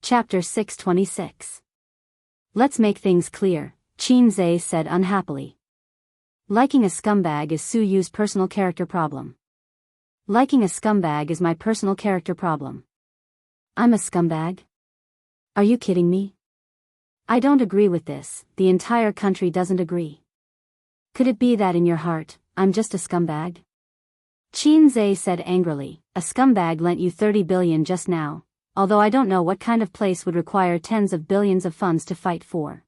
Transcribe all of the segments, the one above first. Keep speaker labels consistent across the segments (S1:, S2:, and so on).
S1: Chapter 626. Let's make things clear, Qin Zhe said unhappily. Liking a scumbag is Su Yu's personal character problem. Liking a scumbag is my personal character problem. I'm a scumbag? Are you kidding me? I don't agree with this, the entire country doesn't agree. Could it be that in your heart, I'm just a scumbag? Qin Zhe said angrily, a scumbag lent you 30 billion just now, although I don't know what kind of place would require tens of billions of funds to fight for.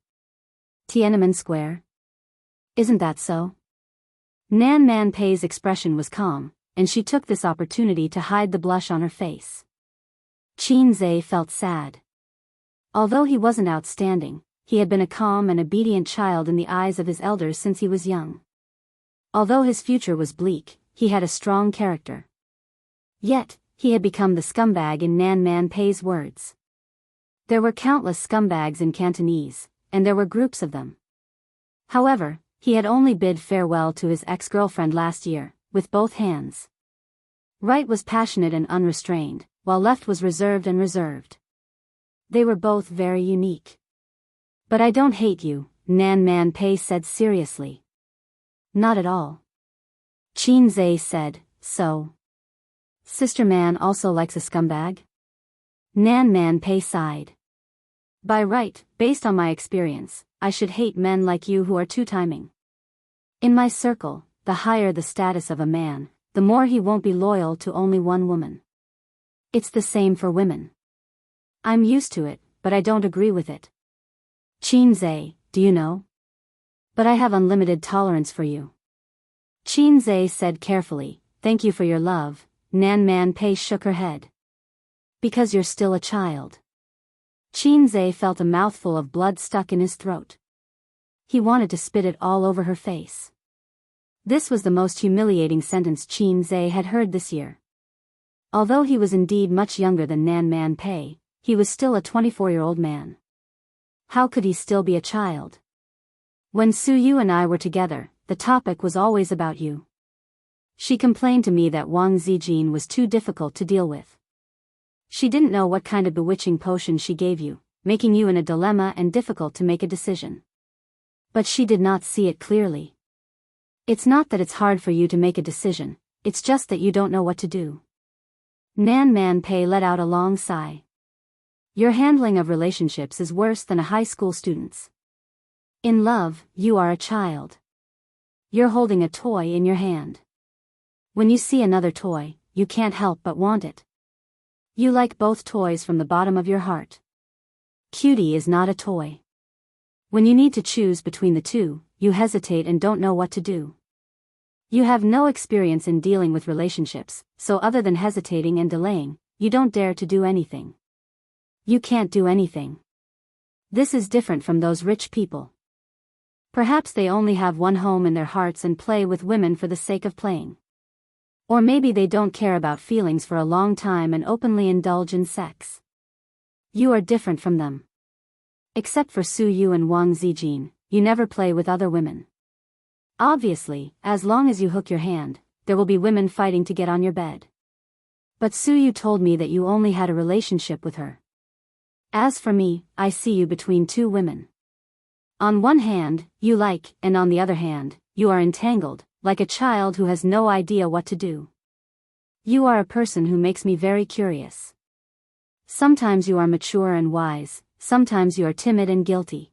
S1: Tiananmen Square? Isn't that so? Nan Man Pei's expression was calm, and she took this opportunity to hide the blush on her face. Qin Zhe felt sad. Although he wasn't outstanding, he had been a calm and obedient child in the eyes of his elders since he was young. Although his future was bleak, he had a strong character. Yet, he had become the scumbag in Nan Man Pei's words. There were countless scumbags in Cantonese, and there were groups of them. However, he had only bid farewell to his ex-girlfriend last year, with both hands. Right was passionate and unrestrained, while left was reserved and reserved. They were both very unique. But I don't hate you, Nan Man Pei said seriously. Not at all. Qin Zhe said, so. Sister Man also likes a scumbag? Nan Man Pei sighed. By right, based on my experience, I should hate men like you who are two-timing. In my circle, the higher the status of a man, the more he won't be loyal to only one woman. It's the same for women. I'm used to it, but I don't agree with it. Qin Zhe, do you know? But I have unlimited tolerance for you. Qin Zhe said carefully, thank you for your love. Nan Man Pei shook her head. Because you're still a child. Qin Zhe felt a mouthful of blood stuck in his throat. He wanted to spit it all over her face. This was the most humiliating sentence Qin Zhe had heard this year. Although he was indeed much younger than Nan Man Pei, he was still a 24-year-old man. How could he still be a child? When Su Yu and I were together, the topic was always about you. She complained to me that Wang Zijin was too difficult to deal with. She didn't know what kind of bewitching potion she gave you, making you in a dilemma and difficult to make a decision. But she did not see it clearly. It's not that it's hard for you to make a decision, it's just that you don't know what to do. Nan Man Pei let out a long sigh. Your handling of relationships is worse than a high school student's. In love, you are a child. You're holding a toy in your hand. When you see another toy, you can't help but want it. You like both toys from the bottom of your heart. Cutie is not a toy. When you need to choose between the two, you hesitate and don't know what to do. You have no experience in dealing with relationships, so other than hesitating and delaying, you don't dare to do anything. You can't do anything. This is different from those rich people. Perhaps they only have one home in their hearts and play with women for the sake of playing. Or maybe they don't care about feelings for a long time and openly indulge in sex. You are different from them. Except for Su Yu and Wang Zijin, you never play with other women. Obviously, as long as you hook your hand, there will be women fighting to get on your bed. But Su Yu told me that you only had a relationship with her. As for me, I see you between two women. On one hand, you like, and on the other hand, you are entangled, like a child who has no idea what to do. You are a person who makes me very curious. Sometimes you are mature and wise, sometimes you are timid and guilty.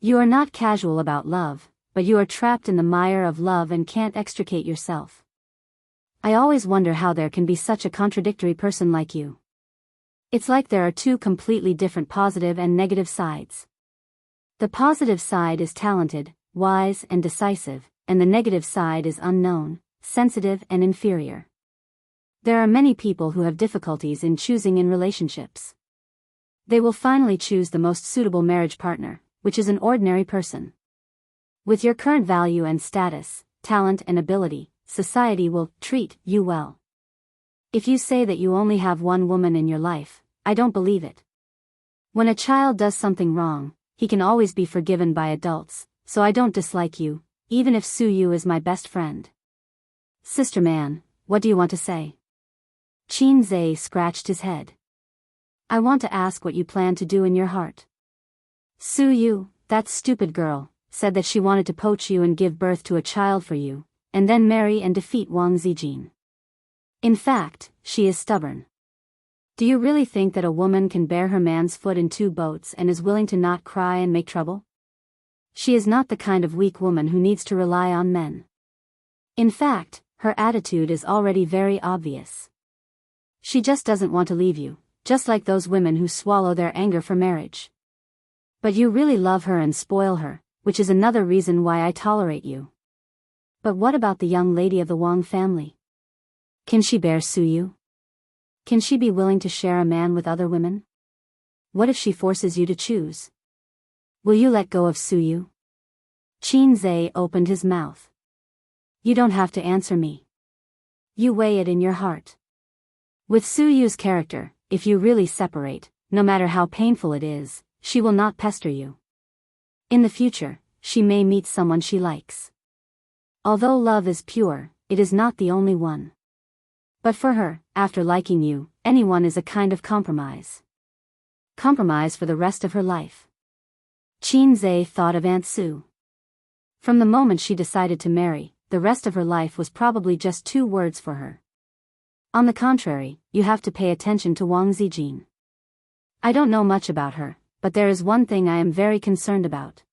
S1: You are not casual about love, but you are trapped in the mire of love and can't extricate yourself. I always wonder how there can be such a contradictory person like you. It's like there are two completely different positive and negative sides. The positive side is talented, wise and decisive, and the negative side is unknown, sensitive and inferior. There are many people who have difficulties in choosing in relationships. They will finally choose the most suitable marriage partner, which is an ordinary person. With your current value and status, talent and ability, society will treat you well. If you say that you only have one woman in your life, I don't believe it. When a child does something wrong, he can always be forgiven by adults, so I don't dislike you, even if Su Yu is my best friend. Sister Man, what do you want to say? Qin Zhe scratched his head. I want to ask what you plan to do in your heart. Su Yu, that stupid girl, said that she wanted to poach you and give birth to a child for you, and then marry and defeat Wang Zijin. In fact, she is stubborn. Do you really think that a woman can bear her man's foot in 2 boats and is willing to not cry and make trouble? She is not the kind of weak woman who needs to rely on men. In fact, her attitude is already very obvious. She just doesn't want to leave you, just like those women who swallow their anger for marriage. But you really love her and spoil her, which is another reason why I tolerate you. But what about the young lady of the Wang family? Can she bear Su Yu? Can she be willing to share a man with other women? What if she forces you to choose? Will you let go of Su Yu? Qin Zhe opened his mouth. You don't have to answer me. You weigh it in your heart. With Su Yu's character, if you really separate, no matter how painful it is, she will not pester you. In the future, she may meet someone she likes. Although love is pure, it is not the only one. But for her, after liking you, anyone is a kind of compromise. Compromise for the rest of her life. Qin Zhe thought of Aunt Su. From the moment she decided to marry, the rest of her life was probably just 2 words for her. On the contrary, you have to pay attention to Wang Zijin. I don't know much about her, but there is one thing I am very concerned about.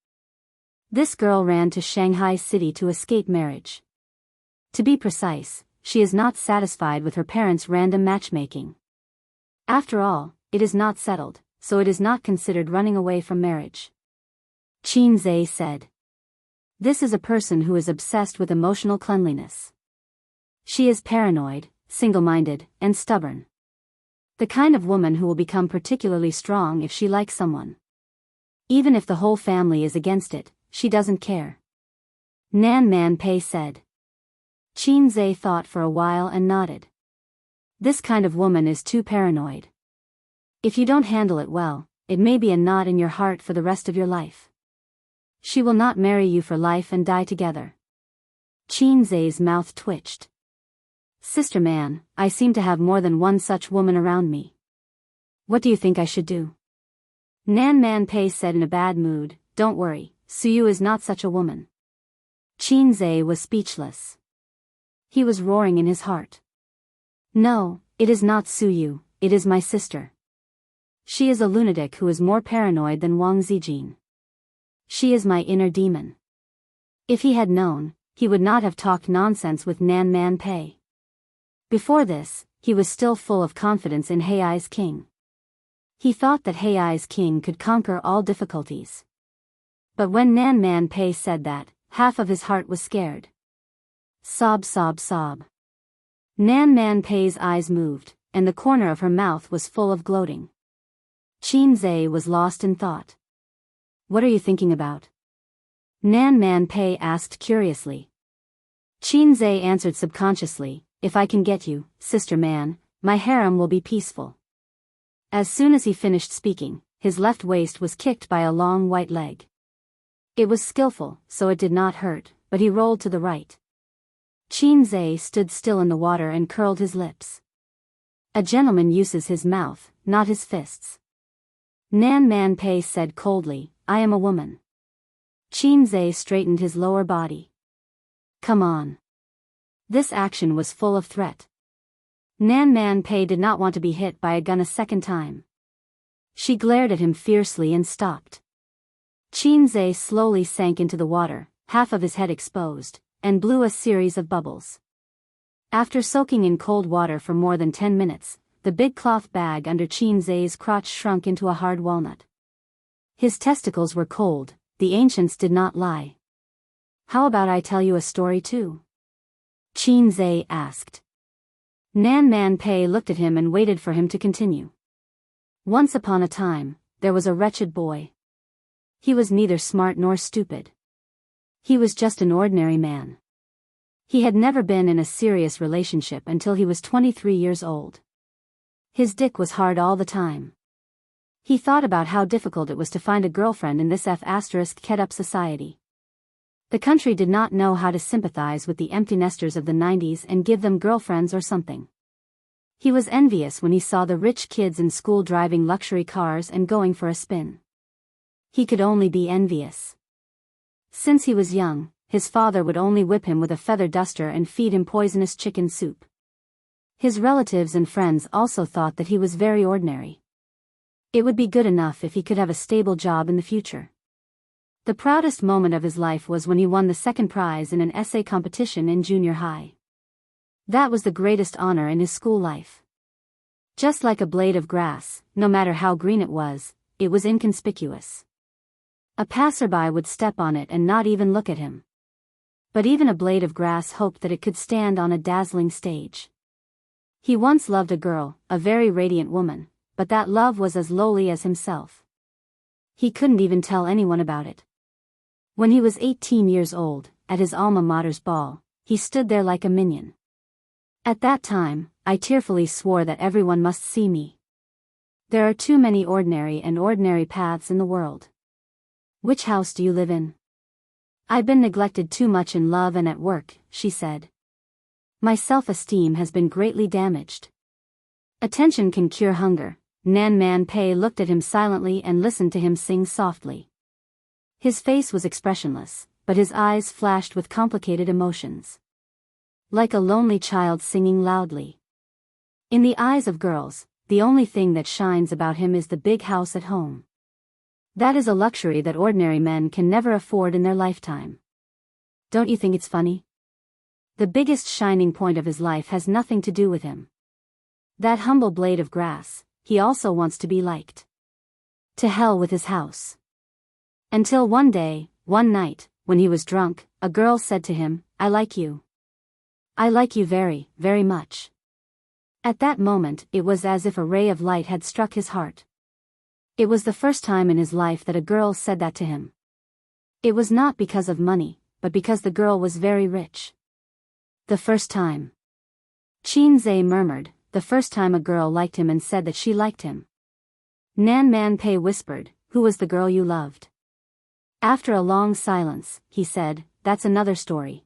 S1: This girl ran to Shanghai City to escape marriage. To be precise, she is not satisfied with her parents' random matchmaking. After all, it is not settled, so it is not considered running away from marriage. Qin Zhe said. This is a person who is obsessed with emotional cleanliness. She is paranoid, single-minded, and stubborn. The kind of woman who will become particularly strong if she likes someone. Even if the whole family is against it, she doesn't care. Nan Man Pei said. Qin Zhe thought for a while and nodded. This kind of woman is too paranoid. If you don't handle it well, it may be a knot in your heart for the rest of your life. She will not marry you for life and die together. Qin Zhe's mouth twitched. Sister Man, I seem to have more than one such woman around me. What do you think I should do? Nan Man Pei said in a bad mood, Don't worry, Su Yu is not such a woman. Qin Zhe was speechless. He was roaring in his heart. No, it is not Su Yu, it is my sister. She is a lunatic who is more paranoid than Wang Zijin. She is my inner demon. If he had known, he would not have talked nonsense with Nan Man Pei. Before this, he was still full of confidence in Hei's king. He thought that Hei's king could conquer all difficulties. But when Nan Man Pei said that, half of his heart was scared. Sob, sob, sob. Nan Man Pei's eyes moved, and the corner of her mouth was full of gloating. Qin Zhe was lost in thought. What are you thinking about? Nan Man Pei asked curiously. Qin Zhe answered subconsciously, If I can get you, Sister Man, my harem will be peaceful. As soon as he finished speaking, his left waist was kicked by a long white leg. It was skillful, so it did not hurt, but he rolled to the right. Qin Zhe stood still in the water and curled his lips. A gentleman uses his mouth, not his fists. Nan Man Pei said coldly, I am a woman. Qin Zhe straightened his lower body. Come on. This action was full of threat. Nan Man Pei did not want to be hit by a gun a second time. She glared at him fiercely and stopped. Qin Zhe slowly sank into the water, half of his head exposed, and blew a series of bubbles. After soaking in cold water for more than 10 minutes, the big cloth bag under Qin Zhe's crotch shrunk into a hard walnut. His testicles were cold, the ancients did not lie. How about I tell you a story too? Qin Zhe asked. Nan Man Pei looked at him and waited for him to continue. Once upon a time, there was a wretched boy. He was neither smart nor stupid. He was just an ordinary man. He had never been in a serious relationship until he was 23 years old. His dick was hard all the time. He thought about how difficult it was to find a girlfriend in this F***ed-up society. The country did not know how to sympathize with the empty nesters of the 90s and give them girlfriends or something. He was envious when he saw the rich kids in school driving luxury cars and going for a spin. He could only be envious. Since he was young, his father would only whip him with a feather duster and feed him poisonous chicken soup. His relatives and friends also thought that he was very ordinary. It would be good enough if he could have a stable job in the future. The proudest moment of his life was when he won the second prize in an essay competition in junior high. That was the greatest honor in his school life. Just like a blade of grass, no matter how green it was inconspicuous. A passerby would step on it and not even look at him. But even a blade of grass hoped that it could stand on a dazzling stage. He once loved a girl, a very radiant woman, but that love was as lowly as himself. He couldn't even tell anyone about it. When he was 18 years old, at his alma mater's ball, he stood there like a minion. At that time, I tearfully swore that everyone must see me. There are too many ordinary paths in the world. Which house do you live in? I've been neglected too much in love and at work, she said. My self-esteem has been greatly damaged. Attention can cure hunger. Nan Man Pei looked at him silently and listened to him sing softly. His face was expressionless, but his eyes flashed with complicated emotions. Like a lonely child singing loudly. In the eyes of girls, the only thing that shines about him is the big house at home. That is a luxury that ordinary men can never afford in their lifetime. Don't you think it's funny? The biggest shining point of his life has nothing to do with him. That humble blade of grass, he also wants to be liked. To hell with his house. Until one day, one night, when he was drunk, a girl said to him, "I like you. I like you very, very much." At that moment, it was as if a ray of light had struck his heart. It was the first time in his life that a girl said that to him. It was not because of money, but because the girl was very rich. The first time. Qin Zhe murmured, the first time a girl liked him and said that she liked him. Nan Man Pei whispered, "Who was the girl you loved?" After a long silence, he said, "That's another story.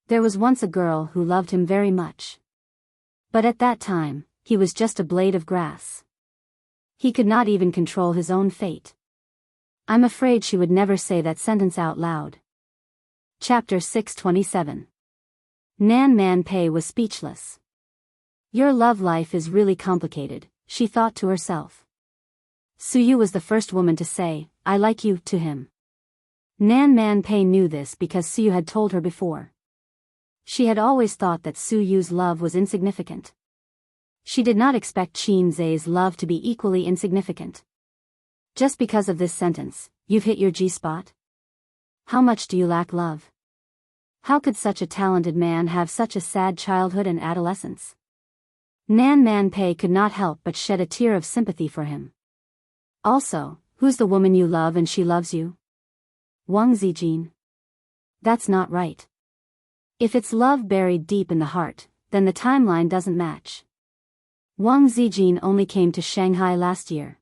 S1: There was once a girl who loved him very much. But at that time, he was just a blade of grass. He could not even control his own fate." I'm afraid she would never say that sentence out loud. Chapter 627. Nan Man Pei was speechless. Your love life is really complicated, she thought to herself. Suyu was the first woman to say, "I like you," to him. Nan Man Pei knew this because Suyu had told her before. She had always thought that Suyu's love was insignificant. She did not expect Qin Zhe's love to be equally insignificant. Just because of this sentence, you've hit your G-spot? How much do you lack love? How could such a talented man have such a sad childhood and adolescence? Nan Man Pei could not help but shed a tear of sympathy for him. Also, who's the woman you love and she loves you? Wang Zijin. That's not right. If it's love buried deep in the heart, then the timeline doesn't match. Wang Zijin only came to Shanghai last year.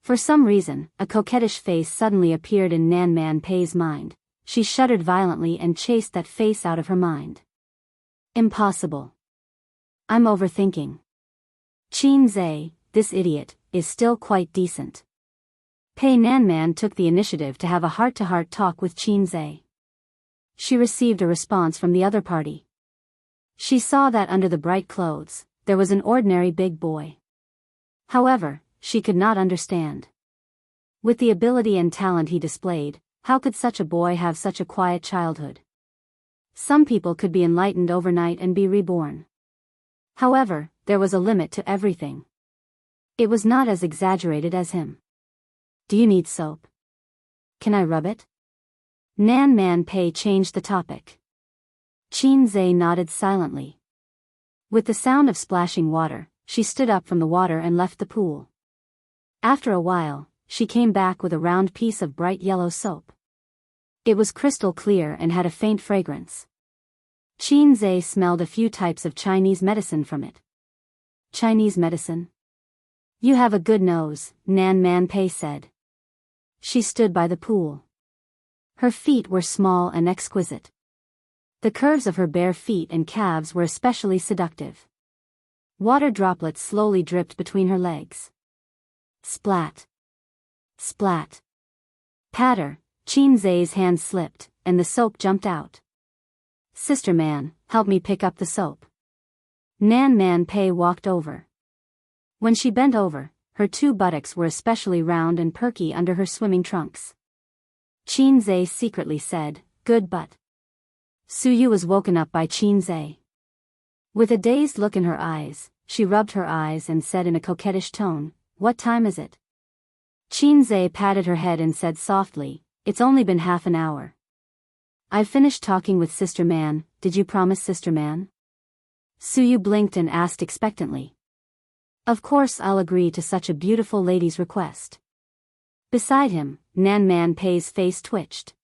S1: For some reason, a coquettish face suddenly appeared in Nan Man Pei's mind. She shuddered violently and chased that face out of her mind. Impossible. I'm overthinking. Qin Zhe, this idiot, is still quite decent. Pei Nanman took the initiative to have a heart-to-heart talk with Qin Zhe. She received a response from the other party. She saw that under the bright clothes, there was an ordinary big boy. However, she could not understand. With the ability and talent he displayed, how could such a boy have such a quiet childhood? Some people could be enlightened overnight and be reborn. However, there was a limit to everything. It was not as exaggerated as him. Do you need soap? Can I rub it? Nan Man Pei changed the topic. Qin Zhe nodded silently. With the sound of splashing water, she stood up from the water and left the pool. After a while, she came back with a round piece of bright yellow soap. It was crystal clear and had a faint fragrance. Qin Zhe smelled a few types of Chinese medicine from it. Chinese medicine? You have a good nose, Nan Man Pei said. She stood by the pool. Her feet were small and exquisite. The curves of her bare feet and calves were especially seductive. Water droplets slowly dripped between her legs. Splat. Splat. Patter, Qin Zhe's hand slipped, and the soap jumped out. Sister Man, help me pick up the soap. Nan Man Pei walked over. When she bent over, her two buttocks were especially round and perky under her swimming trunks. Qin Zhe secretly said, "Good butt." Suyu was woken up by Qin Zhe. With a dazed look in her eyes, she rubbed her eyes and said in a coquettish tone, "What time is it?" Qin Zhe patted her head and said softly, "It's only been half an hour. I've finished talking with Sister Man. Did you promise, Sister Man?" Suyu blinked and asked expectantly. "Of course I'll agree to such a beautiful lady's request." Beside him, Nan Man Pei's face twitched.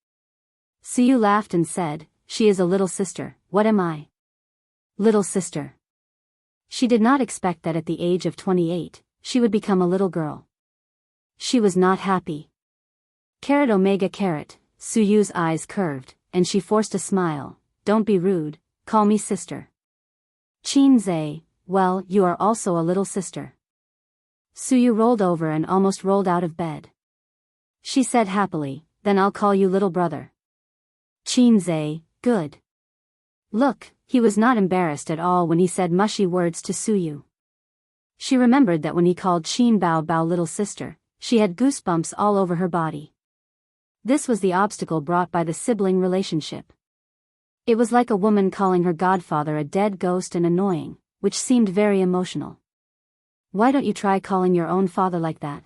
S1: Suyu laughed and said, "She is a little sister, what am I?" Little sister. She did not expect that at the age of 28, she would become a little girl. She was not happy. Carat Omega Carat, Suyu's eyes curved, and she forced a smile. "Don't be rude, call me sister." Qin Zhe, "Well, you are also a little sister." Suyu rolled over and almost rolled out of bed. She said happily, "Then I'll call you little brother." Qin Zhe, "Good." Look, he was not embarrassed at all when he said mushy words to Suyu. She remembered that when he called Qin Bao Bao little sister, she had goosebumps all over her body. This was the obstacle brought by the sibling relationship. It was like a woman calling her godfather a dead ghost and annoying, which seemed very emotional. "Why don't you try calling your own father like that?"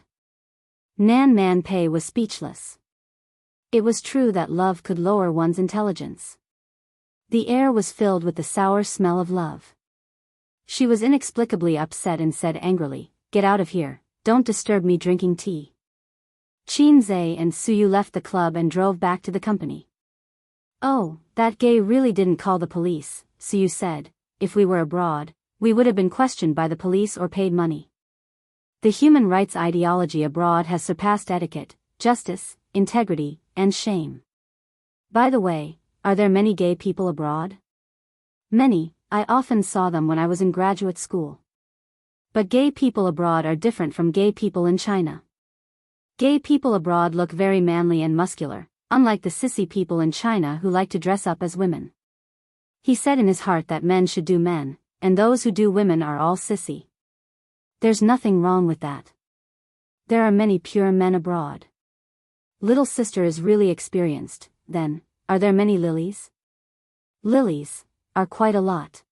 S1: Nan Man Pei was speechless. It was true that love could lower one's intelligence. The air was filled with the sour smell of love. She was inexplicably upset and said angrily, "Get out of here, don't disturb me drinking tea." Qin Zhe and Suyu left the club and drove back to the company. "Oh, that gay really didn't call the police," Suyu said. "If we were abroad, we would have been questioned by the police or paid money. The human rights ideology abroad has surpassed etiquette, justice, integrity, and shame. By the way, are there many gay people abroad?" "Many, I often saw them when I was in graduate school. But gay people abroad are different from gay people in China. Gay people abroad look very manly and muscular, unlike the sissy people in China who like to dress up as women." He said in his heart that men should do men, and those who do women are all sissy. There's nothing wrong with that. There are many pure men abroad. Little sister is really experienced, then, are there many lilies? Lilies are quite a lot.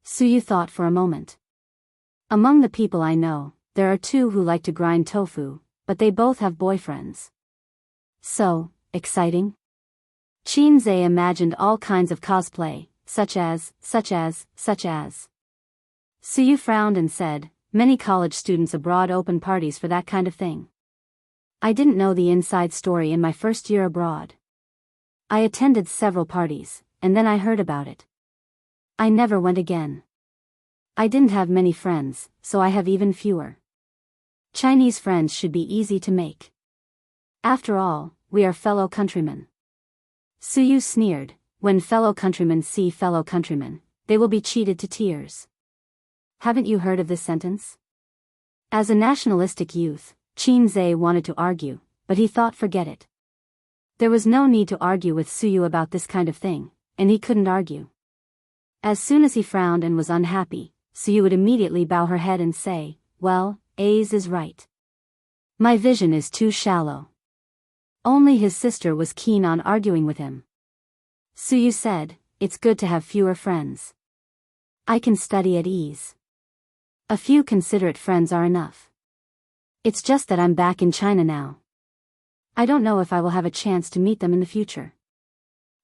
S1: Suyu thought for a moment. Among the people I know, there are two who like to grind tofu, but they both have boyfriends. So, exciting? Qin Zhe imagined all kinds of cosplay, such as. Suyu frowned and said, "Many college students abroad open parties for that kind of thing. I didn't know the inside story in my first year abroad. I attended several parties, and then I heard about it. I never went again. I didn't have many friends, so I have even fewer. Chinese friends should be easy to make. After all, we are fellow countrymen." Suyu sneered, "When fellow countrymen see fellow countrymen, they will be cheated to tears." Haven't you heard of this sentence? As a nationalistic youth, Qin Zhe wanted to argue, but he thought forget it. There was no need to argue with Suyu about this kind of thing, and he couldn't argue. As soon as he frowned and was unhappy, Suyu would immediately bow her head and say, "Well, A's is right. My vision is too shallow." Only his sister was keen on arguing with him. Suyu said, "It's good to have fewer friends. I can study at ease. A few considerate friends are enough. It's just that I'm back in China now. I don't know if I will have a chance to meet them in the future."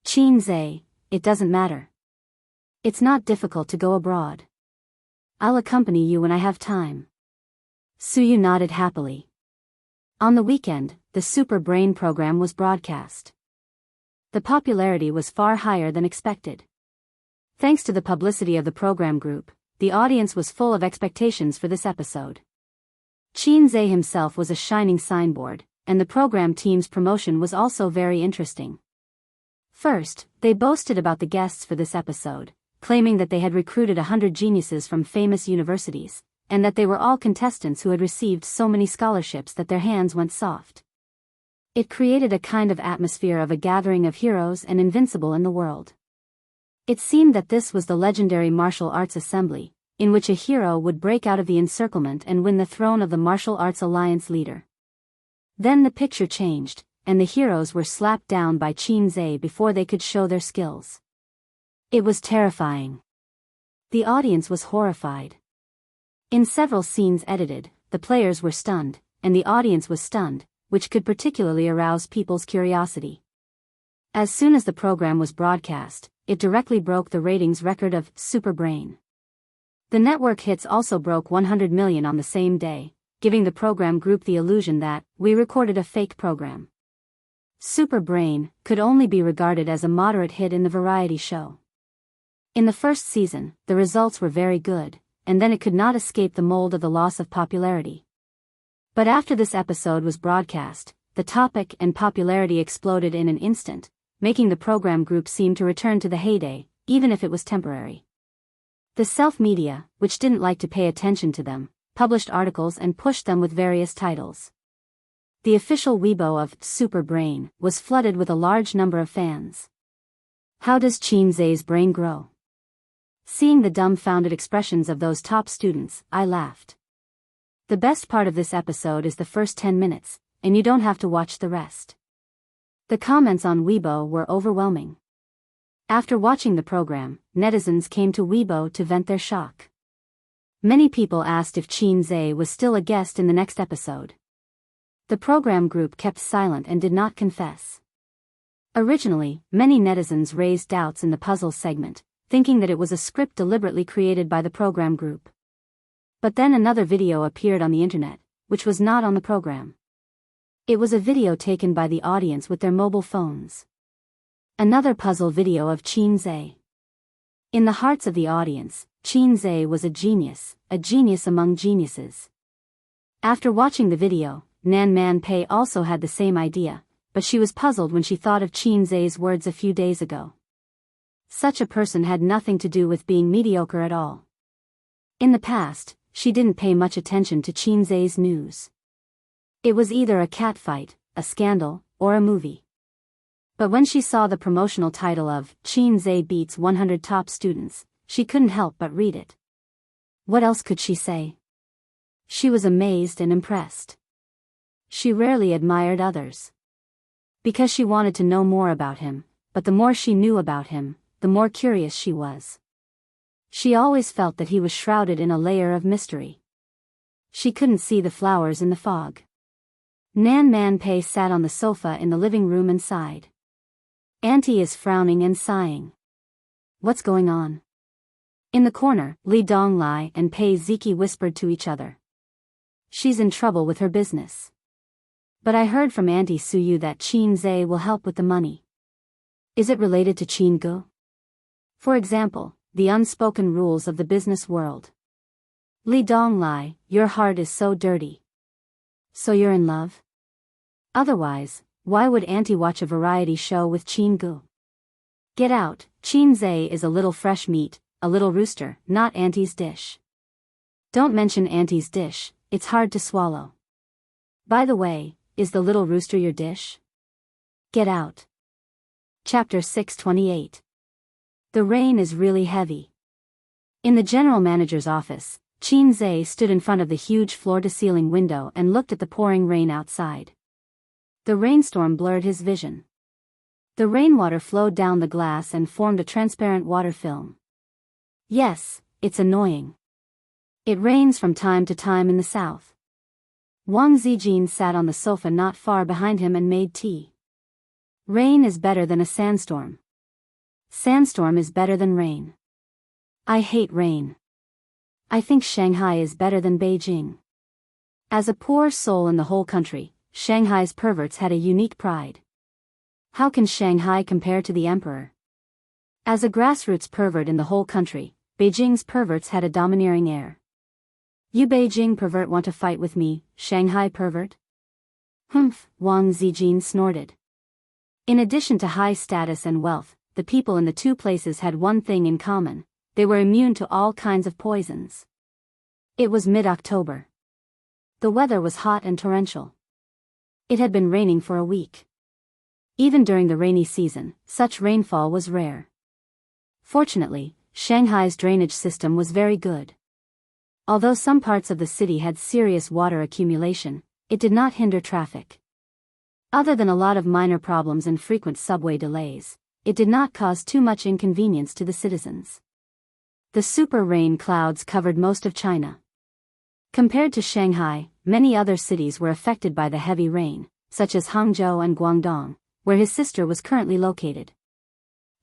S1: Qin Zhe, "It doesn't matter. It's not difficult to go abroad. I'll accompany you when I have time." Suyu nodded happily. On the weekend, the Super Brain program was broadcast. The popularity was far higher than expected. Thanks to the publicity of the program group, the audience was full of expectations for this episode. Qin Zhe himself was a shining signboard, and the program team's promotion was also very interesting. First, they boasted about the guests for this episode, claiming that they had recruited 100 geniuses from famous universities, and that they were all contestants who had received so many scholarships that their hands went soft. It created a kind of atmosphere of a gathering of heroes and invincible in the world. It seemed that this was the legendary martial arts assembly, in which a hero would break out of the encirclement and win the throne of the Martial Arts Alliance leader. Then the picture changed, and the heroes were slapped down by Qin before they could show their skills. It was terrifying. The audience was horrified. In several scenes edited, the players were stunned, and the audience was stunned, which could particularly arouse people's curiosity. As soon as the program was broadcast, it directly broke the ratings record of Super Brain. The network hits also broke 100 million on the same day, giving the program group the illusion that we recorded a fake program. Super Brain could only be regarded as a moderate hit in the variety show. In the first season, the results were very good, and then it could not escape the mold of the loss of popularity. But after this episode was broadcast, the topic and popularity exploded in an instant, making the program group seem to return to the heyday, even if it was temporary. The self-media, which didn't like to pay attention to them, published articles and pushed them with various titles. The official Weibo of Super Brain was flooded with a large number of fans. How does Qin's brain grow? Seeing the dumbfounded expressions of those top students, I laughed. The best part of this episode is the first 10 minutes, and you don't have to watch the rest. The comments on Weibo were overwhelming. After watching the program, netizens came to Weibo to vent their shock. Many people asked if Qin was still a guest in the next episode. The program group kept silent and did not confess. Originally, many netizens raised doubts in the puzzle segment, thinking that it was a script deliberately created by the program group. But then another video appeared on the internet, which was not on the program. It was a video taken by the audience with their mobile phones. Another puzzle video of Qin. In the hearts of the audience, Qin was a genius among geniuses. After watching the video, Nan Man Pei also had the same idea, but she was puzzled when she thought of Qin's words a few days ago. Such a person had nothing to do with being mediocre at all. In the past, she didn't pay much attention to Qin's news. It was either a catfight, a scandal, or a movie. But when she saw the promotional title of Qin beats 100 top students, she couldn't help but read it. What else could she say? She was amazed and impressed. She rarely admired others. Because she wanted to know more about him, but the more she knew about him, the more curious she was. She always felt that he was shrouded in a layer of mystery. She couldn't see the flowers in the fog. Nan Man Pei sat on the sofa in the living room and sighed. Auntie is frowning and sighing. What's going on? In the corner, Li Donglai and Pei Ziki whispered to each other. She's in trouble with her business. But I heard from Auntie Suyu that Qin will help with the money. Is it related to Qin Gu? For example, the unspoken rules of the business world. Li Donglai, your heart is so dirty. So you're in love? Otherwise, why would Auntie watch a variety show with Qin Gu? Get out, Qin is a little fresh meat, a little rooster, not Auntie's dish. Don't mention Auntie's dish, it's hard to swallow. By the way, is the little rooster your dish? Get out. Chapter 628. The rain is really heavy. In the general manager's office, Qin stood in front of the huge floor-to-ceiling window and looked at the pouring rain outside. The rainstorm blurred his vision. The rainwater flowed down the glass and formed a transparent water film. Yes, it's annoying. It rains from time to time in the south. Wang Zijin sat on the sofa not far behind him and made tea. Rain is better than a sandstorm. Sandstorm is better than rain. I hate rain. I think Shanghai is better than Beijing. As a poor soul in the whole country, Shanghai's perverts had a unique pride. How can Shanghai compare to the emperor? As a grassroots pervert in the whole country, Beijing's perverts had a domineering air. You Beijing pervert want to fight with me, Shanghai pervert? Humph, Wang Zijin snorted. In addition to high status and wealth, the people in the two places had one thing in common, they were immune to all kinds of poisons. It was mid-October. The weather was hot and torrential. It had been raining for a week. Even during the rainy season, such rainfall was rare. Fortunately, Shanghai's drainage system was very good. Although some parts of the city had serious water accumulation, it did not hinder traffic. Other than a lot of minor problems and frequent subway delays, it did not cause too much inconvenience to the citizens. The super rain clouds covered most of China. Compared to Shanghai, many other cities were affected by the heavy rain, such as Hangzhou and Guangdong, where his sister was currently located.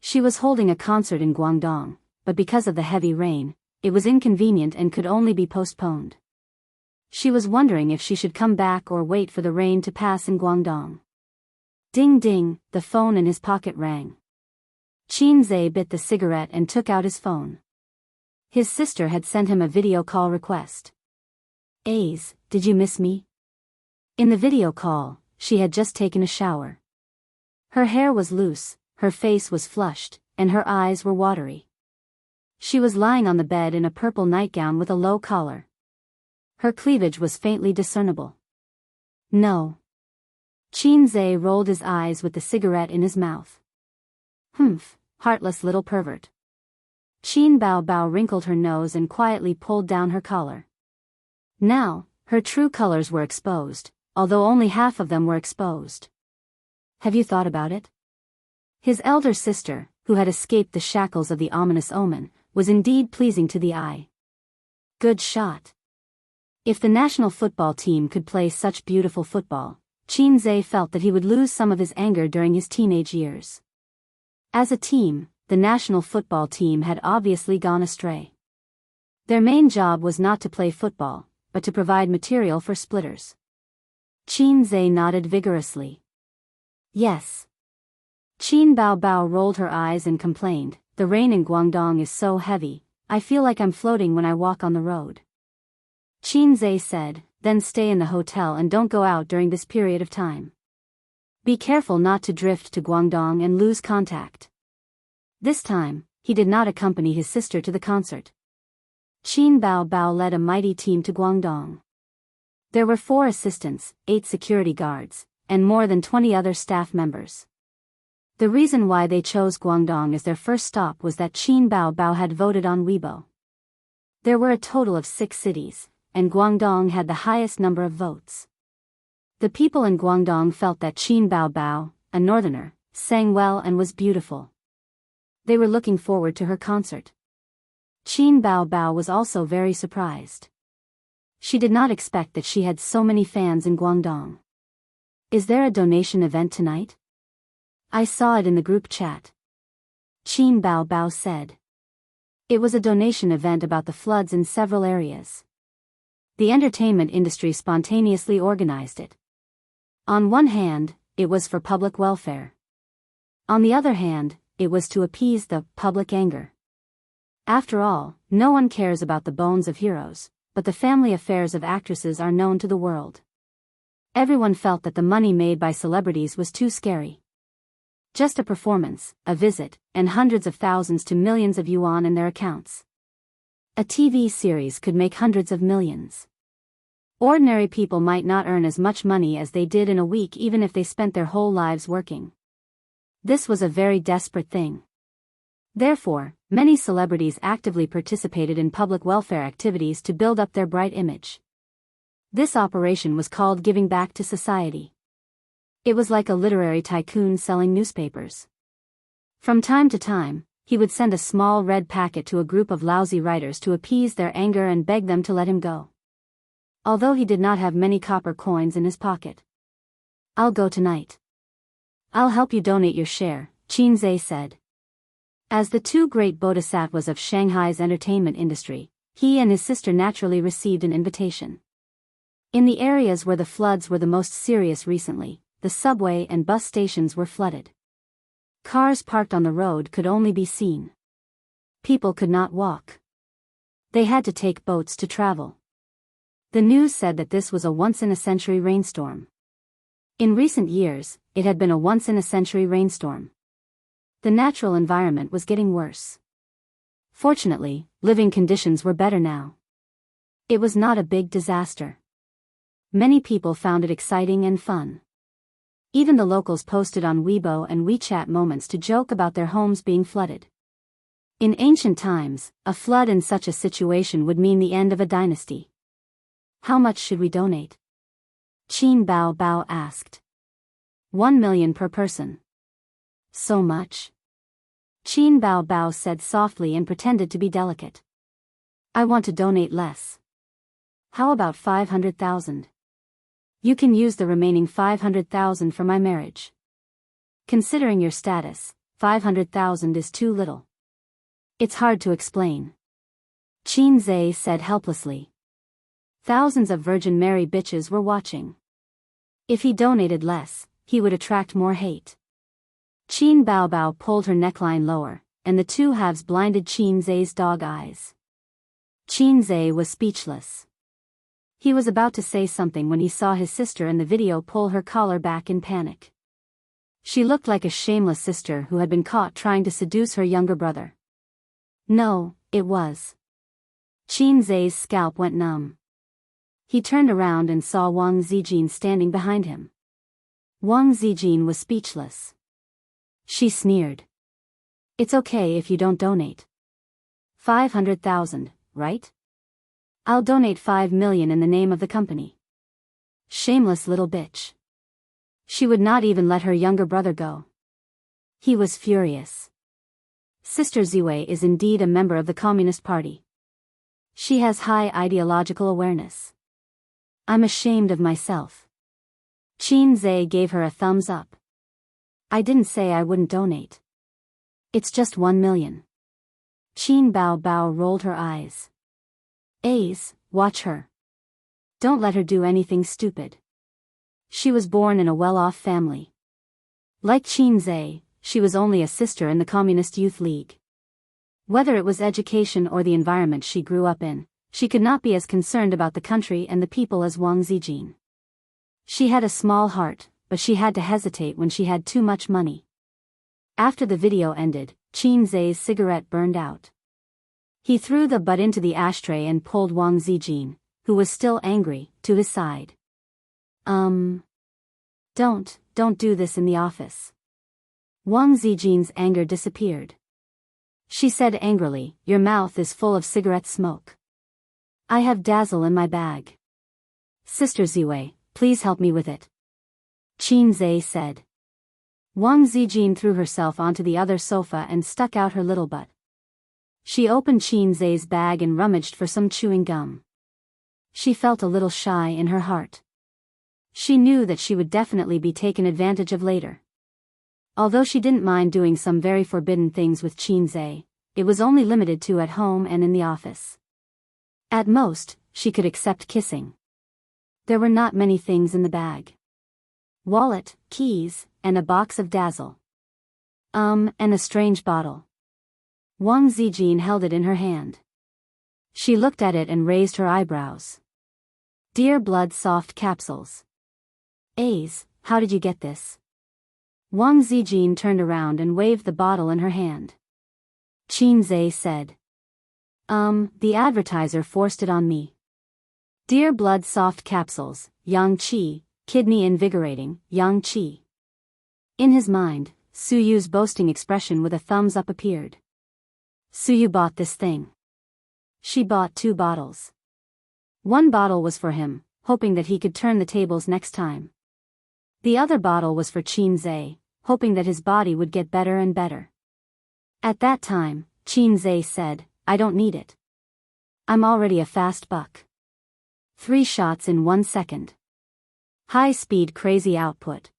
S1: She was holding a concert in Guangdong, but because of the heavy rain, it was inconvenient and could only be postponed. She was wondering if she should come back or wait for the rain to pass in Guangdong. Ding ding, the phone in his pocket rang. Qin Zhe bit the cigarette and took out his phone. His sister had sent him a video call request. "Aze, did you miss me?" In the video call, she had just taken a shower. Her hair was loose, her face was flushed, and her eyes were watery. She was lying on the bed in a purple nightgown with a low collar. Her cleavage was faintly discernible. "No." Qin Zhe rolled his eyes with the cigarette in his mouth. "Humph, heartless little pervert." Qin Bao Bao wrinkled her nose and quietly pulled down her collar. Now, her true colors were exposed, although only half of them were exposed. "Have you thought about it?" His elder sister, who had escaped the shackles of the ominous omen, was indeed pleasing to the eye. Good shot. If the national football team could play such beautiful football, Qin Zhe felt that he would lose some of his anger during his teenage years. As a team, the national football team had obviously gone astray. Their main job was not to play football, but to provide material for splitters. Qin Zhe nodded vigorously. "Yes." Qin Bao Bao rolled her eyes and complained, "The rain in Guangdong is so heavy, I feel like I'm floating when I walk on the road." Qin Zhe said, "Then stay in the hotel and don't go out during this period of time. Be careful not to drift to Guangdong and lose contact." This time, he did not accompany his sister to the concert. Qin Bao Bao led a mighty team to Guangdong. There were 4 assistants, 8 security guards, and more than 20 other staff members. The reason why they chose Guangdong as their first stop was that Qin Bao Bao had voted on Weibo. There were a total of 6 cities, and Guangdong had the highest number of votes. The people in Guangdong felt that Qin Bao Bao, a northerner, sang well and was beautiful. They were looking forward to her concert. Qin Bao Bao was also very surprised. She did not expect that she had so many fans in Guangdong. "Is there a donation event tonight?" "I saw it in the group chat." Qin Bao Bao said. It was a donation event about the floods in several areas. The entertainment industry spontaneously organized it. On one hand, it was for public welfare. On the other hand, it was to appease the public anger. After all, no one cares about the bones of heroes, but the family affairs of actresses are known to the world. Everyone felt that the money made by celebrities was too scary. Just a performance, a visit, and hundreds of thousands to millions of yuan in their accounts. A TV series could make hundreds of millions. Ordinary people might not earn as much money as they did in a week even if they spent their whole lives working. This was a very desperate thing. Therefore, many celebrities actively participated in public welfare activities to build up their bright image. This operation was called giving back to society. It was like a literary tycoon selling newspapers. From time to time, he would send a small red packet to a group of lousy writers to appease their anger and beg them to let him go. Although he did not have many copper coins in his pocket. "I'll go tonight." "I'll help you donate your share," Qin Zhe said. As the 2 great bodhisattvas of Shanghai's entertainment industry, he and his sister naturally received an invitation. In the areas where the floods were the most serious recently, the subway and bus stations were flooded. Cars parked on the road could only be seen. People could not walk. They had to take boats to travel. The news said that this was a once-in-a-century rainstorm. In recent years, it had been a once-in-a-century rainstorm. The natural environment was getting worse. Fortunately, living conditions were better now. It was not a big disaster. Many people found it exciting and fun. Even the locals posted on Weibo and WeChat moments to joke about their homes being flooded. In ancient times, a flood in such a situation would mean the end of a dynasty. How much should we donate? Qin Bao Bao asked. 1 million per person. So much? Qin Bao Bao said softly and pretended to be delicate. I want to donate less. How about 500,000? You can use the remaining 500,000 for my marriage. Considering your status, 500,000 is too little. It's hard to explain. Qin Zhe said helplessly. Thousands of Virgin Mary bitches were watching. If he donated less, he would attract more hate. Qin Bao Bao pulled her neckline lower, and the two halves blinded Qin Zhe's dog eyes. Qin Zhe was speechless. He was about to say something when he saw his sister in the video pull her collar back in panic. She looked like a shameless sister who had been caught trying to seduce her younger brother. No, it was. Qin Zhe's scalp went numb. He turned around and saw Wang Zijin standing behind him. Wang Zijin was speechless. She sneered. It's okay if you don't donate. 500,000, right? I'll donate 5 million in the name of the company. Shameless little bitch. She would not even let her younger brother go. He was furious. Sister Ziwei is indeed a member of the Communist Party. She has high ideological awareness. I'm ashamed of myself. Qin Zhe gave her a thumbs up. I didn't say I wouldn't donate. It's just 1 million. Qin Bao Bao rolled her eyes. Ace, watch her. Don't let her do anything stupid. She was born in a well-off family. Like Qin Zhe, she was only a sister in the Communist Youth League. Whether it was education or the environment she grew up in, she could not be as concerned about the country and the people as Wang Zijin. She had a small heart, but she had to hesitate when she had too much money. After the video ended, Qin Zhe's cigarette burned out. He threw the butt into the ashtray and pulled Wang Zijin, who was still angry, to his side. Don't do this in the office. Wang Zijin's anger disappeared. She said angrily, your mouth is full of cigarette smoke. I have Dazzle in my bag. Sister Ziwei, please help me with it. Qin Zhe said. Wang Zijin threw herself onto the other sofa and stuck out her little butt. She opened Qin Zhe's bag and rummaged for some chewing gum. She felt a little shy in her heart. She knew that she would definitely be taken advantage of later. Although she didn't mind doing some very forbidden things with Qin Zhe, it was only limited to at home and in the office. At most, she could accept kissing. There were not many things in the bag. Wallet, keys, and a box of Dazzle. And a strange bottle. Wang Zijin held it in her hand. She looked at it and raised her eyebrows. Dear Blood Soft Capsules. Ace, how did you get this? Wang Zijin turned around and waved the bottle in her hand. Qin Zhe said. The advertiser forced it on me. Dear Blood Soft Capsules, Yang Qi, kidney invigorating, Yang Qi. In his mind, Suyu's boasting expression with a thumbs up appeared. Suyu bought this thing. She bought 2 bottles. One bottle was for him, hoping that he could turn the tables next time. The other bottle was for Qin Zhe, hoping that his body would get better and better. At that time, Qin Zhe said, I don't need it. I'm already a fast buck. 3 shots in 1 second. High-speed crazy output.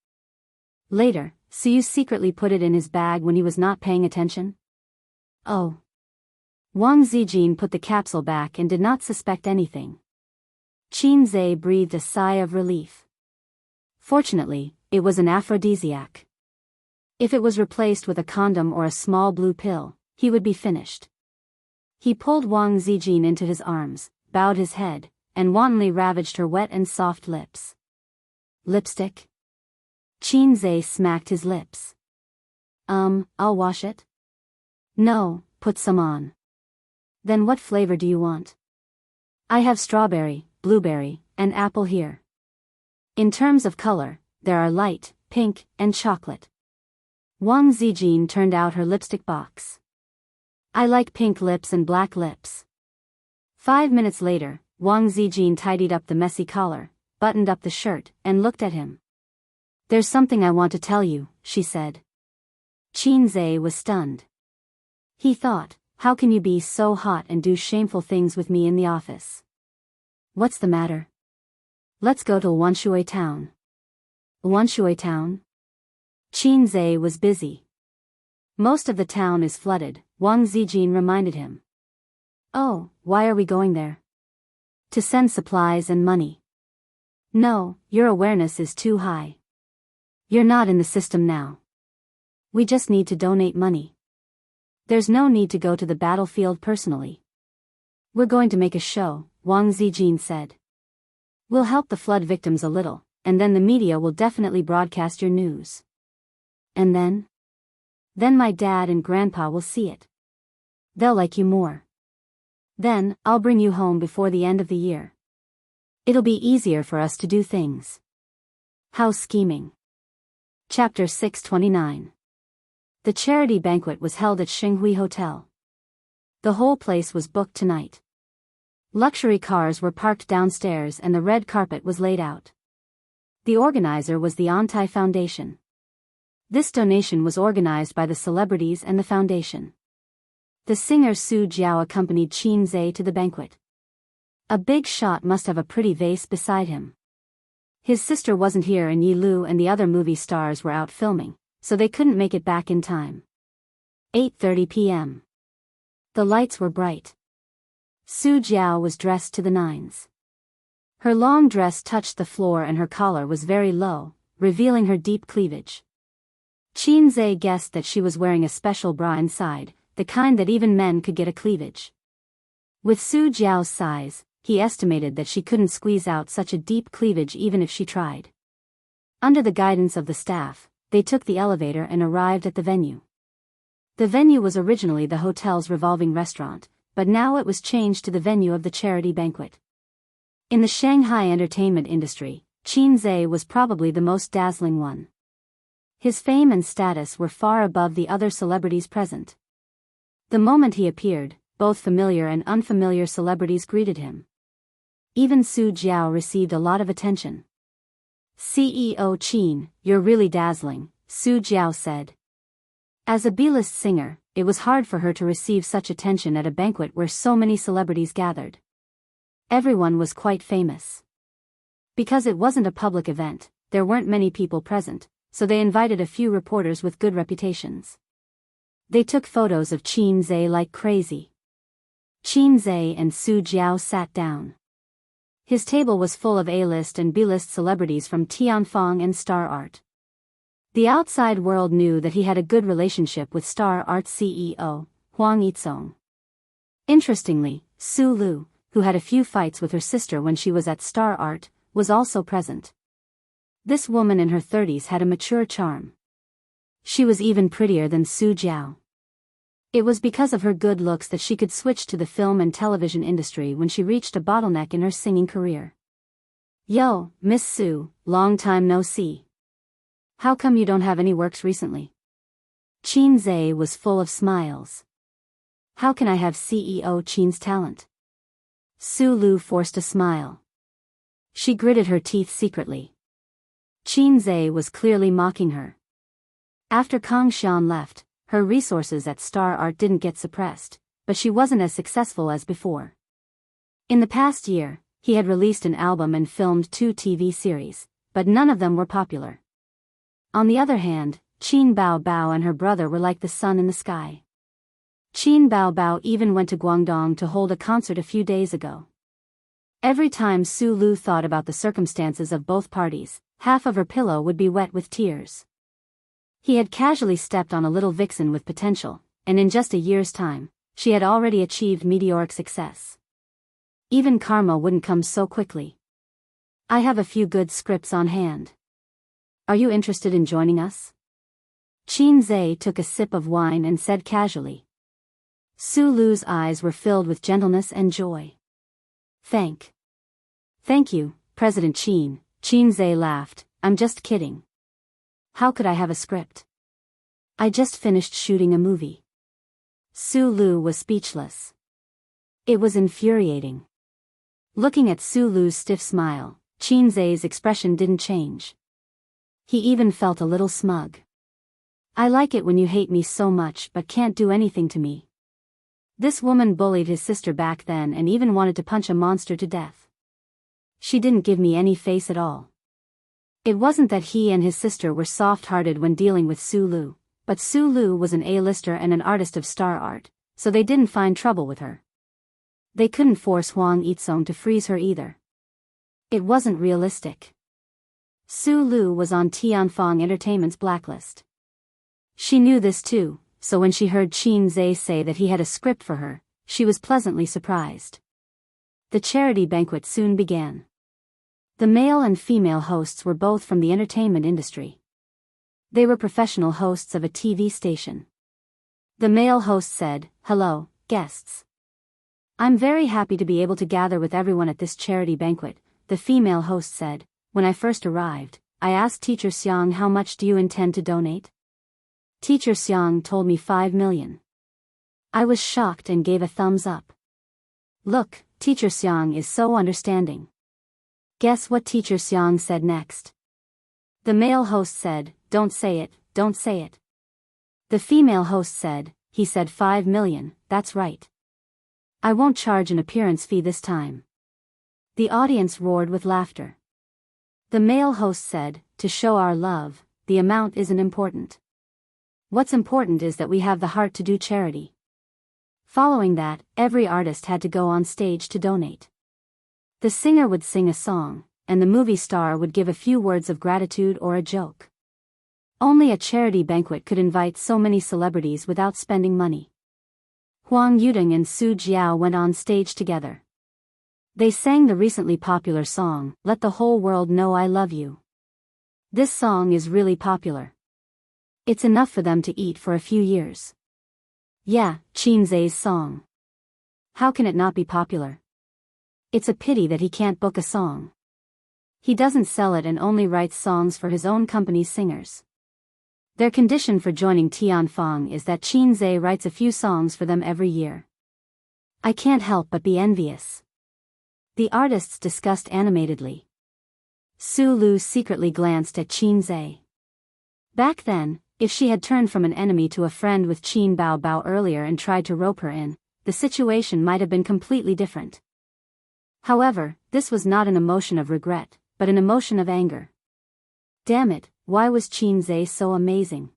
S1: Later, Suyu secretly put it in his bag when he was not paying attention. Oh. Wang Zijin put the capsule back and did not suspect anything. Qin Zhe breathed a sigh of relief. Fortunately, it was an aphrodisiac. If it was replaced with a condom or a small blue pill, he would be finished. He pulled Wang Zijin into his arms, bowed his head, and wantonly ravaged her wet and soft lips. Lipstick? Qin Zhe smacked his lips. I'll wash it? No, put some on. Then what flavor do you want? I have strawberry, blueberry, and apple here. In terms of color, there are light, pink, and chocolate. Wang Zijin turned out her lipstick box. I like pink lips and black lips. 5 minutes later, Wang Zijin tidied up the messy collar, buttoned up the shirt, and looked at him. There's something I want to tell you, she said. Qin Zhe was stunned. He thought, how can you be so hot and do shameful things with me in the office? What's the matter? Let's go to Wanshui town. Wanshui town? Qin Zhe was busy. Most of the town is flooded, Wang Zijin reminded him. Oh, why are we going there? To send supplies and money. No, your awareness is too high. You're not in the system now. We just need to donate money. There's no need to go to the battlefield personally. We're going to make a show, Wang Zijin said. We'll help the flood victims a little, and then the media will definitely broadcast your news. And then? Then my dad and grandpa will see it. They'll like you more. Then, I'll bring you home before the end of the year. It'll be easier for us to do things. How scheming. Chapter 629. The charity banquet was held at Xinghui Hotel. The whole place was booked tonight. Luxury cars were parked downstairs and the red carpet was laid out. The organizer was the Antai Foundation. This donation was organized by the celebrities and the foundation. The singer Su Jiao accompanied Qin Zhe to the banquet. A big shot must have a pretty vase beside him. His sister wasn't here and Yi Lu and the other movie stars were out filming, so they couldn't make it back in time. 8:30 p.m. The lights were bright. Su Jiao was dressed to the nines. Her long dress touched the floor and her collar was very low, revealing her deep cleavage. Qin Zhe guessed that she was wearing a special bra inside, the kind that even men could get a cleavage. With Su Jiao's size, he estimated that she couldn't squeeze out such a deep cleavage even if she tried. Under the guidance of the staff, they took the elevator and arrived at the venue. The venue was originally the hotel's revolving restaurant, but now it was changed to the venue of the charity banquet. In the Shanghai entertainment industry, Qin Zhe was probably the most dazzling one. His fame and status were far above the other celebrities present. The moment he appeared, both familiar and unfamiliar celebrities greeted him. Even Su Jiao received a lot of attention. CEO Qin, you're really dazzling, Su Jiao said. As a B-list singer, it was hard for her to receive such attention at a banquet where so many celebrities gathered. Everyone was quite famous. Because it wasn't a public event, there weren't many people present, so they invited a few reporters with good reputations. They took photos of Qin Zhe like crazy. Qin Zhe and Su Jiao sat down. His table was full of A-list and B-list celebrities from Tianfang and Star Art. The outside world knew that he had a good relationship with Star Art CEO, Huang Yizong. Interestingly, Su Lu, who had a few fights with her sister when she was at Star Art, was also present. This woman in her 30s had a mature charm. She was even prettier than Su Jiao. It was because of her good looks that she could switch to the film and television industry when she reached a bottleneck in her singing career. Yo, Miss Su, long time no see. How come you don't have any works recently? Qin Zhe was full of smiles. How can I have CEO Qin's talent? Su Lu forced a smile. She gritted her teeth secretly. Qin Zhe was clearly mocking her. After Kang Xian left, her resources at Star Art didn't get suppressed, but she wasn't as successful as before. In the past year, he had released an album and filmed 2 TV series, but none of them were popular. On the other hand, Qin Bao Bao and her brother were like the sun in the sky. Qin Bao Bao even went to Guangdong to hold a concert a few days ago. Every time Su Lu thought about the circumstances of both parties, half of her pillow would be wet with tears. He had casually stepped on a little vixen with potential, and in just a year's time, she had already achieved meteoric success. Even karma wouldn't come so quickly. I have a few good scripts on hand. Are you interested in joining us? Qin Zhe took a sip of wine and said casually. Su Lu's eyes were filled with gentleness and joy. Thank you, President Qin, Qin Zhe laughed. I'm just kidding. How could I have a script? I just finished shooting a movie. Su Lu was speechless. It was infuriating. Looking at Su Lu's stiff smile, Qin Zhe's expression didn't change. He even felt a little smug. I like it when you hate me so much but can't do anything to me. This woman bullied his sister back then and even wanted to punch a monster to death. She didn't give me any face at all. It wasn't that he and his sister were soft-hearted when dealing with Su Lu, but Su Lu was an A-lister and an artist of star art, so they didn't find trouble with her. They couldn't force Huang Yizong to freeze her either. It wasn't realistic. Su Lu was on Tianfang Entertainment's blacklist. She knew this too, so when she heard Qin Zhe say that he had a script for her, she was pleasantly surprised. The charity banquet soon began. The male and female hosts were both from the entertainment industry. They were professional hosts of a TV station. The male host said, "Hello, guests. I'm very happy to be able to gather with everyone at this charity banquet." The female host said, "When I first arrived, I asked Teacher Xiang how much do you intend to donate? Teacher Xiang told me 5 million. I was shocked and gave a thumbs up. Look, Teacher Xiang is so understanding." Guess what Teacher Xiang said next? The male host said, "Don't say it, don't say it." The female host said, "He said 5 million, that's right. I won't charge an appearance fee this time." The audience roared with laughter. The male host said, "To show our love, the amount isn't important. What's important is that we have the heart to do charity." Following that, every artist had to go on stage to donate. The singer would sing a song, and the movie star would give a few words of gratitude or a joke. Only a charity banquet could invite so many celebrities without spending money. Huang Yudong and Su Jiao went on stage together. They sang the recently popular song, "Let the Whole World Know I Love You." This song is really popular. It's enough for them to eat for a few years. Yeah, Qin Zhe's song. How can it not be popular? It's a pity that he can't book a song. He doesn't sell it and only writes songs for his own company's singers. Their condition for joining Tianfang is that Qin Zhe writes a few songs for them every year. I can't help but be envious. The artists discussed animatedly. Su Lu secretly glanced at Qin Zhe. Back then, if she had turned from an enemy to a friend with Qin Bao Bao earlier and tried to rope her in, the situation might have been completely different. However, this was not an emotion of regret, but an emotion of anger. Damn it, why was Qin Zhe so amazing?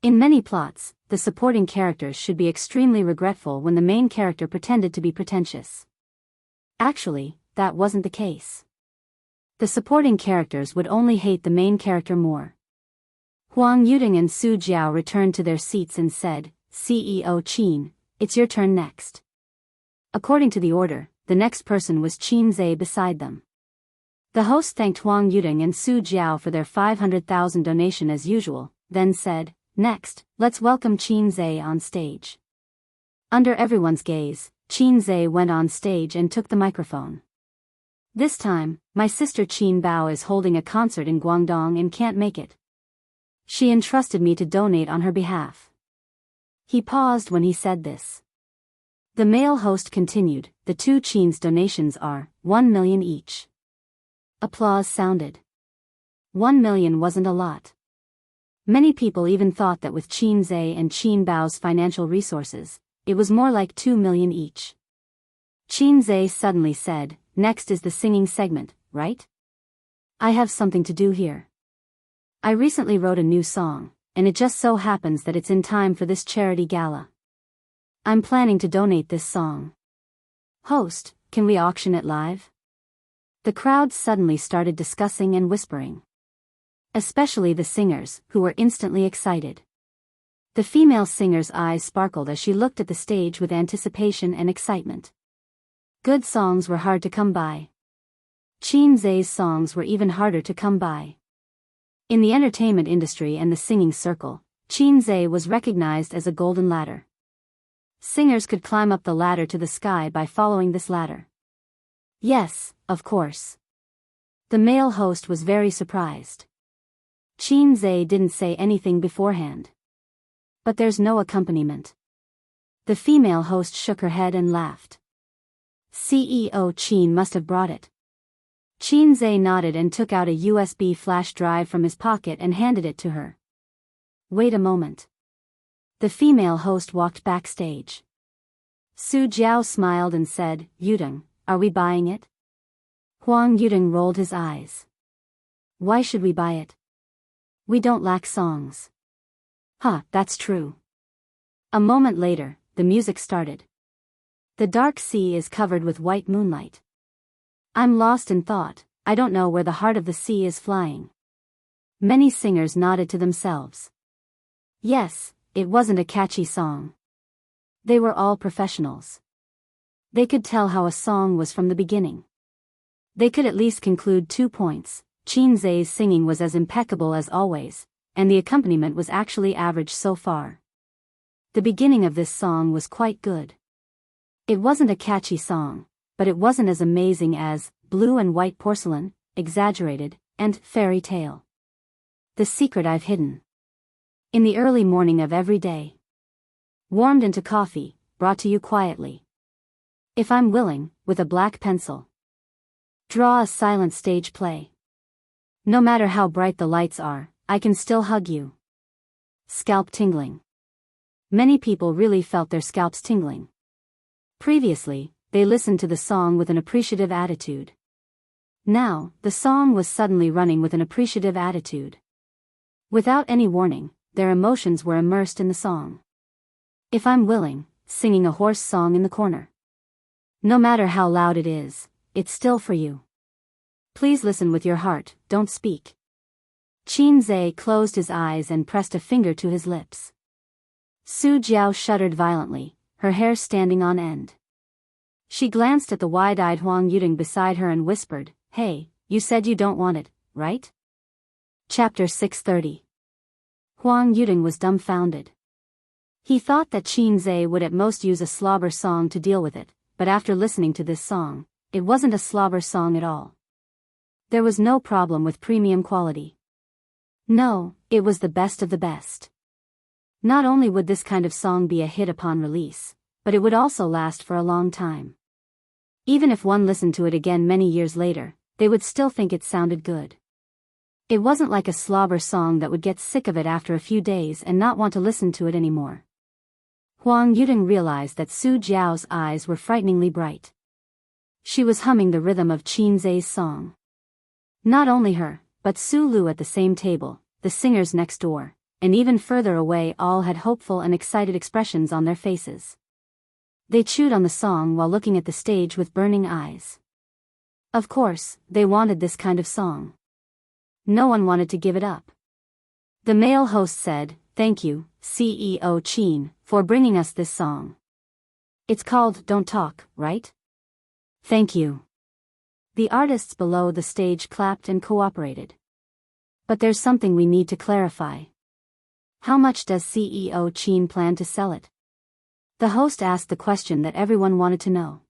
S1: In many plots, the supporting characters should be extremely regretful when the main character pretended to be pretentious. Actually, that wasn't the case. The supporting characters would only hate the main character more. Huang Yudong and Su Jiao returned to their seats and said, "CEO Qin, it's your turn next." According to the order, the next person was Qin Zhe beside them. The host thanked Huang Yudong and Su Jiao for their 500,000 donation as usual, then said, "Next, let's welcome Qin Zhe on stage." Under everyone's gaze, Qin Zhe went on stage and took the microphone. "This time, my sister Qin Bao is holding a concert in Guangdong and can't make it. She entrusted me to donate on her behalf." He paused when he said this. The male host continued, "The two Qin's donations are 1 million each." Applause sounded. 1 million wasn't a lot. Many people even thought that with Qin Zhe and Qin Bao's financial resources, it was more like 2 million each. Qin Zhe suddenly said, "Next is the singing segment, right? I have something to do here. I recently wrote a new song, and it just so happens that it's in time for this charity gala. I'm planning to donate this song. Host, can we auction it live?" The crowd suddenly started discussing and whispering. Especially the singers, who were instantly excited. The female singer's eyes sparkled as she looked at the stage with anticipation and excitement. Good songs were hard to come by. Qin Zhe's songs were even harder to come by. In the entertainment industry and the singing circle, Qin Zhe was recognized as a golden ladder. Singers could climb up the ladder to the sky by following this ladder. Yes, of course. The male host was very surprised. Qin Zhe didn't say anything beforehand. But there's no accompaniment. The female host shook her head and laughed. CEO Qin must have brought it. Qin Zhe nodded and took out a USB flash drive from his pocket and handed it to her. Wait a moment. The female host walked backstage. Su Jiao smiled and said, Yudong, are we buying it? Huang Yudong rolled his eyes. Why should we buy it? We don't lack songs. Huh, that's true. A moment later, the music started. The dark sea is covered with white moonlight. I'm lost in thought, I don't know where the heart of the sea is flying. Many singers nodded to themselves. Yes, it wasn't a catchy song. They were all professionals. They could tell how a song was from the beginning. They could at least conclude 2 points. Qin Zhe's singing was as impeccable as always, and the accompaniment was actually average so far. The beginning of this song was quite good. It wasn't a catchy song, but it wasn't as amazing as Blue and White Porcelain, Exaggerated, and Fairy Tale. The Secret I've Hidden. In the early morning of every day. Warmed into coffee, brought to you quietly. If I'm willing, with a black pencil. Draw a silent stage play. No matter how bright the lights are, I can still hug you. Scalp tingling. Many people really felt their scalps tingling. Previously, they listened to the song with an appreciative attitude. Now, the song was suddenly running with an appreciative attitude. Without any warning, their emotions were immersed in the song. If I'm willing, singing a hoarse song in the corner. No matter how loud it is, it's still for you. Please listen with your heart, don't speak. Qin Zhe closed his eyes and pressed a finger to his lips. Su Jiao shuddered violently, her hair standing on end. She glanced at the wide-eyed Huang Yudong beside her and whispered, Hey, you said you don't want it, right? Chapter 630. Huang Yudong was dumbfounded. He thought that Qin Zhe would at most use a slobber song to deal with it, but after listening to this song, it wasn't a slobber song at all. There was no problem with premium quality. No, it was the best of the best. Not only would this kind of song be a hit upon release, but it would also last for a long time. Even if one listened to it again many years later, they would still think it sounded good. It wasn't like a slobber song that would get sick of it after a few days and not want to listen to it anymore. Huang Yudong realized that Su Jiao's eyes were frighteningly bright. She was humming the rhythm of Qin Zhe's song. Not only her, but Su Lu at the same table, the singers next door, and even further away all had hopeful and excited expressions on their faces. They chewed on the song while looking at the stage with burning eyes. Of course, they wanted this kind of song. No one wanted to give it up. The male host said, Thank you, CEO Qin, for bringing us this song. It's called Don't Talk, right? Thank you. The artists below the stage clapped and cooperated. But there's something we need to clarify. How much does CEO Qin plan to sell it? The host asked the question that everyone wanted to know.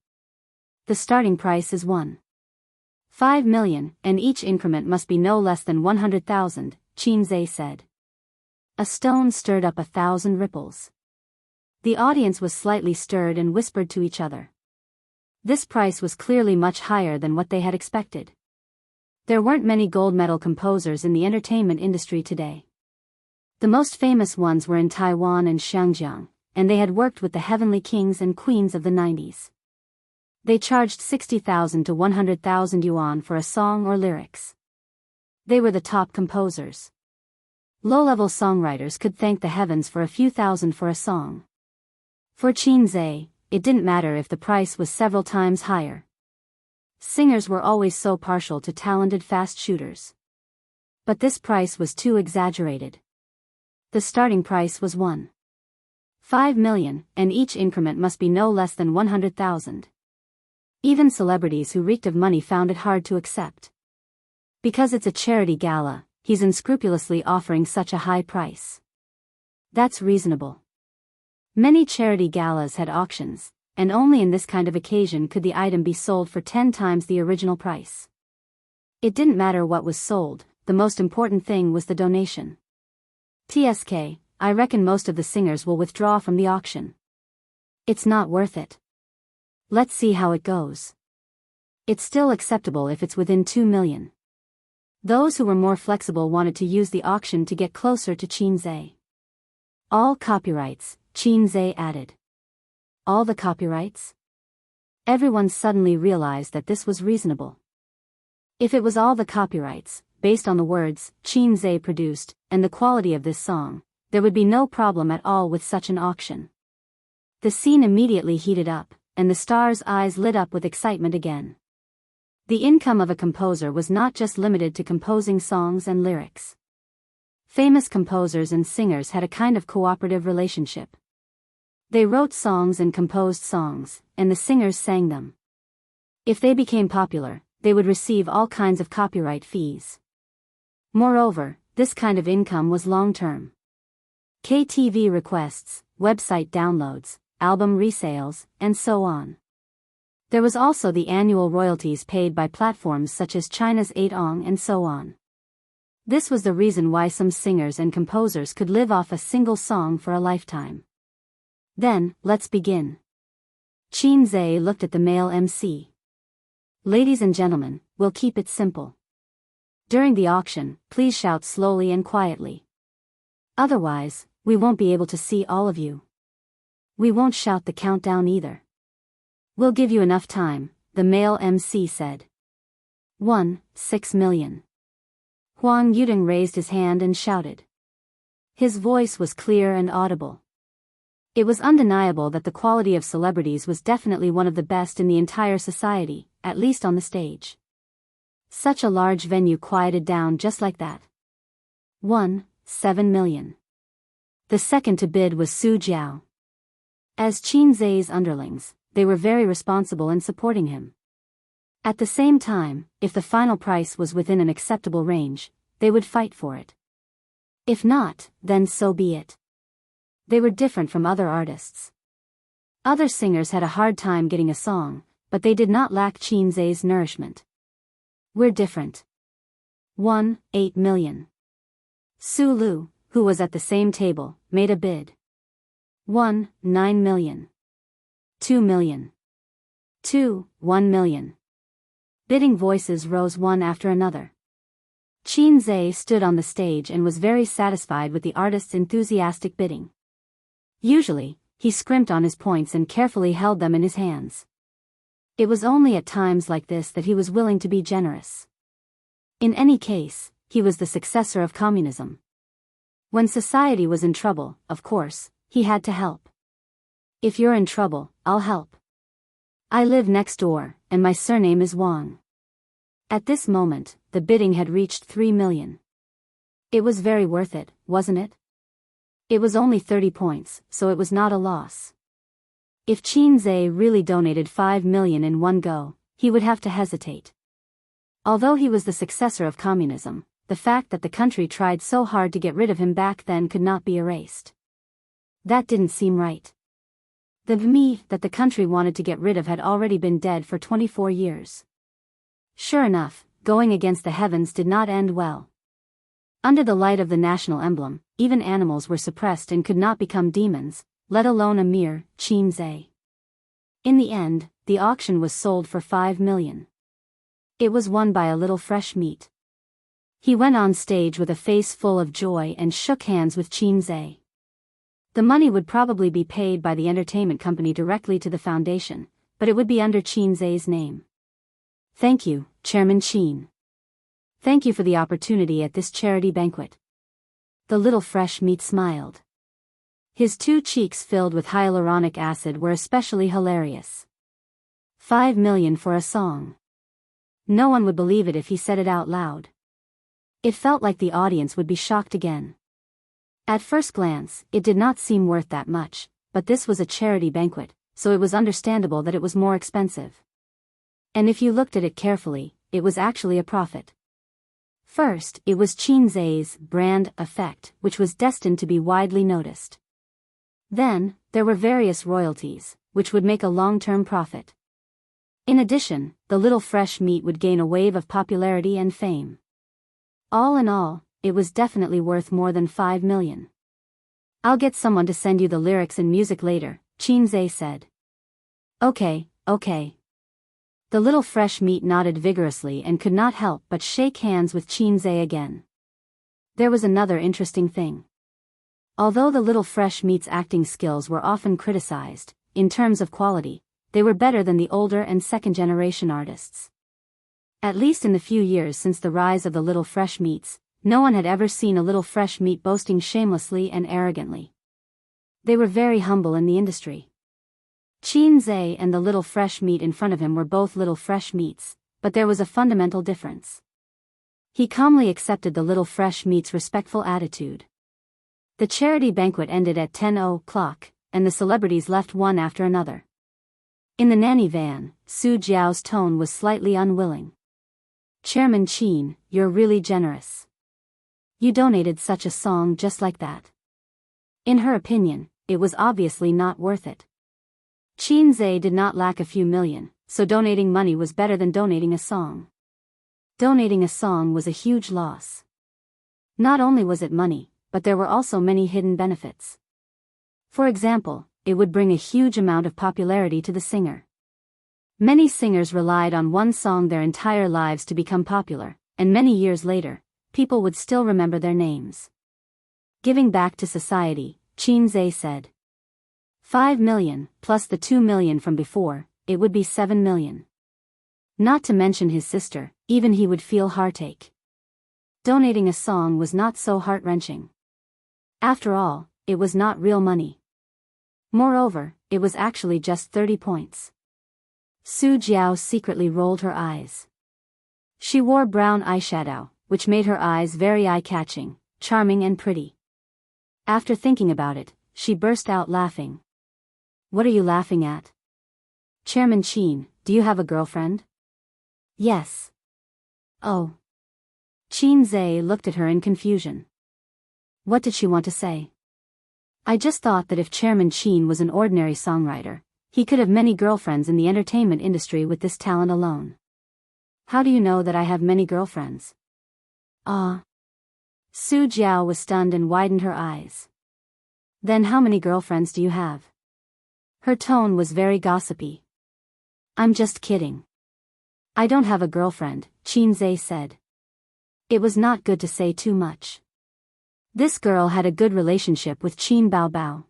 S1: The starting price is 1.5 million, and each increment must be no less than 100,000, Qin Zhe said. A stone stirred up 1,000 ripples. The audience was slightly stirred and whispered to each other. This price was clearly much higher than what they had expected. There weren't many gold medal composers in the entertainment industry today. The most famous ones were in Taiwan and Xinjiang, and they had worked with the heavenly kings and queens of the 90s. They charged 60,000 to 100,000 yuan for a song or lyrics. They were the top composers. Low-level songwriters could thank the heavens for a few thousand for a song. For Qin Zhe, it didn't matter if the price was several times higher. Singers were always so partial to talented fast shooters. But this price was too exaggerated. The starting price was 1.5 million, and each increment must be no less than 100,000. Even celebrities who reeked of money found it hard to accept. Because it's a charity gala, he's unscrupulously offering such a high price. That's reasonable. Many charity galas had auctions, and only in this kind of occasion could the item be sold for 10 times the original price. It didn't matter what was sold, the most important thing was the donation. TSK, I reckon most of the singers will withdraw from the auction. It's not worth it. Let's see how it goes. It's still acceptable if it's within 2 million. Those who were more flexible wanted to use the auction to get closer to Qinzhe. All copyrights, Qinzhe added. All the copyrights? Everyone suddenly realized that this was reasonable. If it was all the copyrights, based on the words Qinzhe produced, and the quality of this song, there would be no problem at all with such an auction. The scene immediately heated up, and the stars' eyes lit up with excitement again. The income of a composer was not just limited to composing songs and lyrics. Famous composers and singers had a kind of cooperative relationship. They wrote songs and composed songs, and the singers sang them. If they became popular, they would receive all kinds of copyright fees. Moreover, this kind of income was long-term. KTV requests, website downloads, album resales, and so on. There was also the annual royalties paid by platforms such as China's 8ong and so on. This was the reason why some singers and composers could live off a single song for a lifetime. Then, let's begin. Qinzhe looked at the male MC. Ladies and gentlemen, we'll keep it simple. During the auction, please shout slowly and quietly. Otherwise, we won't be able to see all of you. We won't shout the countdown either. We'll give you enough time, the male MC said. 6 million. Huang Yuding raised his hand and shouted. His voice was clear and audible. It was undeniable that the quality of celebrities was definitely one of the best in the entire society, at least on the stage. Such a large venue quieted down just like that. 7 million. The second to bid was Su Jiao. As Qinzhe's underlings, they were very responsible in supporting him. At the same time, if the final price was within an acceptable range, they would fight for it. If not, then so be it. They were different from other artists. Other singers had a hard time getting a song, but they did not lack Qinzhe's nourishment. We're different. 8 million. Su Lu, who was at the same table, made a bid. 9 million. 2 million. 1 million. Bidding voices rose one after another. Qinzhe stood on the stage and was very satisfied with the artist's enthusiastic bidding. Usually, he scrimped on his points and carefully held them in his hands. It was only at times like this that he was willing to be generous. In any case, he was the successor of communism. When society was in trouble, of course, he had to help. If you're in trouble, I'll help. I live next door, and my surname is Wang. At this moment, the bidding had reached 3 million. It was very worth it, wasn't it? It was only 30 points, so it was not a loss. If Qinzhe really donated 5 million in one go, he would have to hesitate. Although he was the successor of communism, the fact that the country tried so hard to get rid of him back then could not be erased. That didn't seem right. The me that the country wanted to get rid of had already been dead for 24 years. Sure enough, going against the heavens did not end well. Under the light of the national emblem, even animals were suppressed and could not become demons, let alone a mere Qinzhe. In the end, the auction was sold for 5 million. It was won by a little fresh meat. He went on stage with a face full of joy and shook hands with Qinzhe. The money would probably be paid by the entertainment company directly to the foundation, but it would be under Qinzhe's name. Thank you, Chairman Qin. Thank you for the opportunity at this charity banquet. The little fresh meat smiled. His 2 cheeks filled with hyaluronic acid were especially hilarious. 5 million for a song. No one would believe it if he said it out loud. It felt like the audience would be shocked again. At first glance, it did not seem worth that much, but this was a charity banquet, so it was understandable that it was more expensive. And if you looked at it carefully, it was actually a profit. First, it was Qinzhe's brand effect, which was destined to be widely noticed. Then, there were various royalties, which would make a long-term profit. In addition, the little fresh meat would gain a wave of popularity and fame. All in all, it was definitely worth more than 5 million. I'll get someone to send you the lyrics and music later, Qinze said. Okay. The little fresh meat nodded vigorously and could not help but shake hands with Qinze again. There was another interesting thing. Although the little fresh meat's acting skills were often criticized, in terms of quality, they were better than the older and second-generation artists. At least in the few years since the rise of the little fresh meats, no one had ever seen a little fresh meat boasting shamelessly and arrogantly. They were very humble in the industry. Qinze and the little fresh meat in front of him were both little fresh meats, but there was a fundamental difference. He calmly accepted the little fresh meat's respectful attitude. The charity banquet ended at 10 o'clock, and the celebrities left one after another. In the nanny van, Su Jiao's tone was slightly unwilling. Chairman Qin, you're really generous. You donated such a song just like that. In her opinion, it was obviously not worth it. Qinze did not lack a few million, so donating money was better than donating a song. Donating a song was a huge loss. Not only was it money, but there were also many hidden benefits. For example, it would bring a huge amount of popularity to the singer. Many singers relied on one song their entire lives to become popular, and many years later, people would still remember their names. Giving back to society, Qinze said. 5 million, plus the 2 million from before, it would be 7 million. Not to mention his sister, even he would feel heartache. Donating a song was not so heart-wrenching. After all, it was not real money. Moreover, it was actually just 30 points. Su Jiao secretly rolled her eyes. She wore brown eyeshadow, which made her eyes very eye-catching, charming and pretty. After thinking about it, she burst out laughing. What are you laughing at? Chairman Qin, do you have a girlfriend? Yes. Oh. Qinze looked at her in confusion. What did she want to say? I just thought that if Chairman Qin was an ordinary songwriter, he could have many girlfriends in the entertainment industry with this talent alone. How do you know that I have many girlfriends? Ah. Su Jiao was stunned and widened her eyes. Then how many girlfriends do you have? Her tone was very gossipy. I'm just kidding. I don't have a girlfriend, Qinze said. It was not good to say too much. This girl had a good relationship with Qin Baobao.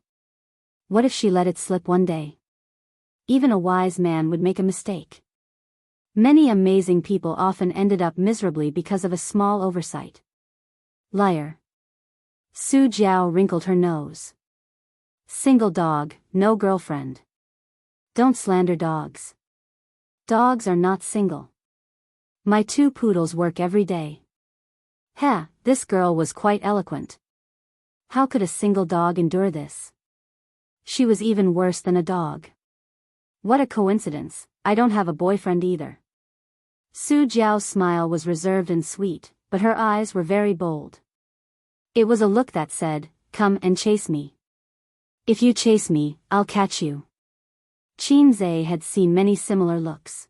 S1: What if she let it slip one day? Even a wise man would make a mistake. Many amazing people often ended up miserably because of a small oversight. Liar. Su Jiao wrinkled her nose. Single dog, no girlfriend. Don't slander dogs. Dogs are not single. My 2 poodles work every day. This girl was quite eloquent. How could a single dog endure this? She was even worse than a dog. What a coincidence, I don't have a boyfriend either. Su Jiao's smile was reserved and sweet, but her eyes were very bold. It was a look that said, come and chase me. If you chase me, I'll catch you. Qinze had seen many similar looks.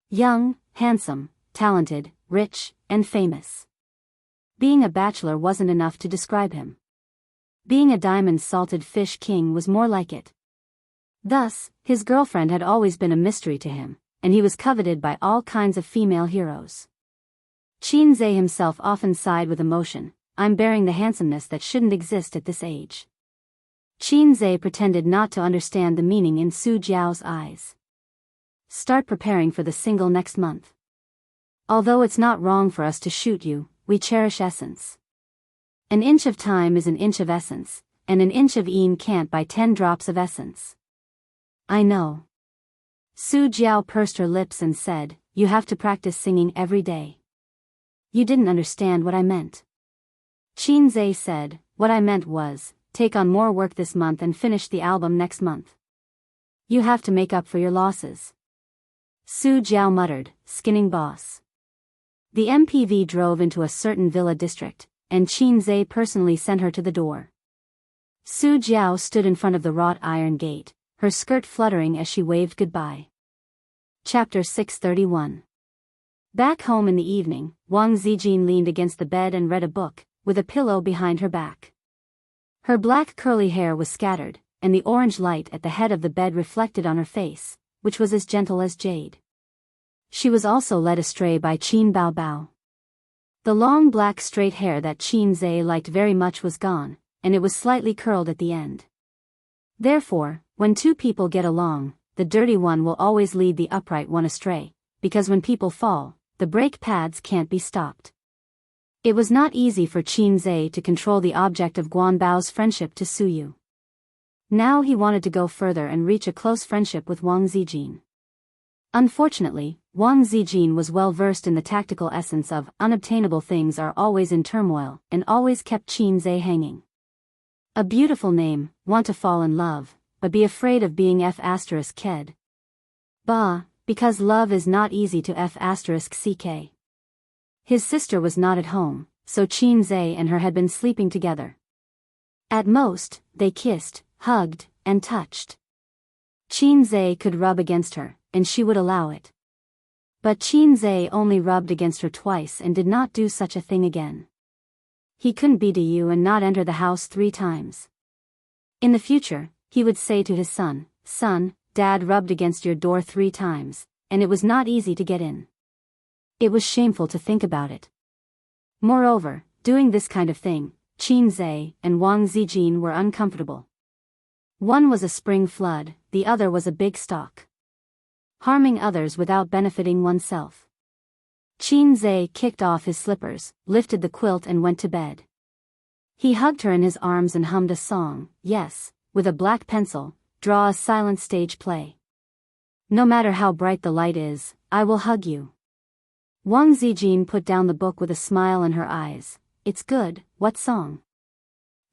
S1: Young, handsome, talented, rich, and famous. Being a bachelor wasn't enough to describe him. Being a diamond-salted fish king was more like it. Thus, his girlfriend had always been a mystery to him, and he was coveted by all kinds of female heroes. Qinze himself often sighed with emotion, I'm bearing the handsomeness that shouldn't exist at this age. Qinze pretended not to understand the meaning in Su Jiao's eyes. Start preparing for the single next month. Although it's not wrong for us to shoot you, we cherish essence. An inch of time is an inch of essence, and an inch of een can't buy 10 drops of essence. I know. Su Jiao pursed her lips and said, you have to practice singing every day. You didn't understand what I meant. Qinze said, what I meant was, take on more work this month and finish the album next month. You have to make up for your losses. Su Jiao muttered, skinning boss. The MPV drove into a certain villa district, and Qinze personally sent her to the door. Su Jiao stood in front of the wrought iron gate, her skirt fluttering as she waved goodbye. Chapter 631. Back home in the evening, Wang Zijin leaned against the bed and read a book, with a pillow behind her back. Her black curly hair was scattered, and the orange light at the head of the bed reflected on her face, which was as gentle as jade. She was also led astray by Qin Bao Bao. The long black straight hair that Qin Zhe liked very much was gone, and it was slightly curled at the end. Therefore, when two people get along, the dirty one will always lead the upright one astray, because when people fall, the brake pads can't be stopped. It was not easy for Qin Zhe to control the object of Guan Bao's friendship to Su Yu. Now he wanted to go further and reach a close friendship with Wang Zijin. Unfortunately, Wang Zijin was well versed in the tactical essence of unobtainable things are always in turmoil, and always kept Qin Zhe hanging. A beautiful name, want to fall in love, but be afraid of being f***ked. Bah, because love is not easy to f***ck. His sister was not at home, so Qin Zhe and her had been sleeping together. At most, they kissed, hugged, and touched. Qin Zhe could rub against her, and she would allow it. But Qin Zhe only rubbed against her twice and did not do such a thing again. He couldn't be to you and not enter the house 3 times. In the future, he would say to his son, "Son, Dad rubbed against your door 3 times, and it was not easy to get in." It was shameful to think about it. Moreover, doing this kind of thing, Qin Zhe and Wang Zijin were uncomfortable. One was a spring flood, the other was a big stalk. Harming others without benefiting oneself. Qin Zhe kicked off his slippers, lifted the quilt and went to bed. He hugged her in his arms and hummed a song, yes, with a black pencil, draw a silent stage play. No matter how bright the light is, I will hug you. Wang Zijin put down the book with a smile in her eyes. It's good, what song?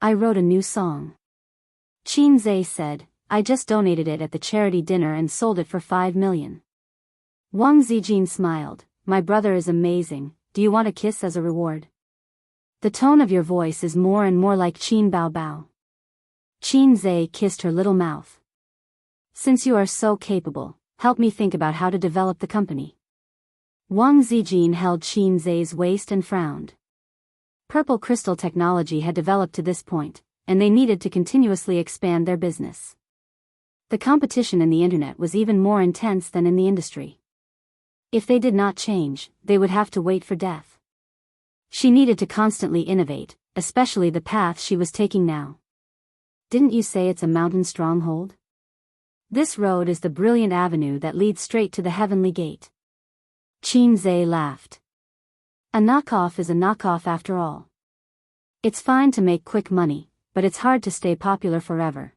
S1: I wrote a new song. Qin Zhe said, I just donated it at the charity dinner and sold it for 5 million. Wang Zijin smiled, my brother is amazing, do you want a kiss as a reward? The tone of your voice is more and more like Qin Bao Bao. Qin Zhe kissed her little mouth. Since you are so capable, help me think about how to develop the company. Wang Zijin held Qin Zhe's waist and frowned. Purple crystal technology had developed to this point, and they needed to continuously expand their business. The competition in the internet was even more intense than in the industry. If they did not change, they would have to wait for death. She needed to constantly innovate, especially the path she was taking now. Didn't you say it's a mountain stronghold? This road is the brilliant avenue that leads straight to the heavenly gate. Qin Zhe laughed. A knockoff is a knockoff after all. It's fine to make quick money, but it's hard to stay popular forever.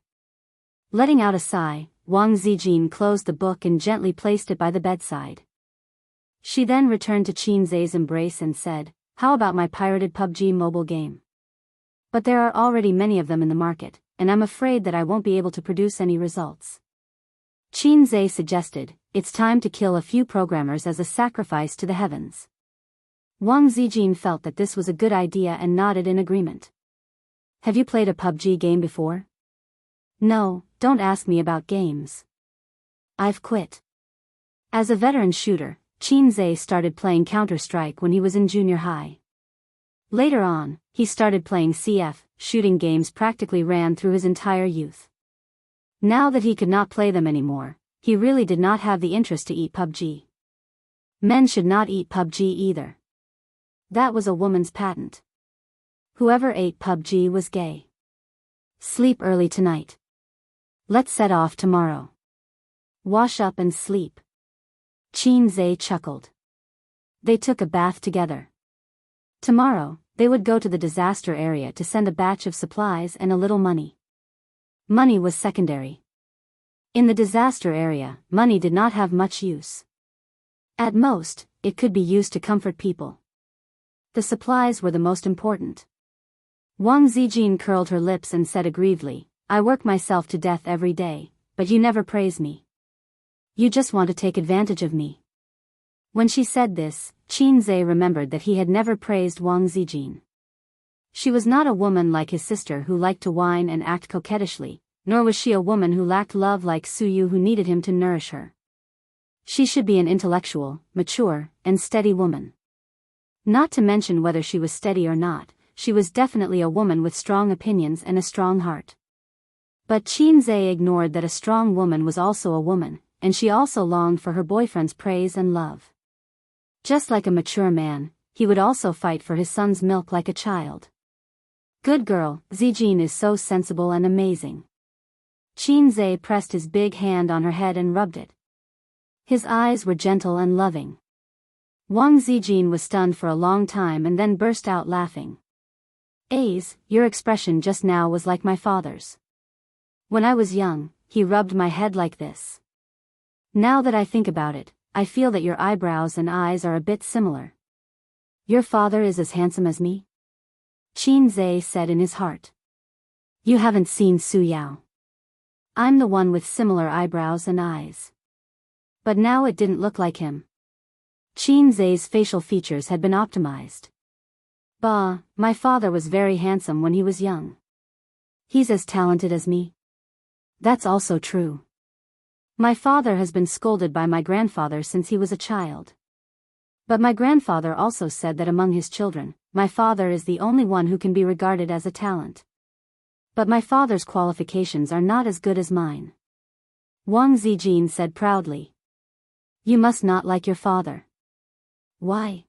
S1: Letting out a sigh, Wang Zijin closed the book and gently placed it by the bedside. She then returned to Qin Zhe's embrace and said, how about my pirated PUBG mobile game? But there are already many of them in the market, and I'm afraid that I won't be able to produce any results. Qin Zhe suggested, it's time to kill a few programmers as a sacrifice to the heavens. Wang Zijin felt that this was a good idea and nodded in agreement. Have you played a PUBG game before? No, don't ask me about games. I've quit. As a veteran shooter, Qin Zhe started playing Counter-Strike when he was in junior high. Later on, he started playing CF, shooting games practically ran through his entire youth. Now that he could not play them anymore, he really did not have the interest to eat PUBG. Men should not eat PUBG either. That was a woman's patent. Whoever ate PUBG was gay. Sleep early tonight. Let's set off tomorrow. Wash up and sleep. Qin Zhe chuckled. They took a bath together. Tomorrow, they would go to the disaster area to send a batch of supplies and a little money. Money was secondary. In the disaster area, money did not have much use. At most, it could be used to comfort people. The supplies were the most important. Wang Zijin curled her lips and said aggrievedly, I work myself to death every day, but you never praise me. You just want to take advantage of me. When she said this, Qin Zhe remembered that he had never praised Wang Zijin. She was not a woman like his sister who liked to whine and act coquettishly, nor was she a woman who lacked love like Suyu who needed him to nourish her. She should be an intellectual, mature, and steady woman. Not to mention whether she was steady or not, she was definitely a woman with strong opinions and a strong heart. But Qinze ignored that a strong woman was also a woman, and she also longed for her boyfriend's praise and love. Just like a mature man, he would also fight for his son's milk like a child. Good girl, Zijin is so sensible and amazing. Qinze pressed his big hand on her head and rubbed it. His eyes were gentle and loving. Wang Zijin was stunned for a long time and then burst out laughing. Ace, your expression just now was like my father's. When I was young, he rubbed my head like this. Now that I think about it, I feel that your eyebrows and eyes are a bit similar. Your father is as handsome as me? Qinze said in his heart. You haven't seen Su Yao. I'm the one with similar eyebrows and eyes. But now it didn't look like him. Qinze's facial features had been optimized. Bah, my father was very handsome when he was young. He's as talented as me. That's also true. My father has been scolded by my grandfather since he was a child. But my grandfather also said that among his children, my father is the only one who can be regarded as a talent. But my father's qualifications are not as good as mine. Wang Zijin said proudly. You must not like your father. Why?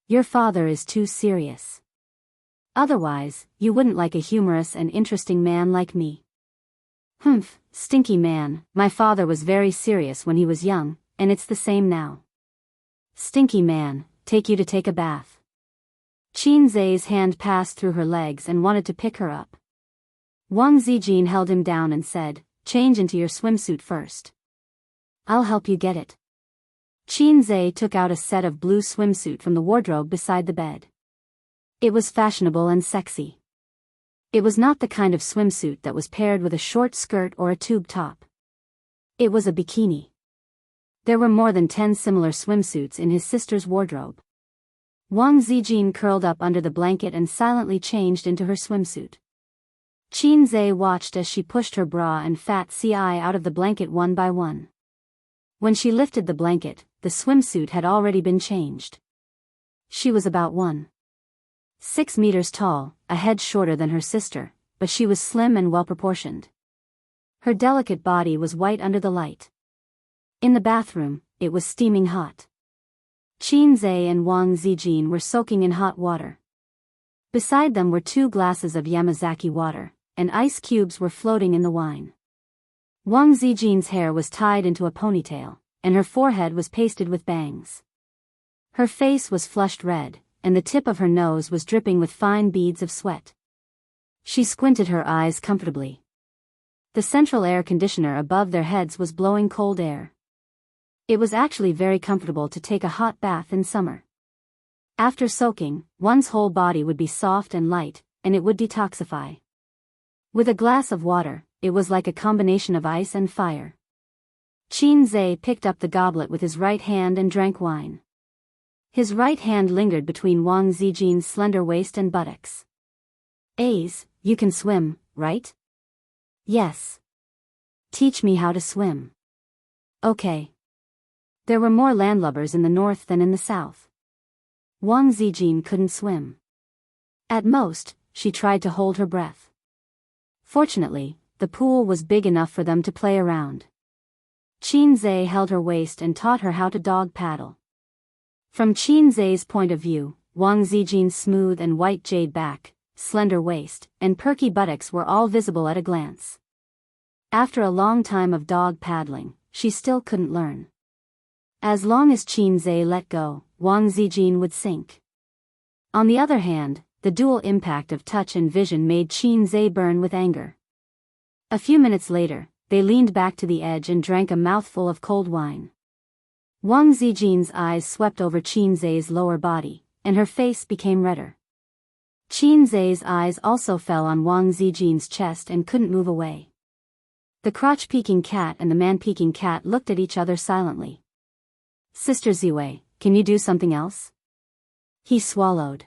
S1: Your father is too serious. Otherwise, you wouldn't like a humorous and interesting man like me. Humph, stinky man, my father was very serious when he was young, and it's the same now. Stinky man, take you to take a bath. Qinze's hand passed through her legs and wanted to pick her up. Wang Zijin held him down and said, change into your swimsuit first. I'll help you get it. Qinze took out a set of blue swimsuit from the wardrobe beside the bed. It was fashionable and sexy. It was not the kind of swimsuit that was paired with a short skirt or a tube top. It was a bikini. There were more than 10 similar swimsuits in his sister's wardrobe. Wang Zijin curled up under the blanket and silently changed into her swimsuit. Qinze watched as she pushed her bra and fat CI out of the blanket one by one. When she lifted the blanket, the swimsuit had already been changed. She was about 1.6 meters tall, a head shorter than her sister, but she was slim and well-proportioned. Her delicate body was white under the light. In the bathroom, it was steaming hot. Qinze and Wang Zijin were soaking in hot water. Beside them were 2 glasses of Yamazaki water, and ice cubes were floating in the wine. Wang Zijin's hair was tied into a ponytail, and her forehead was pasted with bangs. Her face was flushed red, and the tip of her nose was dripping with fine beads of sweat. She squinted her eyes comfortably. The central air conditioner above their heads was blowing cold air. It was actually very comfortable to take a hot bath in summer. After soaking, one's whole body would be soft and light, and it would detoxify. With a glass of water, it was like a combination of ice and fire. Qinze picked up the goblet with his right hand and drank wine. His right hand lingered between Wang Zijin's slender waist and buttocks. Ace, you can swim, right? Yes. Teach me how to swim. Okay. There were more landlubbers in the north than in the south. Wang Zijin couldn't swim. At most, she tried to hold her breath. Fortunately, the pool was big enough for them to play around. Qinze held her waist and taught her how to dog paddle. From Qinze's point of view, Wang Zijin's smooth and white jade back, slender waist, and perky buttocks were all visible at a glance. After a long time of dog paddling, she still couldn't learn. As long as Qinze let go, Wang Zijin would sink. On the other hand, the dual impact of touch and vision made Qinze burn with anger. A few minutes later, they leaned back to the edge and drank a mouthful of cold wine. Wang Zijin's eyes swept over Qinze's lower body, and her face became redder. Qinze's eyes also fell on Wang Zijin's chest and couldn't move away. The crotch-peeking cat and the man-peeking cat looked at each other silently. Sister Ziwei, can you do something else? He swallowed.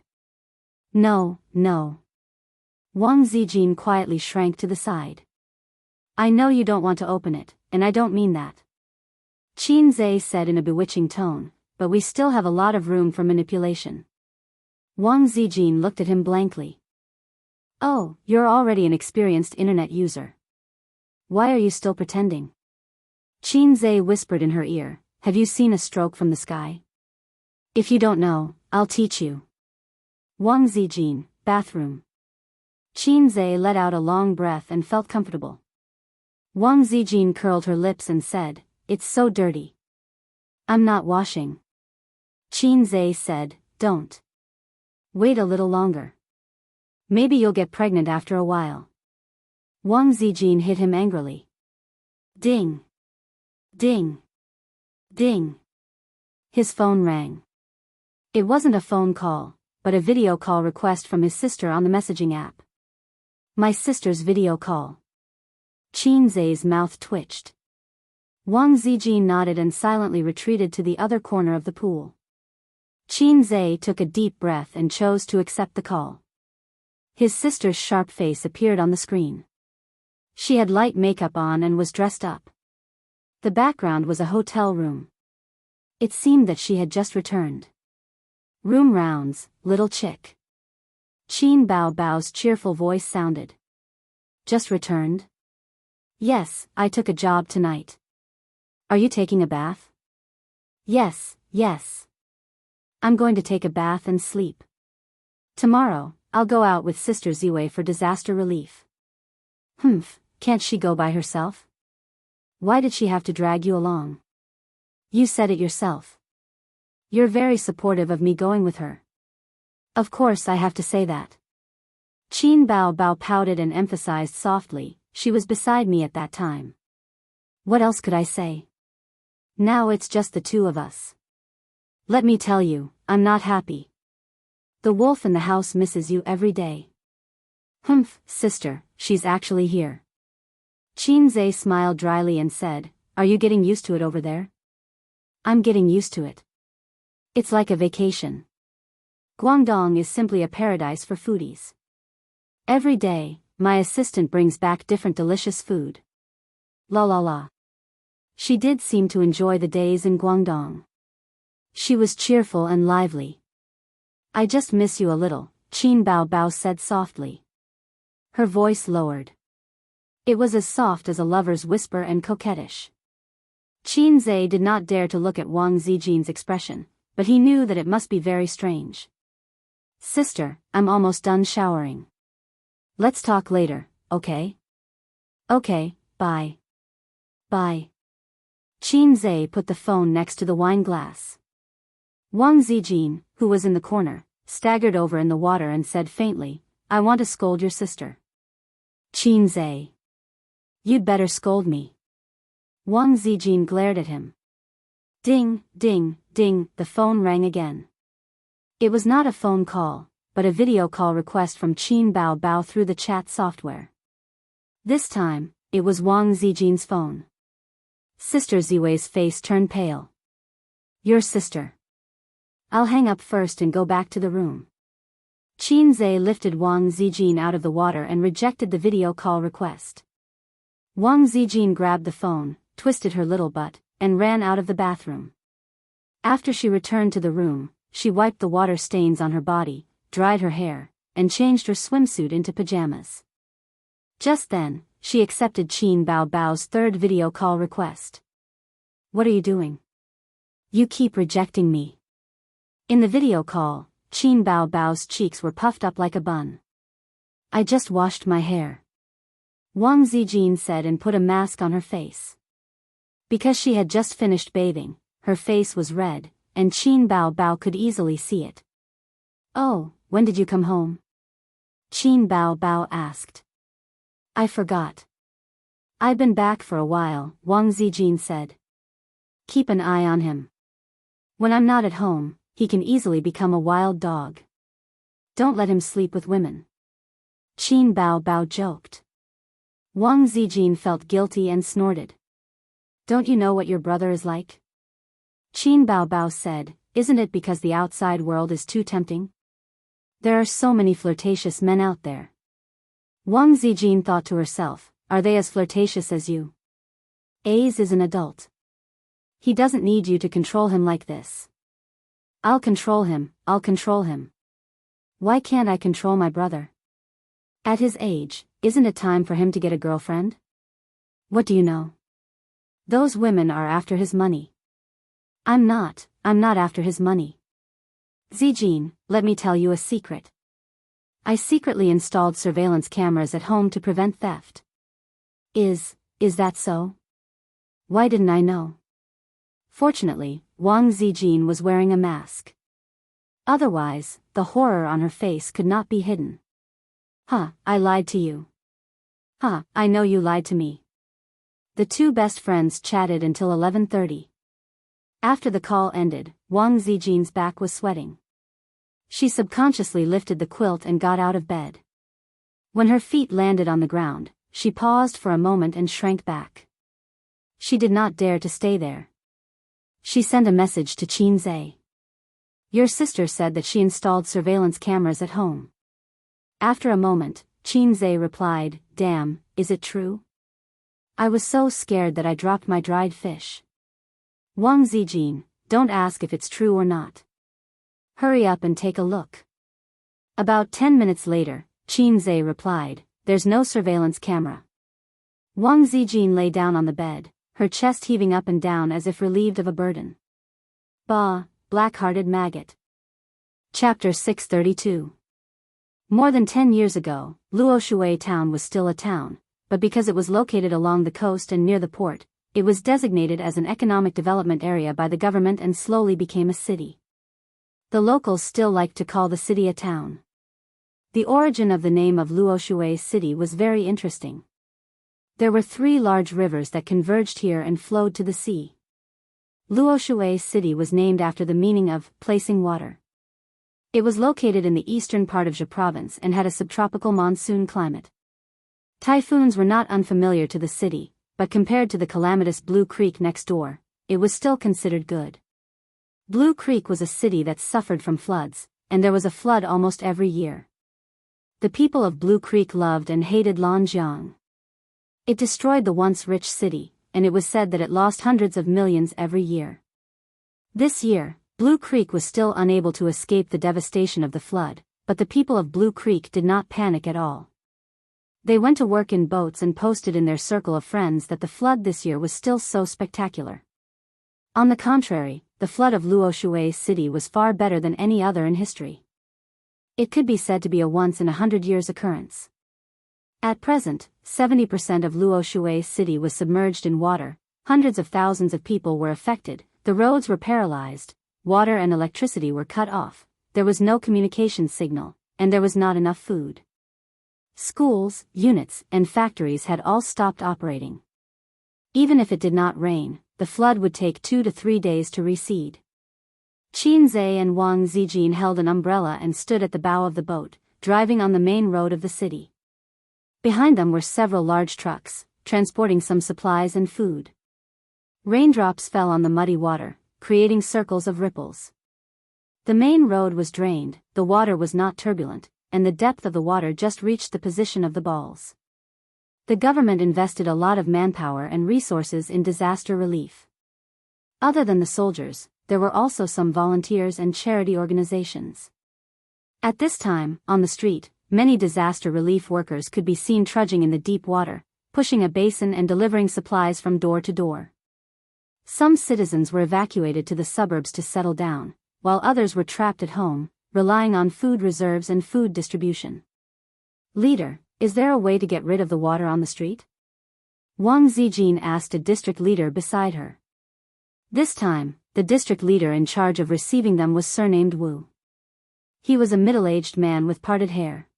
S1: No, no. Wang Zijin quietly shrank to the side. I know you don't want to open it, and I don't mean that. Qin Zhe said in a bewitching tone, but we still have a lot of room for manipulation. Wang Zijin looked at him blankly. Oh, you're already an experienced internet user. Why are you still pretending? Qin Zhe whispered in her ear, have you seen a stroke from the sky? If you don't know, I'll teach you. Wang Zijin, bathroom. Qin Zhe let out a long breath and felt comfortable. Wang Zijin curled her lips and said, it's so dirty. I'm not washing. Qin Zhe said, don't. Wait a little longer. Maybe you'll get pregnant after a while. Wang Zijin hit him angrily. Ding. Ding. Ding. His phone rang. It wasn't a phone call, but a video call request from his sister on the messaging app. My sister's video call. Qin Zhe's mouth twitched. Wang Zijin nodded and silently retreated to the other corner of the pool. Qin Zhe took a deep breath and chose to accept the call. His sister's sharp face appeared on the screen. She had light makeup on and was dressed up. The background was a hotel room. It seemed that she had just returned. Room rounds, little chick. Qin Bao Bao's cheerful voice sounded. Just returned? Yes, I took a job tonight. Are you taking a bath? Yes, yes. I'm going to take a bath and sleep. Tomorrow, I'll go out with Sister Ziwei for disaster relief. Can't she go by herself? Why did she have to drag you along? You said it yourself. You're very supportive of me going with her. Of course I have to say that. Qin Bao Bao pouted and emphasized softly, she was beside me at that time. What else could I say? Now it's just the two of us. Let me tell you, I'm not happy. The wolf in the house misses you every day. Sister, she's actually here. Qin Zhe smiled dryly and said, are you getting used to it over there? I'm getting used to it. It's like a vacation. Guangdong is simply a paradise for foodies. Every day, my assistant brings back different delicious food. La la la. She did seem to enjoy the days in Guangdong. She was cheerful and lively. I just miss you a little, Qin Bao Bao said softly. Her voice lowered. It was as soft as a lover's whisper and coquettish. Qin Zhe did not dare to look at Wang Zijin's expression, but he knew that it must be very strange. Sister, I'm almost done showering. Let's talk later, okay? Okay, bye. Bye. Qin Zhe put the phone next to the wine glass. Wang Zijin, who was in the corner, staggered over in the water and said faintly, I want to scold your sister. Qin Zhe. You'd better scold me. Wang Zijin glared at him. Ding, ding, ding, the phone rang again. It was not a phone call, but a video call request from Qin Bao Bao through the chat software. This time, it was Wang Zijin's phone. Sister Ziwei's face turned pale. Your sister. I'll hang up first and go back to the room. Qin Zhe lifted Wang Zijin out of the water and rejected the video call request. Wang Zijin grabbed the phone, twisted her little butt, and ran out of the bathroom. After she returned to the room, she wiped the water stains on her body, dried her hair, and changed her swimsuit into pajamas. Just then, she accepted Qin Bao Bao's third video call request. What are you doing? You keep rejecting me. In the video call, Qin Bao Bao's cheeks were puffed up like a bun. I just washed my hair. Wang Zijin said and put a mask on her face. Because she had just finished bathing, her face was red, and Qin Bao Bao could easily see it. Oh, when did you come home? Qin Bao Bao asked. I forgot. I've been back for a while, Wang Zijin said. Keep an eye on him. When I'm not at home, he can easily become a wild dog. Don't let him sleep with women. Qin Bao Bao joked. Wang Zijin felt guilty and snorted. Don't you know what your brother is like? Qin Bao Bao said, isn't it because the outside world is too tempting? There are so many flirtatious men out there. Wang Zijin thought to herself, are they as flirtatious as you? Ace is an adult. He doesn't need you to control him like this. I'll control him, I'll control him. Why can't I control my brother? At his age, isn't it time for him to get a girlfriend? What do you know? Those women are after his money. I'm not after his money. Zijin, let me tell you a secret. I secretly installed surveillance cameras at home to prevent theft. Is that so? Why didn't I know? Fortunately, Wang Zijin was wearing a mask. Otherwise, the horror on her face could not be hidden. I lied to you. I know you lied to me. The two best friends chatted until 11:30. After the call ended, Wang Zijin's back was sweating. She subconsciously lifted the quilt and got out of bed. When her feet landed on the ground, she paused for a moment and shrank back. She did not dare to stay there. She sent a message to Qinze. Your sister said that she installed surveillance cameras at home. After a moment, Qinze replied, damn, is it true? I was so scared that I dropped my dried fish. Wang Zijin, don't ask if it's true or not. Hurry up and take a look. About 10 minutes later, Qinze replied, there's no surveillance camera. Wang Zijin lay down on the bed, her chest heaving up and down as if relieved of a burden. Bah, black-hearted maggot. Chapter 632. More than 10 years ago, Luoshui town was still a town, but because it was located along the coast and near the port, it was designated as an economic development area by the government and slowly became a city. The locals still liked to call the city a town. The origin of the name of Luoshui city was very interesting. There were 3 large rivers that converged here and flowed to the sea. Luoshui city was named after the meaning of placing water. It was located in the eastern part of Zhe province and had a subtropical monsoon climate. Typhoons were not unfamiliar to the city, but compared to the calamitous Blue Creek next door, it was still considered good. Blue Creek was a city that suffered from floods, and there was a flood almost every year. The people of Blue Creek loved and hated Lanjiang. It destroyed the once rich city, and it was said that it lost hundreds of millions every year. This year, Blue Creek was still unable to escape the devastation of the flood, but the people of Blue Creek did not panic at all. They went to work in boats and posted in their circle of friends that the flood this year was still so spectacular. On the contrary, the flood of Luoshui city was far better than any other in history. It could be said to be a once-in-100 years occurrence. At present, 70% of Luoshui city was submerged in water, hundreds of thousands of people were affected, the roads were paralyzed, water and electricity were cut off, there was no communication signal, and there was not enough food. Schools, units, and factories had all stopped operating. Even if it did not rain, the flood would take 2 to 3 days to recede. Qinze and Wang Zijin held an umbrella and stood at the bow of the boat, driving on the main road of the city. Behind them were several large trucks, transporting some supplies and food. Raindrops fell on the muddy water, creating circles of ripples. The main road was drained, the water was not turbulent, and the depth of the water just reached the position of the balls. The government invested a lot of manpower and resources in disaster relief. Other than the soldiers, there were also some volunteers and charity organizations. At this time, on the street, many disaster relief workers could be seen trudging in the deep water, pushing a basin and delivering supplies from door to door. Some citizens were evacuated to the suburbs to settle down, while others were trapped at home, relying on food reserves and food distribution. Leader, is there a way to get rid of the water on the street? Wang Zijin asked a district leader beside her. This time, the district leader in charge of receiving them was surnamed Wu. He was a middle-aged man with parted hair.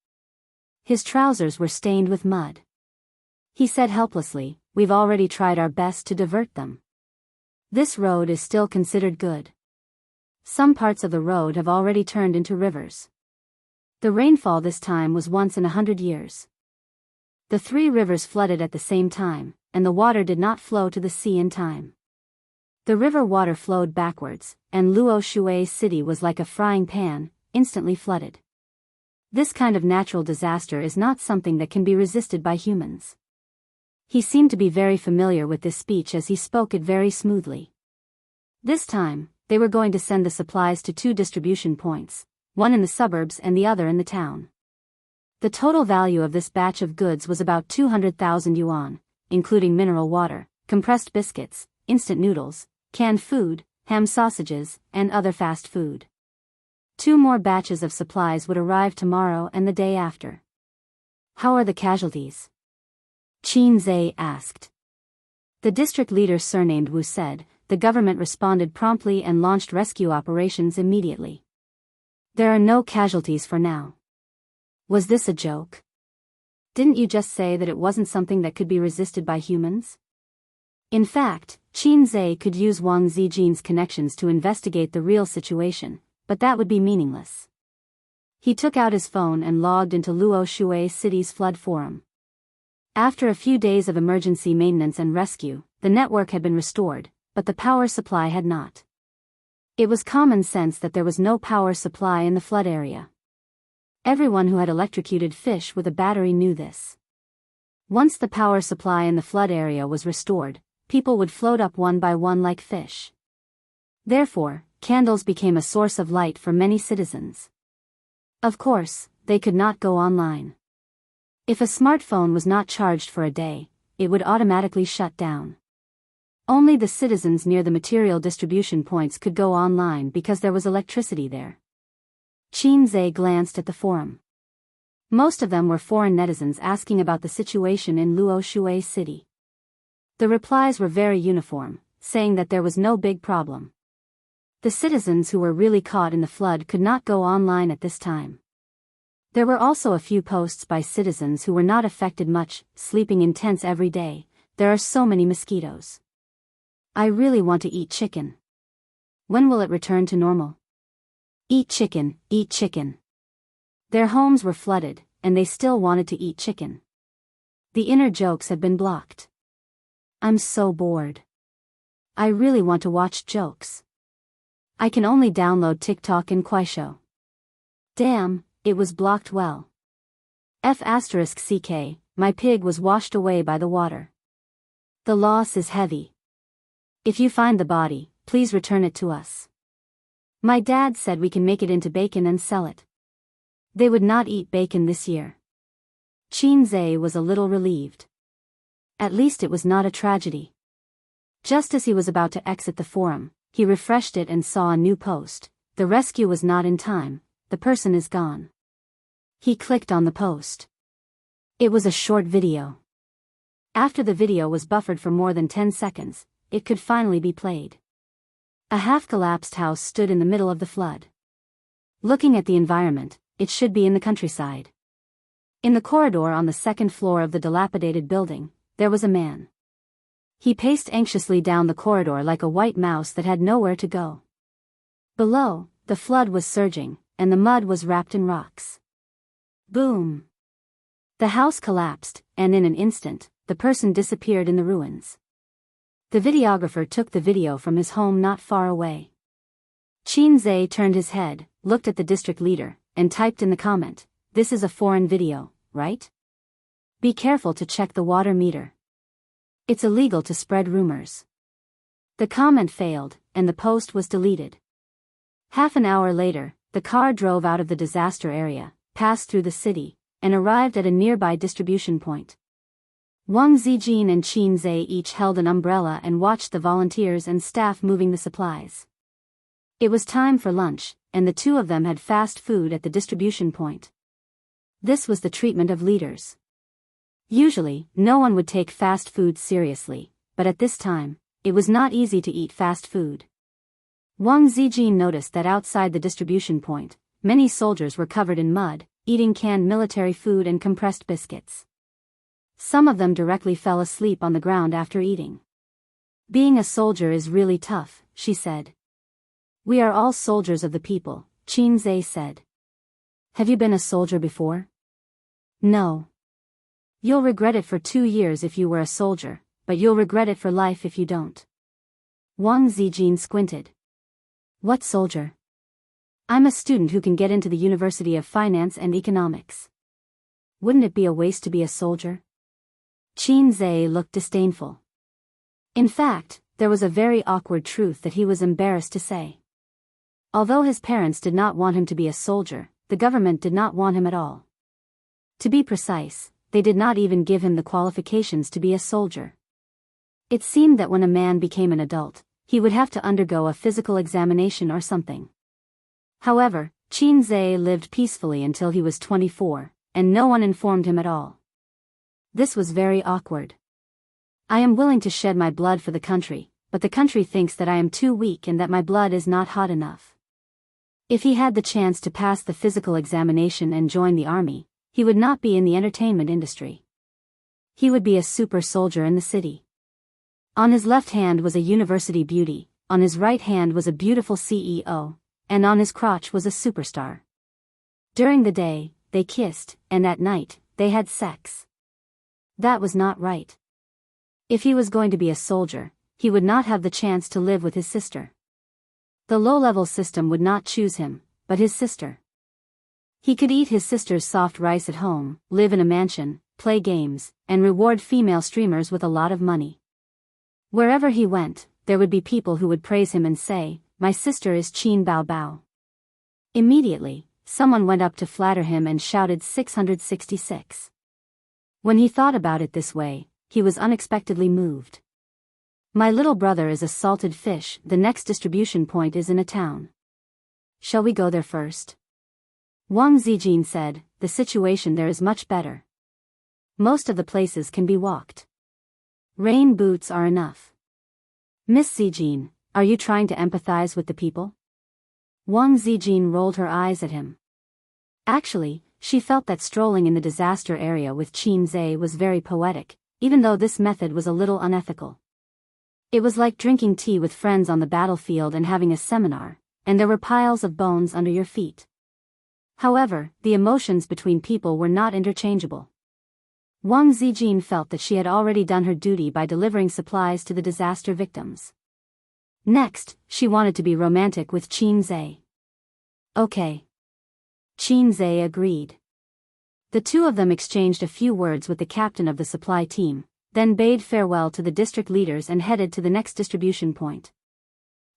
S1: His trousers were stained with mud. He said helplessly, "We've already tried our best to divert them. This road is still considered good. Some parts of the road have already turned into rivers. The rainfall this time was once in 100 years. The 3 rivers flooded at the same time, and the water did not flow to the sea in time. The river water flowed backwards, and Luoshui city was like a frying pan, instantly flooded. This kind of natural disaster is not something that can be resisted by humans. He seemed to be very familiar with this speech as he spoke it very smoothly. This time, they were going to send the supplies to 2 distribution points, one in the suburbs and the other in the town. The total value of this batch of goods was about 200,000 yuan, including mineral water, compressed biscuits, instant noodles, canned food, ham sausages, and other fast food. 2 more batches of supplies would arrive tomorrow and the day after. How are the casualties? Qin Zhe asked. The district leader surnamed Wu said. The government responded promptly and launched rescue operations immediately. There are no casualties for now. Was this a joke? Didn't you just say that it wasn't something that could be resisted by humans? In fact, Qin Zhe could use Wang Zijin's connections to investigate the real situation, but that would be meaningless. He took out his phone and logged into Luo Shui City's flood forum. After a few days of emergency maintenance and rescue, the network had been restored, but the power supply had not. It was common sense that there was no power supply in the flood area. Everyone who had electrocuted fish with a battery knew this. Once the power supply in the flood area was restored, people would float up one by one like fish. Therefore, candles became a source of light for many citizens. Of course, they could not go online. If a smartphone was not charged for a day, it would automatically shut down. Only the citizens near the material distribution points could go online because there was electricity there. Qin Zhe glanced at the forum. Most of them were foreign netizens asking about the situation in Luo Shui City. The replies were very uniform, saying that there was no big problem. The citizens who were really caught in the flood could not go online at this time. There were also a few posts by citizens who were not affected much, sleeping in tents every day. There are so many mosquitoes. I really want to eat chicken. When will it return to normal? Eat chicken, eat chicken. Their homes were flooded, and they still wanted to eat chicken. The inner jokes had been blocked. I'm so bored. I really want to watch jokes. I can only download TikTok and Kuaishou. Damn, it was blocked well. F***ck, my pig was washed away by the water. The loss is heavy. If you find the body, please return it to us. My dad said we can make it into bacon and sell it. They would not eat bacon this year. Qin Zhe was a little relieved. At least it was not a tragedy. Just as he was about to exit the forum, he refreshed it and saw a new post. The rescue was not in time, the person is gone. He clicked on the post. It was a short video. After the video was buffered for more than 10 seconds, it could finally be played. A half-collapsed house stood in the middle of the flood. Looking at the environment, it should be in the countryside. In the corridor on the 2nd floor of the dilapidated building, there was a man. He paced anxiously down the corridor like a white mouse that had nowhere to go. Below, the flood was surging, and the mud was wrapped in rocks. Boom! The house collapsed, and in an instant, the person disappeared in the ruins. The videographer took the video from his home not far away. Qin Zhe turned his head, looked at the district leader, and typed in the comment, "This is a foreign video, right? Be careful to check the water meter. It's illegal to spread rumors." The comment failed, and the post was deleted. Half an hour later, the car drove out of the disaster area, passed through the city, and arrived at a nearby distribution point. Wang Zijin and Qin Zhe each held an umbrella and watched the volunteers and staff moving the supplies. It was time for lunch, and the 2 of them had fast food at the distribution point. This was the treatment of leaders. Usually, no one would take fast food seriously, but at this time, it was not easy to eat fast food. Wang Zijin noticed that outside the distribution point, many soldiers were covered in mud, eating canned military food and compressed biscuits. Some of them directly fell asleep on the ground after eating. Being a soldier is really tough, she said. We are all soldiers of the people, Qin Zhe said. Have you been a soldier before? No. You'll regret it for 2 years if you were a soldier, but you'll regret it for life if you don't. Wang Zijin squinted. What soldier? I'm a student who can get into the University of Finance and Economics. Wouldn't it be a waste to be a soldier? Qin Zhe looked disdainful. In fact, there was a very awkward truth that he was embarrassed to say. Although his parents did not want him to be a soldier, the government did not want him at all. To be precise, they did not even give him the qualifications to be a soldier. It seemed that when a man became an adult, he would have to undergo a physical examination or something. However, Qin Zhe lived peacefully until he was 24, and no one informed him at all. This was very awkward. I am willing to shed my blood for the country, but the country thinks that I am too weak and that my blood is not hot enough. If he had the chance to pass the physical examination and join the army, he would not be in the entertainment industry. He would be a super soldier in the city. On his left hand was a university beauty, on his right hand was a beautiful CEO, and on his crotch was a superstar. During the day, they kissed, and at night, they had sex. That was not right. If he was going to be a soldier, he would not have the chance to live with his sister. The low-level system would not choose him, but his sister. He could eat his sister's soft rice at home, live in a mansion, play games, and reward female streamers with a lot of money. Wherever he went, there would be people who would praise him and say, "My sister is Qin Bao Bao." Immediately, someone went up to flatter him and shouted 666. When he thought about it this way, he was unexpectedly moved. My little brother is a salted fish, the next distribution point is in a town. Shall we go there first? Wang Zijin said, the situation there is much better. Most of the places can be walked. Rain boots are enough. Miss Zijin, are you trying to empathize with the people? Wang Zijin rolled her eyes at him. Actually, she felt that strolling in the disaster area with Qin Zhe was very poetic, even though this method was a little unethical. It was like drinking tea with friends on the battlefield and having a seminar, and there were piles of bones under your feet. However, the emotions between people were not interchangeable. Wang Zijin felt that she had already done her duty by delivering supplies to the disaster victims. Next, she wanted to be romantic with Qin Zhe. Okay. Qin Zhe agreed. The two of them exchanged a few words with the captain of the supply team, then bade farewell to the district leaders and headed to the next distribution point.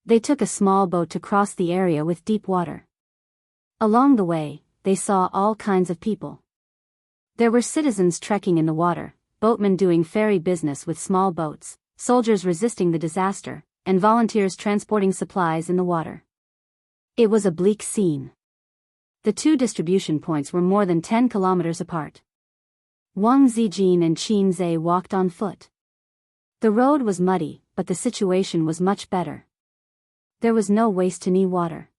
S1: They took a small boat to cross the area with deep water. Along the way, they saw all kinds of people. There were citizens trekking in the water, boatmen doing ferry business with small boats, soldiers resisting the disaster, and volunteers transporting supplies in the water. It was a bleak scene. The two distribution points were more than 10 kilometers apart. Wang Zijin and Qin Zhe walked on foot. The road was muddy, but the situation was much better. There was no waist-to-knee water.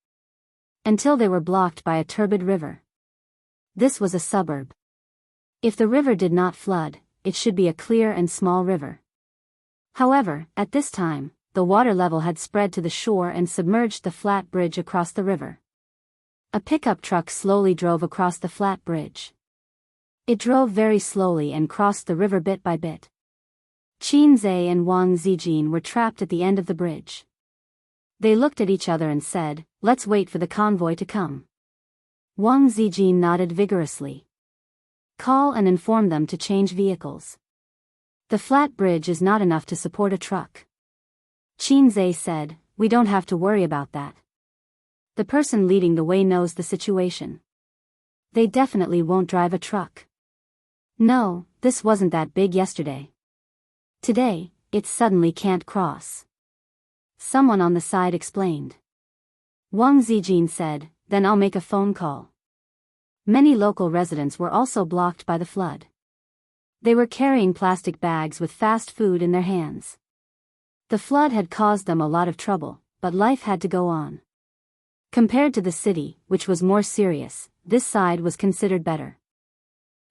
S1: Until they were blocked by a turbid river. This was a suburb. If the river did not flood, it should be a clear and small river. However, at this time, the water level had spread to the shore and submerged the flat bridge across the river. A pickup truck slowly drove across the flat bridge. It drove very slowly and crossed the river bit by bit. Qin Zhe and Wang Zijin were trapped at the end of the bridge. They looked at each other and said, "Let's wait for the convoy to come." Wang Zijin nodded vigorously. Call and inform them to change vehicles. The flat bridge is not enough to support a truck. Qin Zhe said, "We don't have to worry about that. The person leading the way knows the situation. They definitely won't drive a truck. No, this wasn't that big yesterday. Today, it suddenly can't cross." Someone on the side explained. Wang Zijin said, "Then I'll make a phone call." Many local residents were also blocked by the flood. They were carrying plastic bags with fast food in their hands. The flood had caused them a lot of trouble, but life had to go on. Compared to the city, which was more serious, this side was considered better.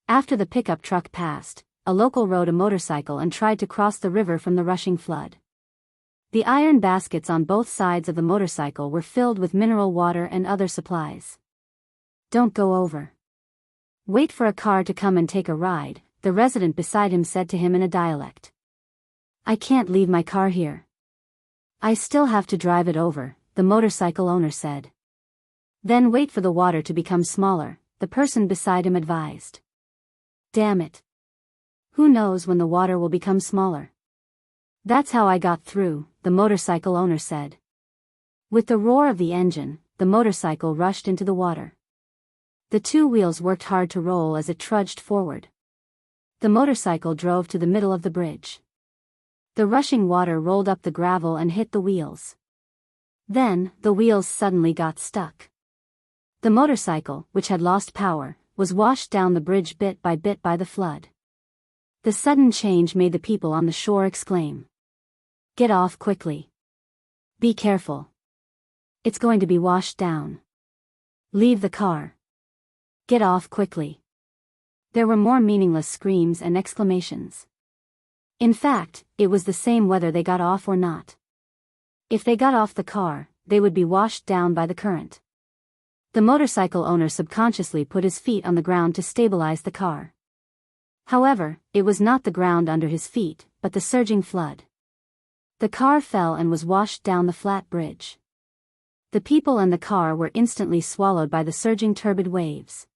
S1: After the pickup truck passed, a local rode a motorcycle and tried to cross the river from the rushing flood. The iron baskets on both sides of the motorcycle were filled with mineral water and other supplies. "Don't go over. Wait for a car to come and take a ride," the resident beside him said to him in a dialect. "I can't leave my car here. I still have to drive it over," the motorcycle owner said. Then wait for the water to become smaller, the person beside him advised. Damn it. Who knows when the water will become smaller? That's how I got through, the motorcycle owner said. With the roar of the engine, the motorcycle rushed into the water. The two wheels worked hard to roll as it trudged forward. The motorcycle drove to the middle of the bridge. The rushing water rolled up the gravel and hit the wheels. Then, the wheels suddenly got stuck. The motorcycle, which had lost power, was washed down the bridge bit by the flood. The sudden change made the people on the shore exclaim. Get off quickly. Be careful. It's going to be washed down. Leave the car. Get off quickly. There were more meaningless screams and exclamations. In fact, it was the same whether they got off or not. If they got off the car, they would be washed down by the current. The motorcycle owner subconsciously put his feet on the ground to stabilize the car. However, it was not the ground under his feet, but the surging flood. The car fell and was washed down the flat bridge. The people and the car were instantly swallowed by the surging turbid waves.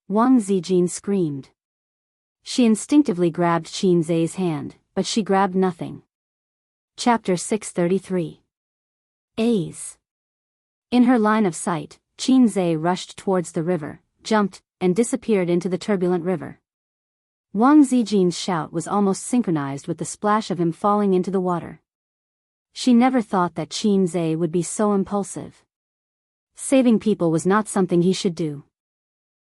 S1: Wang Zijin screamed. She instinctively grabbed Qin Zai's hand, but she grabbed nothing. Chapter 633. A's. In her line of sight, Qin Zai rushed towards the river, jumped, and disappeared into the turbulent river. Wang Zijin's shout was almost synchronized with the splash of him falling into the water. She never thought that Qin Zai would be so impulsive. Saving people was not something he should do.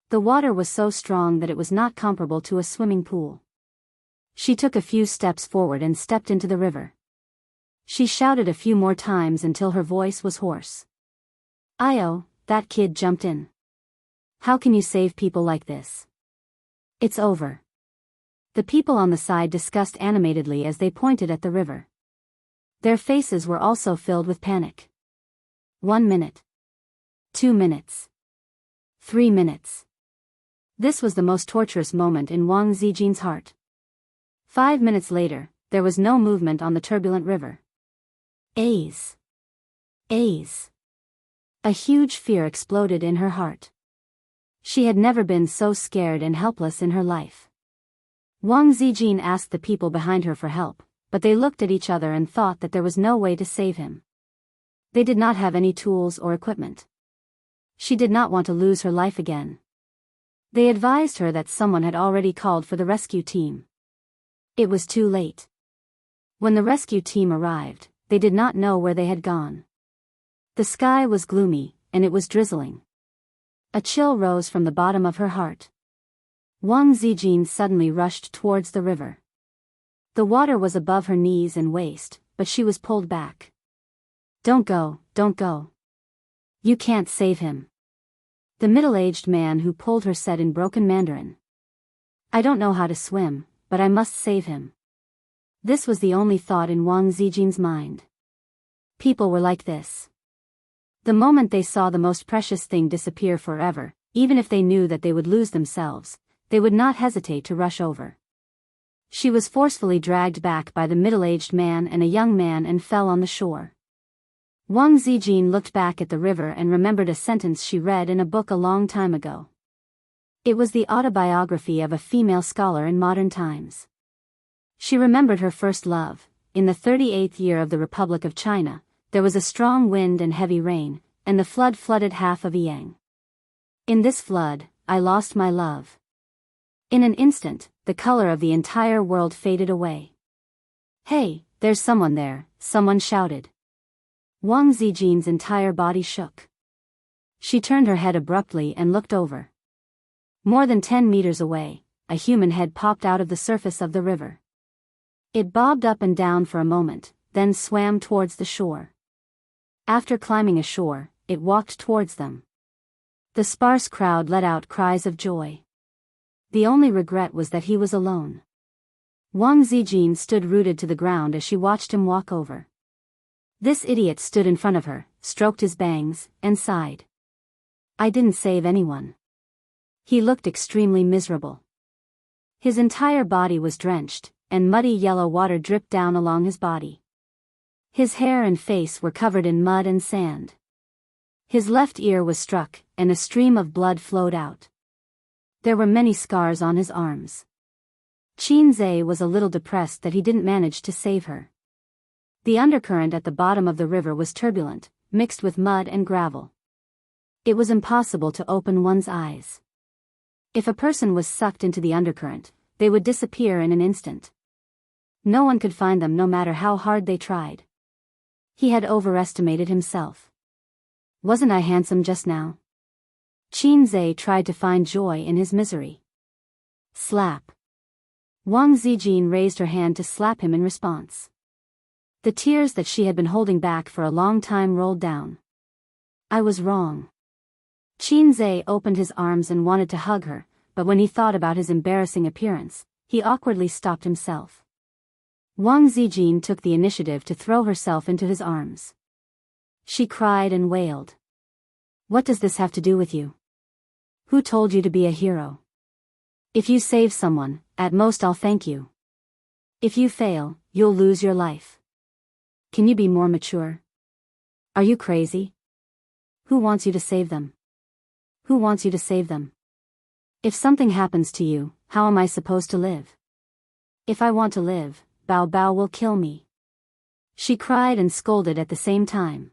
S1: The water was so strong that it was not comparable to a swimming pool. She took a few steps forward and stepped into the river. She shouted a few more times until her voice was hoarse. Io, that kid jumped in. How can you save people like this? It's over. The people on the side discussed animatedly as they pointed at the river. Their faces were also filled with panic. 1 minute. 2 minutes. 3 minutes. This was the most torturous moment in Wang Zijin's heart. 5 minutes later, there was no movement on the turbulent river. A's. A's. A huge fear exploded in her heart. She had never been so scared and helpless in her life. Wang Zijin asked the people behind her for help, but they looked at each other and thought that there was no way to save him. They did not have any tools or equipment. She did not want to lose her life again. They advised her that someone had already called for the rescue team. It was too late. When the rescue team arrived, they did not know where they had gone. The sky was gloomy, and it was drizzling. A chill rose from the bottom of her heart. Wang Zijin suddenly rushed towards the river. The water was above her knees and waist, but she was pulled back. Don't go, don't go. You can't save him. The middle-aged man who pulled her said in broken Mandarin. I don't know how to swim, but I must save him. This was the only thought in Wang Zijin's mind. People were like this. The moment they saw the most precious thing disappear forever, even if they knew that they would lose themselves, they would not hesitate to rush over. She was forcefully dragged back by the middle-aged man and a young man and fell on the shore. Wang Zijin looked back at the river and remembered a sentence she read in a book a long time ago. It was the autobiography of a female scholar in modern times. She remembered her first love. In the 38th year of the Republic of China, there was a strong wind and heavy rain, and the flood flooded half of Yang. In this flood, I lost my love. In an instant, the color of the entire world faded away. Hey, there's someone there, someone shouted. Wang Zijin's entire body shook. She turned her head abruptly and looked over. More than 10 meters away, a human head popped out of the surface of the river. It bobbed up and down for a moment, then swam towards the shore. After climbing ashore, it walked towards them. The sparse crowd let out cries of joy. The only regret was that he was alone. Wang Zijin stood rooted to the ground as she watched him walk over. This idiot stood in front of her, stroked his bangs, and sighed. I didn't save anyone. He looked extremely miserable. His entire body was drenched, and muddy yellow water dripped down along his body. His hair and face were covered in mud and sand. His left ear was struck, and a stream of blood flowed out. There were many scars on his arms. Qinze was a little depressed that he didn't manage to save her. The undercurrent at the bottom of the river was turbulent, mixed with mud and gravel. It was impossible to open one's eyes. If a person was sucked into the undercurrent, they would disappear in an instant. No one could find them no matter how hard they tried. He had overestimated himself. Wasn't I handsome just now? Qinze tried to find joy in his misery. Slap. Wang Zijin raised her hand to slap him in response. The tears that she had been holding back for a long time rolled down. I was wrong. Qinze opened his arms and wanted to hug her, but when he thought about his embarrassing appearance, he awkwardly stopped himself. Wang Zijin took the initiative to throw herself into his arms. She cried and wailed. What does this have to do with you? Who told you to be a hero? If you save someone, at most I'll thank you. If you fail, you'll lose your life. Can you be more mature? Are you crazy? Who wants you to save them? Who wants you to save them? If something happens to you, how am I supposed to live? If I want to live, Bao Bao will kill me. She cried and scolded at the same time.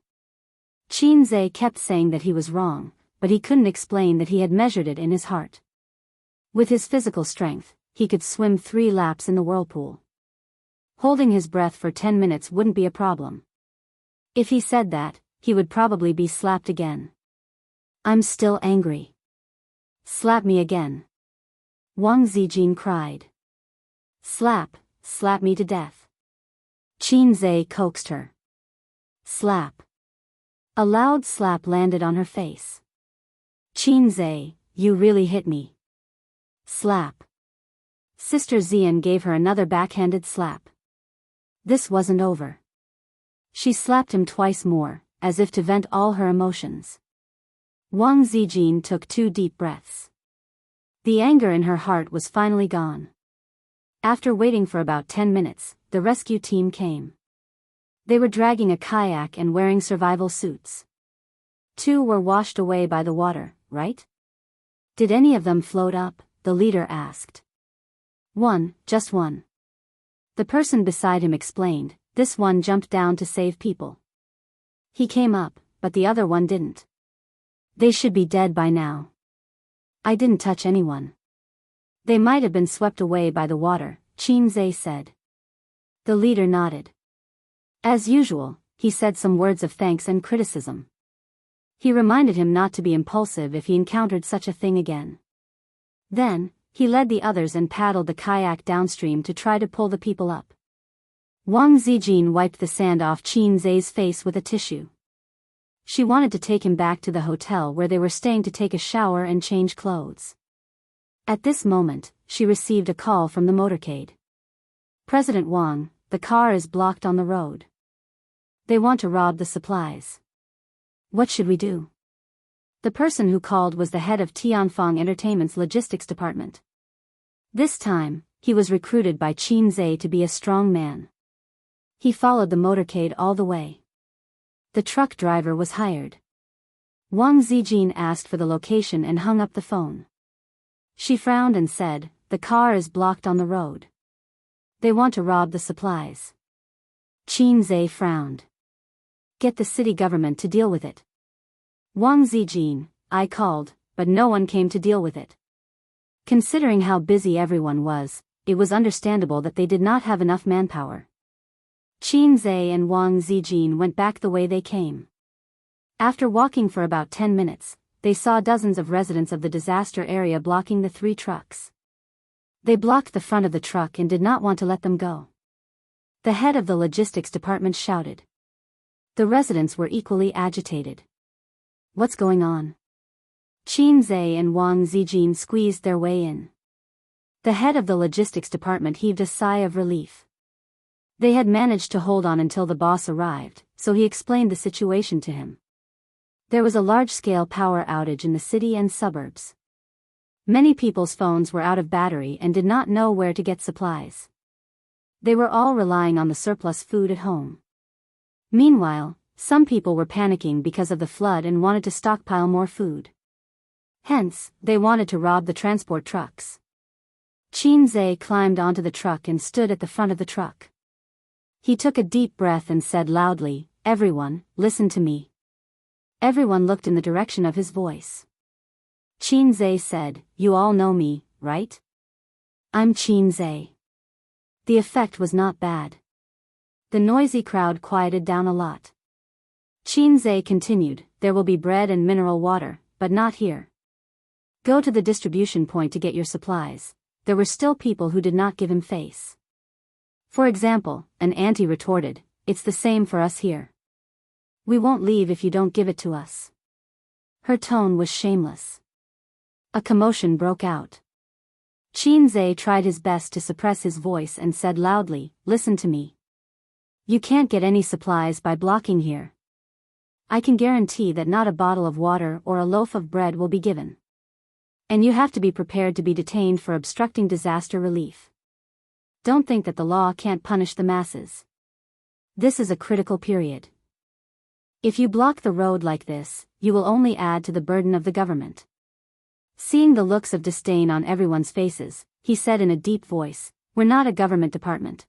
S1: Qinze kept saying that he was wrong, but he couldn't explain that he had measured it in his heart. With his physical strength, he could swim 3 laps in the whirlpool. Holding his breath for 10 minutes wouldn't be a problem. If he said that, he would probably be slapped again. I'm still angry. Slap me again. Wang Zijin cried. Slap me to death. Qinze coaxed her. Slap. A loud slap landed on her face. Qinze, you really hit me. Slap. Sister Xian gave her another backhanded slap. This wasn't over. She slapped him twice more, as if to vent all her emotions. Wang Zijin took 2 deep breaths. The anger in her heart was finally gone. After waiting for about 10 minutes, the rescue team came. They were dragging a kayak and wearing survival suits. 2 were washed away by the water, right? Did any of them float up? The leader asked. 1, just 1. The person beside him explained, this one jumped down to save people. He came up, but the other one didn't. They should be dead by now. I didn't touch anyone. They might have been swept away by the water, Qinze said. The leader nodded. As usual, he said some words of thanks and criticism. He reminded him not to be impulsive if he encountered such a thing again. Then, he led the others and paddled the kayak downstream to try to pull the people up. Wang Zijin wiped the sand off Qinze's face with a tissue. She wanted to take him back to the hotel where they were staying to take a shower and change clothes. At this moment, she received a call from the motorcade. President Wang, the car is blocked on the road. They want to rob the supplies. What should we do? The person who called was the head of Tianfeng Entertainment's logistics department. This time, he was recruited by Qinze to be a strong man. He followed the motorcade all the way. The truck driver was hired. Wang Zijin asked for the location and hung up the phone. She frowned and said, the car is blocked on the road. They want to rob the supplies. Qinze frowned. Get the city government to deal with it. Wang Zijin, I called, but no one came to deal with it. Considering how busy everyone was, it was understandable that they did not have enough manpower. Qinze and Wang Zijin went back the way they came. After walking for about 10 minutes, they saw dozens of residents of the disaster area blocking the 3 trucks. They blocked the front of the truck and did not want to let them go. The head of the logistics department shouted. The residents were equally agitated. What's going on? Qinze and Wang Zijin squeezed their way in. The head of the logistics department heaved a sigh of relief. They had managed to hold on until the boss arrived, so he explained the situation to him. There was a large-scale power outage in the city and suburbs. Many people's phones were out of battery and did not know where to get supplies. They were all relying on the surplus food at home. Meanwhile, Some people were panicking because of the flood and wanted to stockpile more food. Hence, they wanted to rob the transport trucks. Qinzhe climbed onto the truck and stood at the front of the truck. He took a deep breath and said loudly, "Everyone, listen to me." Everyone looked in the direction of his voice. Qinzhe said, "You all know me, right? I'm Qinzhe." The effect was not bad. The noisy crowd quieted down a lot. Qinzhe continued, "There will be bread and mineral water, but not here. Go to the distribution point to get your supplies." There were still people who did not give him face. For example, an auntie retorted, "It's the same for us here. We won't leave if you don't give it to us." Her tone was shameless. A commotion broke out. Qinzhe tried his best to suppress his voice and said loudly, "Listen to me. You can't get any supplies by blocking here. I can guarantee that not a bottle of water or a loaf of bread will be given. And you have to be prepared to be detained for obstructing disaster relief. Don't think that the law can't punish the masses. This is a critical period. If you block the road like this, you will only add to the burden of the government." Seeing the looks of disdain on everyone's faces, he said in a deep voice, "We're not a government department.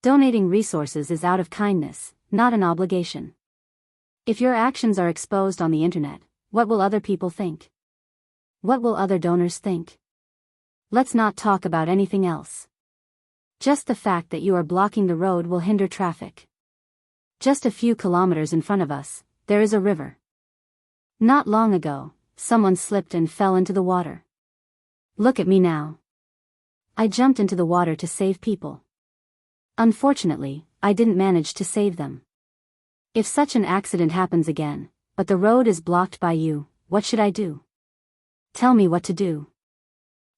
S1: Donating resources is out of kindness, not an obligation. If your actions are exposed on the internet, what will other people think? What will other donors think? Let's not talk about anything else. Just the fact that you are blocking the road will hinder traffic. Just a few kilometers in front of us, there is a river. Not long ago, someone slipped and fell into the water. Look at me now. I jumped into the water to save people. Unfortunately, I didn't manage to save them. If such an accident happens again, but the road is blocked by you, what should I do? Tell me what to do."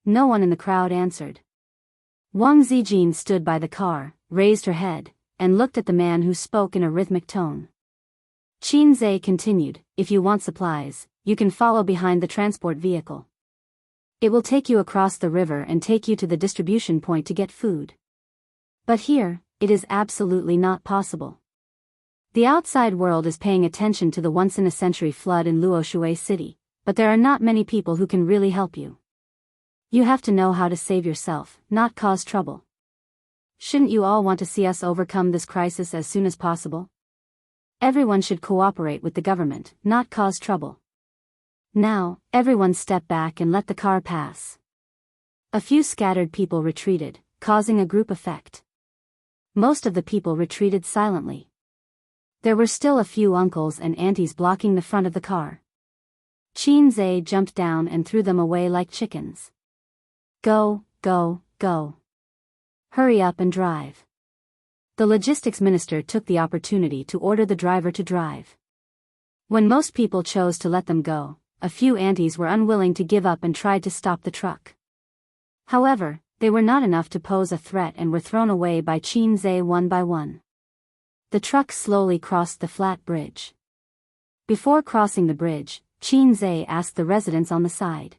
S1: No one in the crowd answered. Wang Zijin stood by the car, raised her head, and looked at the man who spoke in a rhythmic tone. Qinzhe continued, "If you want supplies, you can follow behind the transport vehicle. It will take you across the river and take you to the distribution point to get food. But here, it is absolutely not possible. The outside world is paying attention to the once-in-a-century flood in Luoshui City, but there are not many people who can really help you. You have to know how to save yourself, not cause trouble. Shouldn't you all want to see us overcome this crisis as soon as possible? Everyone should cooperate with the government, not cause trouble. Now, everyone step back and let the car pass." A few scattered people retreated, causing a group effect. Most of the people retreated silently. There were still a few uncles and aunties blocking the front of the car. Qinzhe jumped down and threw them away like chickens. "Go, go, go. Hurry up and drive." The logistics minister took the opportunity to order the driver to drive. When most people chose to let them go, a few aunties were unwilling to give up and tried to stop the truck. However, they were not enough to pose a threat and were thrown away by Qinzhe one by one. The truck slowly crossed the flat bridge. Before crossing the bridge, Qinzhe asked the residents on the side.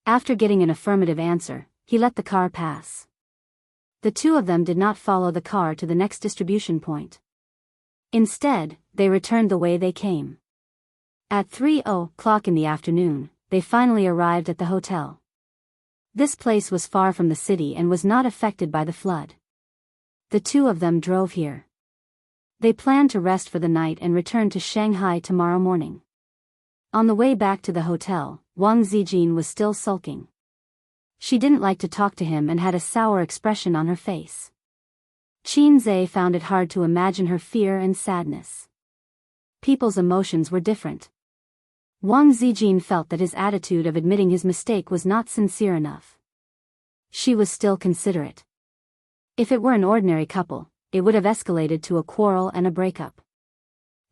S1: After getting an affirmative answer, he let the car pass. The two of them did not follow the car to the next distribution point. Instead, they returned the way they came. At 3:00 in the afternoon, they finally arrived at the hotel. This place was far from the city and was not affected by the flood. The two of them drove here. They planned to rest for the night and return to Shanghai tomorrow morning. On the way back to the hotel, Wang Zijin was still sulking. She didn't like to talk to him and had a sour expression on her face. Qinzhe found it hard to imagine her fear and sadness. People's emotions were different. Wang Zijin felt that his attitude of admitting his mistake was not sincere enough. She was still considerate. If it were an ordinary couple, it would have escalated to a quarrel and a breakup.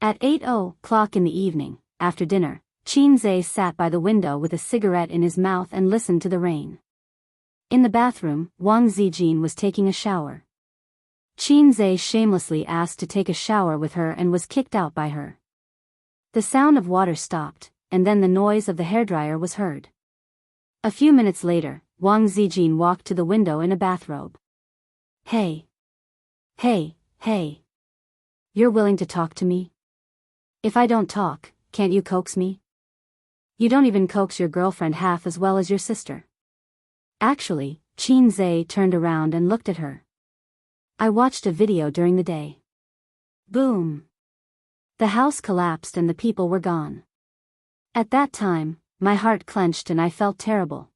S1: At 8:00 in the evening, after dinner, Qinzhe sat by the window with a cigarette in his mouth and listened to the rain. In the bathroom, Wang Zijin was taking a shower. Qinzhe shamelessly asked to take a shower with her and was kicked out by her. The sound of water stopped, and then the noise of the hairdryer was heard. A few minutes later, Wang Zijin walked to the window in a bathrobe. Hey! Hey! You're willing to talk to me? If I don't talk, can't you coax me? You don't even coax your girlfriend half as well as your sister. Actually, Qin turned around and looked at her. I watched a video during the day. Boom. The house collapsed and the people were gone. At that time, my heart clenched and I felt terrible.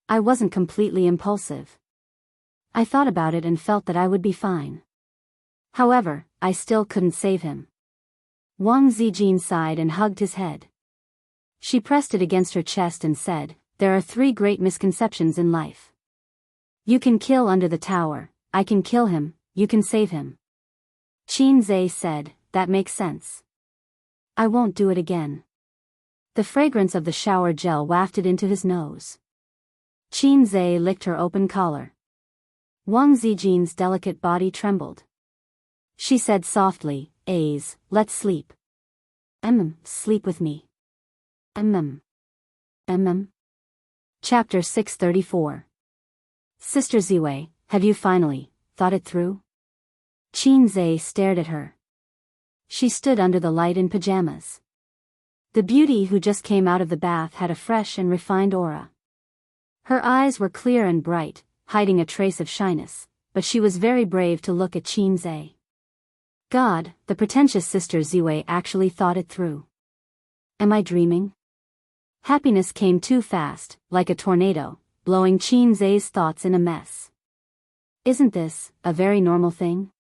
S1: I wasn't completely impulsive. I thought about it and felt that I would be fine. However, I still couldn't save him. Wang Zijin sighed and hugged his head. She pressed it against her chest and said, "There are 3 great misconceptions in life. You can kill under the tower, I can kill him, you can save him." Qin said, "That makes sense. I won't do it again." The fragrance of the shower gel wafted into his nose. Qin licked her open collar. Wang Zijin's delicate body trembled. She said softly, "Let's sleep. Sleep with me. Chapter 634. Sister Ziwei, have you finally thought it through? Qin stared at her. She stood under the light in pajamas. The beauty who just came out of the bath had a fresh and refined aura. Her eyes were clear and bright, hiding a trace of shyness, but she was very brave to look at Qin. God, the pretentious Sister Ziwei actually thought it through. Am I dreaming? Happiness came too fast, like a tornado, blowing Qin's thoughts in a mess. Isn't this a very normal thing?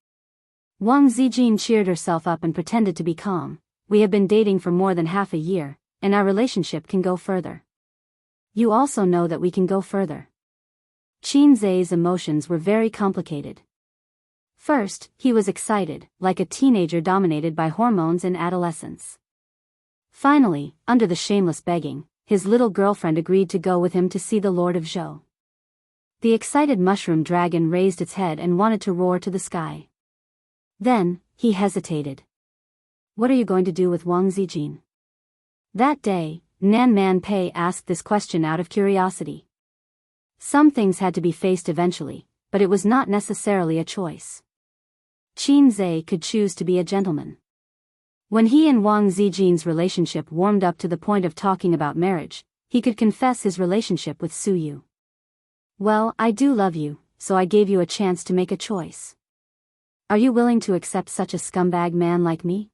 S1: Wang Zijin cheered herself up and pretended to be calm. We have been dating for more than half a year, and our relationship can go further. You also know that we can go further. Qin's emotions were very complicated. First, he was excited, like a teenager dominated by hormones in adolescence. Finally, under the shameless begging, his little girlfriend agreed to go with him to see the Lord of Zhou. The excited mushroom dragon raised its head and wanted to roar to the sky. Then, he hesitated. What are you going to do with Wang Zijin? That day, Nan Man Pei asked this question out of curiosity. Some things had to be faced eventually, but it was not necessarily a choice. Qin could choose to be a gentleman. When he and Wang Zijin's relationship warmed up to the point of talking about marriage, he could confess his relationship with Su Yu. Well, I do love you, so I gave you a chance to make a choice. Are you willing to accept such a scumbag man like me?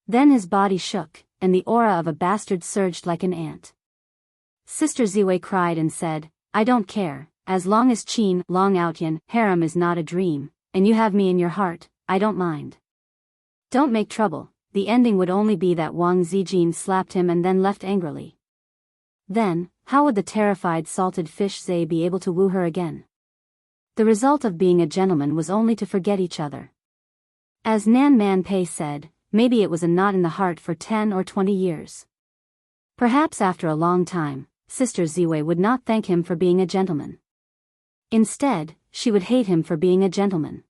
S1: Then his body shook, and the aura of a bastard surged like an ant. Sister Ziwei cried and said, I don't care, as long as Qin Long Outyan harem is not a dream, and you have me in your heart, I don't mind. Don't make trouble, the ending would only be that Wang Zijin slapped him and then left angrily. Then, how would the terrified salted fish Zai be able to woo her again? The result of being a gentleman was only to forget each other. As Nan Man Pei said, maybe it was a knot in the heart for 10 or 20 years. Perhaps after a long time, Sister Ziwei would not thank him for being a gentleman. Instead, she would hate him for being a gentleman.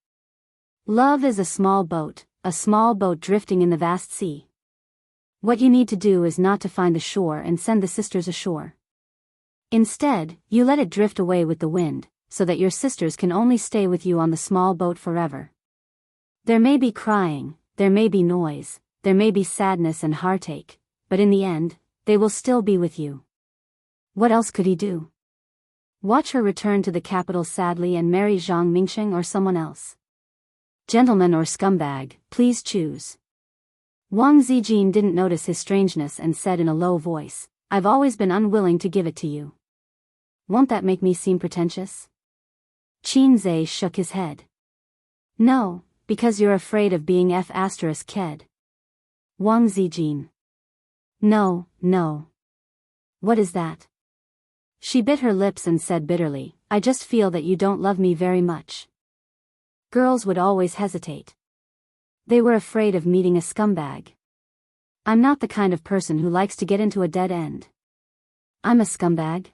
S1: Love is a small boat drifting in the vast sea. What you need to do is not to find the shore and send the sisters ashore. Instead, you let it drift away with the wind, so that your sisters can only stay with you on the small boat forever. There may be crying, there may be noise, there may be sadness and heartache, but in the end, they will still be with you. What else could he do? Watch her return to the capital sadly and marry Zhang Mingsheng or someone else. Gentleman or scumbag, please choose. Wang Zijin didn't notice his strangeness and said in a low voice, I've always been unwilling to give it to you. Won't that make me seem pretentious? Qin shook his head. No, because you're afraid of being F***ked. Wang Zijin. No. What is that? She bit her lips and said bitterly, I just feel that you don't love me very much. Girls would always hesitate. They were afraid of meeting a scumbag. I'm not the kind of person who likes to get into a dead end. I'm a scumbag?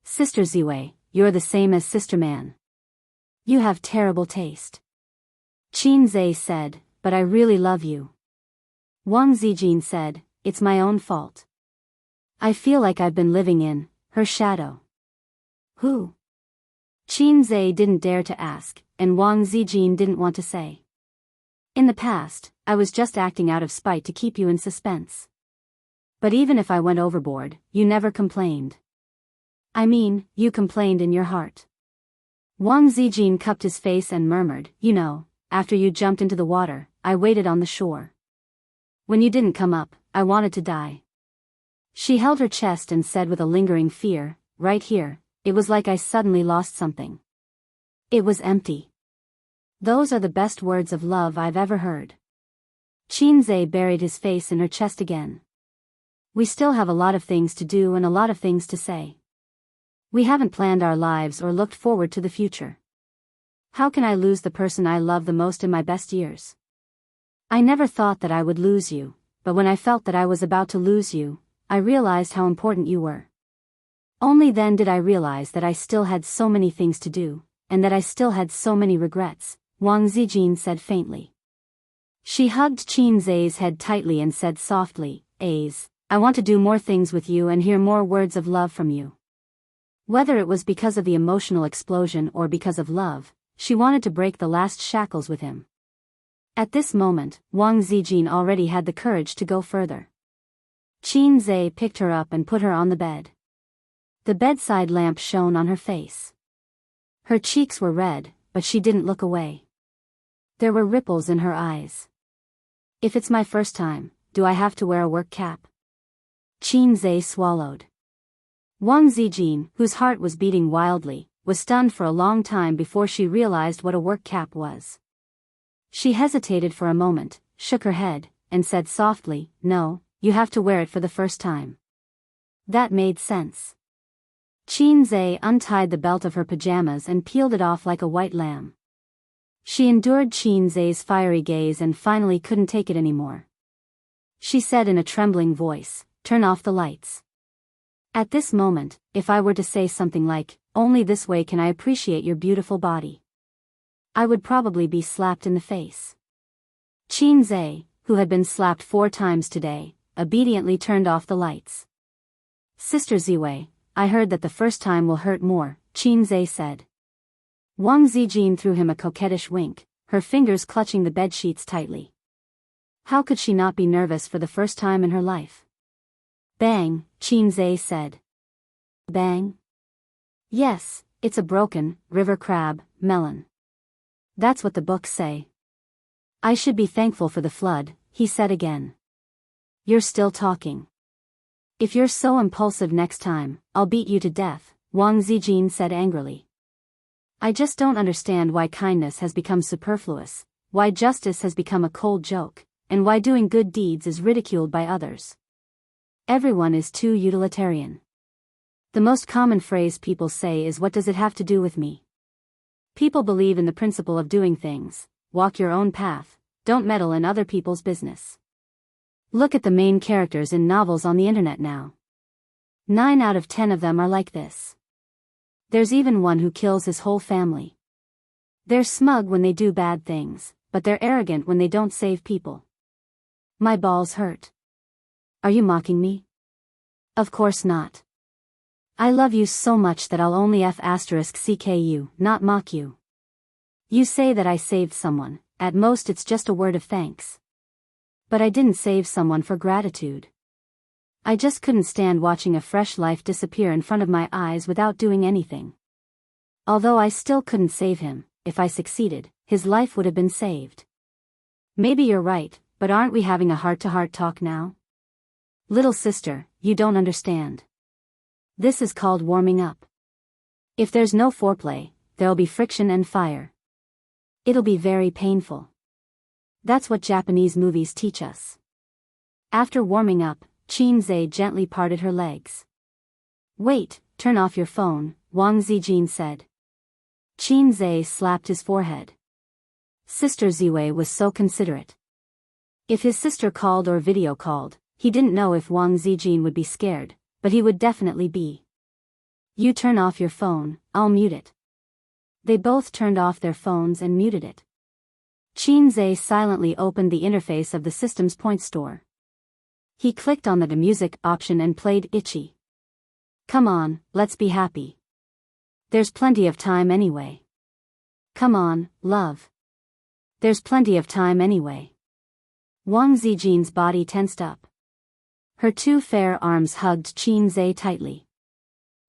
S1: Sister Ziwei, you're the same as Sister Man. You have terrible taste. Qin said, but I really love you. Wang Zijin said, it's my own fault. I feel like I've been living in her shadow. Who? Qin didn't dare to ask, and Wang Zijin didn't want to say. In the past, I was just acting out of spite to keep you in suspense. But even if I went overboard, you never complained. I mean, you complained in your heart. Wang Zijin cupped his face and murmured, you know, after you jumped into the water, I waited on the shore. When you didn't come up, I wanted to die. She held her chest and said with a lingering fear, right here, it was like I suddenly lost something. It was empty. Those are the best words of love I've ever heard. Qinzhe buried his face in her chest again. We still have a lot of things to do and a lot of things to say. We haven't planned our lives or looked forward to the future. How can I lose the person I love the most in my best years? I never thought that I would lose you, but when I felt that I was about to lose you, I realized how important you were. Only then did I realize that I still had so many things to do, and that I still had so many regrets, Wang Zijin said faintly. She hugged Qinzhe's head tightly and said softly, I want to do more things with you and hear more words of love from you. Whether it was because of the emotional explosion or because of love, she wanted to break the last shackles with him. At this moment, Wang Zijin already had the courage to go further. Qinzhe picked her up and put her on the bed. The bedside lamp shone on her face. Her cheeks were red, but she didn't look away. There were ripples in her eyes. If it's my first time, do I have to wear a work cap? Qinzhe swallowed. Wang Zijin, whose heart was beating wildly, was stunned for a long time before she realized what a work cap was. She hesitated for a moment, shook her head, and said softly, no, you have to wear it for the first time. That made sense. Qinzhe untied the belt of her pajamas and peeled it off like a white lamb. She endured Qinzhe's fiery gaze and finally couldn't take it anymore. She said in a trembling voice, turn off the lights. At this moment, if I were to say something like, only this way can I appreciate your beautiful body, I would probably be slapped in the face. Qinzhe, who had been slapped 4 times today, obediently turned off the lights. Sister Ziwei, I heard that the first time will hurt more, Qinzhe said. Wang Zijin threw him a coquettish wink, her fingers clutching the bedsheets tightly. How could she not be nervous for the first time in her life? Bang, Qinzhe said. Bang? Yes, it's a broken, river crab, melon. That's what the books say. I should be thankful for the flood, he said again. You're still talking. If you're so impulsive next time, I'll beat you to death, Wang Zijin said angrily. I just don't understand why kindness has become superfluous, why justice has become a cold joke, and why doing good deeds is ridiculed by others. Everyone is too utilitarian. The most common phrase people say is, what does it have to do with me? People believe in the principle of doing things, walk your own path, don't meddle in other people's business. Look at the main characters in novels on the internet now. 9 out of 10 of them are like this. There's even one who kills his whole family. They're smug when they do bad things, but they're arrogant when they don't save people. My balls hurt. Are you mocking me? Of course not. I love you so much that I'll only *CK you, not mock you. You say that I saved someone, at most it's just a word of thanks. But I didn't save someone for gratitude. I just couldn't stand watching a fresh life disappear in front of my eyes without doing anything. Although I still couldn't save him, if I succeeded, his life would have been saved. Maybe you're right, but aren't we having a heart-to-heart talk now? Little sister, you don't understand. This is called warming up. If there's no foreplay, there'll be friction and fire. It'll be very painful. That's what Japanese movies teach us. After warming up, Qinzhe gently parted her legs. Wait, turn off your phone, Wang Zijin said. Qinzhe slapped his forehead. Sister Ziwei was so considerate. If his sister called or video called, he didn't know if Wang Zijin would be scared, but he would definitely be. You turn off your phone, I'll mute it. They both turned off their phones and muted it. Qinzhe silently opened the interface of the system's point store. He clicked on the music option and played Itchy. Come on, let's be happy. There's plenty of time anyway. Come on, love. There's plenty of time anyway. Wang Zijin's body tensed up. Her two fair arms hugged Qin Zhe tightly.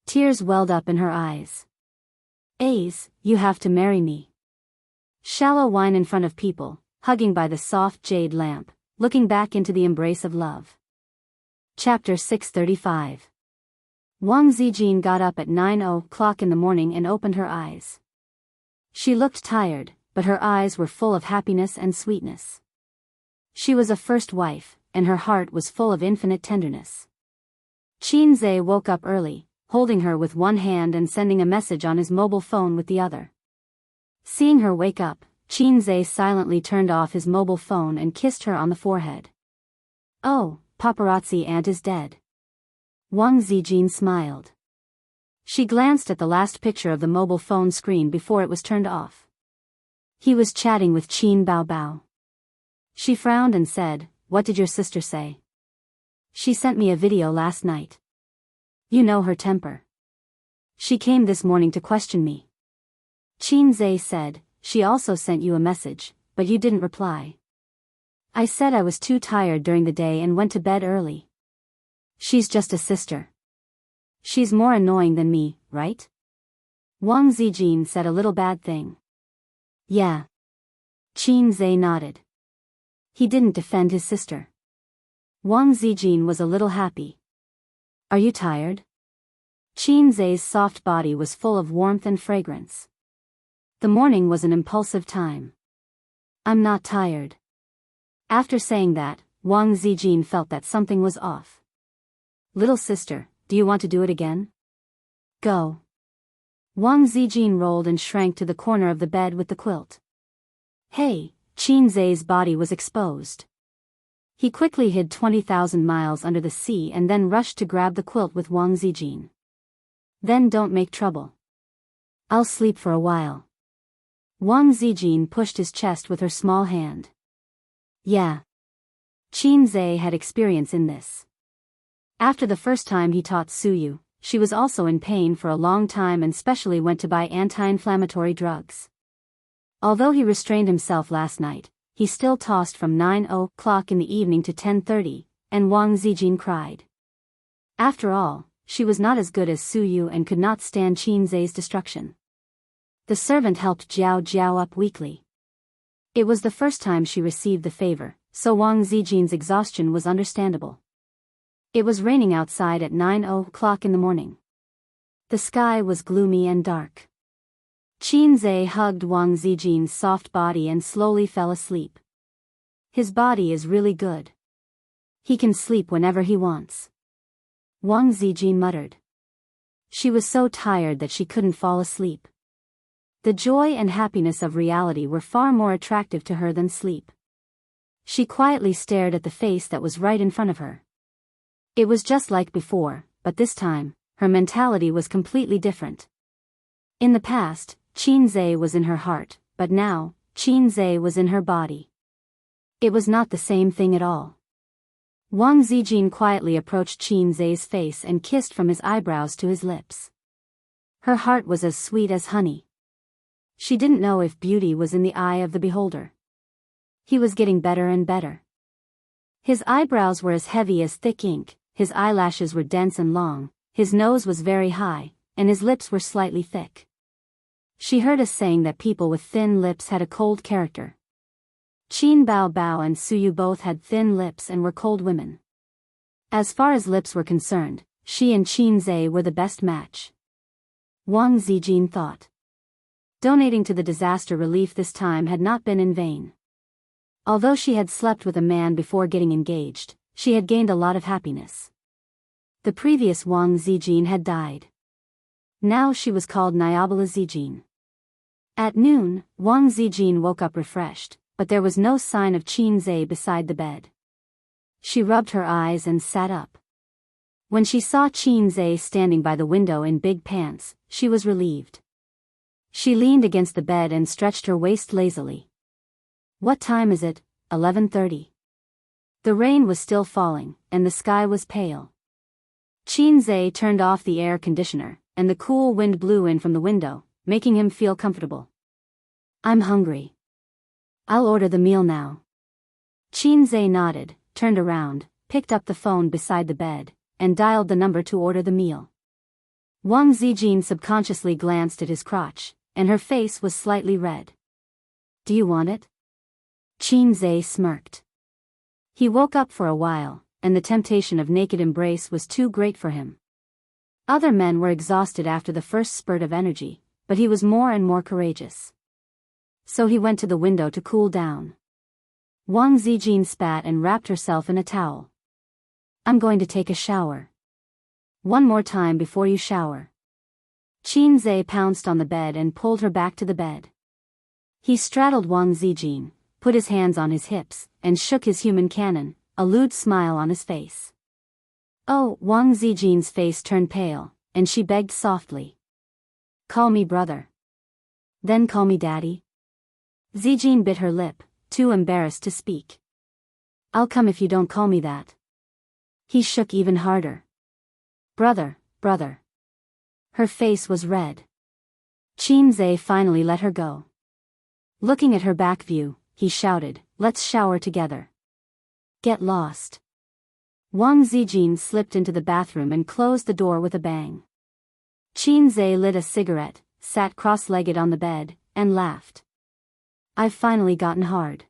S1: Tears welled up in her eyes. Ace, you have to marry me. Shallow whine in front of people, hugging by the soft jade lamp, looking back into the embrace of love. Chapter 635. Wang Zijin got up at 9:00 in the morning and opened her eyes. She looked tired, but her eyes were full of happiness and sweetness. She was a first wife, and her heart was full of infinite tenderness. Qin Zhe woke up early, holding her with one hand and sending a message on his mobile phone with the other. Seeing her wake up, Qin Zhe silently turned off his mobile phone and kissed her on the forehead. "Oh, paparazzi aunt is dead." Wang Zijin smiled. She glanced at the last picture of the mobile phone screen before it was turned off. He was chatting with Qin Baobao. She frowned and said, "What did your sister say?" "She sent me a video last night. You know her temper. She came this morning to question me." Qin Zhe said, "She also sent you a message, but you didn't reply." "I said I was too tired during the day and went to bed early." "She's just a sister. She's more annoying than me, right?" Wang Zijin said a little bad thing. "Yeah." Qin Zhe nodded. He didn't defend his sister. Wang Zijin was a little happy. "Are you tired?" Qin Zhe's soft body was full of warmth and fragrance. The morning was an impulsive time. "I'm not tired." After saying that, Wang Zijin felt that something was off. "Little sister, do you want to do it again?" "Go." Wang Zijin rolled and shrank to the corner of the bed with the quilt. "Hey!" Qin Zhe's body was exposed. He quickly hid 20,000 miles under the sea and then rushed to grab the quilt with Wang Zijin. "Then don't make trouble. I'll sleep for a while." Wang Zijin pushed his chest with her small hand. "Yeah." Qin Zhe had experience in this. After the first time he taught Suyu, she was also in pain for a long time and specially went to buy anti-inflammatory drugs. Although he restrained himself last night, he still tossed from 9:00 in the evening to 10:30, and Wang Zijin cried. After all, she was not as good as Suyu and could not stand Qin Zhe's destruction. The servant helped Jiao Jiao up weakly. It was the first time she received the favor, so Wang Zijin's exhaustion was understandable. It was raining outside at 9:00 in the morning. The sky was gloomy and dark. Qin Zhe hugged Wang Zijin's soft body and slowly fell asleep. His body is really good. He can sleep whenever he wants. Wang Zijin muttered. She was so tired that she couldn't fall asleep. The joy and happiness of reality were far more attractive to her than sleep. She quietly stared at the face that was right in front of her. It was just like before, but this time, her mentality was completely different. In the past, Qin Zhe was in her heart, but now, Qin Zhe was in her body. It was not the same thing at all. Wang Zijin quietly approached Qin Zhe's face and kissed from his eyebrows to his lips. Her heart was as sweet as honey. She didn't know if beauty was in the eye of the beholder. He was getting better and better. His eyebrows were as heavy as thick ink, his eyelashes were dense and long, his nose was very high, and his lips were slightly thick. She heard a saying that people with thin lips had a cold character. Qin Baobao and Suyu both had thin lips and were cold women. As far as lips were concerned, she and Qin Zhe were the best match. Wang Zijin thought. Donating to the disaster relief this time had not been in vain. Although she had slept with a man before getting engaged, she had gained a lot of happiness. The previous Wang Zijin had died. Now she was called Nyabala Zijin. At noon, Wang Zijin woke up refreshed, but there was no sign of Qin Zhe beside the bed. She rubbed her eyes and sat up. When she saw Qin Zhe standing by the window in big pants, she was relieved. She leaned against the bed and stretched her waist lazily. "What time is it?" 11:30. The rain was still falling, and the sky was pale. Qin Zhe turned off the air conditioner, and the cool wind blew in from the window, making him feel comfortable. "I'm hungry. I'll order the meal now." Qin Zhe nodded, turned around, picked up the phone beside the bed, and dialed the number to order the meal. Wang Zijin subconsciously glanced at his crotch, and her face was slightly red. Do you want it? Qin Zhe smirked. He woke up for a while, and the temptation of naked embrace was too great for him. Other men were exhausted after the first spurt of energy, but he was more and more courageous. So he went to the window to cool down. Wang Zijin spat and wrapped herself in a towel. I'm going to take a shower. One more time before you shower. Qin Zhe pounced on the bed and pulled her back to the bed. He straddled Wang Zijin, put his hands on his hips, and shook his human cannon, a lewd smile on his face. Oh, Wang Zijin's face turned pale, and she begged softly. Call me brother. Then call me daddy. Zijin bit her lip, too embarrassed to speak. I'll come if you don't call me that. He shook even harder. Brother, brother. Her face was red. Qin Zhe finally let her go. Looking at her back view, he shouted, let's shower together. Get lost. Wang Zijin slipped into the bathroom and closed the door with a bang. Qin Zhe lit a cigarette, sat cross-legged on the bed, and laughed. I've finally gotten hard.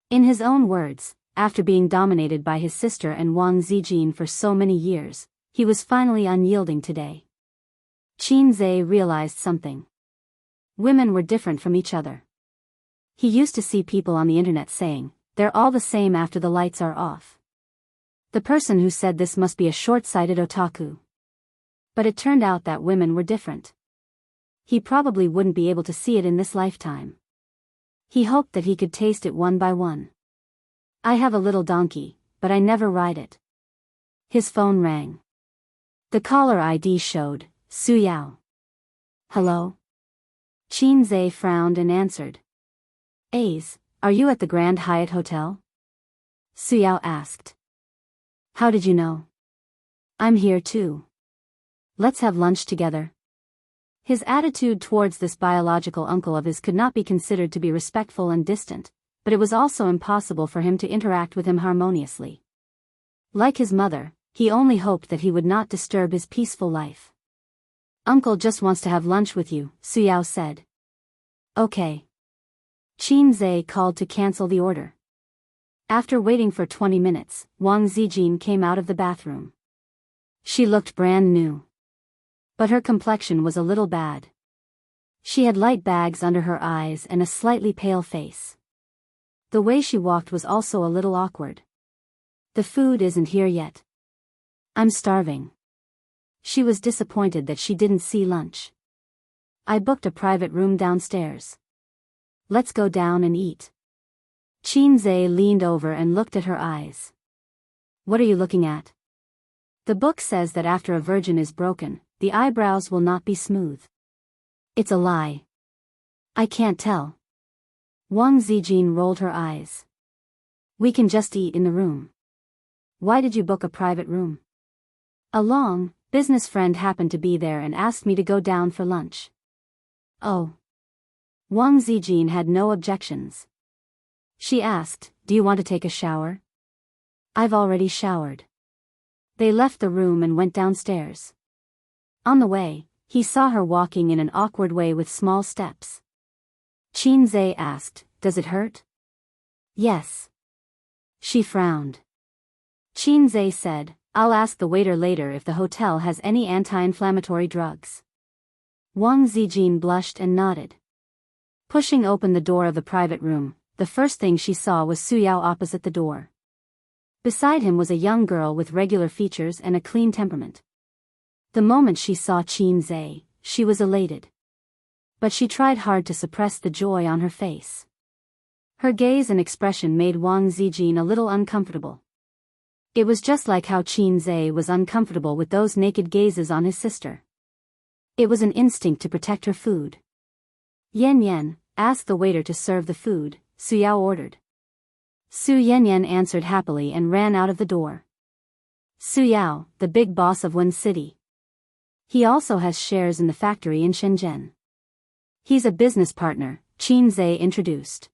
S1: In his own words, after being dominated by his sister and Wang Zijin for so many years, he was finally unyielding today. Qin Zhe realized something. Women were different from each other. He used to see people on the internet saying, they're all the same after the lights are off. The person who said this must be a short-sighted otaku. But it turned out that women were different. He probably wouldn't be able to see it in this lifetime. He hoped that he could taste it one by one. I have a little donkey, but I never ride it. His phone rang. The caller ID showed, Su Yao. Hello? Qin Zhe frowned and answered. Ace, are you at the Grand Hyatt Hotel? Su Yao asked. How did you know? I'm here too. Let's have lunch together. His attitude towards this biological uncle of his could not be considered to be respectful and distant, but it was also impossible for him to interact with him harmoniously. Like his mother, he only hoped that he would not disturb his peaceful life. Uncle just wants to have lunch with you, Su Yao said. Okay. Qin Zhe called to cancel the order. After waiting for 20 minutes, Wang Zijin came out of the bathroom. She looked brand new. But her complexion was a little bad. She had light bags under her eyes and a slightly pale face. The way she walked was also a little awkward. The food isn't here yet. I'm starving. She was disappointed that she didn't see lunch. I booked a private room downstairs. Let's go down and eat. Qin Zhe leaned over and looked at her eyes. What are you looking at? The book says that after a virgin is broken, the eyebrows will not be smooth. It's a lie. I can't tell. Wang Zijin rolled her eyes. We can just eat in the room. Why did you book a private room? A long, business friend happened to be there and asked me to go down for lunch. Oh. Wang Zijin had no objections. She asked, do you want to take a shower? I've already showered. They left the room and went downstairs. On the way, he saw her walking in an awkward way with small steps. Qin Zhe asked, does it hurt? Yes. She frowned. Qin Zhe said, I'll ask the waiter later if the hotel has any anti-inflammatory drugs. Wang Zijin blushed and nodded. Pushing open the door of the private room, the first thing she saw was Su Yao opposite the door. Beside him was a young girl with regular features and a clean temperament. The moment she saw Qin Zhe, she was elated. But she tried hard to suppress the joy on her face. Her gaze and expression made Wang Zijin a little uncomfortable. It was just like how Qin Zhe was uncomfortable with those naked gazes on his sister. It was an instinct to protect her food. Yan, ask the waiter to serve the food, Su Yao ordered. Su Yan answered happily and ran out of the door. Su Yao, the big boss of one city. He also has shares in the factory in Shenzhen. He's a business partner, Qin Zhe introduced.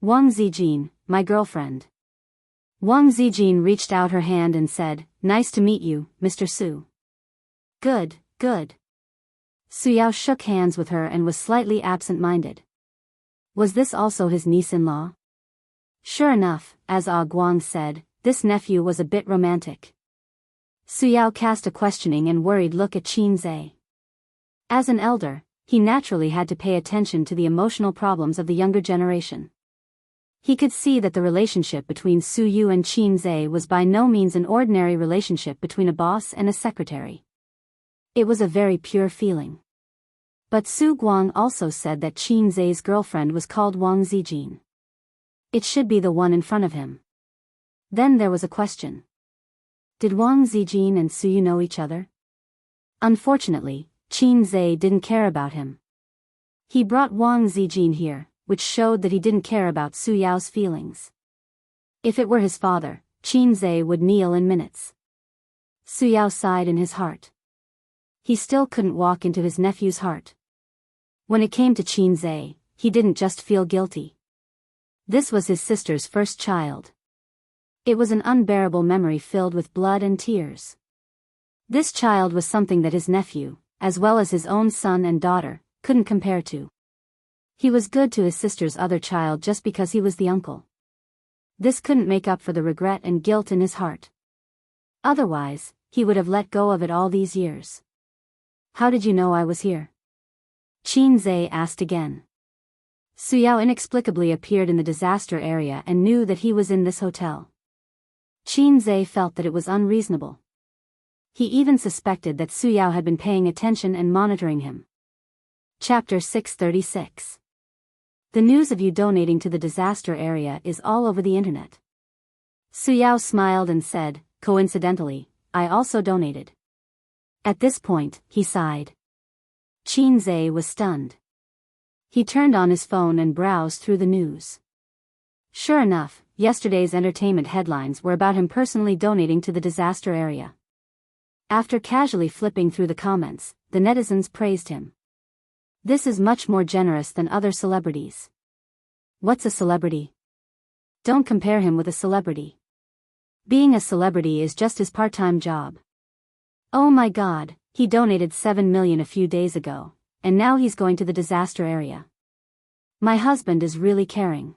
S1: Wang Zijin, my girlfriend. Wang Zijin reached out her hand and said, "Nice to meet you, Mr. Su." "Good, good." Su Yao shook hands with her and was slightly absent-minded. Was this also his niece-in-law? Sure enough, as Ah Guang said, this nephew was a bit romantic. Su Yao cast a questioning and worried look at Qin Zhe. As an elder, he naturally had to pay attention to the emotional problems of the younger generation. He could see that the relationship between Su Yu and Qin Zhe was by no means an ordinary relationship between a boss and a secretary. It was a very pure feeling. But Su Guang also said that Qin Zhe's girlfriend was called Wang Zijin. It should be the one in front of him. Then there was a question. Did Wang Zijin and Su Yu know each other? Unfortunately, Qin Zhe didn't care about him. He brought Wang Zijin here, which showed that he didn't care about Su Yao's feelings. If it were his father, Qin Zhe would kneel in minutes. Su Yao sighed in his heart. He still couldn't walk into his nephew's heart. When it came to Qin Zhe, he didn't just feel guilty. This was his sister's first child. It was an unbearable memory filled with blood and tears. This child was something that his nephew, as well as his own son and daughter, couldn't compare to. He was good to his sister's other child just because he was the uncle. This couldn't make up for the regret and guilt in his heart. Otherwise, he would have let go of it all these years. How did you know I was here? Qin Zhe asked again. Su Yao inexplicably appeared in the disaster area and knew that he was in this hotel. Qin Zhe felt that it was unreasonable. He even suspected that Su Yao had been paying attention and monitoring him. Chapter 636. The news of you donating to the disaster area is all over the internet. Su Yao smiled and said, "Coincidentally, I also donated." At this point, he sighed. Qin Zhe was stunned. He turned on his phone and browsed through the news. Sure enough, yesterday's entertainment headlines were about him personally donating to the disaster area. After casually flipping through the comments, the netizens praised him. This is much more generous than other celebrities. What's a celebrity? Don't compare him with a celebrity. Being a celebrity is just his part-time job. Oh my God, he donated 7 million a few days ago, and now he's going to the disaster area. My husband is really caring.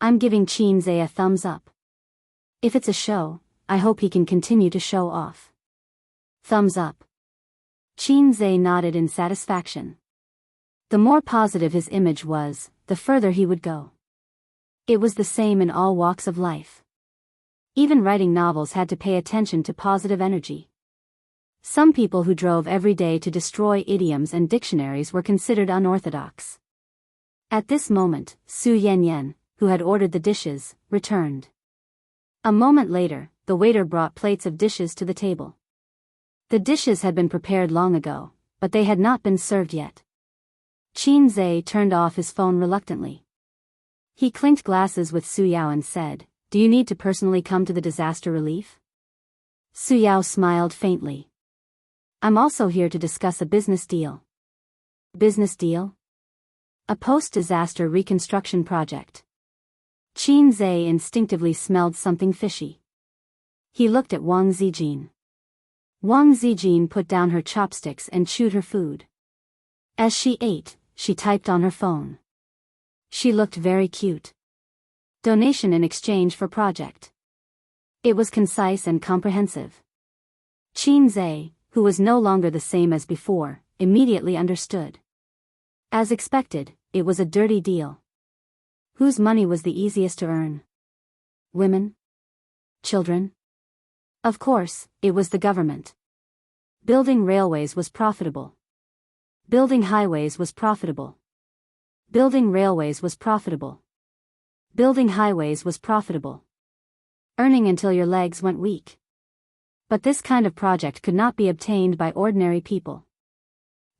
S1: I'm giving Qin Zhe a thumbs up. If it's a show, I hope he can continue to show off. Thumbs up. Qin Zhe nodded in satisfaction. The more positive his image was, the further he would go. It was the same in all walks of life. Even writing novels had to pay attention to positive energy. Some people who drove every day to destroy idioms and dictionaries were considered unorthodox. At this moment, Su Yanyan, who had ordered the dishes, returned. A moment later, the waiter brought plates of dishes to the table. The dishes had been prepared long ago, but they had not been served yet. Qin Zhe turned off his phone reluctantly. He clinked glasses with Su Yao and said, "Do you need to personally come to the disaster relief?" Su Yao smiled faintly. "I'm also here to discuss a business deal." Business deal? A post-disaster reconstruction project. Qin Zhe instinctively smelled something fishy. He looked at Wang Zijin. Wang Zijin put down her chopsticks and chewed her food. As she ate, she typed on her phone. She looked very cute. Donation in exchange for project. It was concise and comprehensive. Qin Zhe, who was no longer the same as before, immediately understood. As expected, it was a dirty deal. Whose money was the easiest to earn? Women? Children? Of course, it was the government. Building railways was profitable. Building highways was profitable. Building railways was profitable. Building highways was profitable. Earning until your legs went weak. But this kind of project could not be obtained by ordinary people.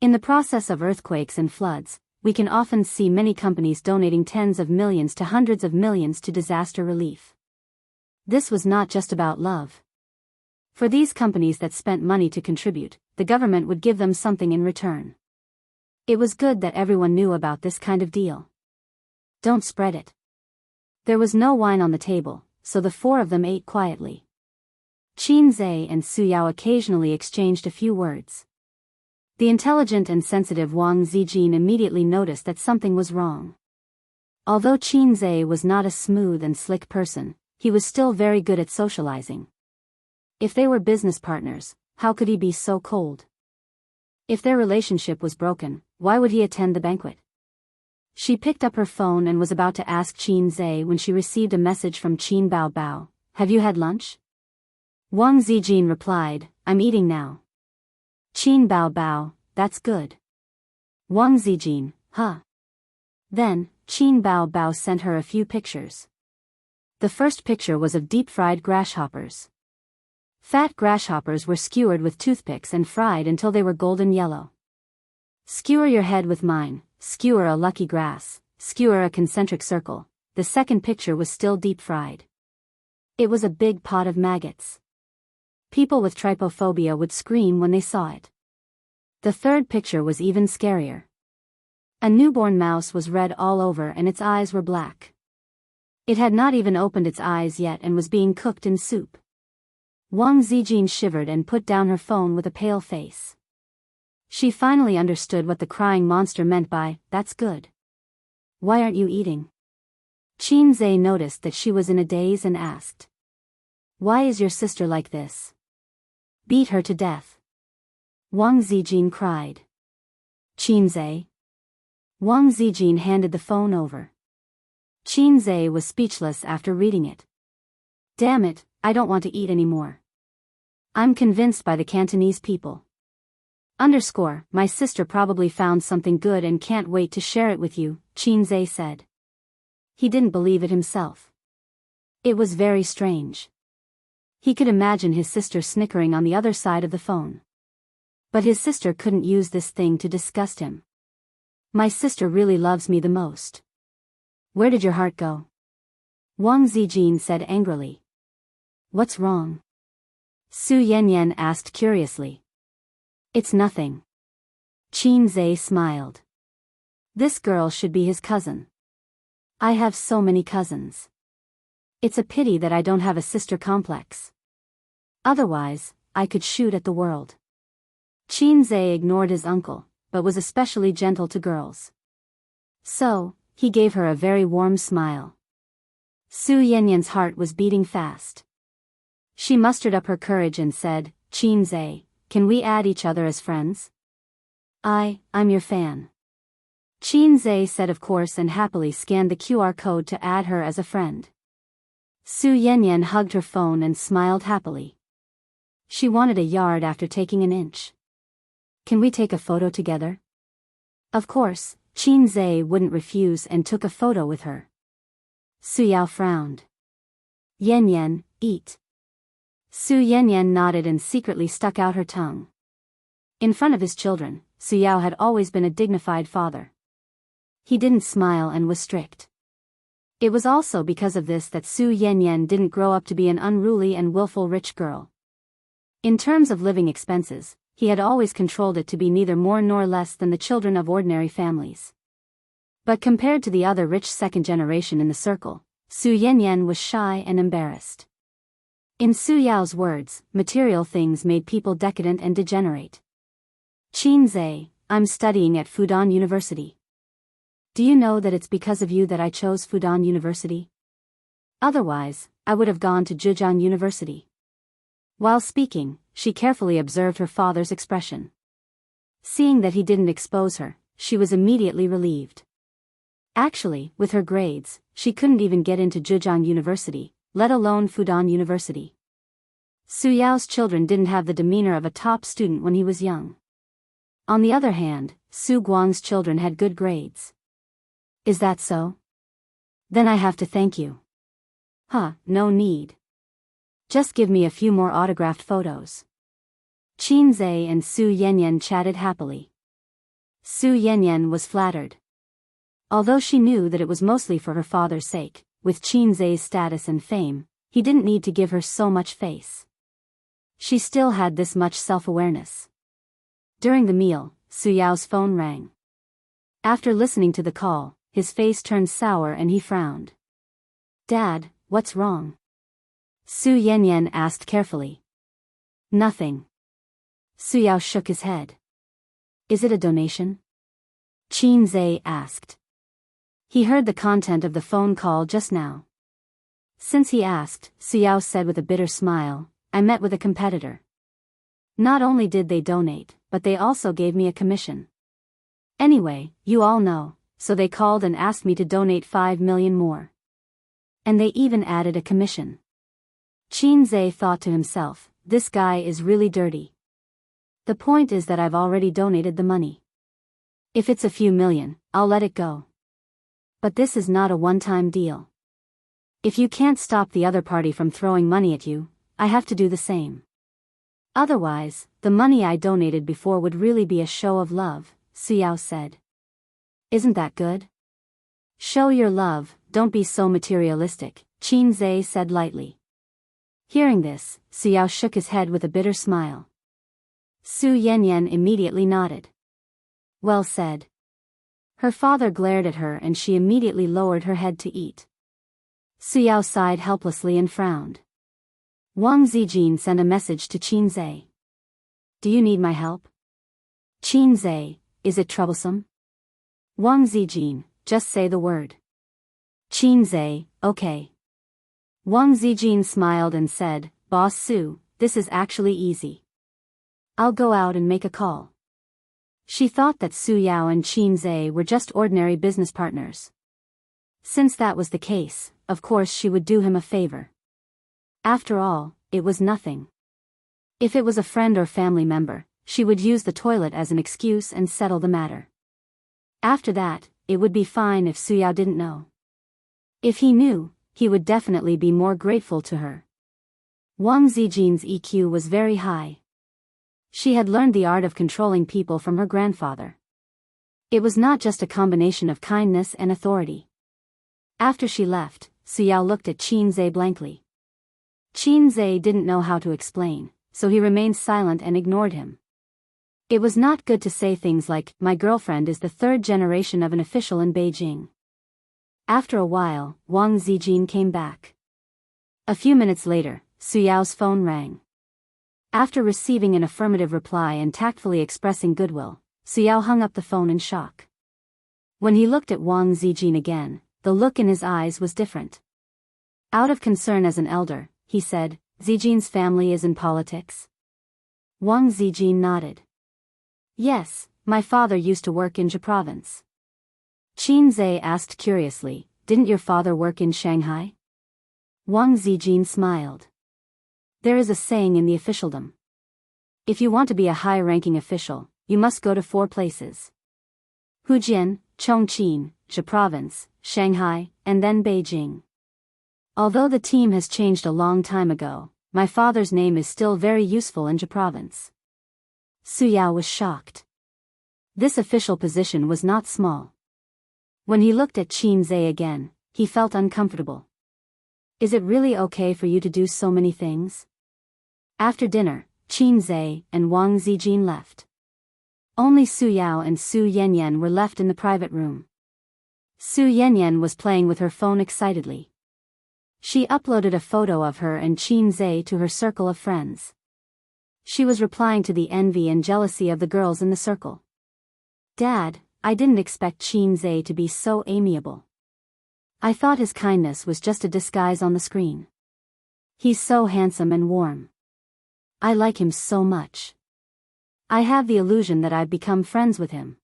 S1: In the process of earthquakes and floods, we can often see many companies donating tens of millions to hundreds of millions to disaster relief. This was not just about love. For these companies that spent money to contribute, the government would give them something in return. It was good that everyone knew about this kind of deal. Don't spread it. There was no wine on the table, so the four of them ate quietly. Qin Zhe and Su Yao occasionally exchanged a few words. The intelligent and sensitive Wang Zijin immediately noticed that something was wrong. Although Qin Zhe was not a smooth and slick person, he was still very good at socializing. If they were business partners, how could he be so cold? If their relationship was broken, why would he attend the banquet? She picked up her phone and was about to ask Qin Zhe when she received a message from Qin Bao Bao. Have you had lunch? Wang Zijin replied, I'm eating now. Qin Bao Bao, that's good. Wang Zijin, huh? Then, Qin Bao Bao sent her a few pictures. The first picture was of deep-fried grasshoppers. Fat grasshoppers were skewered with toothpicks and fried until they were golden yellow. Skewer your head with mine, skewer a lucky grass, skewer a concentric circle. The second picture was still deep-fried. It was a big pot of maggots. People with trypophobia would scream when they saw it. The third picture was even scarier. A newborn mouse was red all over and its eyes were black. It had not even opened its eyes yet and was being cooked in soup. Wang Zijin shivered and put down her phone with a pale face. She finally understood what the crying monster meant by, that's good. Why aren't you eating? Qin Zhe noticed that she was in a daze and asked. Why is your sister like this? Beat her to death. Wang Zijin cried. Qin Zhe. Wang Zijin handed the phone over. Qin Zhe was speechless after reading it. Damn it, I don't want to eat anymore. I'm convinced by the Cantonese people. My sister probably found something good and can't wait to share it with you, Qin Zhe said. He didn't believe it himself. It was very strange. He could imagine his sister snickering on the other side of the phone. But his sister couldn't use this thing to disgust him. My sister really loves me the most. Where did your heart go? Wang Zijin said angrily. What's wrong? Su Yanyan asked curiously. It's nothing. Qin Zhe smiled. This girl should be his cousin. I have so many cousins. It's a pity that I don't have a sister complex. Otherwise, I could shoot at the world. Qin Zhe ignored his uncle, but was especially gentle to girls. So, he gave her a very warm smile. Su Yanyan's heart was beating fast. She mustered up her courage and said, Qin Zhe, can we add each other as friends? I'm your fan. Qin Zhe said of course and happily scanned the QR code to add her as a friend. Su Yanyan hugged her phone and smiled happily. She wanted a yard after taking an inch. Can we take a photo together? Of course, Qin Zhe wouldn't refuse and took a photo with her. Su Yao frowned. Yanyan, eat. Su Yanyan nodded and secretly stuck out her tongue. In front of his children, Su Yao had always been a dignified father. He didn't smile and was strict. It was also because of this that Su Yanyan didn't grow up to be an unruly and willful rich girl. In terms of living expenses, he had always controlled it to be neither more nor less than the children of ordinary families. But compared to the other rich second generation in the circle, Su Yanyan was shy and embarrassed. In Su Yao's words, material things made people decadent and degenerate. Qin Zhe, I'm studying at Fudan University. Do you know that it's because of you that I chose Fudan University? Otherwise, I would have gone to Zhejiang University. While speaking, she carefully observed her father's expression. Seeing that he didn't expose her, she was immediately relieved. Actually, with her grades, she couldn't even get into Zhejiang University, let alone Fudan University. Su Yao's children didn't have the demeanor of a top student when he was young. On the other hand, Su Guang's children had good grades. Is that so? Then I have to thank you. No need. Just give me a few more autographed photos. Qin Zhe and Su Yanyan chatted happily. Su Yanyan was flattered. Although she knew that it was mostly for her father's sake, with Qin Zhe's status and fame, he didn't need to give her so much face. She still had this much self-awareness. During the meal, Su Yao's phone rang. After listening to the call, his face turned sour and he frowned. Dad, what's wrong? Su Yanyan asked carefully. Nothing. Su Yao shook his head. Is it a donation? Qin Zhe asked. He heard the content of the phone call just now. Since he asked, Su Yao said with a bitter smile, I met with a competitor. Not only did they donate, but they also gave me a commission. Anyway, you all know, so they called and asked me to donate 5 million more. And they even added a commission. Qin Zhe thought to himself, this guy is really dirty. The point is that I've already donated the money. If it's a few million, I'll let it go. But this is not a one-time deal. If you can't stop the other party from throwing money at you, I have to do the same. Otherwise, the money I donated before would really be a show of love, Su Yao said. Isn't that good? Show your love, don't be so materialistic, Qin Zhe said lightly. Hearing this, Su Yao shook his head with a bitter smile. Su Yanyan immediately nodded. Well said. Her father glared at her and she immediately lowered her head to eat. Su Yao sighed helplessly and frowned. Wang Zijin sent a message to Qin Zhe. Do you need my help? Qin Zhe, is it troublesome? Wang Zijin, just say the word. Qin Zhe, okay. Wang Zijin smiled and said, Boss Su, this is actually easy. I'll go out and make a call. She thought that Su Yao and Qin Zhe were just ordinary business partners. Since that was the case, of course she would do him a favor. After all, it was nothing. If it was a friend or family member, she would use the toilet as an excuse and settle the matter. After that, it would be fine if Su Yao didn't know. If he knew, he would definitely be more grateful to her. Wang Zijin's EQ was very high. She had learned the art of controlling people from her grandfather. It was not just a combination of kindness and authority. After she left, Su Yao looked at Qin Zhe blankly. Qin Zhe didn't know how to explain, so he remained silent and ignored him. It was not good to say things like, my girlfriend is the third generation of an official in Beijing. After a while, Wang Zijin came back. A few minutes later, Su Yao's phone rang. After receiving an affirmative reply and tactfully expressing goodwill, Su Yao hung up the phone in shock. When he looked at Wang Zijin again, the look in his eyes was different. Out of concern as an elder, he said, Zijin's family is in politics? Wang Zijin nodded. Yes, my father used to work in Zhe province. Qin Zhe asked curiously, didn't your father work in Shanghai? Wang Zijin smiled. There is a saying in the officialdom. If you want to be a high-ranking official, you must go to 4 places. Fujian, Chongqing, Zhe province, Shanghai, and then Beijing. Although the team has changed a long time ago, my father's name is still very useful in Zhe province. Su Yao was shocked. This official position was not small. When he looked at Qin Zhe again, he felt uncomfortable. Is it really okay for you to do so many things? After dinner, Qin Zhe and Wang Zijin left. Only Su Yao and Su Yanyan were left in the private room. Su Yanyan was playing with her phone excitedly. She uploaded a photo of her and Qin Zhe to her circle of friends. She was replying to the envy and jealousy of the girls in the circle. Dad, I didn't expect Qin Zhe to be so amiable. I thought his kindness was just a disguise on the screen. He's so handsome and warm. I like him so much. I have the illusion that I've become friends with him.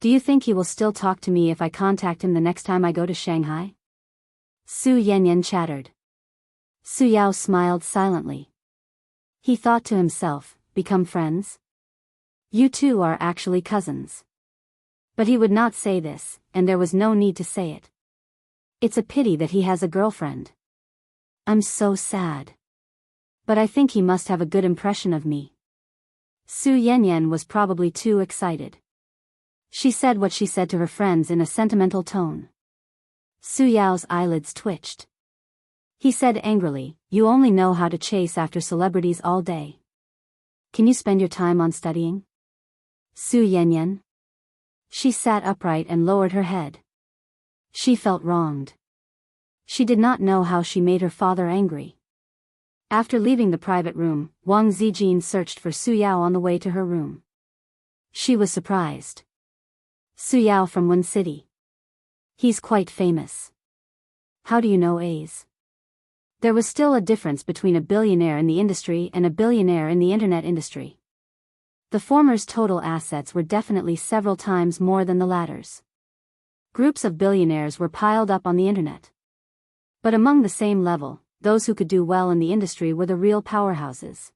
S1: Do you think he will still talk to me if I contact him the next time I go to Shanghai? Su Yanyan chattered. Su Yao smiled silently. He thought to himself, become friends? You two are actually cousins. But he would not say this, and there was no need to say it. It's a pity that he has a girlfriend. I'm so sad. But I think he must have a good impression of me. Su Yanyan was probably too excited. She said what she said to her friends in a sentimental tone. Su Yao's eyelids twitched. He said angrily, you only know how to chase after celebrities all day. Can you spend your time on studying? Su Yanyan? She sat upright and lowered her head. She felt wronged. She did not know how she made her father angry. After leaving the private room, Wang Zijin searched for Su Yao on the way to her room. She was surprised. Su Yao from Wen City. He's quite famous. How do you know A's? There was still a difference between a billionaire in the industry and a billionaire in the internet industry. The former's total assets were definitely several times more than the latter's. Groups of billionaires were piled up on the internet. But among the same level, those who could do well in the industry were the real powerhouses.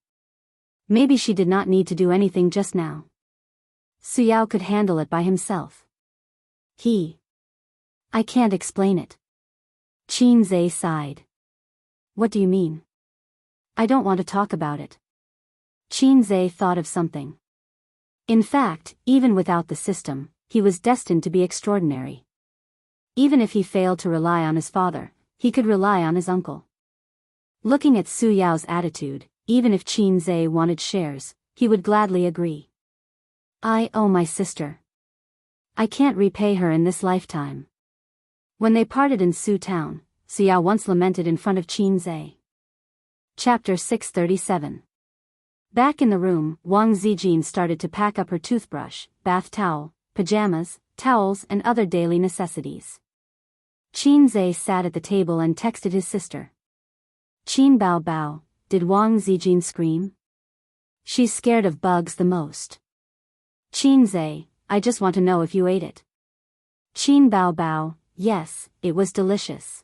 S1: Maybe she did not need to do anything just now. Su Yao could handle it by himself. I can't explain it. Qin Zhe sighed. What do you mean? I don't want to talk about it. Qin Zhe thought of something. In fact, even without the system, he was destined to be extraordinary. Even if he failed to rely on his father, he could rely on his uncle. Looking at Su Yao's attitude, even if Qin Zhe wanted shares, he would gladly agree. I owe my sister. I can't repay her in this lifetime. When they parted in Su Town, Su Yao once lamented in front of Qin Zhe. Chapter 637. Back in the room, Wang Zijin started to pack up her toothbrush, bath towel, pajamas, towels and other daily necessities. Qin Zhe sat at the table and texted his sister. Qin Bao Bao, did Wang Zijin scream? She's scared of bugs the most. Qin Zhe, I just want to know if you ate it. Qin Bao Bao, yes, it was delicious.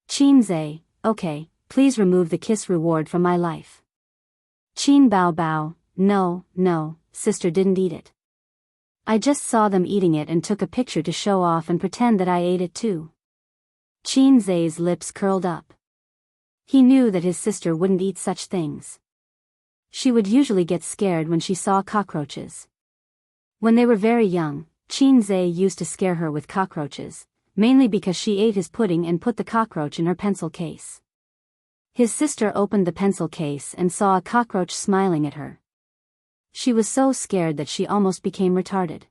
S1: Qin Zhe, okay, please remove the kiss reward from my life. Qin Bao Bao, no, sister didn't eat it. I just saw them eating it and took a picture to show off and pretend that I ate it too. Qin Zhe's lips curled up. He knew that his sister wouldn't eat such things. She would usually get scared when she saw cockroaches. When they were very young, Qin Zhe used to scare her with cockroaches, mainly because she ate his pudding and put the cockroach in her pencil case. His sister opened the pencil case and saw a cockroach smiling at her. She was so scared that she almost became retarded.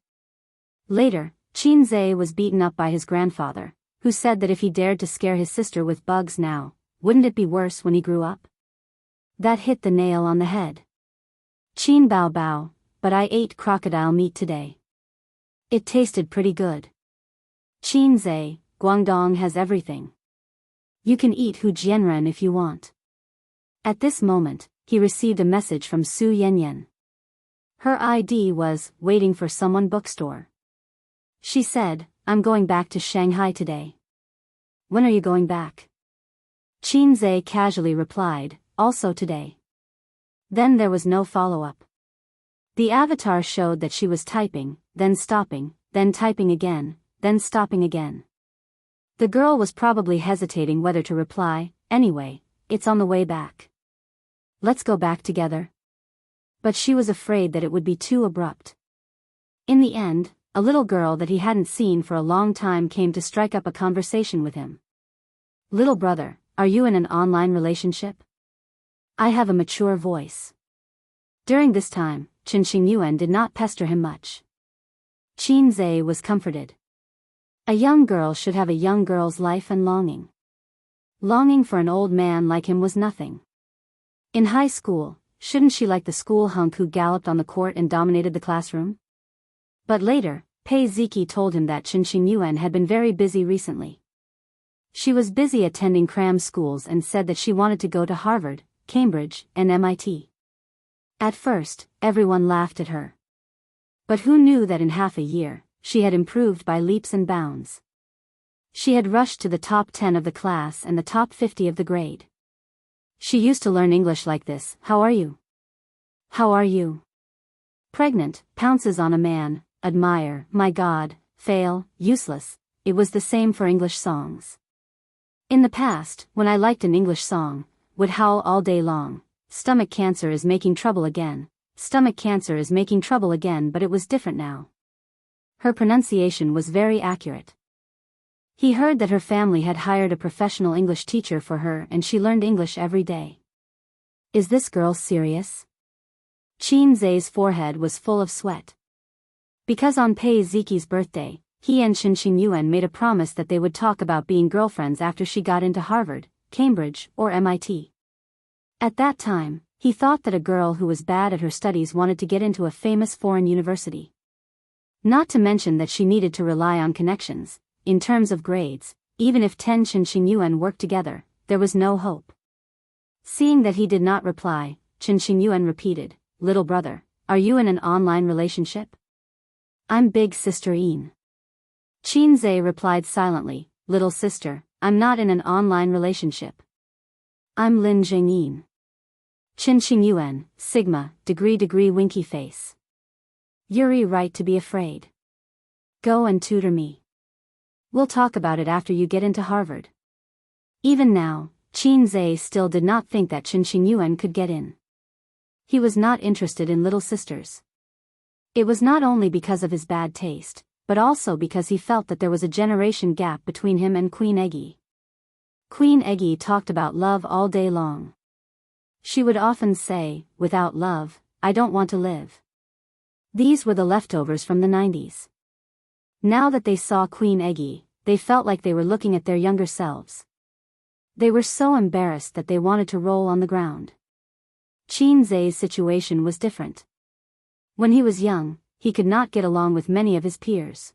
S1: Later, Qin Zhe was beaten up by his grandfather, who said that if he dared to scare his sister with bugs now, wouldn't it be worse when he grew up? That hit the nail on the head. Qin Bao Bao, but I ate crocodile meat today. It tasted pretty good. Qin Zhe, Guangdong has everything. You can eat Hu Jianren if you want. At this moment, he received a message from Su Yanyan. Her ID was, waiting for someone bookstore. She said, I'm going back to Shanghai today. When are you going back? Qin Zhe casually replied, also today. Then there was no follow-up. The avatar showed that she was typing, then stopping, then typing again, then stopping again. The girl was probably hesitating whether to reply. Anyway, it's on the way back. Let's go back together. But she was afraid that it would be too abrupt. In the end, a little girl that he hadn't seen for a long time came to strike up a conversation with him. Little brother, are you in an online relationship? I have a mature voice. During this time, Chen Xingyuan did not pester him much. Qin Zhe was comforted. A young girl should have a young girl's life and longing. Longing for an old man like him was nothing. In high school, shouldn't she like the school hunk who galloped on the court and dominated the classroom? But later, Pei Ziki told him that Chen Xingyuan had been very busy recently. She was busy attending cram schools and said that she wanted to go to Harvard, Cambridge, and MIT. At first, everyone laughed at her. But who knew that in half a year, she had improved by leaps and bounds. She had rushed to the top 10 of the class and the top 50 of the grade. She used to learn English like this, how are you? How are you? Pregnant, pounces on a man, admire, my God, fail, useless. It was the same for English songs. In the past, when I liked an English song, would howl all day long, stomach cancer is making trouble again, stomach cancer is making trouble again, but it was different now. Her pronunciation was very accurate. He heard that her family had hired a professional English teacher for her and she learned English every day. Is this girl serious? Qin Zhe's forehead was full of sweat. Because on Pei Ziki's birthday, he and Qin Yuan made a promise that they would talk about being girlfriends after she got into Harvard, Cambridge, or MIT. At that time, he thought that a girl who was bad at her studies wanted to get into a famous foreign university. Not to mention that she needed to rely on connections. In terms of grades, even if Qin Yuan worked together, there was no hope. Seeing that he did not reply, Qin Yuan repeated, "Little brother, are you in an online relationship?" "I'm big sister Yin." Qin Zhe replied silently, "Little sister, I'm not in an online relationship. I'm Lin Jingyin." Qin Yuan, Sigma, degree winky face. "You're right to be afraid. Go and tutor me. We'll talk about it after you get into Harvard." Even now, Qin Zhe still did not think that Qin Yuan could get in. He was not interested in little sisters. It was not only because of his bad taste, but also because he felt that there was a generation gap between him and Queen Eggy. Queen Eggy talked about love all day long. She would often say, "Without love, I don't want to live." These were the leftovers from the 90s. Now that they saw Queen Eggy, they felt like they were looking at their younger selves. They were so embarrassed that they wanted to roll on the ground. Qin Zhe's situation was different. When he was young, he could not get along with many of his peers.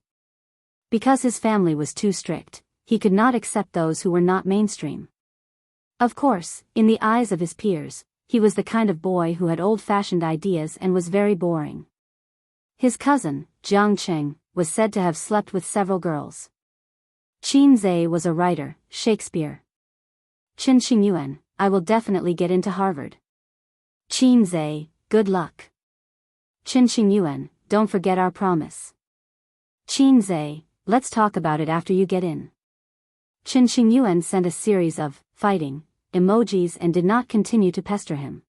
S1: Because his family was too strict, he could not accept those who were not mainstream. Of course, in the eyes of his peers, he was the kind of boy who had old-fashioned ideas and was very boring. His cousin, Jiang Cheng, was said to have slept with several girls. Qin Zhe was a writer, Shakespeare. Qin Yuan, "I will definitely get into Harvard." Qin Zhe, "Good luck." Qin Yuan, "Don't forget our promise." Qin Zhe, "Let's talk about it after you get in." Qin Yuan sent a series of fighting emojis and did not continue to pester him.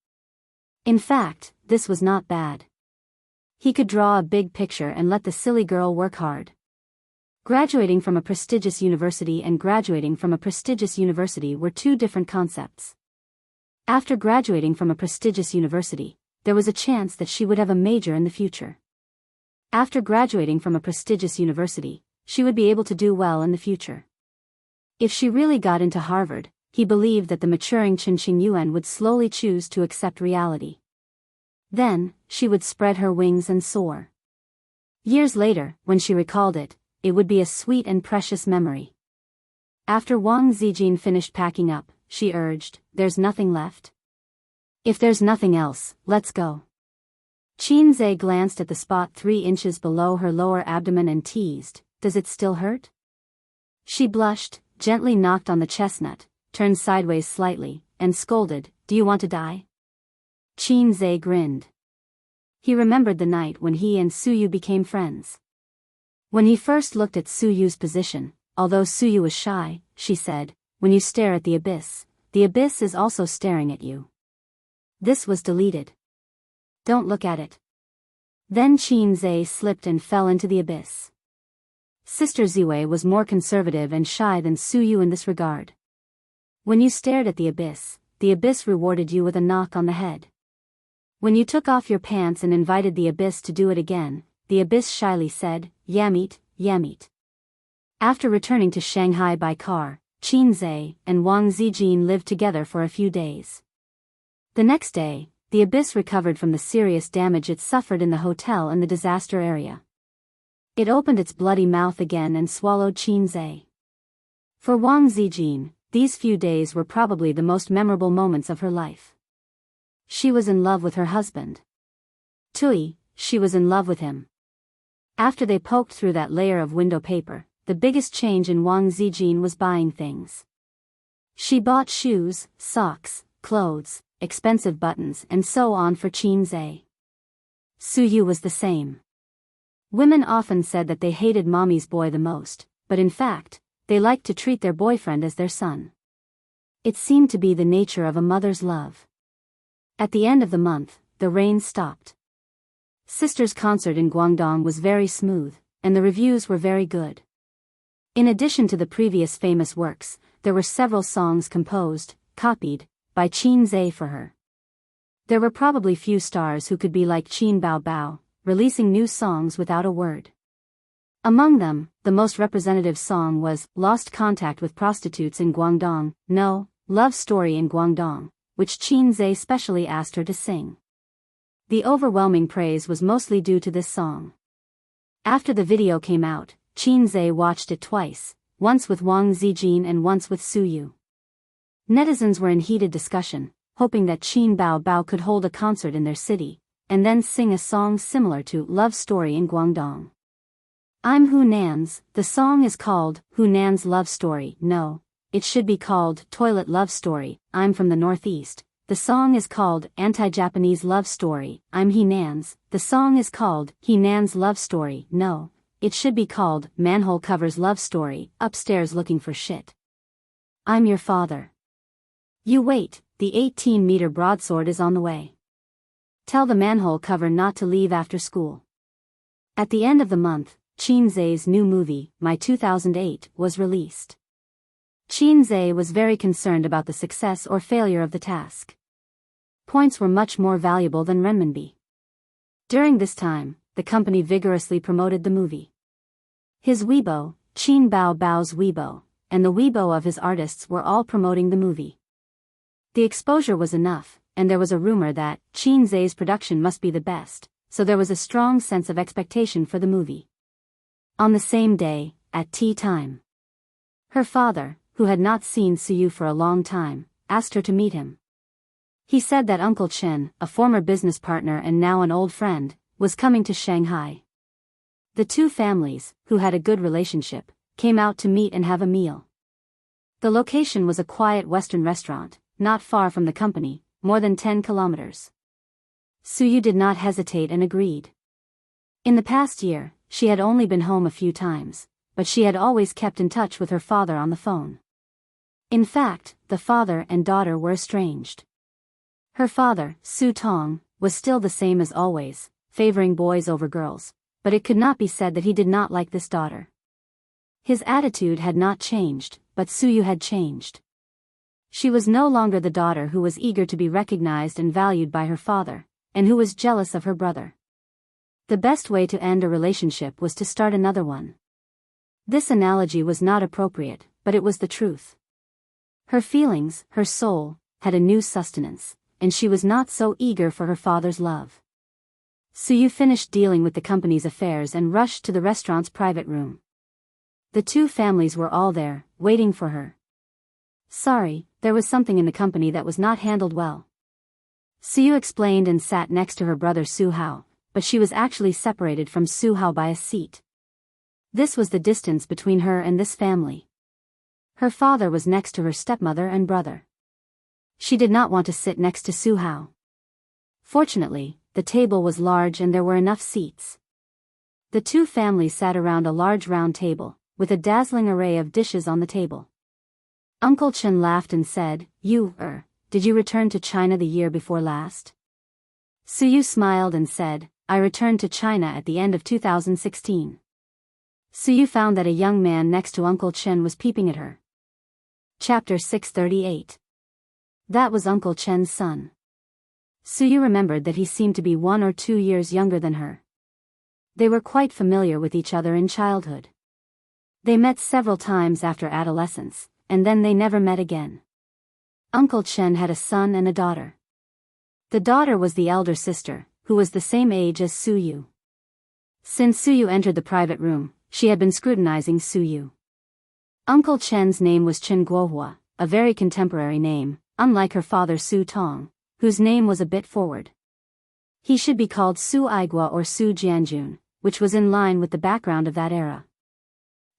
S1: In fact, this was not bad. He could draw a big picture and let the silly girl work hard. Graduating from a prestigious university and graduating from a prestigious university were two different concepts. After graduating from a prestigious university, there was a chance that she would have a major in the future. After graduating from a prestigious university, she would be able to do well in the future. If she really got into Harvard, he believed that the maturing Qin Yuan would slowly choose to accept reality. Then, she would spread her wings and soar. Years later, when she recalled it, it would be a sweet and precious memory. After Wang Zijin finished packing up, she urged, "There's nothing left? If there's nothing else, let's go." Qin Zhe glanced at the spot 3 inches below her lower abdomen and teased, "Does it still hurt?" She blushed, gently knocked on the chestnut, turned sideways slightly, and scolded, "Do you want to die?" Qin Zhe grinned. He remembered the night when he and Suyu became friends. When he first looked at Suyu's position, although Suyu was shy, she said, "When you stare at the abyss is also staring at you." This was deleted. "Don't look at it." Then Qin Zhe slipped and fell into the abyss. Sister Ziwei was more conservative and shy than Suyu in this regard. When you stared at the abyss rewarded you with a knock on the head. When you took off your pants and invited the abyss to do it again, the abyss shyly said, "Yamit, yamit." After returning to Shanghai by car, Qin Zhe and Wang Zijin lived together for a few days. The next day, the abyss recovered from the serious damage it suffered in the hotel in the disaster area. It opened its bloody mouth again and swallowed Qin Zhe. For Wang Zijin, these few days were probably the most memorable moments of her life. She was in love with her husband. Tui, she was in love with him. After they poked through that layer of window paper, the biggest change in Wang Zijin was buying things. She bought shoes, socks, clothes, expensive buttons and so on for Qin Zhe. Suyu was the same. Women often said that they hated mommy's boy the most, but in fact, they liked to treat their boyfriend as their son. It seemed to be the nature of a mother's love. At the end of the month, the rain stopped. Sister's concert in Guangdong was very smooth, and the reviews were very good. In addition to the previous famous works, there were several songs composed, copied, by Qin Zhe for her. There were probably few stars who could be like Qin Bao Bao, releasing new songs without a word. Among them, the most representative song was Lost Contact with Prostitutes in Guangdong, No, Love Story in Guangdong, which Qin Zhe specially asked her to sing. The overwhelming praise was mostly due to this song. After the video came out, Qin Zhe watched it twice, once with Wang Zijin and once with Su Yu. Netizens were in heated discussion, hoping that Qin Bao could hold a concert in their city, and then sing a song similar to Love Story in Guangdong. I'm Hunan's, the song is called Hunan's Love Story. No, it should be called Toilet Love Story. I'm from the Northeast. The song is called Anti-Japanese Love Story. I'm Henan's. The song is called Henan's Love Story. No, it should be called Manhole Cover's Love Story. Upstairs looking for shit. I'm your father. You wait, the 18-meter broadsword is on the way. Tell the manhole cover not to leave after school. At the end of the month, Qin Zhe's new movie, My 2008, was released. Qin Zhe was very concerned about the success or failure of the task. Points were much more valuable than renminbi. During this time, the company vigorously promoted the movie. His Weibo, Qin Bao's Weibo, and the Weibo of his artists were all promoting the movie. The exposure was enough, and there was a rumor that Qin Zhe's production must be the best, so there was a strong sense of expectation for the movie. On the same day, at tea time, her father, who had not seen Su Yu for a long time, asked her to meet him. He said that Uncle Chen, a former business partner and now an old friend, was coming to Shanghai. The two families, who had a good relationship, came out to meet and have a meal. The location was a quiet Western restaurant, not far from the company, more than 10 kilometers. Su Yu did not hesitate and agreed. In the past year, she had only been home a few times, but she had always kept in touch with her father on the phone. In fact, the father and daughter were estranged. Her father, Su Tong, was still the same as always, favoring boys over girls, but it could not be said that he did not like this daughter. His attitude had not changed, but Su Yu had changed. She was no longer the daughter who was eager to be recognized and valued by her father, and who was jealous of her brother. The best way to end a relationship was to start another one. This analogy was not appropriate, but it was the truth. Her feelings, her soul, had a new sustenance, and she was not so eager for her father's love. Su Yu finished dealing with the company's affairs and rushed to the restaurant's private room. The two families were all there, waiting for her. Sorry, there was something in the company that was not handled well. Su Yu explained and sat next to her brother Su Hao, but she was actually separated from Su Hao by a seat. This was the distance between her and this family. Her father was next to her stepmother and brother. She did not want to sit next to Su Hao. Fortunately, the table was large and there were enough seats. The two families sat around a large round table, with a dazzling array of dishes on the table. Uncle Chen laughed and said, Did you return to China the year before last? Su Yu smiled and said, I returned to China at the end of 2016. Su Yu found that a young man next to Uncle Chen was peeping at her. Chapter 638. That was Uncle Chen's son. Su Yu remembered that he seemed to be 1 or 2 years younger than her. They were quite familiar with each other in childhood. They met several times after adolescence, and then they never met again. Uncle Chen had a son and a daughter. The daughter was the elder sister, who was the same age as Su Yu. Since Su Yu entered the private room, she had been scrutinizing Su Yu. Uncle Chen's name was Chen Guohua, a very contemporary name, unlike her father Su Tong, whose name was a bit forward. He should be called Su Aigua or Su Jianjun, which was in line with the background of that era.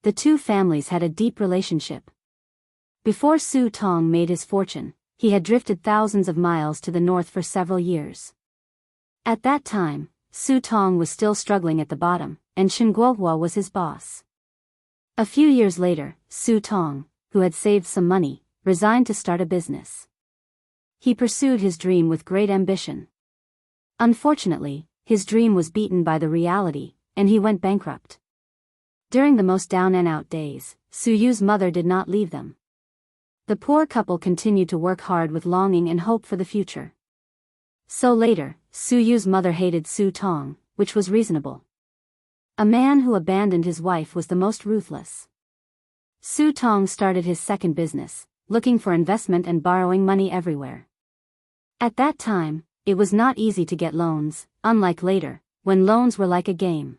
S1: The two families had a deep relationship. Before Su Tong made his fortune, he had drifted thousands of miles to the north for several years. At that time, Su Tong was still struggling at the bottom, and Chen Guohua was his boss. A few years later, Su Tong, who had saved some money, resigned to start a business. He pursued his dream with great ambition. Unfortunately, his dream was beaten by the reality, and he went bankrupt. During the most down and out days, Su Yu's mother did not leave them. The poor couple continued to work hard with longing and hope for the future. So later, Su Yu's mother hated Su Tong, which was reasonable. A man who abandoned his wife was the most ruthless. Su Tong started his second business, looking for investment and borrowing money everywhere. At that time, it was not easy to get loans, unlike later, when loans were like a game.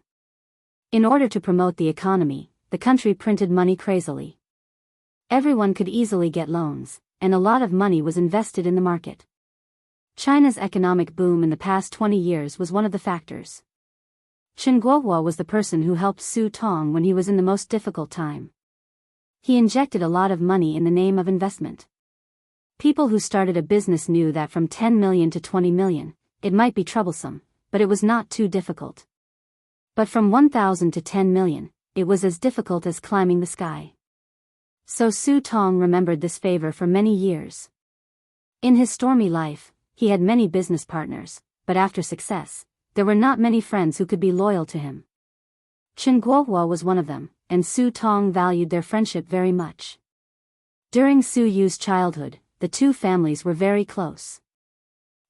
S1: In order to promote the economy, the country printed money crazily. Everyone could easily get loans, and a lot of money was invested in the market. China's economic boom in the past 20 years was one of the factors. Chen Guohua was the person who helped Su Tong when he was in the most difficult time. He injected a lot of money in the name of investment. People who started a business knew that from 10 million to 20 million, it might be troublesome, but it was not too difficult. But from 1,000 to 10 million, it was as difficult as climbing the sky. So Su Tong remembered this favor for many years. In his stormy life, he had many business partners, but after success, there were not many friends who could be loyal to him. Chen Guohua was one of them, and Su Tong valued their friendship very much. During Su Yu's childhood, the two families were very close.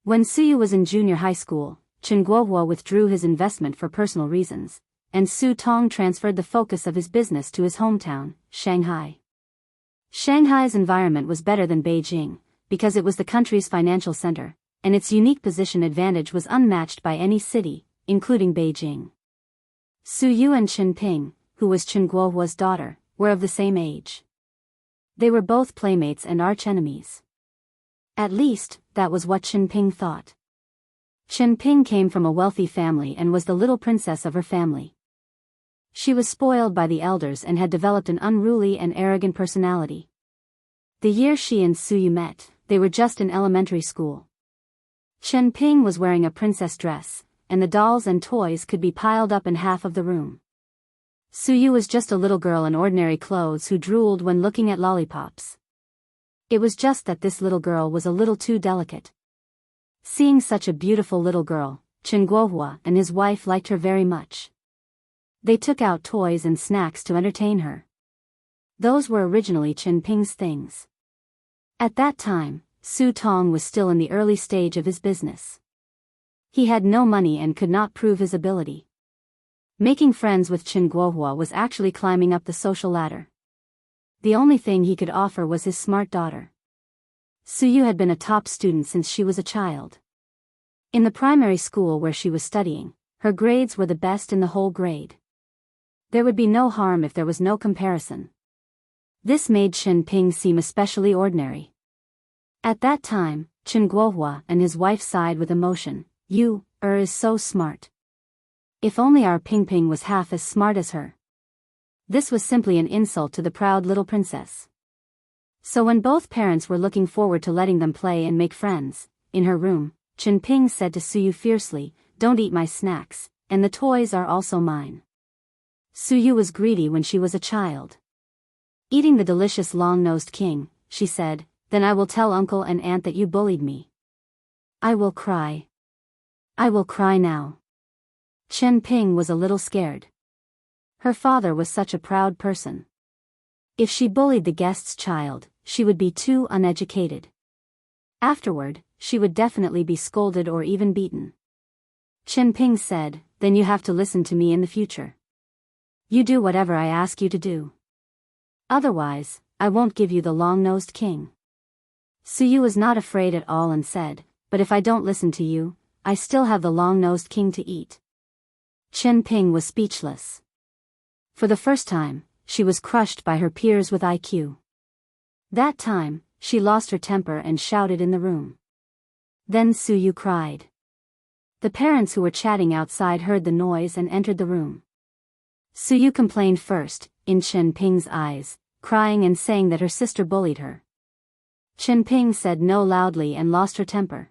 S1: When Su Yu was in junior high school, Chen Guohua withdrew his investment for personal reasons, and Su Tong transferred the focus of his business to his hometown, Shanghai. Shanghai's environment was better than Beijing, because it was the country's financial center, and its unique position advantage was unmatched by any city, including Beijing. Su Yu and Chen Ping, who was Chen Guohua's daughter, were of the same age. They were both playmates and arch-enemies. At least, that was what Chen Ping thought. Chen Ping came from a wealthy family and was the little princess of her family. She was spoiled by the elders and had developed an unruly and arrogant personality. The year she and Su Yu met, they were just in elementary school. Chen Ping was wearing a princess dress, and the dolls and toys could be piled up in half of the room. Su Yu was just a little girl in ordinary clothes who drooled when looking at lollipops. It was just that this little girl was a little too delicate. Seeing such a beautiful little girl, Chen Guohua and his wife liked her very much. They took out toys and snacks to entertain her. Those were originally Chen Ping's things. At that time, Su Tong was still in the early stage of his business. He had no money and could not prove his ability. Making friends with Chen Guohua was actually climbing up the social ladder. The only thing he could offer was his smart daughter. Su Yu had been a top student since she was a child. In the primary school where she was studying, her grades were the best in the whole grade. There would be no harm if there was no comparison. This made Chen Ping seem especially ordinary. At that time, Chen Guohua and his wife sighed with emotion. "You, is so smart. If only our Ping Ping was half as smart as her." This was simply an insult to the proud little princess. So when both parents were looking forward to letting them play and make friends, in her room, Chen Ping said to Su Yu fiercely, "Don't eat my snacks, and the toys are also mine." Su Yu was greedy when she was a child. Eating the delicious long-nosed king, she said, "Then I will tell uncle and aunt that you bullied me. I will cry. I will cry now." Chen Ping was a little scared. Her father was such a proud person. If she bullied the guest's child, she would be too uneducated. Afterward, she would definitely be scolded or even beaten. Chen Ping said, "Then you have to listen to me in the future. You do whatever I ask you to do. Otherwise, I won't give you the long-nosed king." Su Yu was not afraid at all and said, "But if I don't listen to you, I still have the long-nosed king to eat." Chen Ping was speechless. For the first time, she was crushed by her peers with IQ. That time, she lost her temper and shouted in the room. Then Su Yu cried. The parents who were chatting outside heard the noise and entered the room. Su Yu complained first, in Chen Ping's eyes, crying and saying that her sister bullied her. Chen Ping said no loudly and lost her temper.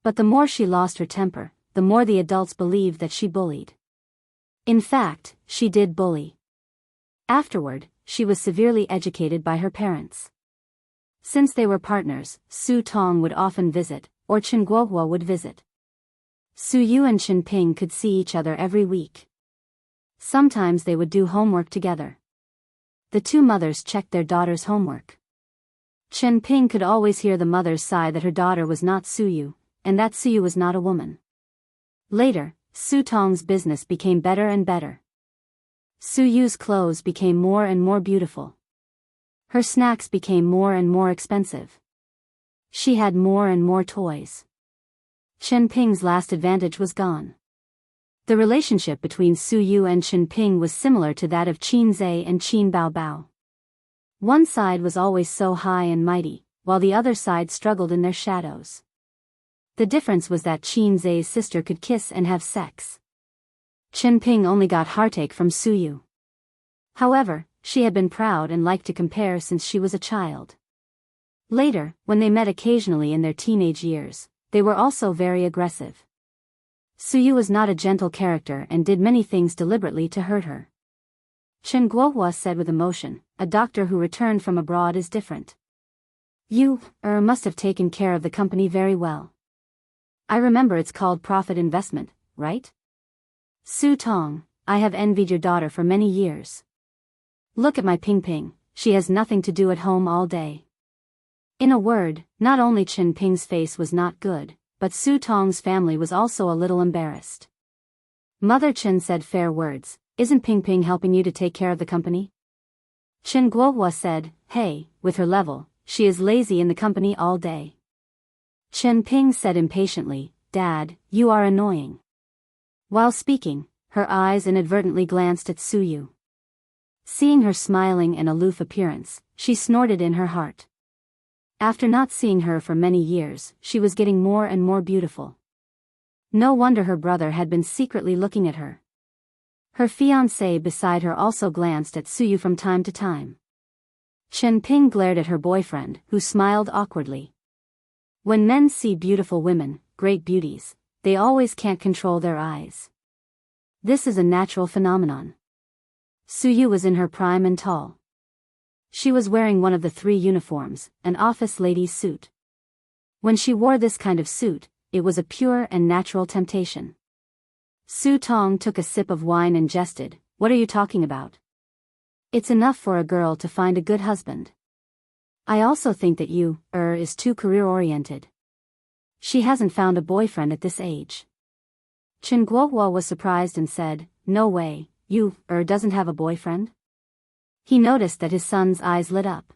S1: But the more she lost her temper, the more the adults believed that she bullied. In fact, she did bully. Afterward, she was severely educated by her parents. Since they were partners, Su Tong would often visit, or Chen Guohua would visit. Su Yu and Chen Ping could see each other every week. Sometimes they would do homework together. The two mothers checked their daughter's homework. Chen Ping could always hear the mother's sigh that her daughter was not Su Yu, and that Su Yu was not a woman. Later, Su Tong's business became better and better. Su Yu's clothes became more and more beautiful. Her snacks became more and more expensive. She had more and more toys. Chen Ping's last advantage was gone. The relationship between Su Yu and Chen Ping was similar to that of Qin Zhe and Qin Bao Bao. One side was always so high and mighty, while the other side struggled in their shadows. The difference was that Qin Zhe's sister could kiss and have sex. Chen Ping only got heartache from Su Yu. However, she had been proud and liked to compare since she was a child. Later, when they met occasionally in their teenage years, they were also very aggressive. Su Yu was not a gentle character and did many things deliberately to hurt her. Chen Guohua said with emotion, "A doctor who returned from abroad is different. You, must have taken care of the company very well. I remember it's called profit investment, right? Su Tong, I have envied your daughter for many years. Look at my Ping Ping, she has nothing to do at home all day." In a word, not only Chen Ping's face was not good, but Su Tong's family was also a little embarrassed. Mother Chen said fair words, "Isn't Ping Ping helping you to take care of the company?" Chen Guohua said, "Hey, with her level, she is lazy in the company all day." Chen Ping said impatiently, "Dad, you are annoying." While speaking, her eyes inadvertently glanced at Su Yu. Seeing her smiling and aloof appearance, she snorted in her heart. After not seeing her for many years, she was getting more and more beautiful. No wonder her brother had been secretly looking at her. Her fiancé beside her also glanced at Su Yu from time to time. Chen Ping glared at her boyfriend, who smiled awkwardly. When men see beautiful women, great beauties, they always can't control their eyes. This is a natural phenomenon. Su Yu was in her prime and tall. She was wearing one of the 3 uniforms, an office lady's suit. When she wore this kind of suit, it was a pure and natural temptation. Su Tong took a sip of wine and jested, "What are you talking about? It's enough for a girl to find a good husband. I also think that you, is too career-oriented. She hasn't found a boyfriend at this age." Chen Guohua was surprised and said, "No way, you, doesn't have a boyfriend?" He noticed that his son's eyes lit up.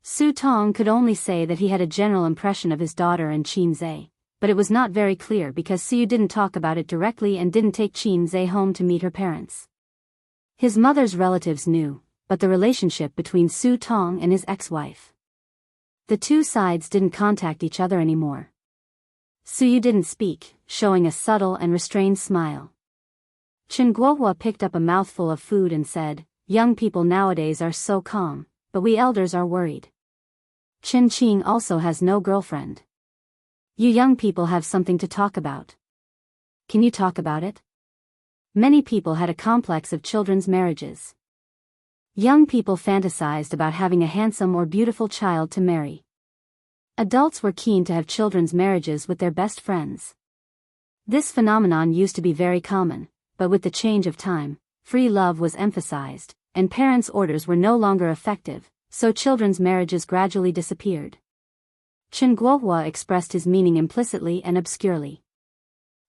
S1: Su Tong could only say that he had a general impression of his daughter and Qin Zhe, but it was not very clear because Su Yu didn't talk about it directly and didn't take Qin Zhe home to meet her parents. His mother's relatives knew, but the relationship between Su Tong and his ex-wife. The two sides didn't contact each other anymore. Su Yu didn't speak, showing a subtle and restrained smile. Chen Guohua picked up a mouthful of food and said, "Young people nowadays are so calm, but we elders are worried. Chen Qing also has no girlfriend. You young people have something to talk about. Can you talk about it?" Many people had a complex of children's marriages. Young people fantasized about having a handsome or beautiful child to marry. Adults were keen to have children's marriages with their best friends. This phenomenon used to be very common, but with the change of time, free love was emphasized, and parents' orders were no longer effective, so children's marriages gradually disappeared. Chen Guohua expressed his meaning implicitly and obscurely.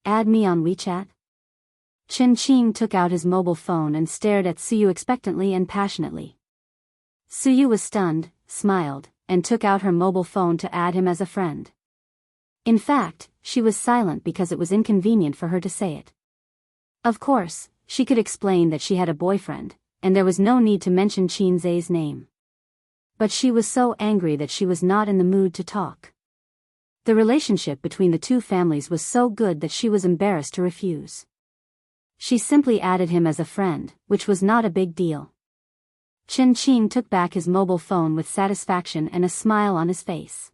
S1: "Add me on WeChat?" Chen Qing took out his mobile phone and stared at Su Yu expectantly and passionately. Su Yu was stunned, smiled, and took out her mobile phone to add him as a friend. In fact, she was silent because it was inconvenient for her to say it. Of course, she could explain that she had a boyfriend, and there was no need to mention Qin Zhe's name. But she was so angry that she was not in the mood to talk. The relationship between the two families was so good that she was embarrassed to refuse. She simply added him as a friend, which was not a big deal. Chen Qing took back his mobile phone with satisfaction and a smile on his face.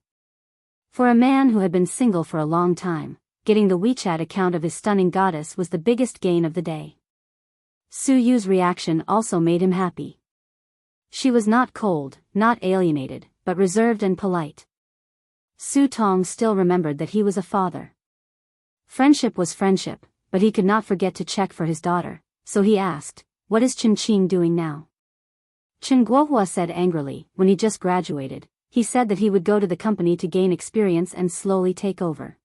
S1: For a man who had been single for a long time, getting the WeChat account of his stunning goddess was the biggest gain of the day. Su Yu's reaction also made him happy. She was not cold, not alienated, but reserved and polite. Su Tong still remembered that he was a father. Friendship was friendship, but he could not forget to check for his daughter, so he asked, "What is Chen Qing doing now?" Chen Guohua said angrily, "When he just graduated, he said that he would go to the company to gain experience and slowly take over.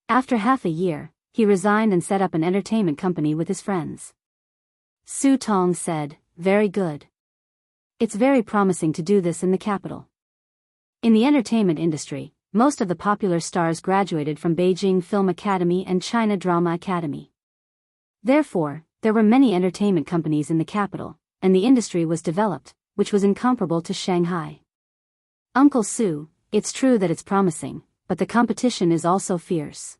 S1: After half a year, he resigned and set up an entertainment company with his friends. Su Tong said, "Very good. It's very promising to do this in the capital." In the entertainment industry, most of the popular stars graduated from Beijing Film Academy and China Drama Academy. Therefore, there were many entertainment companies in the capital, and the industry was developed, which was incomparable to Shanghai. Uncle Su, it's true that it's promising, but the competition is also fierce.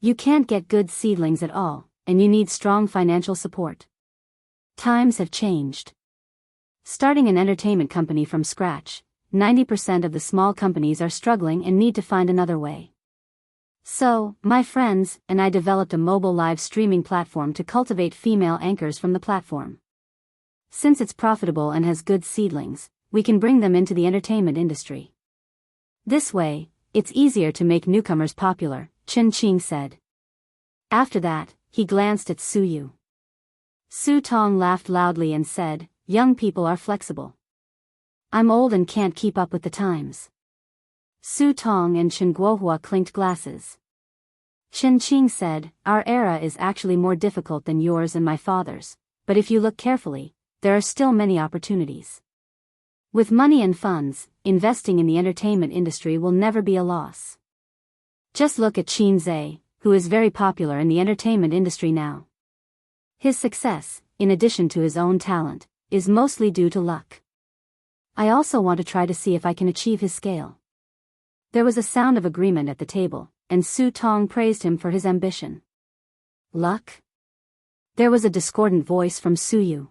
S1: You can't get good seedlings at all, and you need strong financial support. Times have changed. Starting an entertainment company from scratch, 90% of the small companies are struggling and need to find another way. So, my friends and I developed a mobile live streaming platform to cultivate female anchors from the platform. Since it's profitable and has good seedlings, we can bring them into the entertainment industry. This way, it's easier to make newcomers popular, Chen Qing said. After that, he glanced at Su Yu. Su Tong laughed loudly and said, "Young people are flexible. I'm old and can't keep up with the times." Su Tong and Chen Guohua clinked glasses. Chen Qing said, "Our era is actually more difficult than yours and my father's, but if you look carefully, there are still many opportunities. With money and funds, investing in the entertainment industry will never be a loss. Just look at Qin Zhe, who is very popular in the entertainment industry now. His success, in addition to his own talent, is mostly due to luck. I also want to try to see if I can achieve his scale." There was a sound of agreement at the table, and Su Tong praised him for his ambition. "Luck?" There was a discordant voice from Su Yu.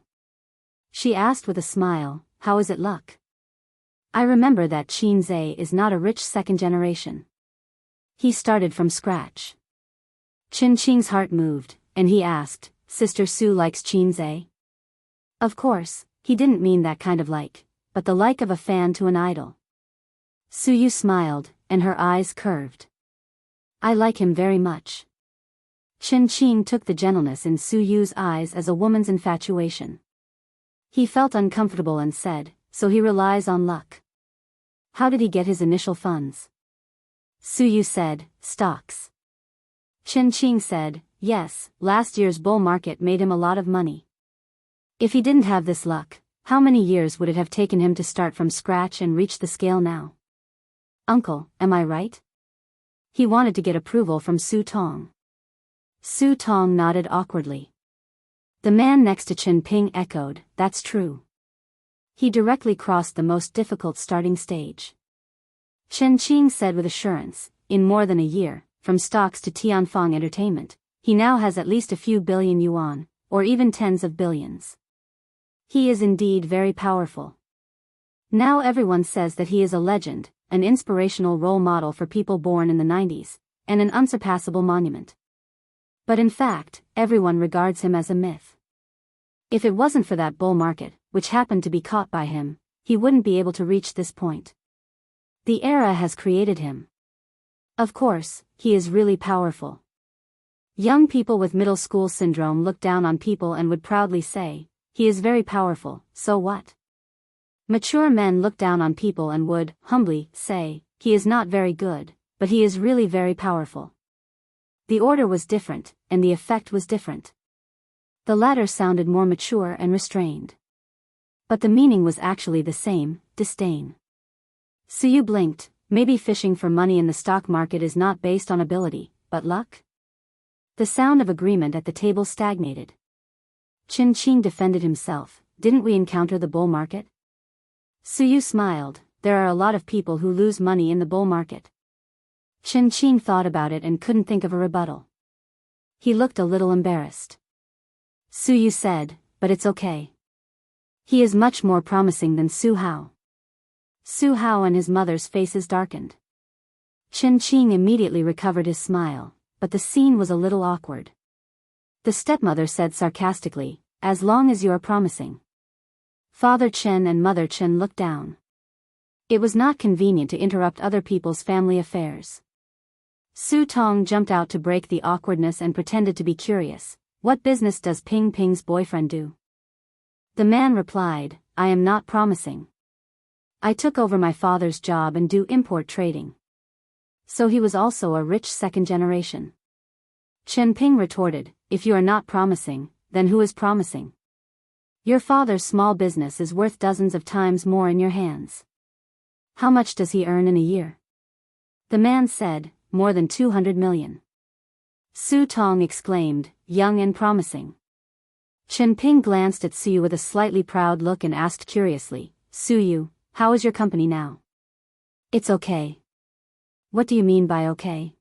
S1: She asked with a smile, "How is it luck? I remember that Qin Zhe is not a rich second generation. He started from scratch." Chen Qing's heart moved, and he asked, "Sister Su likes Qin Zhe?" Of course, he didn't mean that kind of like, but the like of a fan to an idol. Su Yu smiled, and her eyes curved. "I like him very much." Chen Qing took the gentleness in Su Yu's eyes as a woman's infatuation. He felt uncomfortable and said, "So he relies on luck. How did he get his initial funds?" Su Yu said, "Stocks." Chen Qing said, "Yes, last year's bull market made him a lot of money. If he didn't have this luck, how many years would it have taken him to start from scratch and reach the scale now?" "Uncle, am I right?" He wanted to get approval from Su Tong. Su Tong nodded awkwardly. The man next to Chen Ping echoed, "That's true." He directly crossed the most difficult starting stage. Chen Qing said with assurance, "In more than a year, from stocks to Tianfang Entertainment, he now has at least a few billion yuan, or even tens of billions. He is indeed very powerful. Now everyone says that he is a legend, an inspirational role model for people born in the 90s, and an unsurpassable monument. But in fact, everyone regards him as a myth. If it wasn't for that bull market, which happened to be caught by him, he wouldn't be able to reach this point. The era has created him. Of course, he is really powerful. Young people with middle school syndrome look down on people and would proudly say, 'He is very powerful, so what?' Mature men look down on people and would, humbly, say, 'He is not very good, but he is really very powerful.' The order was different, and the effect was different. The latter sounded more mature and restrained. But the meaning was actually the same, disdain. Su Yu blinked. Maybe fishing for money in the stock market is not based on ability, but luck? The sound of agreement at the table stagnated. Chen Qing defended himself. "Didn't we encounter the bull market?" Su Yu smiled. "There are a lot of people who lose money in the bull market." Chen Qing thought about it and couldn't think of a rebuttal. He looked a little embarrassed. Su Yu said, "But it's okay. He is much more promising than Su Hao." Su Hao and his mother's faces darkened. Chen Qing immediately recovered his smile, but the scene was a little awkward. The stepmother said sarcastically, "As long as you are promising." Father Chen and Mother Chen looked down. It was not convenient to interrupt other people's family affairs. Su Tong jumped out to break the awkwardness and pretended to be curious. "What business does Ping Ping's boyfriend do?" The man replied, "I am not promising. I took over my father's job and do import trading." So he was also a rich second generation. Chen Ping retorted, if you are not promising, then who is promising? Your father's small business is worth dozens of times more in your hands. How much does he earn in a year? The man said, more than 200 million. Su Tong exclaimed, young and promising. Chen Ping glanced at Su Yu with a slightly proud look and asked curiously, Su Yu, how is your company now? It's okay. What do you mean by okay?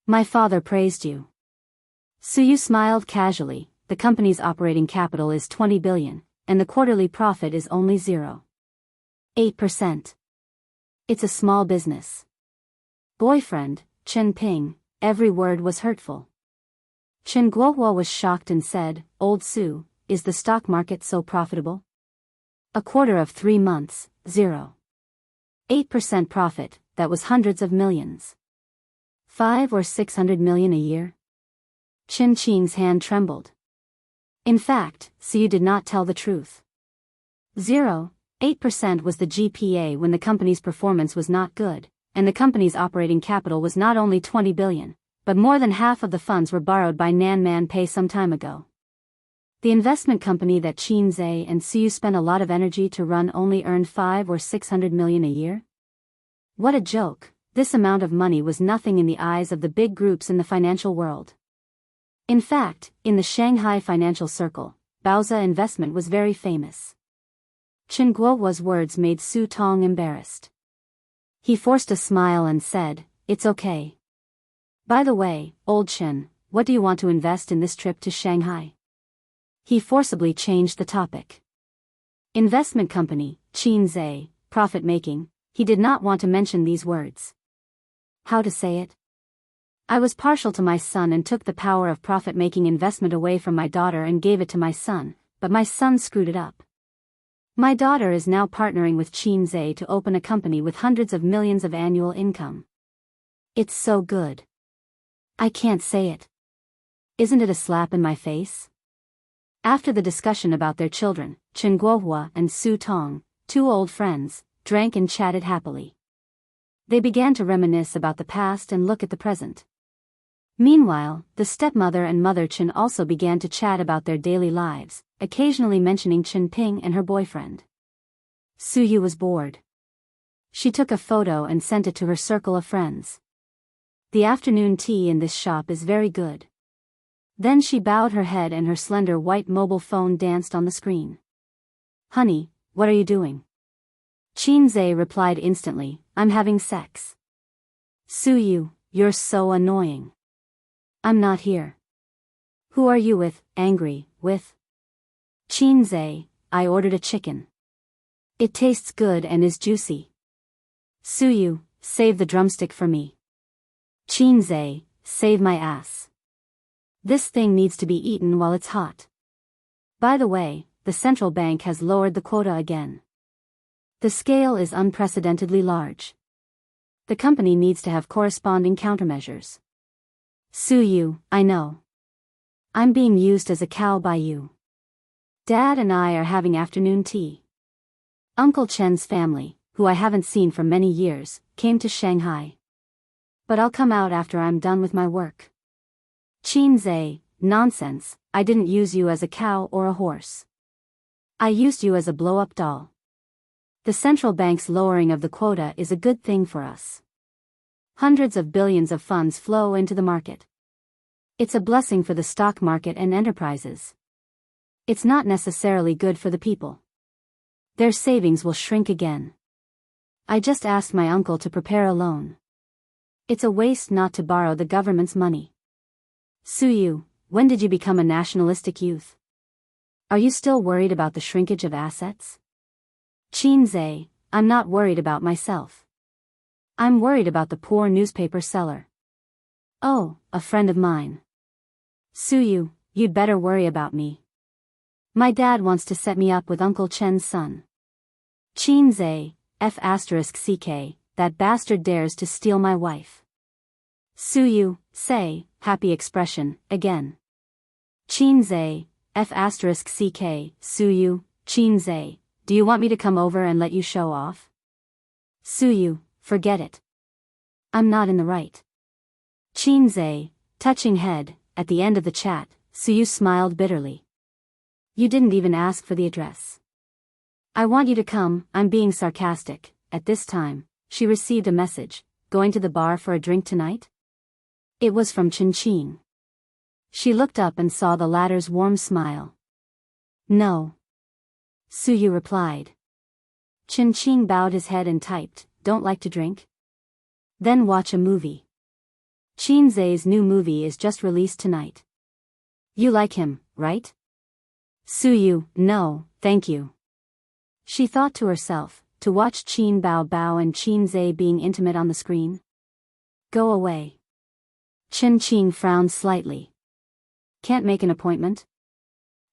S1: My father praised you. Su Yu smiled casually, the company's operating capital is 20 billion, and the quarterly profit is only 0.8%. It's a small business. Boyfriend, Chen Ping, every word was hurtful. Chen Guohua was shocked and said, Old Su, is the stock market so profitable? A quarter of 3 months, 0.8% profit, that was hundreds of millions. 5 or 600 million a year? Chen Qing's hand trembled. In fact, Su did not tell the truth. 0.8% was the GPA when the company's performance was not good, and the company's operating capital was not only 20 billion, but more than half of the funds were borrowed by Nan Man Pei some time ago. The investment company that Qin Zhe and Su spent a lot of energy to run only earned 5 or 600 million a year? What a joke, this amount of money was nothing in the eyes of the big groups in the financial world. In fact, in the Shanghai financial circle, Baoza investment was very famous. Chen Guohua's words made Su Tong embarrassed. He forced a smile and said, it's okay. By the way, old Chen, what do you want to invest in this trip to Shanghai? He forcibly changed the topic. Investment company, Qin Zhe, profit making, he did not want to mention these words. How to say it? I was partial to my son and took the power of profit-making investment away from my daughter and gave it to my son, but my son screwed it up. My daughter is now partnering with Qin Zhe to open a company with hundreds of millions of annual income. It's so good. I can't say it. Isn't it a slap in my face? After the discussion about their children, Chen Guohua and Su Tong, 2 old friends, drank and chatted happily. They began to reminisce about the past and look at the present. Meanwhile, the stepmother and mother Chen also began to chat about their daily lives, occasionally mentioning Chen Ping and her boyfriend. Su Yu was bored. She took a photo and sent it to her circle of friends. The afternoon tea in this shop is very good. Then she bowed her head and her slender white mobile phone danced on the screen. Honey, what are you doing? Qin Zhe replied instantly, I'm having sex. Su Yu, you're so annoying. I'm not here. Who are you with, angry, with? Qin Zhe, I ordered a chicken. It tastes good and is juicy. Su Yu, save the drumstick for me. Qin Zhe, save my ass. This thing needs to be eaten while it's hot. By the way, the central bank has lowered the quota again. The scale is unprecedentedly large. The company needs to have corresponding countermeasures. Su Yu, I know. I'm being used as a cow by you. Dad and I are having afternoon tea. Uncle Chen's family, who I haven't seen for many years, came to Shanghai. But I'll come out after I'm done with my work. Qin Zhe, nonsense, I didn't use you as a cow or a horse. I used you as a blow-up doll. The central bank's lowering of the quota is a good thing for us. Hundreds of billions of funds flow into the market. It's a blessing for the stock market and enterprises. It's not necessarily good for the people. Their savings will shrink again. I just asked my uncle to prepare a loan. It's a waste not to borrow the government's money. Su Yu, when did you become a nationalistic youth? Are you still worried about the shrinkage of assets? Qin Zhe, I'm not worried about myself. I'm worried about the poor newspaper seller. Oh, a friend of mine. Su Yu, you'd better worry about me. My dad wants to set me up with Uncle Chen's son. Qin Zhe, F***ck, that bastard dares to steal my wife. Su Yu, say, happy expression, again. Qin Zhe, F***ck, Su Yu, Qin Zhe, do you want me to come over and let you show off? Su Yu, forget it. I'm not in the right. Qin Zhe, Touching head, at the end of the chat, Suyu smiled bitterly. You didn't even ask for the address. I want you to come, I'm being sarcastic. At this time, she received a message, going to the bar for a drink tonight? It was from Qin. She looked up and saw the latter's warm smile. No. Suyu replied. Qin bowed his head and typed, don't like to drink? Then watch a movie. Qin's new movie is just released tonight. You like him, right? Suyu, no, thank you. She thought to herself, to watch Qin Bao and Qin being intimate on the screen? Go away. Qin frowned slightly. Can't make an appointment?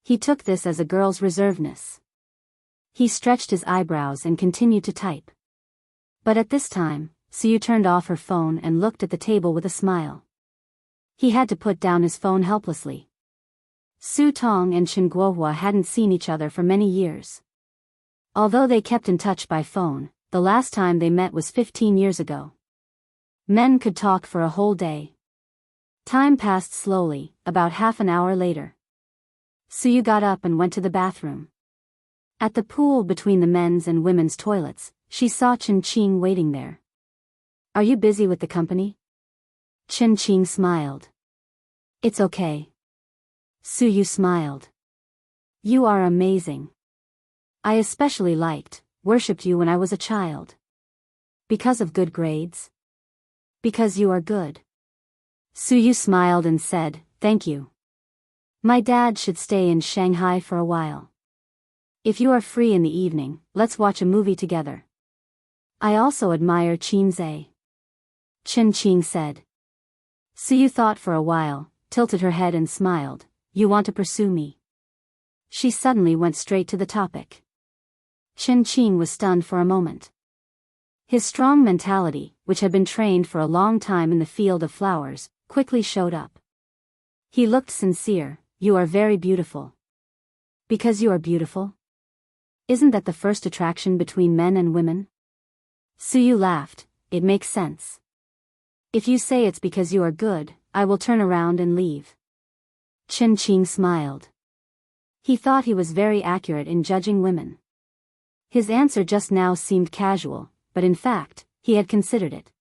S1: He took this as a girl's reservedness. He stretched his eyebrows and continued to type. But at this time, Suyu turned off her phone and looked at the table with a smile. He had to put down his phone helplessly. Su Tong and Chen Guohua hadn't seen each other for many years. Although they kept in touch by phone, the last time they met was 15 years ago. Men could talk for a whole day. Time passed slowly, about half an hour later. Suyu got up and went to the bathroom. At the pool between the men's and women's toilets, she saw Qin waiting there. Are you busy with the company? Qin smiled. It's okay. Suyu smiled. You are amazing. I especially worshipped you when I was a child. Because of good grades? Because you are good. Suyu smiled and said, thank you. My dad should stay in Shanghai for a while. If you are free in the evening, let's watch a movie together. I also admire Qin. Qin said. Suyu thought for a while, tilted her head and smiled. You want to pursue me? She suddenly went straight to the topic. Qin was stunned for a moment. His strong mentality, which had been trained for a long time in the field of flowers, quickly showed up. He looked sincere. You are very beautiful. Because you are beautiful? Isn't that the first attraction between men and women? Suyu laughed. It makes sense. If you say it's because you are good, I will turn around and leave. Qin smiled. He thought he was very accurate in judging women. His answer just now seemed casual, but in fact, he had considered it.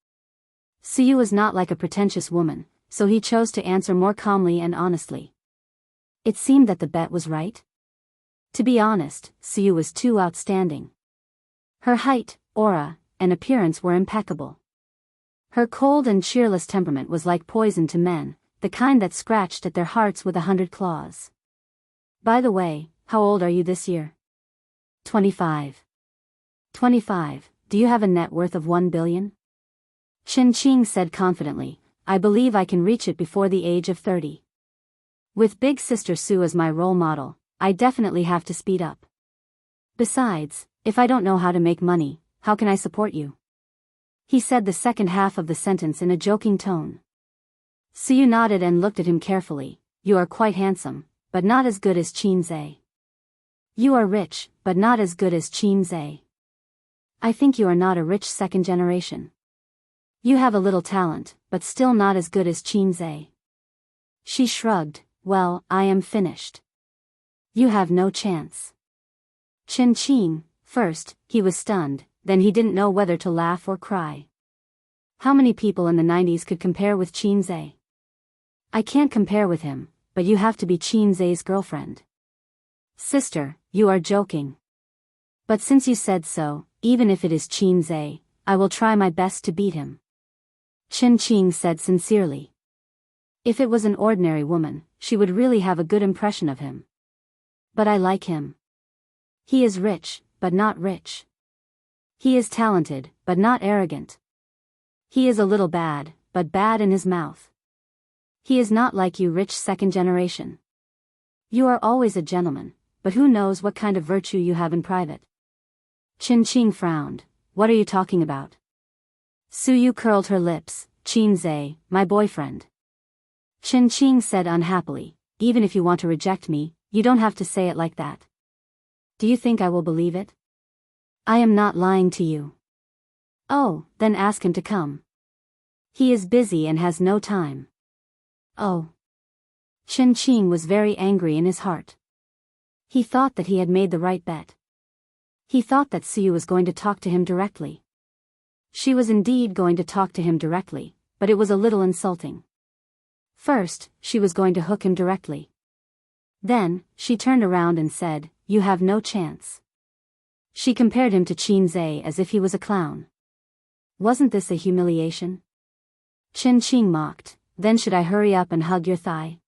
S1: Suyu was not like a pretentious woman, so he chose to answer more calmly and honestly. It seemed that the bet was right. To be honest, Suyu was too outstanding. Her height, aura, and appearance were impeccable. Her cold and cheerless temperament was like poison to men, the kind that scratched at their hearts with 100 claws. By the way, how old are you this year? 25. 25, do you have a net worth of 1 billion? Qin said confidently, I believe I can reach it before the age of 30. With big sister Su as my role model, I definitely have to speed up. Besides, if I don't know how to make money, how can I support you? He said the second half of the sentence in a joking tone. Suyu nodded and looked at him carefully. You are quite handsome, but not as good as Qin. You are rich, but not as good as Qin. I think you are not a rich second generation. You have a little talent, but still not as good as Qin. She shrugged. Well, I am finished. You have no chance. Qin, first, he was stunned, then he didn't know whether to laugh or cry. How many people in the 90s could compare with Qin? I can't compare with him, but you have to be Qin's girlfriend. Sister, you are joking. But since you said so, even if it is Qin, I will try my best to beat him. Qin said sincerely. If it was an ordinary woman, she would really have a good impression of him. But I like him. He is rich, but not rich. He is talented, but not arrogant. He is a little bad, but bad in his mouth. He is not like you rich second generation. You are always a gentleman, but who knows what kind of virtue you have in private. Qin frowned. What are you talking about? Suyu curled her lips. Qin, my boyfriend. Qin said unhappily, even if you want to reject me, you don't have to say it like that. Do you think I will believe it? I am not lying to you. Oh, then ask him to come. He is busy and has no time. Oh. Chen Qing was very angry in his heart. He thought that he had made the right bet. He thought that Suyu was going to talk to him directly. She was indeed going to talk to him directly, but it was a little insulting. First, she was going to hook him directly. Then, she turned around and said, "You have no chance." She compared him to Qin Zhe as if he was a clown. Wasn't this a humiliation? Chen Qing mocked, "Then should I hurry up and hug your thigh?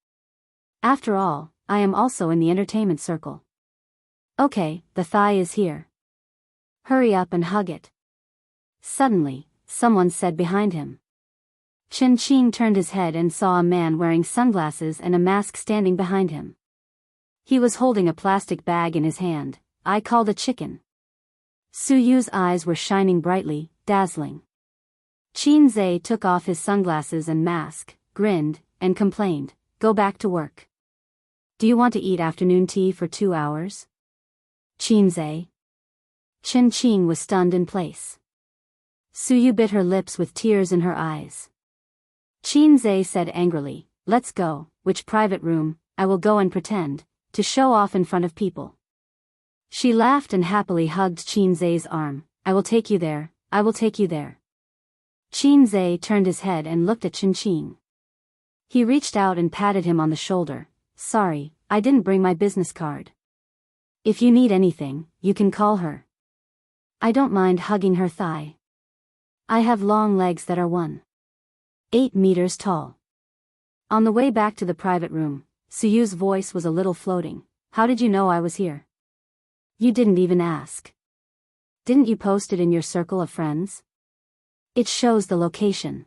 S1: After all, I am also in the entertainment circle." "Okay, the thigh is here. Hurry up and hug it." Suddenly, someone said behind him. Chen Qing turned his head and saw a man wearing sunglasses and a mask standing behind him. He was holding a plastic bag in his hand. "I called a chicken." Suyu's eyes were shining brightly, dazzling. Qin Zhe took off his sunglasses and mask, grinned, and complained, "Go back to work. Do you want to eat afternoon tea for 2 hours? Qin Zhe." Chen Qing was stunned in place. Suyu bit her lips with tears in her eyes. Qin Zhe said angrily, "Let's go. Which private room? I will go and pretend, to show off in front of people." She laughed and happily hugged Qin Zhe's arm. "I will take you there, I will take you there." Qin Zhe turned his head and looked at Chen Qing. He reached out and patted him on the shoulder. "Sorry, I didn't bring my business card. If you need anything, you can call her. I don't mind hugging her thigh. I have long legs that are 1.8 meters tall." On the way back to the private room, Suyu's voice was a little floating. "How did you know I was here? You didn't even ask. Didn't you post it in your circle of friends? It shows the location.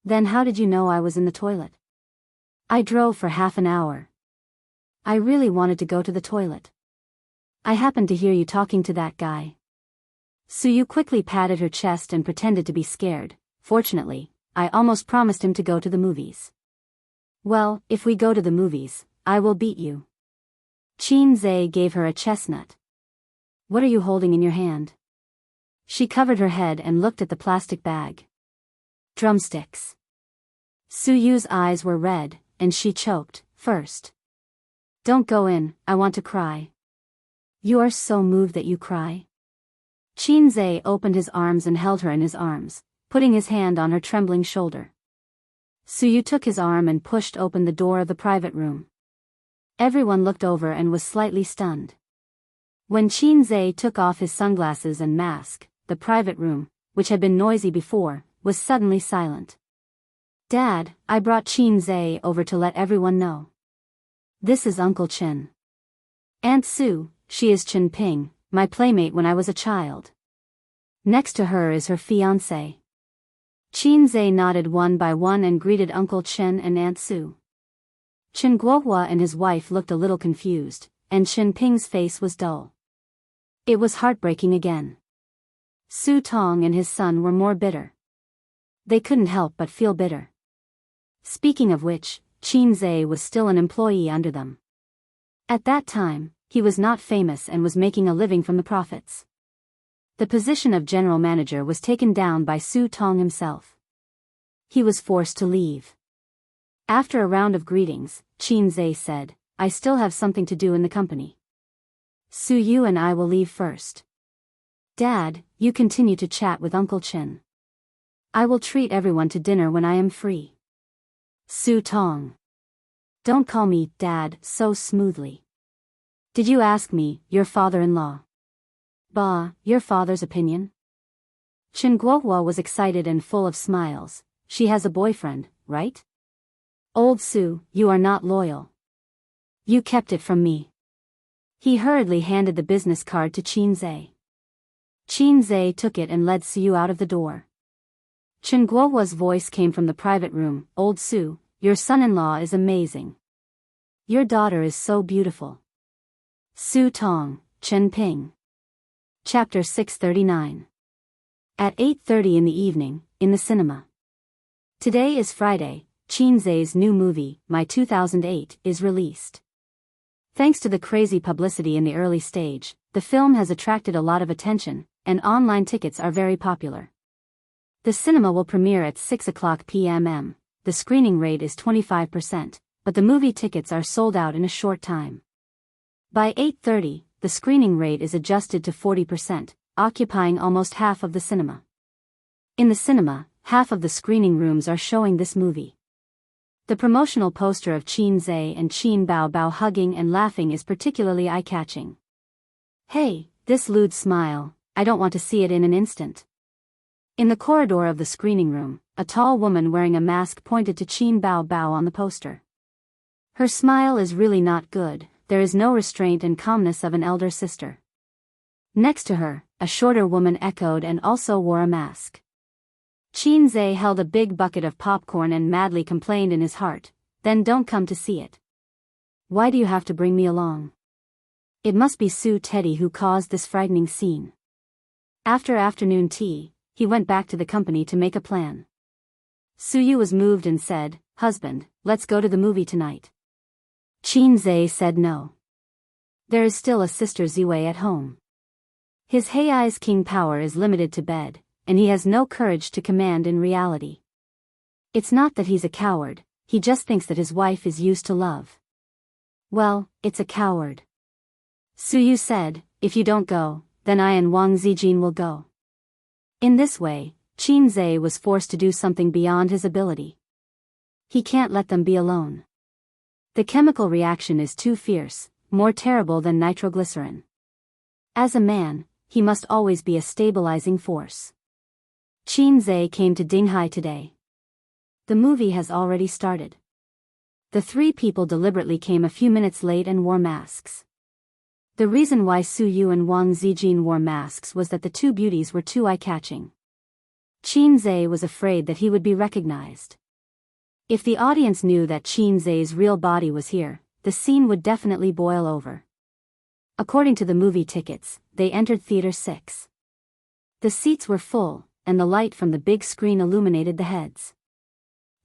S1: Then how did you know I was in the toilet? I drove for half an hour. I really wanted to go to the toilet. I happened to hear you talking to that guy." Suyu quickly patted her chest and pretended to be scared. "Fortunately, I almost promised him to go to the movies." "Well, if we go to the movies, I will beat you." Qin Zhe gave her a chestnut. "What are you holding in your hand?" She covered her head and looked at the plastic bag. "Drumsticks." Suyu's eyes were red, and she choked. "First. Don't go in, I want to cry." "You are so moved that you cry?" Qin Zhe opened his arms and held her in his arms, putting his hand on her trembling shoulder. Suyu took his arm and pushed open the door of the private room. Everyone looked over and was slightly stunned. When Qin Zhe took off his sunglasses and mask, the private room, which had been noisy before, was suddenly silent. "Dad, I brought Qin Zhe over to let everyone know. This is Uncle Chen. Aunt Sue, she is Chen Ping, my playmate when I was a child. Next to her is her fiancé." Qin Zhe nodded one by one and greeted Uncle Chen and Aunt Sue. Chen Guohua and his wife looked a little confused, and Chen Ping's face was dull. It was heartbreaking again. Su Tong and his son were more bitter. They couldn't help but feel bitter. Speaking of which, Qin Zhe was still an employee under them. At that time, he was not famous and was making a living from the profits. The position of general manager was taken down by Su Tong himself. He was forced to leave. After a round of greetings, Qin Zhe said, "I still have something to do in the company. Su Yu and I will leave first. Dad, you continue to chat with Uncle Chen. I will treat everyone to dinner when I am free." Su Tong. "Don't call me Dad so smoothly. Did you ask me, your father-in-law? Bah, your father's opinion?" Chen Guohua was excited and full of smiles. "She has a boyfriend, right? Old Su, you are not loyal. You kept it from me." He hurriedly handed the business card to Qin Zhe. Qin Zhe took it and led Su out of the door. Chen Guohua's voice came from the private room. "Old Su, your son-in-law is amazing. Your daughter is so beautiful." Su Tong, Chen Ping. Chapter 639. At 8:30 in the evening, in the cinema. Today is Friday. Qin Zhe's new movie, My 2008, is released. Thanks to the crazy publicity in the early stage, the film has attracted a lot of attention, and online tickets are very popular. The cinema will premiere at 6 o'clock p.m. the screening rate is 25%, but the movie tickets are sold out in a short time. By 8:30, the screening rate is adjusted to 40%, occupying almost half of the cinema. In the cinema, half of the screening rooms are showing this movie. The promotional poster of Qin Zhe and Qin Bao Bao hugging and laughing is particularly eye-catching. Hey, this lewd smile, I don't want to see it in an instant. In the corridor of the screening room, a tall woman wearing a mask pointed to Qin Bao Bao on the poster. Her smile is really not good, there is no restraint and calmness of an elder sister. Next to her, a shorter woman echoed and also wore a mask. Qin Zhe held a big bucket of popcorn and madly complained in his heart, "Then don't come to see it. Why do you have to bring me along? It must be Su Teddy who caused this frightening scene." After afternoon tea, he went back to the company to make a plan. Su Yu was moved and said, "Husband, let's go to the movie tonight." Qin Zhe said no. There is still a sister Ziwei at home. His Hei's king power is limited to bed, and he has no courage to command in reality. It's not that he's a coward, he just thinks that his wife is used to love. Well, it's a coward. Su Yu said, "If you don't go, then I and Wang Zijin will go." In this way, Qin Zhe was forced to do something beyond his ability. He can't let them be alone. The chemical reaction is too fierce, more terrible than nitroglycerin. As a man, he must always be a stabilizing force. Qin Zhe came to Dinghai today. The movie has already started. The three people deliberately came a few minutes late and wore masks. The reason why Su Yu and Wang Zijin wore masks was that the two beauties were too eye-catching. Qin Zhe was afraid that he would be recognized. If the audience knew that Qin Zhe's real body was here, the scene would definitely boil over. According to the movie tickets, they entered Theater 6. The seats were full, and the light from the big screen illuminated the heads.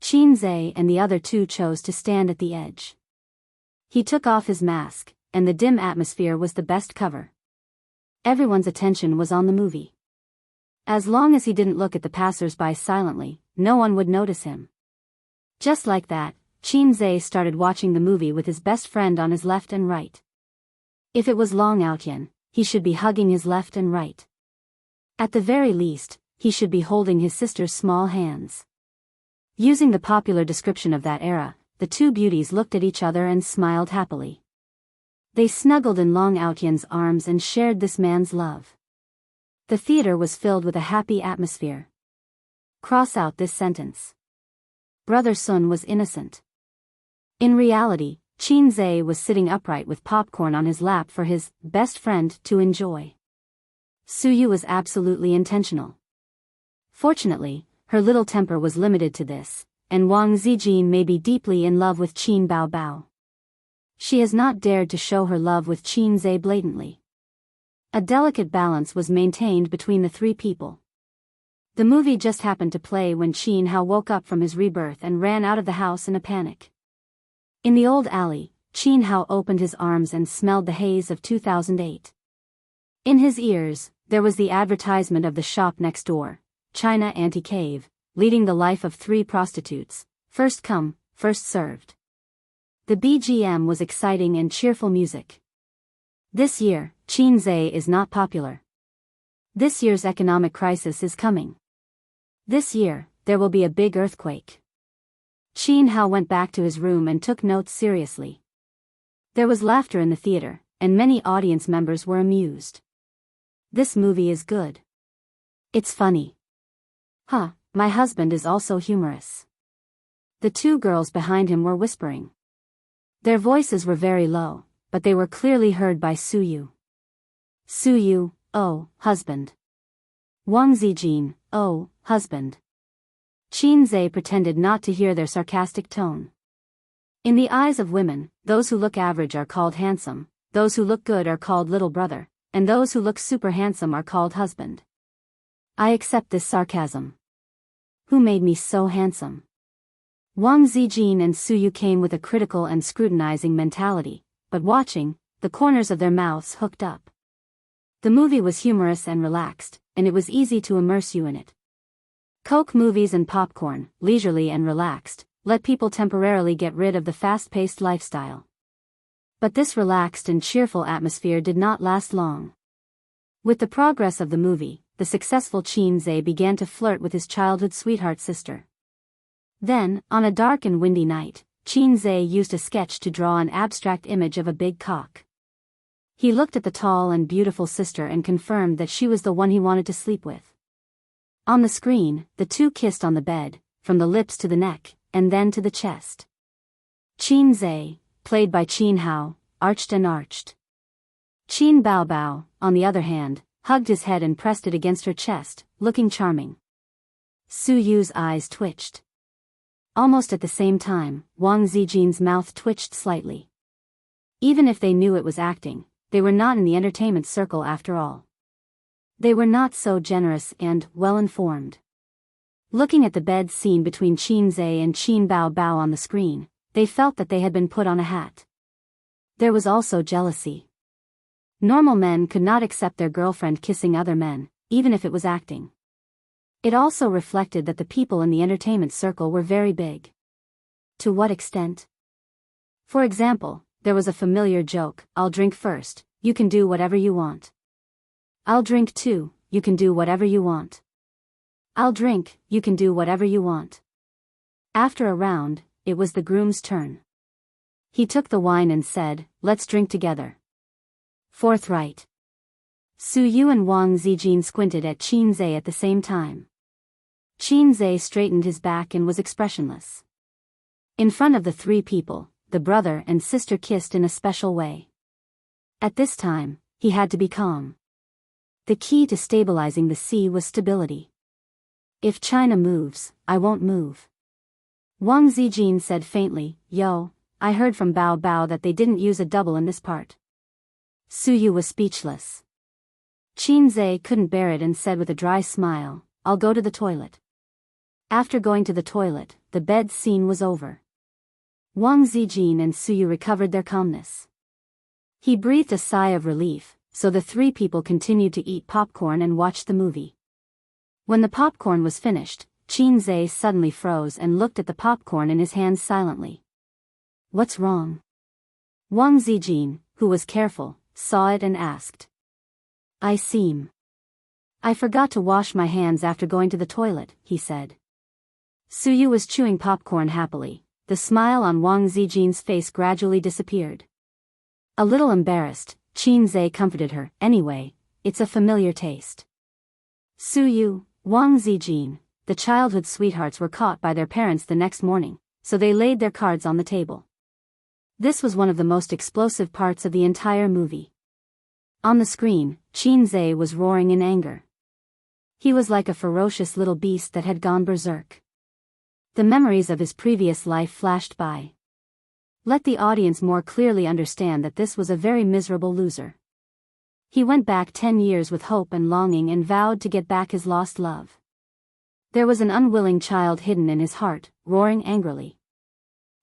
S1: Qin Zhe and the other two chose to stand at the edge. He took off his mask, and the dim atmosphere was the best cover. Everyone's attention was on the movie. As long as he didn't look at the passers-by silently, no one would notice him. Just like that, Qin Zhe started watching the movie with his best friend on his left and right. If it was Long Outyan, he should be hugging his left and right. At the very least, he should be holding his sister's small hands. Using the popular description of that era, the two beauties looked at each other and smiled happily. They snuggled in Long Outyan's arms and shared this man's love. The theater was filled with a happy atmosphere. Cross out this sentence. Brother Sun was innocent. In reality, Qin Zhe was sitting upright with popcorn on his lap for his best friend to enjoy. Su Yu was absolutely intentional. Fortunately, her little temper was limited to this, and Wang Zijin may be deeply in love with Qin Bao Bao. She has not dared to show her love with Qin Zhe blatantly. A delicate balance was maintained between the three people. The movie just happened to play when Qin Hao woke up from his rebirth and ran out of the house in a panic. In the old alley, Qin Hao opened his arms and smelled the haze of 2008. In his ears, there was the advertisement of the shop next door, China Anti-Cave, leading the life of three prostitutes, first come, first served. The BGM was exciting and cheerful music. This year, Qin Zhe is not popular. This year's economic crisis is coming. This year, there will be a big earthquake. Qin Hao went back to his room and took notes seriously. There was laughter in the theater, and many audience members were amused. This movie is good. It's funny. Huh, my husband is also humorous. The two girls behind him were whispering. Their voices were very low, but they were clearly heard by Su Yu. Su Yu, oh, husband. Wang Zijin, oh, husband. Qin Zhe pretended not to hear their sarcastic tone. In the eyes of women, those who look average are called handsome, those who look good are called little brother, and those who look super handsome are called husband. I accept this sarcasm. Who made me so handsome? Wang Zijin and Su Yu came with a critical and scrutinizing mentality, but watching, the corners of their mouths hooked up. The movie was humorous and relaxed, and it was easy to immerse you in it. Coke movies and popcorn, leisurely and relaxed, let people temporarily get rid of the fast-paced lifestyle. But this relaxed and cheerful atmosphere did not last long. With the progress of the movie, the successful Qin began to flirt with his childhood sweetheart sister. Then, on a dark and windy night, Qin used a sketch to draw an abstract image of a big cock. He looked at the tall and beautiful sister and confirmed that she was the one he wanted to sleep with. On the screen, the two kissed on the bed, from the lips to the neck, and then to the chest. Qin, played by Qin Hao, arched and arched. Qin Bao, on the other hand, hugged his head and pressed it against her chest, looking charming. Su Yu's eyes twitched. Almost at the same time, Wang Zijin's mouth twitched slightly. Even if they knew it was acting, they were not in the entertainment circle after all. They were not so generous and well-informed. Looking at the bed scene between Qin and Qin Bao on the screen, they felt that they had been put on a hat. There was also jealousy. Normal men could not accept their girlfriend kissing other men, even if it was acting. It also reflected that the people in the entertainment circle were very big. To what extent? For example, there was a familiar joke, "I'll drink first, you can do whatever you want." "I'll drink too, you can do whatever you want." "I'll drink, you can do whatever you want." After a round, it was the groom's turn. He took the wine and said, "Let's drink together." Forthright. Su Yu and Wang Zijin squinted at Qin at the same time. Qin straightened his back and was expressionless. In front of the three people, the brother and sister kissed in a special way. At this time, he had to be calm. The key to stabilizing the sea was stability. "If China moves, I won't move." Wang Zijin said faintly, "Yo, I heard from Bao that they didn't use a double in this part." Su Yu was speechless. Qin couldn't bear it and said with a dry smile, "I'll go to the toilet." After going to the toilet, the bed scene was over. Wang Zijin and Su Yu recovered their calmness. He breathed a sigh of relief, so the three people continued to eat popcorn and watch the movie. When the popcorn was finished, Qin suddenly froze and looked at the popcorn in his hands silently. "What's wrong?" Wang Zijin, who was careful, saw it and asked. I forgot to wash my hands after going to the toilet," he said. Su Yu was chewing popcorn happily. The smile on Wang Zijin's face gradually disappeared. A little embarrassed, Qin comforted her, "Anyway, it's a familiar taste." Su Yu, Wang Zijin, the childhood sweethearts were caught by their parents the next morning, so they laid their cards on the table. This was one of the most explosive parts of the entire movie. On the screen, Qin was roaring in anger. He was like a ferocious little beast that had gone berserk. The memories of his previous life flashed by. Let the audience more clearly understand that this was a very miserable loser. He went back 10 years with hope and longing and vowed to get back his lost love. There was an unwilling child hidden in his heart, roaring angrily.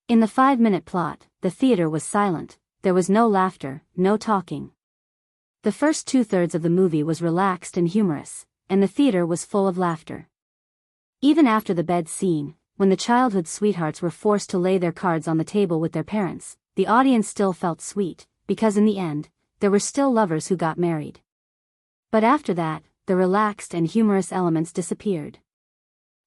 S1: In the 5-minute plot, the theater was silent, there was no laughter, no talking. The first 2/3 of the movie was relaxed and humorous, and the theater was full of laughter. Even after the bed scene, when the childhood sweethearts were forced to lay their cards on the table with their parents, the audience still felt sweet, because in the end, there were still lovers who got married. But after that, the relaxed and humorous elements disappeared.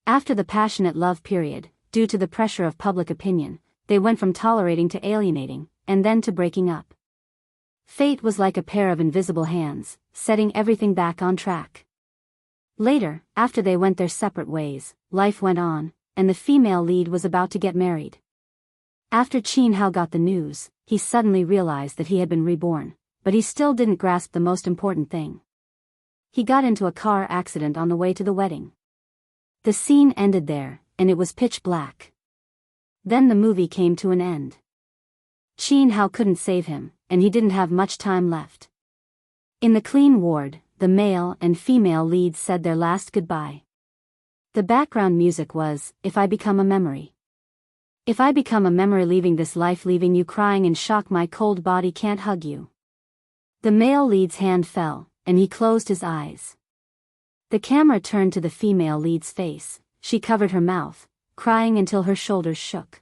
S1: After the passionate love period, due to the pressure of public opinion, they went from tolerating to alienating, and then to breaking up. Fate was like a pair of invisible hands, setting everything back on track. Later, after they went their separate ways, life went on, and the female lead was about to get married. After Qin Hao got the news, he suddenly realized that he had been reborn, but he still didn't grasp the most important thing. He got into a car accident on the way to the wedding. The scene ended there, and it was pitch black. Then the movie came to an end. Qin Hao couldn't save him, and he didn't have much time left. In the clean ward, the male and female leads said their last goodbye. The background music was, "If I Become a Memory." If I become a memory, leaving this life, leaving you crying in shock, my cold body can't hug you. The male lead's hand fell, and he closed his eyes. The camera turned to the female lead's face, she covered her mouth, crying until her shoulders shook.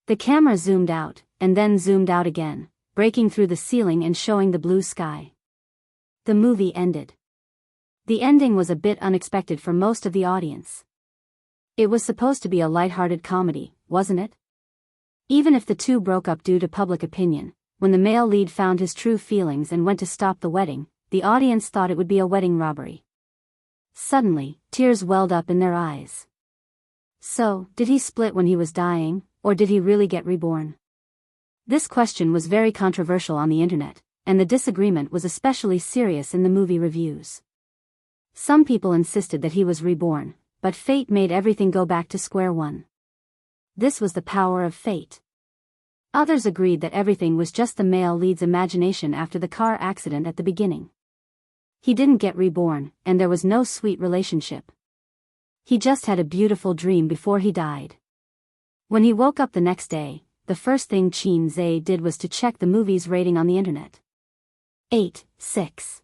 S1: The camera zoomed out, and then zoomed out again, breaking through the ceiling and showing the blue sky. The movie ended. The ending was a bit unexpected for most of the audience. It was supposed to be a light-hearted comedy, wasn't it? Even if the two broke up due to public opinion, when the male lead found his true feelings and went to stop the wedding, the audience thought it would be a wedding robbery. Suddenly, tears welled up in their eyes. So, did he split when he was dying, or did he really get reborn? This question was very controversial on the internet, and the disagreement was especially serious in the movie reviews. Some people insisted that he was reborn, but fate made everything go back to square one. This was the power of fate. Others agreed that everything was just the male lead's imagination after the car accident at the beginning. He didn't get reborn, and there was no sweet relationship. He just had a beautiful dream before he died. When he woke up the next day, the first thing Chin Zhe did was to check the movie's rating on the internet. 8.6.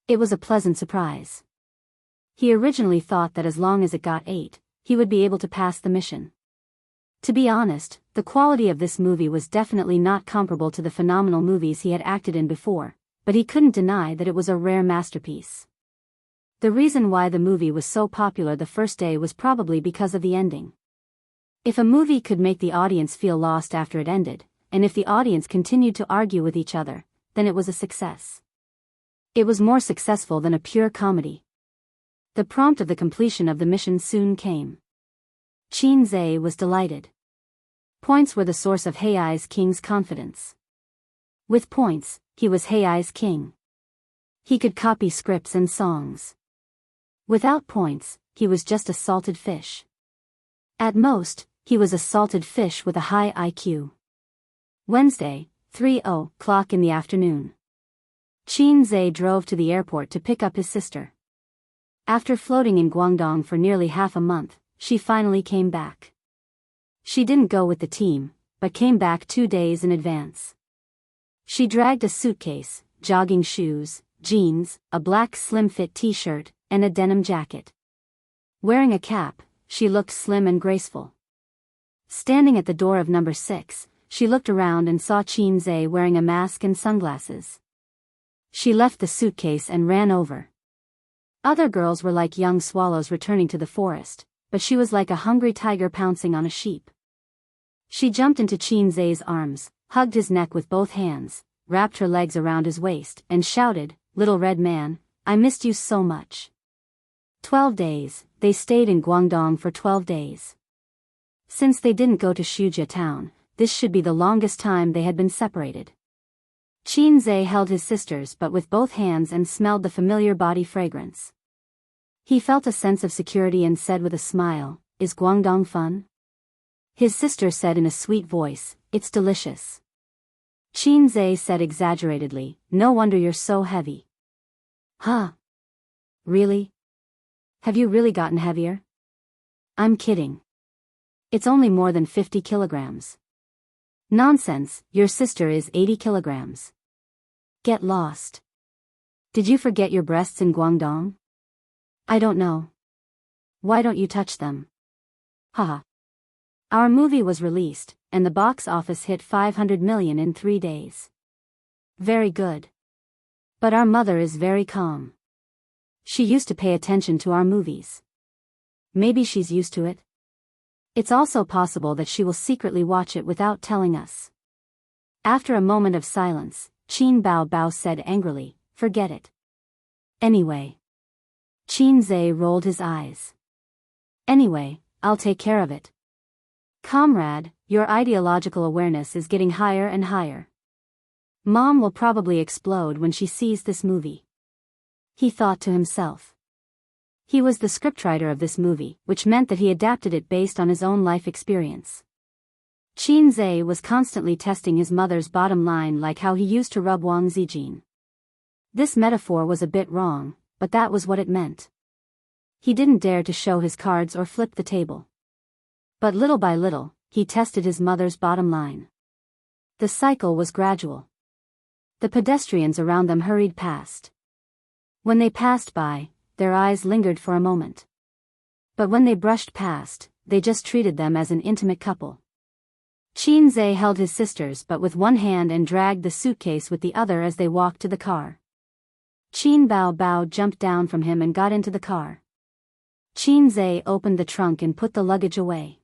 S1: It was a pleasant surprise. He originally thought that as long as it got 8, he would be able to pass the mission. To be honest, the quality of this movie was definitely not comparable to the phenomenal movies he had acted in before, but he couldn't deny that it was a rare masterpiece. The reason why the movie was so popular the first day was probably because of the ending. If a movie could make the audience feel lost after it ended, and if the audience continued to argue with each other, then it was a success. It was more successful than a pure comedy. The prompt of the completion of the mission soon came. Chin Zhe was delighted. Points were the source of Hei's king's confidence. With points, he was Hei's king. He could copy scripts and songs. Without points, he was just a salted fish. At most, he was a salted fish with a high IQ. Wednesday, 3:00 in the afternoon. Chin Zhe drove to the airport to pick up his sister. After floating in Guangdong for nearly half a month, she finally came back. She didn't go with the team, but came back 2 days in advance. She dragged a suitcase, jogging shoes, jeans, a black slim-fit t-shirt, and a denim jacket. Wearing a cap, she looked slim and graceful. Standing at the door of number 6, she looked around and saw Chin Zhe wearing a mask and sunglasses. She left the suitcase and ran over. Other girls were like young swallows returning to the forest, but she was like a hungry tiger pouncing on a sheep. She jumped into Chin Zhe's arms, hugged his neck with both hands, wrapped her legs around his waist, and shouted, "Little red man, I missed you so much." 12 days, they stayed in Guangdong for 12 days. Since they didn't go to Shujia town, this should be the longest time they had been separated. Chin Zhe held his sister's butt with both hands and smelled the familiar body fragrance. He felt a sense of security and said with a smile, "Is Guangdong fun?" His sister said in a sweet voice, "It's delicious." Chin Zhe said exaggeratedly, "No wonder you're so heavy." "Huh? Really? Have you really gotten heavier?" "I'm kidding. It's only more than 50 kilograms. Nonsense, your sister is 80 kilograms. Get lost. Did you forget your breasts in Guangdong?" "I don't know." "Why don't you touch them?" Haha. Our movie was released, and the box office hit 500 million in 3 days. Very good. But our mother is very calm. She used to pay attention to our movies. Maybe she's used to it. It's also possible that she will secretly watch it without telling us. After a moment of silence, Chin Bao said angrily, "Forget it. Anyway." Chin Zhe rolled his eyes. "Anyway, I'll take care of it." "Comrade, your ideological awareness is getting higher and higher. Mom will probably explode when she sees this movie." He thought to himself. He was the scriptwriter of this movie, which meant that he adapted it based on his own life experience. Chin Zhe was constantly testing his mother's bottom line like how he used to rub Wang Zijin. This metaphor was a bit wrong, but that was what it meant. He didn't dare to show his cards or flip the table. But little by little, he tested his mother's bottom line. The cycle was gradual. The pedestrians around them hurried past. When they passed by, their eyes lingered for a moment. But when they brushed past, they just treated them as an intimate couple. Qin Zhe held his sisters but with one hand and dragged the suitcase with the other as they walked to the car. Qin Bao Bao jumped down from him and got into the car. Qin Zhe opened the trunk and put the luggage away.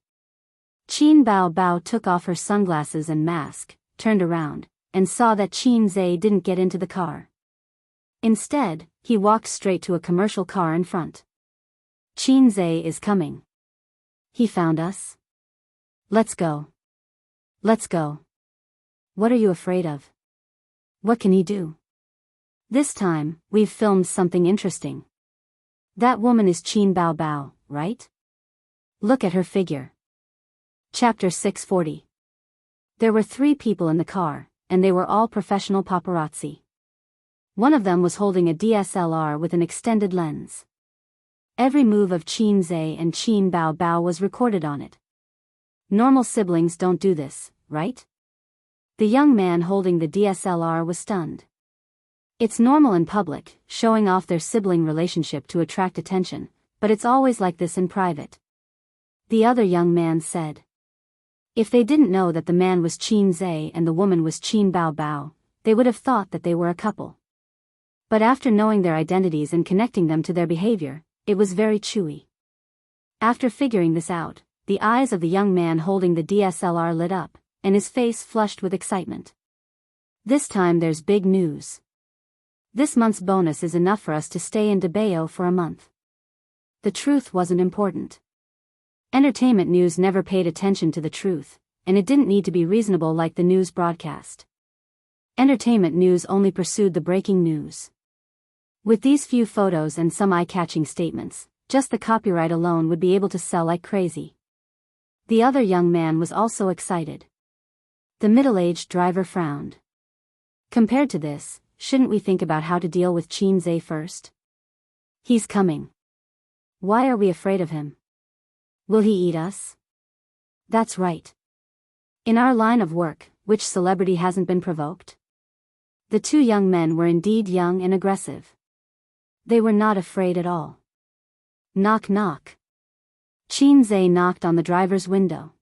S1: Qin Bao Bao took off her sunglasses and mask, turned around, and saw that Qin Zhe didn't get into the car. Instead, he walked straight to a commercial car in front. Qin Zhe is coming. He found us. Let's go. Let's go. What are you afraid of? What can he do? This time, we've filmed something interesting. That woman is Qin Bao Bao, right? Look at her figure. Chapter 640. There were 3 people in the car, and they were all professional paparazzi. One of them was holding a DSLR with an extended lens. Every move of Qin Zhe and Qin Bao Bao was recorded on it. Normal siblings don't do this, right? The young man holding the DSLR was stunned. It's normal in public, showing off their sibling relationship to attract attention, but it's always like this in private. The other young man said. If they didn't know that the man was Qin Zhe and the woman was Qin Bao Bao, they would have thought that they were a couple. But after knowing their identities and connecting them to their behavior, it was very chewy. After figuring this out, the eyes of the young man holding the DSLR lit up, and his face flushed with excitement. This time there's big news. This month's bonus is enough for us to stay in Debao for a month. The truth wasn't important. Entertainment news never paid attention to the truth, and it didn't need to be reasonable like the news broadcast. Entertainment news only pursued the breaking news. With these few photos and some eye-catching statements, just the copyright alone would be able to sell like crazy. The other young man was also excited. The middle-aged driver frowned. Compared to this, shouldn't we think about how to deal with Qin Zhe first? He's coming. Why are we afraid of him? Will he eat us? That's right. In our line of work, which celebrity hasn't been provoked? The 2 young men were indeed young and aggressive. They were not afraid at all. Knock knock. Qin Zhe knocked on the driver's window.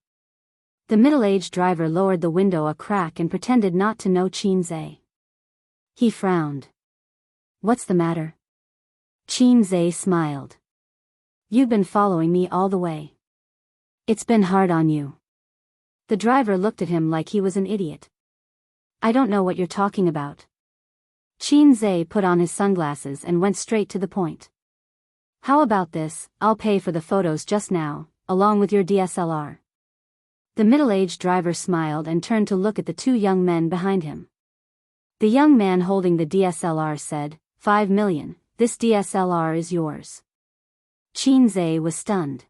S1: The middle-aged driver lowered the window a crack and pretended not to know Qin Zhe. He frowned. What's the matter? Qin Zhe smiled. You've been following me all the way. It's been hard on you. The driver looked at him like he was an idiot. I don't know what you're talking about. Qin Zhe put on his sunglasses and went straight to the point. How about this, I'll pay for the photos just now, along with your DSLR. The middle-aged driver smiled and turned to look at the 2 young men behind him. The young man holding the DSLR said, 5 million, this DSLR is yours. Qin Zhe was stunned.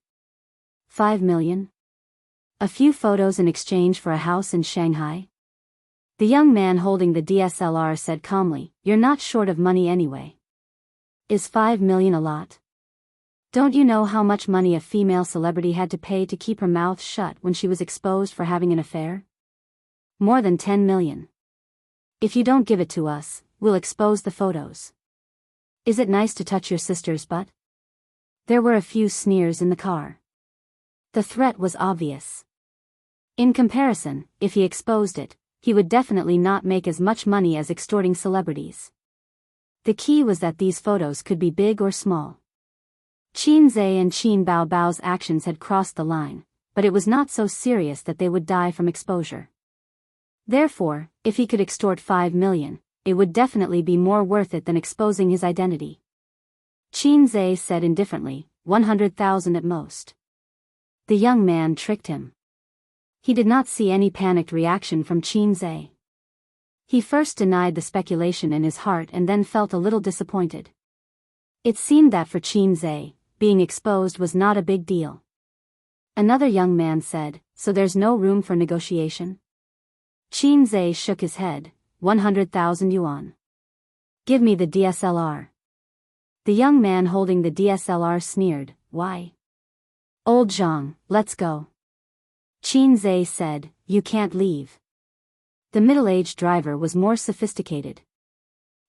S1: 5 million? A few photos in exchange for a house in Shanghai? The young man holding the DSLR said calmly, you're not short of money anyway. Is 5 million a lot? Don't you know how much money a female celebrity had to pay to keep her mouth shut when she was exposed for having an affair? More than 10 million. If you don't give it to us, we'll expose the photos. Is it nice to touch your sister's butt? There were a few sneers in the car. The threat was obvious. In comparison, if he exposed it, he would definitely not make as much money as extorting celebrities. The key was that these photos could be big or small. Qin Zhe and Qin Bao Bao's actions had crossed the line, but it was not so serious that they would die from exposure. Therefore, if he could extort 5 million, it would definitely be more worth it than exposing his identity. Qin Zhe said indifferently, 100,000 at most. The young man tricked him. He did not see any panicked reaction from Qin Zhe. He first denied the speculation in his heart and then felt a little disappointed. It seemed that for Qin Zhe, being exposed was not a big deal. Another young man said, so there's no room for negotiation? Qin Zhe shook his head, 100,000 yuan. Give me the DSLR. The young man holding the DSLR sneered, why? Old Zhang, let's go. Qin Zhe said, you can't leave. The middle-aged driver was more sophisticated.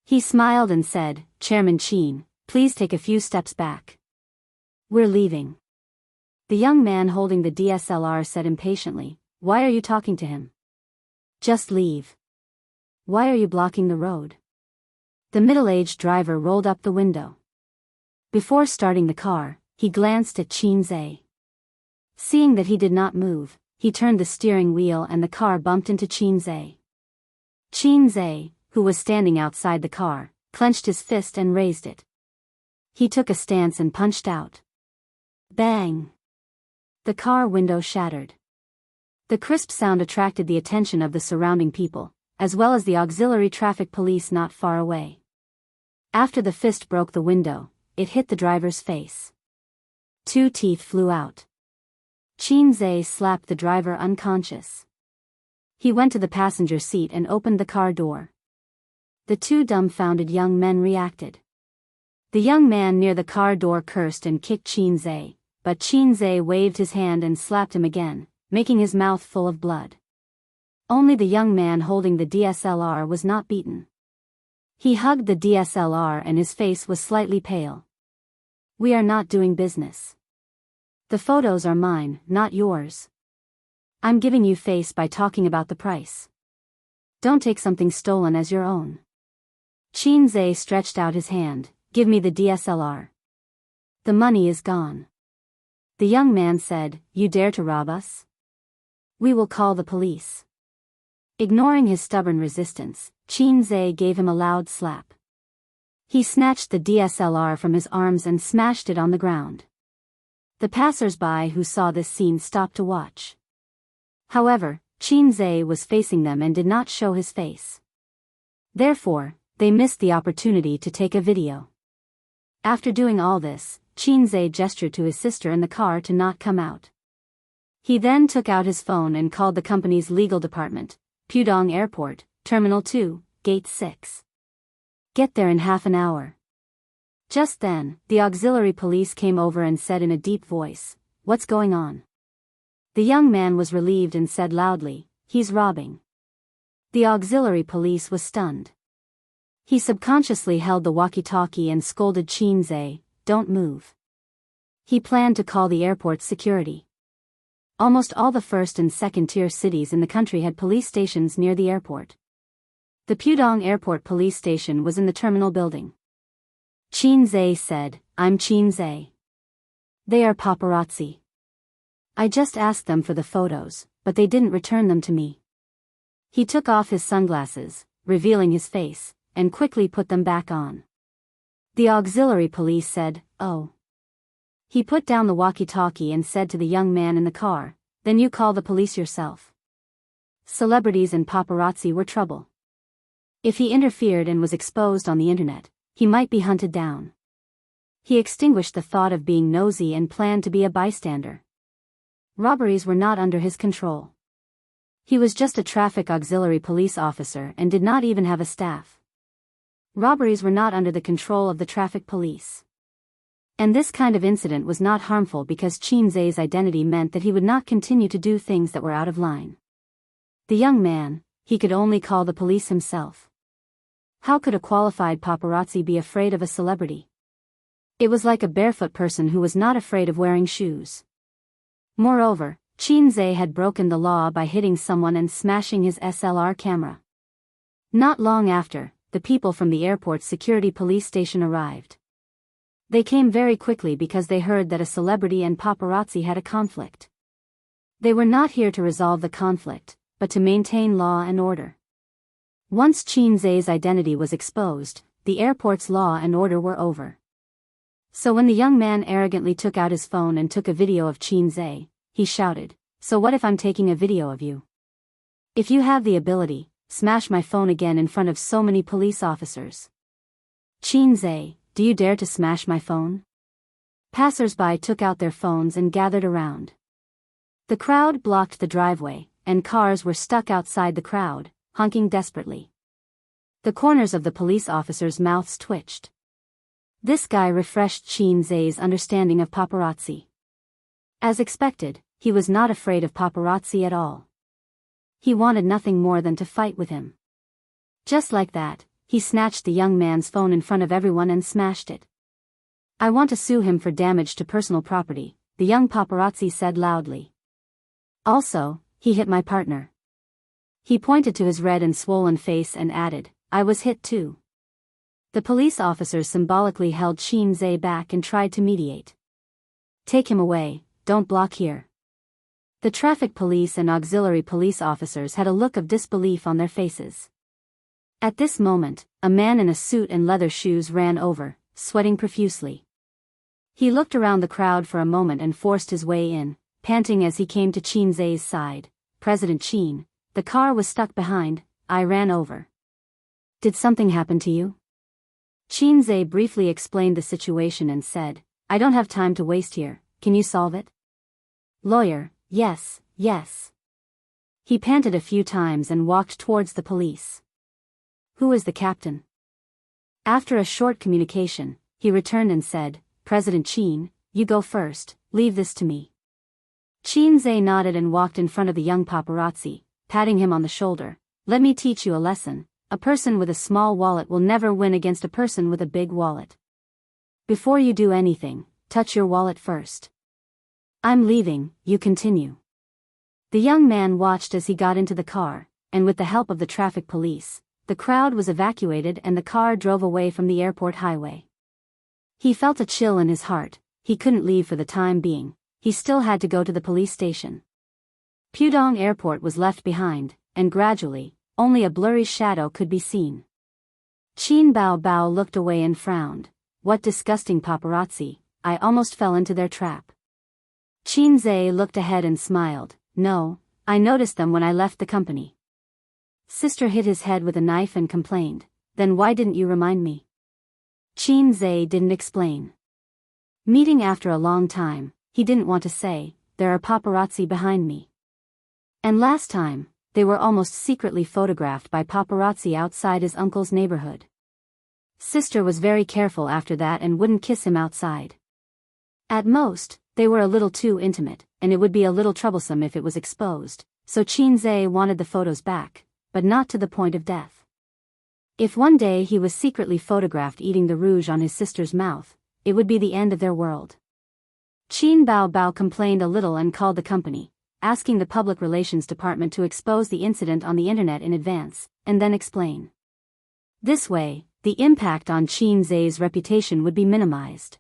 S1: He smiled and said, Chairman Qin, please take a few steps back. We're leaving. The young man holding the DSLR said impatiently, "Why are you talking to him? Just leave. Why are you blocking the road?" The middle-aged driver rolled up the window. Before starting the car, he glanced at Qinze. Seeing that he did not move, he turned the steering wheel and the car bumped into Qinze. Qinze, who was standing outside the car, clenched his fist and raised it. He took a stance and punched out. Bang! The car window shattered. The crisp sound attracted the attention of the surrounding people, as well as the auxiliary traffic police not far away. After the fist broke the window, it hit the driver's face. 2 teeth flew out. Qinze slapped the driver unconscious. He went to the passenger seat and opened the car door. The 2 dumbfounded young men reacted. The young man near the car door cursed and kicked Qinze, but Qinze waved his hand and slapped him again, making his mouth full of blood. Only the young man holding the DSLR was not beaten. He hugged the DSLR and his face was slightly pale. "We are not doing business. The photos are mine, not yours. I'm giving you face by talking about the price. Don't take something stolen as your own." Qinze stretched out his hand. "Give me the DSLR. The money is gone." The young man said, "You dare to rob us? We will call the police." Ignoring his stubborn resistance, Qinze gave him a loud slap. He snatched the DSLR from his arms and smashed it on the ground. The passers-by who saw this scene stopped to watch. However, Qinze was facing them and did not show his face. Therefore, they missed the opportunity to take a video. After doing all this, Qinze gestured to his sister in the car to not come out. He then took out his phone and called the company's legal department, Pudong Airport, Terminal 2, Gate 6. "Get there in half an hour." Just then, the auxiliary police came over and said in a deep voice, "What's going on?" The young man was relieved and said loudly, "He's robbing." The auxiliary police was stunned. He subconsciously held the walkie-talkie and scolded Qinze, "Don't move." He planned to call the airport's security. Almost all the first and second-tier cities in the country had police stations near the airport. The Pudong Airport police station was in the terminal building. Qinze said, "I'm Qinze. They are paparazzi. I just asked them for the photos, but they didn't return them to me." He took off his sunglasses, revealing his face, and quickly put them back on. The auxiliary police said, "Oh." He put down the walkie-talkie and said to the young man in the car, "Then you call the police yourself." Celebrities and paparazzi were trouble. If he interfered and was exposed on the internet, he might be hunted down. He extinguished the thought of being nosy and planned to be a bystander. Robberies were not under his control. He was just a traffic auxiliary police officer and did not even have a staff. Robberies were not under the control of the traffic police. And this kind of incident was not harmful because Qinze's identity meant that he would not continue to do things that were out of line. The young man, he could only call the police himself. How could a qualified paparazzi be afraid of a celebrity? It was like a barefoot person who was not afraid of wearing shoes. Moreover, Qinze had broken the law by hitting someone and smashing his SLR camera. Not long after, the people from the airport's security police station arrived. They came very quickly because they heard that a celebrity and paparazzi had a conflict. They were not here to resolve the conflict, but to maintain law and order. Once Qinze's identity was exposed, the airport's law and order were over. So when the young man arrogantly took out his phone and took a video of Qinze, he shouted, "So what if I'm taking a video of you? If you have the ability, smash my phone again in front of so many police officers." "Qinze, do you dare to smash my phone?" Passers-by took out their phones and gathered around. The crowd blocked the driveway, and cars were stuck outside the crowd, honking desperately. The corners of the police officers' mouths twitched. This guy refreshed Qinze's understanding of paparazzi. As expected, he was not afraid of paparazzi at all. He wanted nothing more than to fight with him. Just like that, he snatched the young man's phone in front of everyone and smashed it. "I want to sue him for damage to personal property, the young paparazzi said loudly. Also, he hit my partner. He pointed to his red and swollen face and added, I was hit too. The police officers symbolically held Qin Zhe back and tried to mediate. Take him away, don't block here. The traffic police and auxiliary police officers had a look of disbelief on their faces. At this moment, a man in a suit and leather shoes ran over, sweating profusely. He looked around the crowd for a moment and forced his way in, panting as he came to Qin Zhe's side. President Qin, the car was stuck behind, I ran over. Did something happen to you? Qin Zhe briefly explained the situation and said, I don't have time to waste here, can you solve it? Lawyer, yes, yes. He panted a few times and walked towards the police. Who is the captain? After a short communication, he returned and said, President Qin, you go first, leave this to me. Qin Zhe nodded and walked in front of the young paparazzi, patting him on the shoulder. Let me teach you a lesson. A person with a small wallet will never win against a person with a big wallet. Before you do anything, touch your wallet first. I'm leaving, you continue. The young man watched as he got into the car, and with the help of the traffic police, the crowd was evacuated and the car drove away from the airport highway. He felt a chill in his heart. He couldn't leave for the time being. He still had to go to the police station. Pudong Airport was left behind, and gradually, only a blurry shadow could be seen. Qin Bao looked away and frowned. What disgusting paparazzi, I almost fell into their trap. Qin Zhe looked ahead and smiled. No, I noticed them when I left the company. Sister hit his head with a knife and complained, then why didn't you remind me? Qin Zhe didn't explain. Meeting after a long time, he didn't want to say, there are paparazzi behind me. And last time, they were almost secretly photographed by paparazzi outside his uncle's neighborhood. Sister was very careful after that and wouldn't kiss him outside. At most, they were a little too intimate, and it would be a little troublesome if it was exposed, so Qin Zhe wanted the photos back, but not to the point of death. If one day he was secretly photographed eating the rouge on his sister's mouth, it would be the end of their world. Qin Bao complained a little and called the company, asking the public relations department to expose the incident on the internet in advance, and then explain. This way, the impact on Qin Zhe's reputation would be minimized.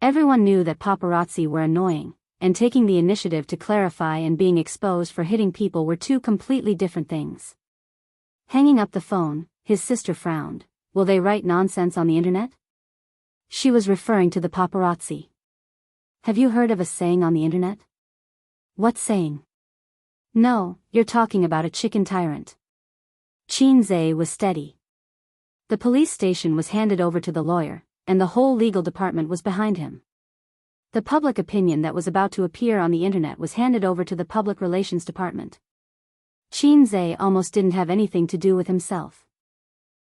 S1: Everyone knew that paparazzi were annoying, and taking the initiative to clarify and being exposed for hitting people were two completely different things. Hanging up the phone, his sister frowned. Will they write nonsense on the internet? She was referring to the paparazzi. Have you heard of a saying on the internet? What saying? No, you're talking about a chicken tyrant. Qin Zhe was steady. The police station was handed over to the lawyer, and the whole legal department was behind him. The public opinion that was about to appear on the internet was handed over to the public relations department. Qin Zhe almost didn't have anything to do with himself.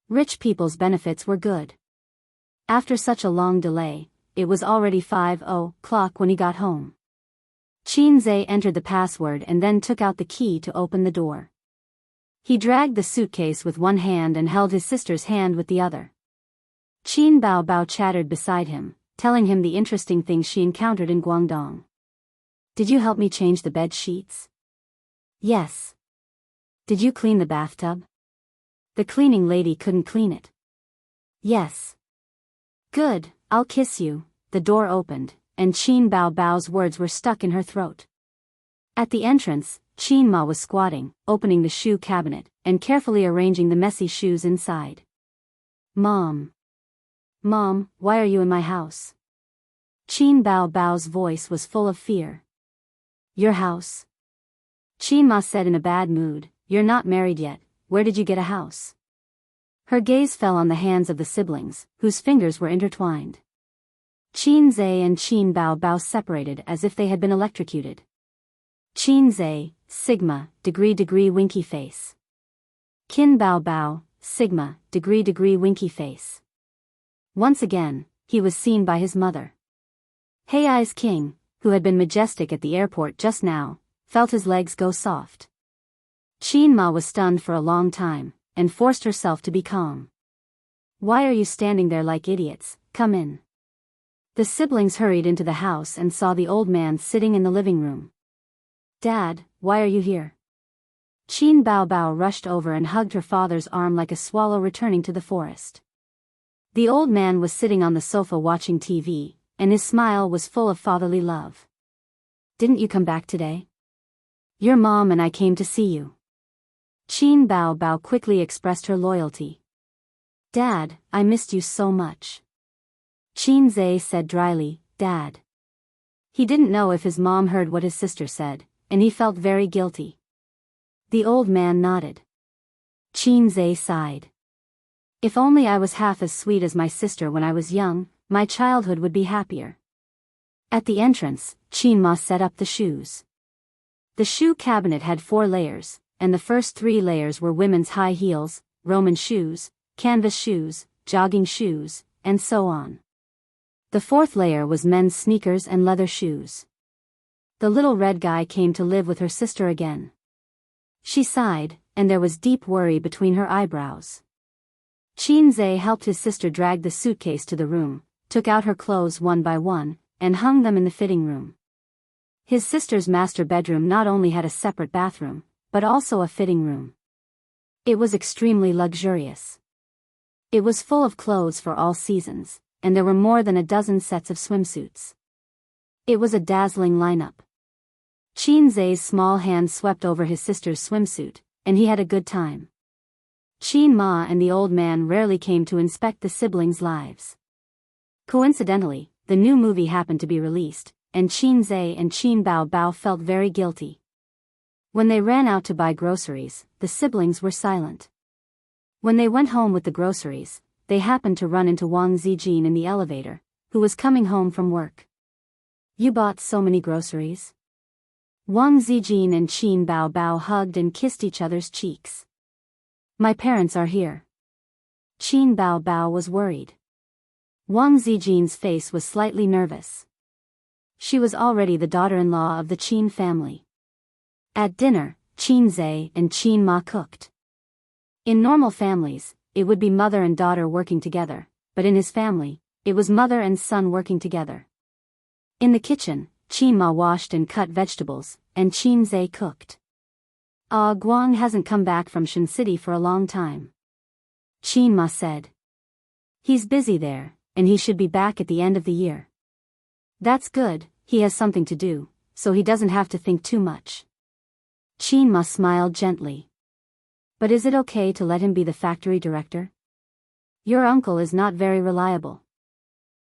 S1: Rich people's benefits were good. After such a long delay, it was already 5:00 when he got home. Qin Zhe entered the password and then took out the key to open the door. He dragged the suitcase with one hand and held his sister's hand with the other. Qin Bao chattered beside him, telling him the interesting things she encountered in Guangdong. Did you help me change the bed sheets? Yes. Did you clean the bathtub? The cleaning lady couldn't clean it. Yes. Good, I'll kiss you. The door opened, and Qin Bao's words were stuck in her throat. At the entrance, Qin Ma was squatting, opening the shoe cabinet, and carefully arranging the messy shoes inside. Mom, why are you in my house? Qin Bao's voice was full of fear. Your house? Qin Ma said in a bad mood, you're not married yet, where did you get a house? Her gaze fell on the hands of the siblings, whose fingers were intertwined. Qin Zhe and Qin Bao separated as if they had been electrocuted. Qin Zhe, Sigma, degree winky face. Qin Bao, Sigma, degree winky face. Once again, he was seen by his mother. Hei's king, who had been majestic at the airport just now, felt his legs go soft. Qin Ma was stunned for a long time, and forced herself to be calm. Why are you standing there like idiots? Come in. The siblings hurried into the house and saw the old man sitting in the living room. "Dad, why are you here?" Qin Bao Bao rushed over and hugged her father's arm like a swallow returning to the forest. The old man was sitting on the sofa watching TV, and his smile was full of fatherly love. "Didn't you come back today? Your mom and I came to see you." Qin Bao Bao quickly expressed her loyalty. "Dad, I missed you so much." Qin Zhe said dryly, "Dad." He didn't know if his mom heard what his sister said, and he felt very guilty. The old man nodded. Qin Zhe sighed. "If only I was half as sweet as my sister when I was young, my childhood would be happier." At the entrance, Qin Ma set up the shoes. The shoe cabinet had 4 layers, and the first 3 layers were women's high heels, Roman shoes, canvas shoes, jogging shoes, and so on. The 4th layer was men's sneakers and leather shoes. The little red guy came to live with her sister again. She sighed, and there was deep worry between her eyebrows. Qin Zhe helped his sister drag the suitcase to the room, took out her clothes one by one, and hung them in the fitting room. His sister's master bedroom not only had a separate bathroom, but also a fitting room. It was extremely luxurious. It was full of clothes for all seasons, and there were more than a dozen sets of swimsuits. It was a dazzling lineup. Qin Zhe's small hand swept over his sister's swimsuit, and he had a good time. Qin Ma and the old man rarely came to inspect the siblings' lives. Coincidentally, the new movie happened to be released, and Qin Zhe and Qin Bao Bao felt very guilty. When they ran out to buy groceries, the siblings were silent. When they went home with the groceries, they happened to run into Wang Zijin in the elevator, who was coming home from work. "You bought so many groceries?" Wang Zijin and Qin Bao Bao hugged and kissed each other's cheeks. "My parents are here." Qin Bao Bao was worried. Wang Zijin's face was slightly nervous. She was already the daughter-in-law of the Qin family. At dinner, Qin Zhe and Qin Ma cooked. In normal families, it would be mother and daughter working together, but in his family, it was mother and son working together. In the kitchen, Qin Ma washed and cut vegetables, and Qin Zhe cooked. Guang hasn't come back from Shen City for a long time," Qin Ma said. "He's busy there, and he should be back at the end of the year." "That's good, he has something to do, so he doesn't have to think too much." Qin Ma smiled gently. "But is it okay to let him be the factory director? Your uncle is not very reliable."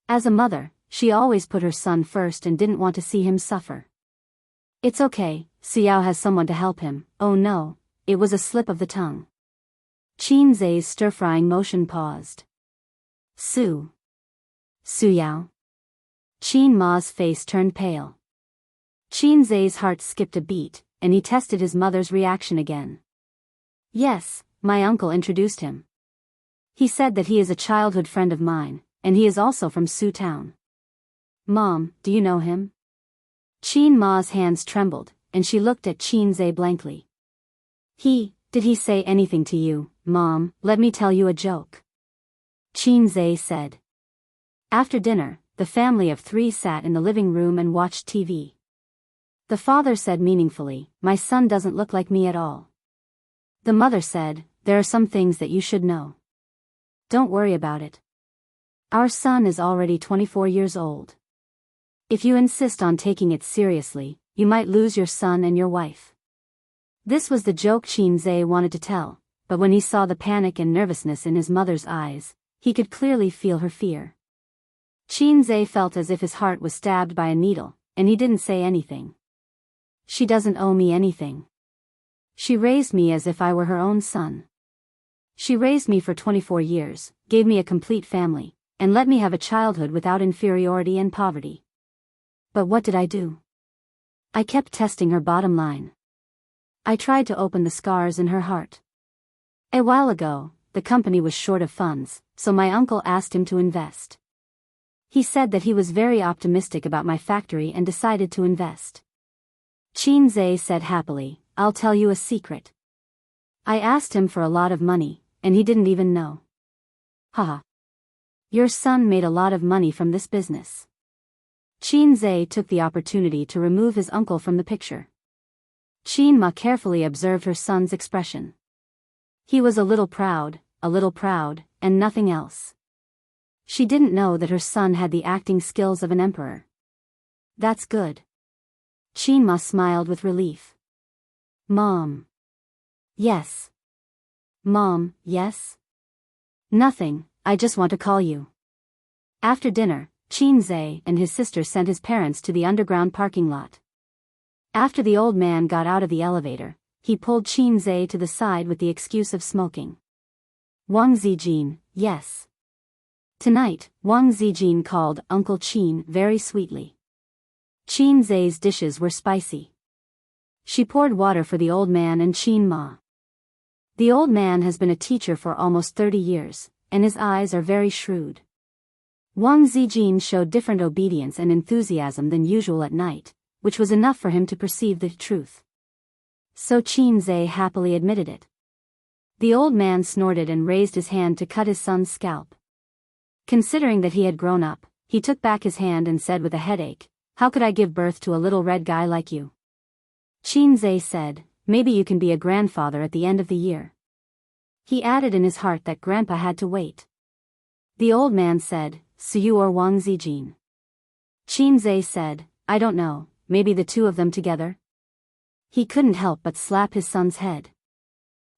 S1: As a mother, she always put her son first and didn't want to see him suffer. "It's okay, Xiao has someone to help him." "Oh no, it was a slip of the tongue." Qin Zhe's stir-frying motion paused. Su Yao. Qin Ma's face turned pale. Qin Zhe's heart skipped a beat, and he tested his mother's reaction again. "Yes, my uncle introduced him. He said that he is a childhood friend of mine, and he is also from Su Town." "Mom, do you know him?" Qin Ma's hands trembled, and she looked at Qin Zhe blankly. Did he say anything to you, Mom? Let me tell you a joke," Qin Zhe said. After dinner, the family of 3 sat in the living room and watched TV. The father said meaningfully, "My son doesn't look like me at all." The mother said, "There are some things that you should know. Don't worry about it. Our son is already 24 years old. If you insist on taking it seriously, you might lose your son and your wife." This was the joke Qin Zhe wanted to tell, but when he saw the panic and nervousness in his mother's eyes, he could clearly feel her fear. Qin Zhe felt as if his heart was stabbed by a needle, and he didn't say anything. "She doesn't owe me anything. She raised me as if I were her own son. She raised me for 24 years, gave me a complete family, and let me have a childhood without inferiority and poverty. But what did I do? I kept testing her bottom line. I tried to open the scars in her heart. A while ago, the company was short of funds, so my uncle asked him to invest. He said that he was very optimistic about my factory and decided to invest." Qin Zhe said happily, "I'll tell you a secret. I asked him for a lot of money, and he didn't even know." "Haha. Your son made a lot of money from this business." Qin Zhe took the opportunity to remove his uncle from the picture. Qin Ma carefully observed her son's expression. He was a little proud, and nothing else. She didn't know that her son had the acting skills of an emperor. That's good. Qin Ma smiled with relief. Mom. Yes. Mom, yes? Nothing, I just want to call you. After dinner, Qin Zhe and his sister sent his parents to the underground parking lot. After the old man got out of the elevator, he pulled Qin Zhe to the side with the excuse of smoking. Wang Zijin, yes. Tonight, Wang Zijin called Uncle Qin very sweetly. Qin Zhe's dishes were spicy. She poured water for the old man and Qin Ma. The old man has been a teacher for almost 30 years, and his eyes are very shrewd. Wang Zijin showed different obedience and enthusiasm than usual at night, which was enough for him to perceive the truth. So Qin Zhe happily admitted it. The old man snorted and raised his hand to cut his son's scalp. Considering that he had grown up, he took back his hand and said with a headache, "How could I give birth to a little red guy like you?" Qin Zhe said, "Maybe you can be a grandfather at the end of the year." He added in his heart that Grandpa had to wait. The old man said, "So you or Wang Zijin?" Qin Zhe said, "I don't know, maybe the two of them together?" He couldn't help but slap his son's head.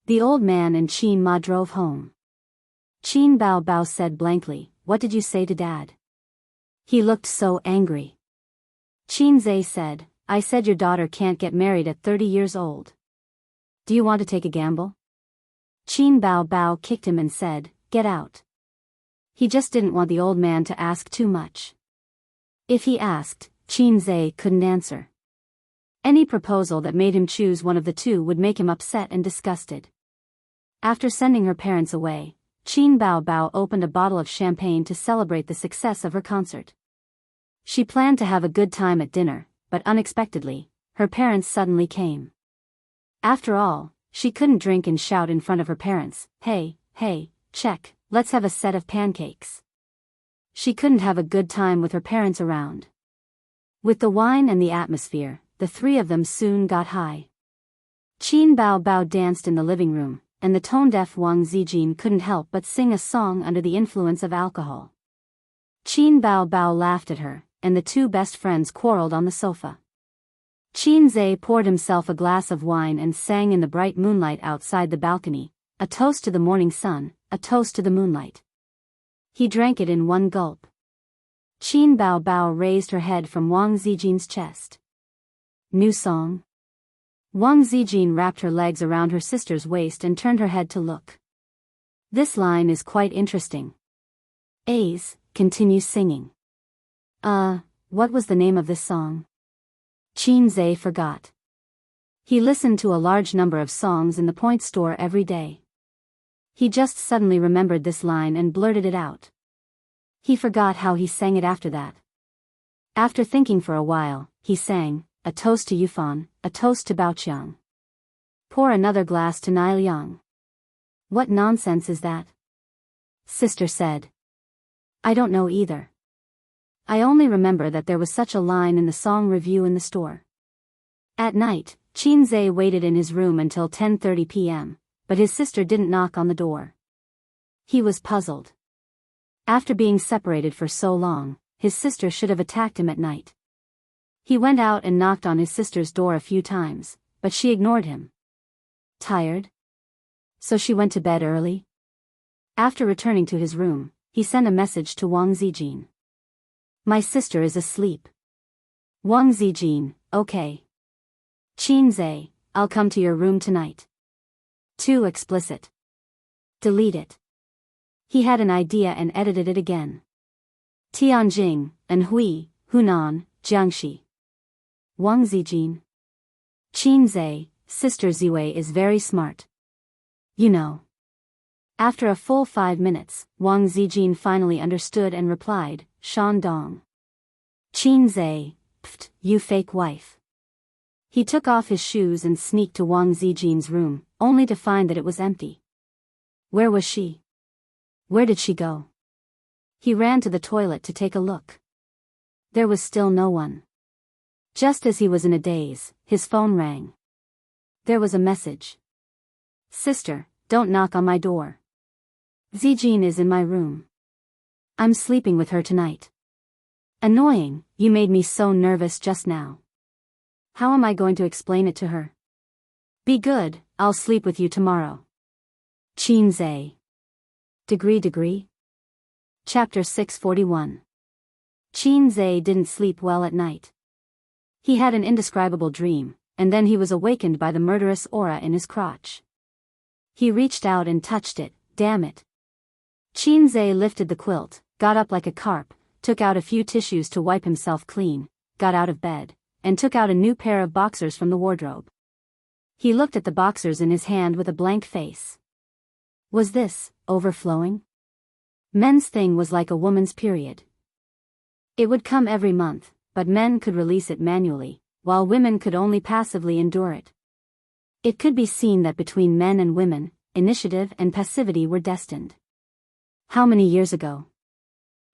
S1: The old man and Qin Ma drove home. Qin Bao Bao said blankly, "What did you say to Dad?" He looked so angry. Qin Zhe said, "I said your daughter can't get married at 30 years old. Do you want to take a gamble?" Qin Bao Bao kicked him and said, "Get out." He just didn't want the old man to ask too much. If he asked, Qin Zhe couldn't answer. Any proposal that made him choose one of the two would make him upset and disgusted. After sending her parents away, Qin Bao Bao opened a bottle of champagne to celebrate the success of her concert. She planned to have a good time at dinner, but unexpectedly, her parents suddenly came. After all, she couldn't drink and shout in front of her parents, "Hey, check, let's have a set of pancakes." She couldn't have a good time with her parents around. With the wine and the atmosphere, the three of them soon got high. Qin Bao Bao danced in the living room, and the tone-deaf Wang Zijin couldn't help but sing a song under the influence of alcohol. Qin Bao Bao laughed at her, and the two best friends quarreled on the sofa. Qin Zhe poured himself a glass of wine and sang in the bright moonlight outside the balcony, "A toast to the morning sun, a toast to the moonlight." He drank it in one gulp. Qin Bao Bao raised her head from Wang Zijin's chest. "New song?" Wang Zijin wrapped her legs around her sister's waist and turned her head to look. "This line is quite interesting. A's, continue singing." What was the name of this song?" Qin Zhe forgot. He listened to a large number of songs in the point store every day. He just suddenly remembered this line and blurted it out. He forgot how he sang it after that. After thinking for a while, he sang, "A toast to Yufan, a toast to Baoqiang. Pour another glass to Niliang." "What nonsense is that?" Sister said. "I don't know either. I only remember that there was such a line in the song review in the store." At night, Qin Zhe waited in his room until 10:30 p.m., but his sister didn't knock on the door. He was puzzled. After being separated for so long, his sister should have attacked him at night. He went out and knocked on his sister's door a few times, but she ignored him. Tired? So she went to bed early? After returning to his room, he sent a message to Wang Zijin. "My sister is asleep." Wang Zijin, "Okay. Qin Zhe, I'll come to your room tonight." Too explicit. Delete it. He had an idea and edited it again. Tianjing, Anhui, Hunan, Jiangxi. Wang Zijin. Qin Zhe, Sister Ziwei is very smart. You know. After a full 5 minutes, Wang Zijin finally understood and replied, "Shandong." Qin Zhe, "Pft, you fake wife." He took off his shoes and sneaked to Wang Zijin's room, only to find that it was empty. Where was she? Where did she go? He ran to the toilet to take a look. There was still no one. Just as he was in a daze, his phone rang. There was a message. Sister, don't knock on my door. Zijin is in my room. I'm sleeping with her tonight. Annoying, you made me so nervous just now. How am I going to explain it to her? Be good, I'll sleep with you tomorrow. Qinze. Degree. Chapter 641. Qinze didn't sleep well at night. He had an indescribable dream, and then he was awakened by the murderous aura in his crotch. He reached out and touched it, damn it. Qinze lifted the quilt, got up like a carp, took out a few tissues to wipe himself clean, got out of bed, and took out a new pair of boxers from the wardrobe. He looked at the boxers in his hand with a blank face. Was this overflowing? Men's thing was like a woman's period. It would come every month, but men could release it manually, while women could only passively endure it. It could be seen that between men and women, initiative and passivity were destined. How many years ago?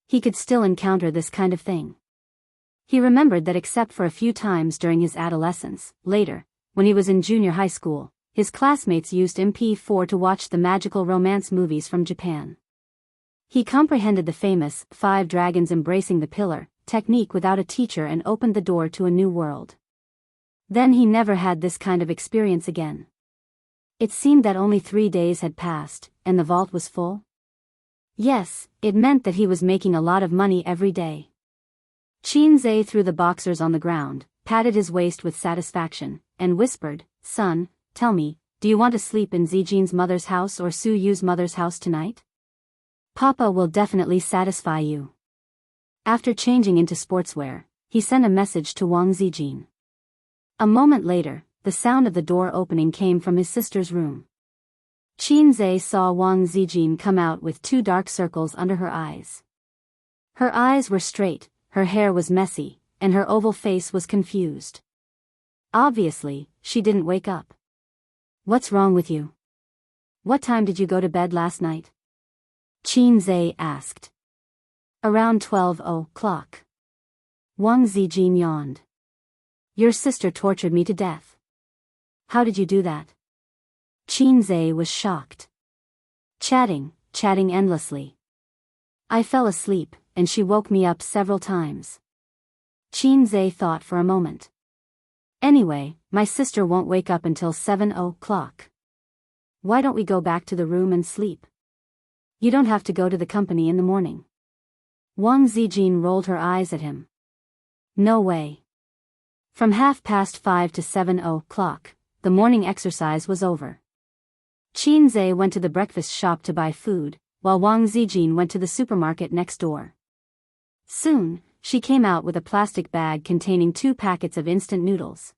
S1: He could still encounter this kind of thing. He remembered that except for a few times during his adolescence, later, when he was in junior high school, his classmates used MP4 to watch the magical romance movies from Japan. He comprehended the famous 5 dragons embracing the pillar technique without a teacher and opened the door to a new world. Then he never had this kind of experience again. It seemed that only 3 days had passed, and the vault was full. Yes, it meant that he was making a lot of money every day. Qinze threw the boxers on the ground, patted his waist with satisfaction, and whispered, Son, tell me, do you want to sleep in Zijin's mother's house or Su Yu's mother's house tonight? Papa will definitely satisfy you. After changing into sportswear, he sent a message to Wang Zijin. A moment later, the sound of the door opening came from his sister's room. Qinze saw Wang Zijin come out with 2 dark circles under her eyes. Her eyes were straight, her hair was messy, and her oval face was confused. Obviously, she didn't wake up. What's wrong with you? What time did you go to bed last night? Qinze asked. Around 12 o'clock. Wang Zijin yawned. Your sister tortured me to death. How did you do that? Qinze was shocked. Chatting endlessly. I fell asleep, and she woke me up several times. Qinze thought for a moment. Anyway, my sister won't wake up until 7 o'clock. Why don't we go back to the room and sleep? You don't have to go to the company in the morning. Wang Zijin rolled her eyes at him. No way. From 5:30 to 7 o'clock, the morning exercise was over. Qinze went to the breakfast shop to buy food, while Wang Zijin went to the supermarket next door. Soon, she came out with a plastic bag containing 2 packets of instant noodles.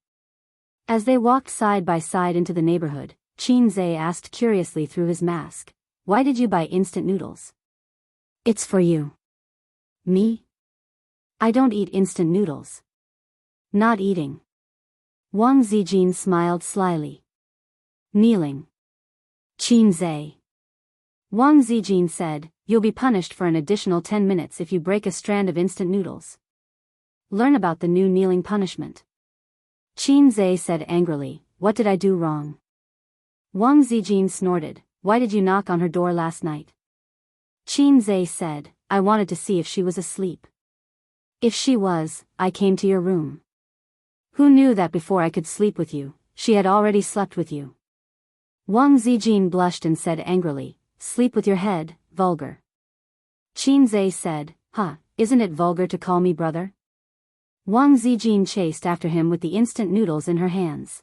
S1: As they walked side by side into the neighborhood, Qinze asked curiously through his mask, Why did you buy instant noodles? It's for you. Me? I don't eat instant noodles. Not eating. Wang Zijin smiled slyly. Kneeling. Qinze. Wang Zijin said, You'll be punished for an additional 10 minutes if you break a strand of instant noodles. Learn about the new kneeling punishment. Qinze said angrily, What did I do wrong? Wang Zijin snorted, Why did you knock on her door last night? Qinze said, I wanted to see if she was asleep. If she was, I came to your room. Who knew that before I could sleep with you, she had already slept with you? Wang Zijin blushed and said angrily, Sleep with your head, vulgar. Qinze said, Isn't it vulgar to call me brother? Wang Zijin chased after him with the instant noodles in her hands.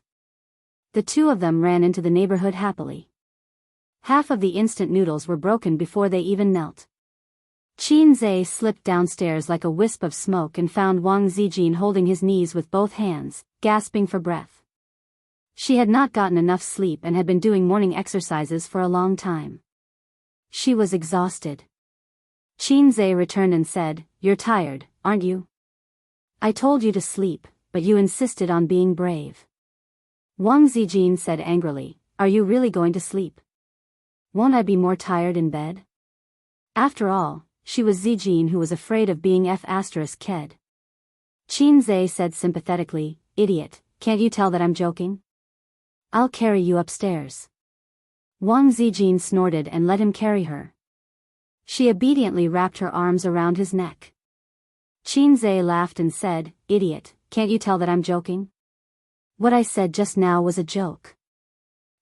S1: The 2 of them ran into the neighborhood happily. Half of the instant noodles were broken before they even knelt. Qinze slipped downstairs like a wisp of smoke and found Wang Zijin holding his knees with both hands, gasping for breath. She had not gotten enough sleep and had been doing morning exercises for a long time. She was exhausted. Qinze returned and said, You're tired, aren't you? I told you to sleep, but you insisted on being brave. Wang Zijin said angrily, Are you really going to sleep? Won't I be more tired in bed? After all, she was Zijin who was afraid of being F***ked. Qinze said sympathetically, "Idiot, can't you tell that I'm joking? I'll carry you upstairs." Wang Zijin snorted and let him carry her. She obediently wrapped her arms around his neck. Qinze laughed and said, "Idiot, can't you tell that I'm joking? What I said just now was a joke.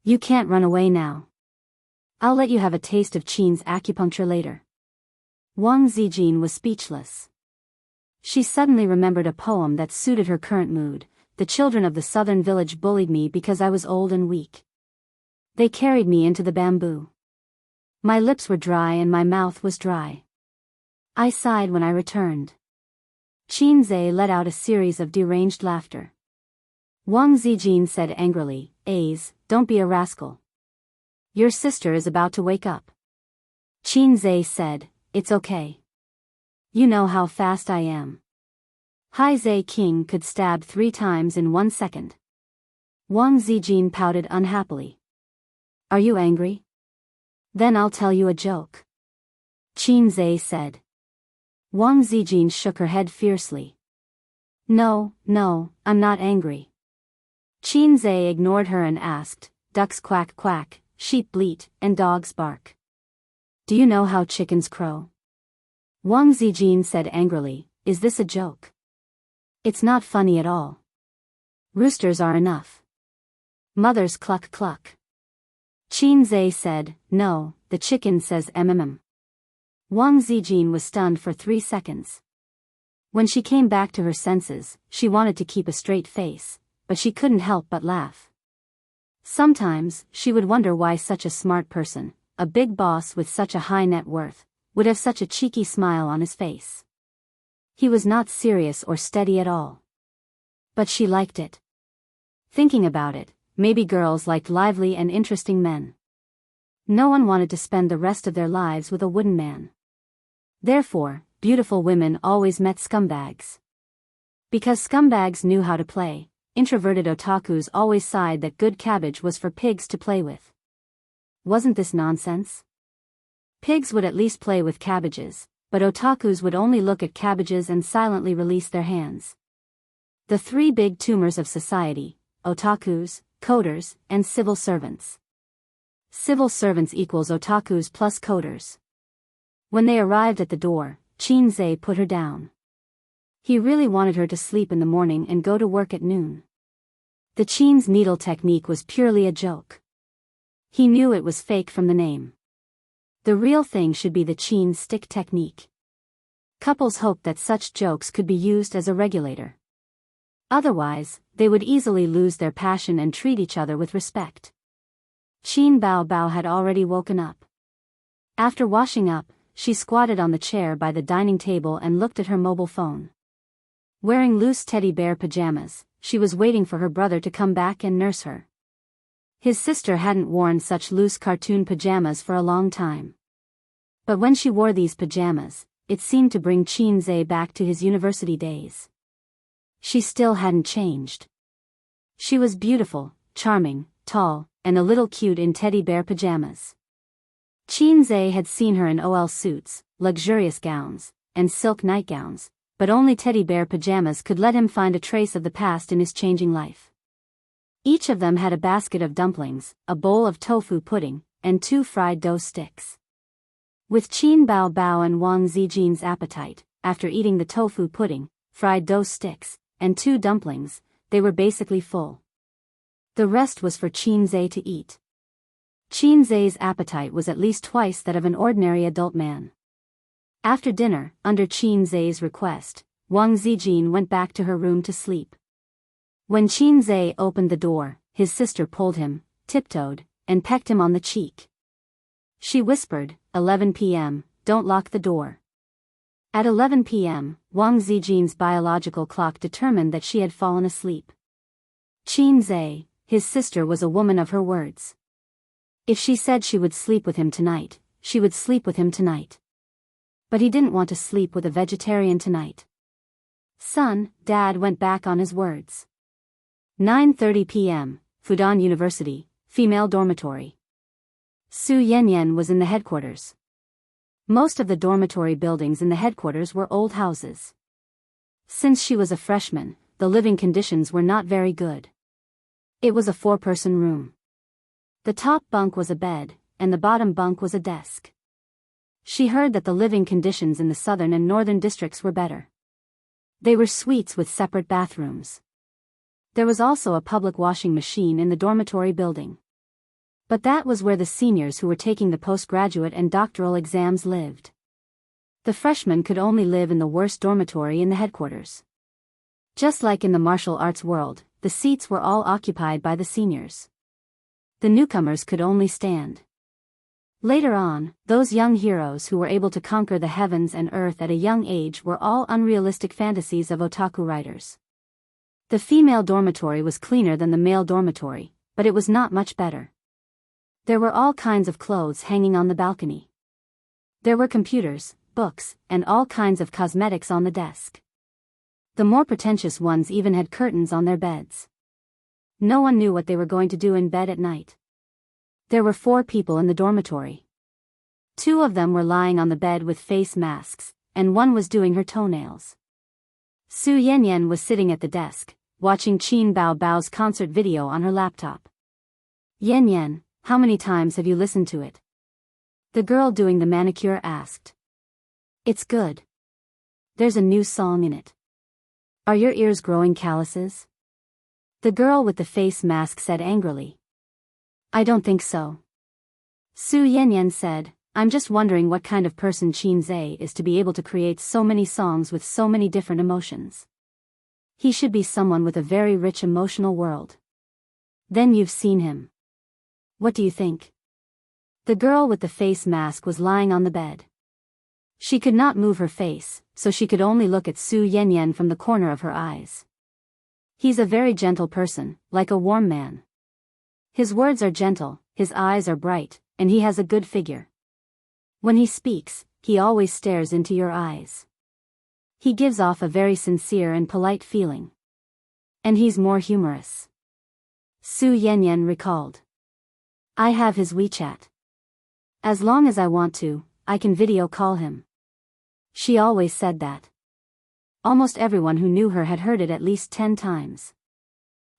S1: You can't run away now. I'll let you have a taste of Qin's acupuncture later." Wang Zijin was speechless. She suddenly remembered a poem that suited her current mood. "The children of the southern village bullied me because I was old and weak. They carried me into the bamboo. My lips were dry and my mouth was dry. I sighed when I returned." Qinze let out a series of deranged laughter. Wang Zijin said angrily, "Don't be a rascal. Your sister is about to wake up." Qinze said, "It's okay. You know how fast I am. Zai King could stab 3 times in 1 second." Wang Zijin pouted unhappily. "Are you angry? Then I'll tell you a joke," Qinze said. Wang Zijin shook her head fiercely. No, I'm not angry." Qinze ignored her and asked, "Ducks quack quack, sheep bleat, and dogs bark. Do you know how chickens crow?" Wang Zijin said angrily, "Is this a joke? It's not funny at all. Roosters are enough. Mothers cluck cluck." Qinze said, "No, the chicken says mm." Wang Zijin was stunned for 3 seconds. When she came back to her senses, she wanted to keep a straight face, but she couldn't help but laugh. Sometimes, she would wonder why such a smart person, a big boss with such a high net worth, would have such a cheeky smile on his face. He was not serious or steady at all. But she liked it. Thinking about it, maybe girls liked lively and interesting men. No one wanted to spend the rest of their lives with a wooden man. Therefore, beautiful women always met scumbags. Because scumbags knew how to play, introverted otakus always sighed that good cabbage was for pigs to play with. Wasn't this nonsense? Pigs would at least play with cabbages, but otakus would only look at cabbages and silently release their hands. The 3 big tumors of society: otakus, coders, and civil servants. Civil servants equals otakus plus coders. When they arrived at the door, Qinze put her down. He really wanted her to sleep in the morning and go to work at noon. The Qin's needle technique was purely a joke. He knew it was fake from the name. The real thing should be the Qin's stick technique. Couples hoped that such jokes could be used as a regulator. Otherwise, they would easily lose their passion and treat each other with respect. Qin Bao Bao had already woken up. After washing up, she squatted on the chair by the dining table and looked at her mobile phone. Wearing loose teddy bear pajamas, she was waiting for her brother to come back and nurse her. His sister hadn't worn such loose cartoon pajamas for a long time. But when she wore these pajamas, it seemed to bring Qinze back to his university days. She still hadn't changed. She was beautiful, charming, tall, and a little cute in teddy bear pajamas. Qinze had seen her in OL suits, luxurious gowns, and silk nightgowns, but only teddy bear pajamas could let him find a trace of the past in his changing life. Each of them had a basket of dumplings, a bowl of tofu pudding, and 2 fried dough sticks. With Qin Bao Bao and Wang Zijin's appetite, after eating the tofu pudding, fried dough sticks, and 2 dumplings, they were basically full. The rest was for Qinze to eat. Qinze's appetite was at least twice that of an ordinary adult man. After dinner, under Qinze's request, Wang Zijin went back to her room to sleep. When Qinze opened the door, his sister pulled him, tiptoed, and pecked him on the cheek. She whispered, 11 p.m., don't lock the door. At 11 p.m., Wang Zijin's biological clock determined that she had fallen asleep. Qinze, his sister, was a woman of her words. If she said she would sleep with him tonight, she would sleep with him tonight. But he didn't want to sleep with a vegetarian tonight. Son, Dad went back on his words. 9:30 p.m., Fudan University, female dormitory. Su Yanyan was in the headquarters. Most of the dormitory buildings in the headquarters were old houses. Since she was a freshman, the living conditions were not very good. It was a 4-person room. The top bunk was a bed, and the bottom bunk was a desk. She heard that the living conditions in the southern and northern districts were better. They were suites with separate bathrooms. There was also a public washing machine in the dormitory building. But that was where the seniors who were taking the postgraduate and doctoral exams lived. The freshmen could only live in the worst dormitory in the headquarters. Just like in the martial arts world, the seats were all occupied by the seniors. The newcomers could only stand. Later on, those young heroes who were able to conquer the heavens and earth at a young age were all unrealistic fantasies of otaku writers. The female dormitory was cleaner than the male dormitory, but it was not much better. There were all kinds of clothes hanging on the balcony. There were computers, books, and all kinds of cosmetics on the desk. The more pretentious ones even had curtains on their beds. No one knew what they were going to do in bed at night. There were 4 people in the dormitory. 2 of them were lying on the bed with face masks, and 1 was doing her toenails. Su Yanyan was sitting at the desk, watching Qin Bao Bao's concert video on her laptop. Yanyan, how many times have you listened to it? The girl doing the manicure asked. It's good. There's a new song in it. Are your ears growing calluses? The girl with the face mask said angrily. I don't think so. Su Yanyan said, I'm just wondering what kind of person Qin Zhe is to be able to create so many songs with so many different emotions. He should be someone with a very rich emotional world. Then you've seen him. What do you think? The girl with the face mask was lying on the bed. She could not move her face, so she could only look at Su Yanyan from the corner of her eyes. He's a very gentle person, like a warm man. His words are gentle, his eyes are bright, and he has a good figure. When he speaks, he always stares into your eyes. He gives off a very sincere and polite feeling. And he's more humorous. Su Yanyan recalled. I have his WeChat. As long as I want to, I can video call him. She always said that. Almost everyone who knew her had heard it at least 10 times.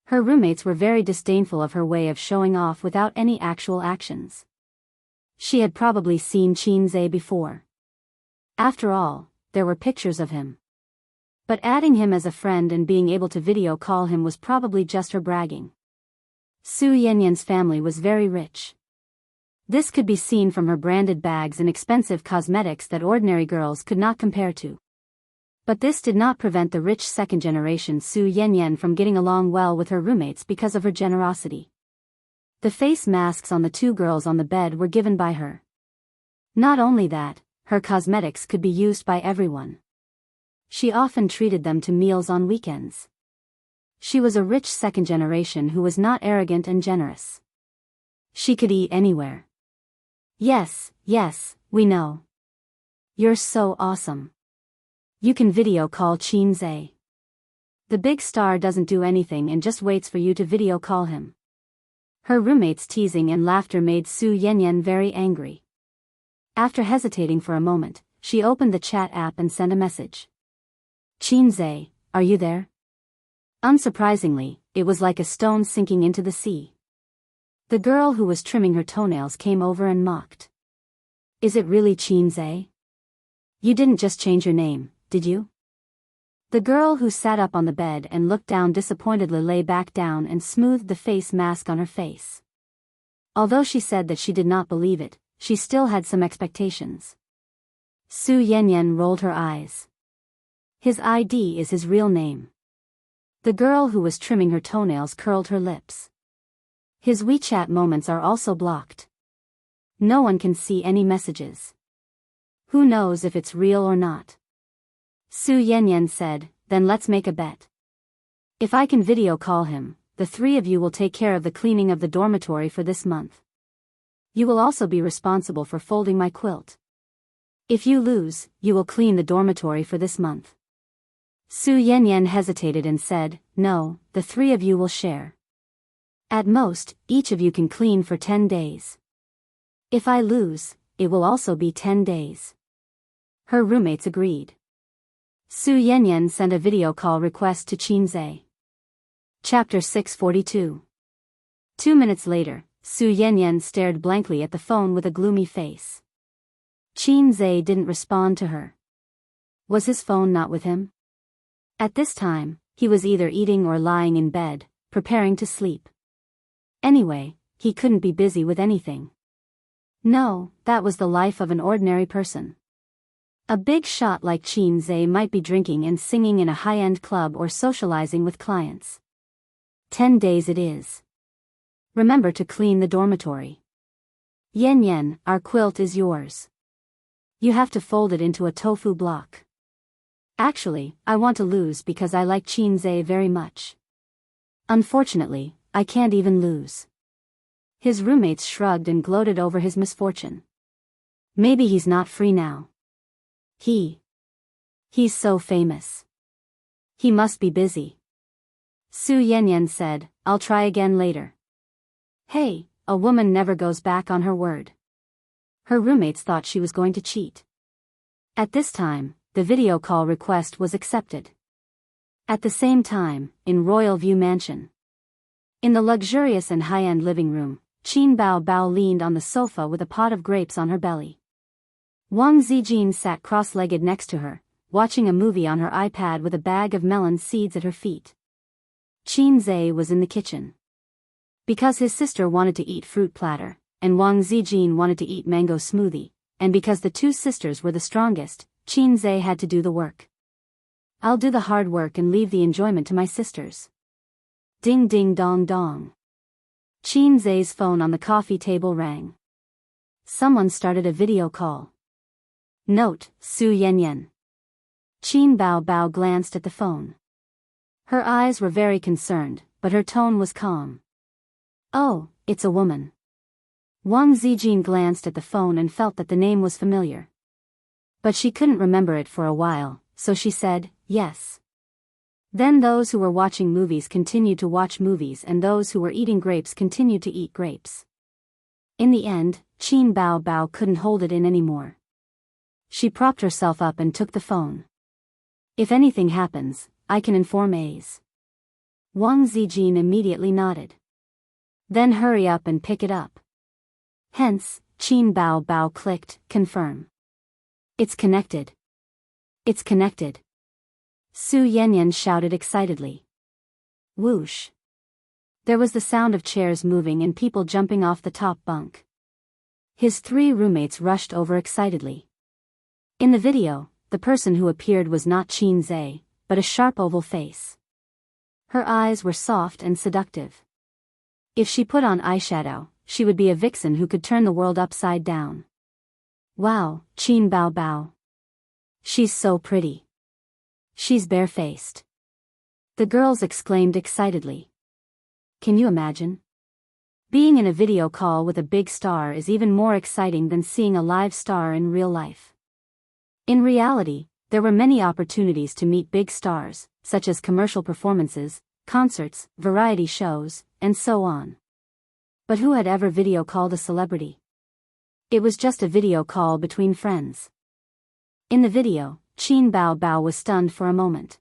S1: Her roommates were very disdainful of her way of showing off without any actual actions. She had probably seen Qin Zhe before. After all, there were pictures of him. But adding him as a friend and being able to video call him was probably just her bragging. Su Yanyan's family was very rich. This could be seen from her branded bags and expensive cosmetics that ordinary girls could not compare to. But this did not prevent the rich second-generation Su Yanyan from getting along well with her roommates because of her generosity. The face masks on the 2 girls on the bed were given by her. Not only that, her cosmetics could be used by everyone. She often treated them to meals on weekends. She was a rich second generation who was not arrogant and generous. She could eat anywhere. Yes, we know. You're so awesome. You can video call Qin Zhe. The big star doesn't do anything and just waits for you to video call him. Her roommates' teasing and laughter made Su Yanyan very angry. After hesitating for a moment, she opened the chat app and sent a message. Qin Zhe, are you there? Unsurprisingly, it was like a stone sinking into the sea. The girl who was trimming her toenails came over and mocked. Is it really Qin Zhe? You didn't just change your name, did you? The girl who sat up on the bed and looked down disappointedly lay back down and smoothed the face mask on her face. Although she said that she did not believe it, she still had some expectations. Su Yanyan rolled her eyes. His ID is his real name. The girl who was trimming her toenails curled her lips. His WeChat moments are also blocked. No one can see any messages. Who knows if it's real or not? Su Yanyan said, then let's make a bet. If I can video call him, the 3 of you will take care of the cleaning of the dormitory for this month. You will also be responsible for folding my quilt. If you lose, you will clean the dormitory for this month. Su Yanyan hesitated and said, no, the 3 of you will share. At most, each of you can clean for 10 days. If I lose, it will also be 10 days. Her roommates agreed. Su Yanyan sent a video call request to Qin Zhe. Chapter 642. 2 minutes later, Su Yanyan stared blankly at the phone with a gloomy face. Qin Zhe didn't respond to her. Was his phone not with him? At this time, he was either eating or lying in bed, preparing to sleep. Anyway, he couldn't be busy with anything. No, that was the life of an ordinary person. A big shot like Qin Zhe might be drinking and singing in a high-end club or socializing with clients. 10 days it is. Remember to clean the dormitory. Yan Yan, our quilt is yours. You have to fold it into a tofu block. Actually, I want to lose because I like Qin Zhe very much. Unfortunately, I can't even lose. His roommates shrugged and gloated over his misfortune. Maybe he's not free now. He's so famous. He must be busy. Su Yanyan said, I'll try again later. Hey, a woman never goes back on her word. Her roommates thought she was going to cheat. At this time, the video call request was accepted. At the same time, in Royal View Mansion. In the luxurious and high-end living room, Qin Bao Bao leaned on the sofa with a pot of grapes on her belly. Wang Zijin sat cross-legged next to her, watching a movie on her iPad with a bag of melon seeds at her feet. Qin Zhe was in the kitchen. Because his sister wanted to eat fruit platter, and Wang Zijin wanted to eat mango smoothie, and because the two sisters were the strongest, Qin Zhe had to do the work. I'll do the hard work and leave the enjoyment to my sisters. Ding ding dong dong. Qin Zhe's phone on the coffee table rang. Someone started a video call. Note, Su Yanyan. Qin Bao Bao glanced at the phone. Her eyes were very concerned, but her tone was calm. Oh, it's a woman. Wang Zijin glanced at the phone and felt that the name was familiar. But she couldn't remember it for a while, so she said, yes. Then those who were watching movies continued to watch movies and those who were eating grapes continued to eat grapes. In the end, Qin Bao Bao couldn't hold it in anymore. She propped herself up and took the phone. If anything happens, I can inform A's. Wang Zijin immediately nodded. Then hurry up and pick it up. Hence, Qin Bao Bao clicked, confirm. It's connected. It's connected. Su Yanyan shouted excitedly. Whoosh. There was the sound of chairs moving and people jumping off the top bunk. His 3 roommates rushed over excitedly. In the video, the person who appeared was not Qin Zhe, but a sharp oval face. Her eyes were soft and seductive. If she put on eyeshadow, she would be a vixen who could turn the world upside down. Wow, Qin Bao Bao. She's so pretty. She's barefaced. The girls exclaimed excitedly. Can you imagine? Being in a video call with a big star is even more exciting than seeing a live star in real life. In reality, there were many opportunities to meet big stars, such as commercial performances, concerts, variety shows, and so on. But who had ever video called a celebrity? It was just a video call between friends. In the video, Qin Bao Bao was stunned for a moment.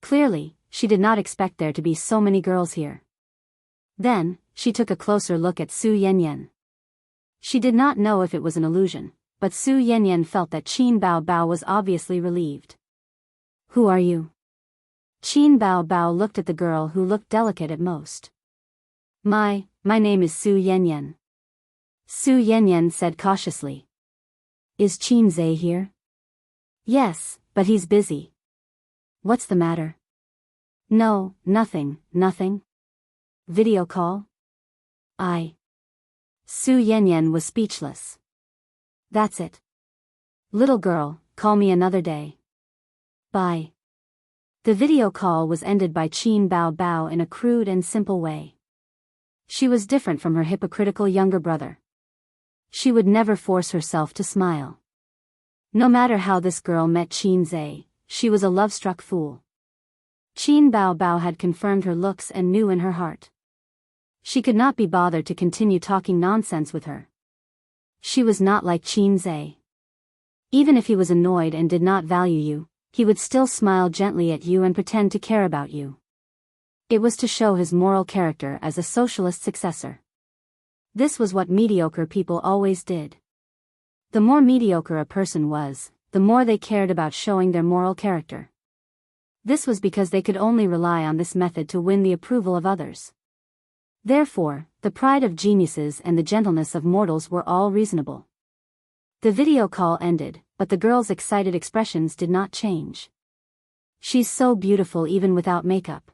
S1: Clearly, she did not expect there to be so many girls here. Then, she took a closer look at Su Yanyan. She did not know if it was an illusion, but Su Yanyan felt that Qin Bao Bao was obviously relieved. Who are you? Qin Bao Bao looked at the girl who looked delicate at most. My name is Su Yanyan. Su Yanyan said cautiously. Is Qin Zhe here? Yes, but he's busy. What's the matter? No, nothing. Video call? Su Yanyan was speechless. That's it. Little girl, call me another day. Bye. The video call was ended by Qin Bao Bao in a crude and simple way. She was different from her hypocritical younger brother. She would never force herself to smile. No matter how this girl met Qin Zhe, she was a love-struck fool. Qin Bao Bao had confirmed her looks and knew in her heart. She could not be bothered to continue talking nonsense with her. She was not like Qin Zhe. Even if he was annoyed and did not value you, he would still smile gently at you and pretend to care about you. It was to show his moral character as a socialist successor. This was what mediocre people always did. The more mediocre a person was, the more they cared about showing their moral character. This was because they could only rely on this method to win the approval of others. Therefore, the pride of geniuses and the gentleness of mortals were all reasonable. The video call ended, but the girl's excited expressions did not change. She's so beautiful even without makeup.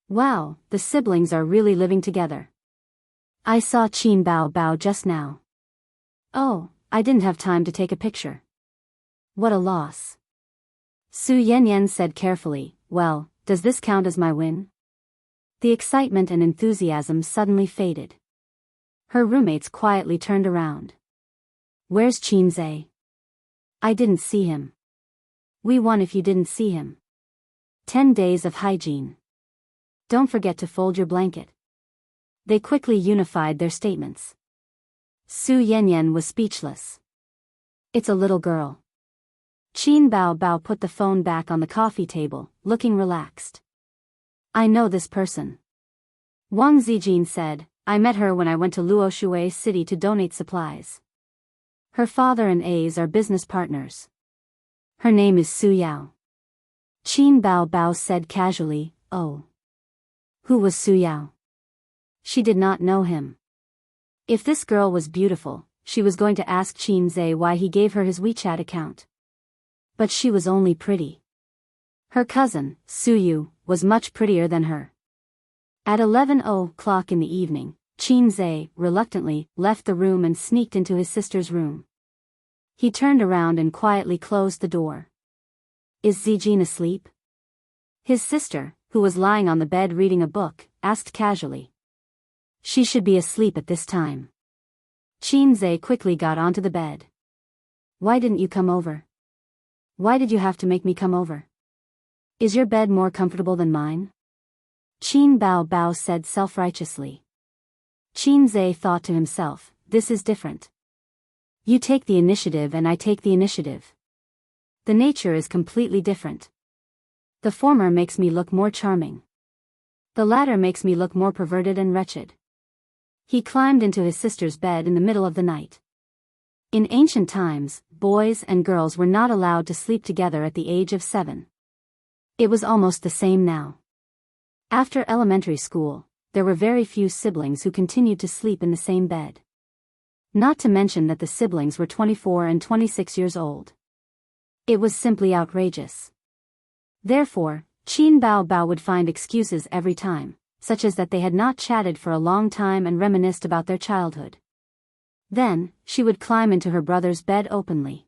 S1: Wow, the siblings are really living together. I saw Qin Bao just now. Oh, I didn't have time to take a picture. What a loss. Su Yanyan said carefully, well, does this count as my win? The excitement and enthusiasm suddenly faded. Her roommates quietly turned around. Where's Qinze? I didn't see him. We won if you didn't see him. 10 days of hygiene. Don't forget to fold your blanket. They quickly unified their statements. Su Yanyan was speechless. It's a little girl. Qin Bao put the phone back on the coffee table, looking relaxed. I know this person. Wang Zijin said, I met her when I went to Luoshui City to donate supplies. Her father and A's are business partners. Her name is Su Yao. Qin Bao said casually, oh. Who was Su Yao? She did not know him. If this girl was beautiful, she was going to ask Qinze why he gave her his WeChat account. But she was only pretty. Her cousin, Su Yu, was much prettier than her. At 11:00 in the evening, Qinze, reluctantly, left the room and sneaked into his sister's room. He turned around and quietly closed the door. Is Zijin asleep? His sister, who was lying on the bed reading a book, asked casually. She should be asleep at this time. Qinze quickly got onto the bed. Why didn't you come over? Why did you have to make me come over? Is your bed more comfortable than mine? Qin Bao said self-righteously. Qinze thought to himself, this is different. You take the initiative and I take the initiative. The nature is completely different. The former makes me look more charming. The latter makes me look more perverted and wretched. He climbed into his sister's bed in the middle of the night. In ancient times, boys and girls were not allowed to sleep together at the age of 7. It was almost the same now. After elementary school, there were very few siblings who continued to sleep in the same bed. Not to mention that the siblings were 24 and 26 years old. It was simply outrageous. Therefore, Qin Bao would find excuses every time, such as that they had not chatted for a long time and reminisced about their childhood. Then, she would climb into her brother's bed openly.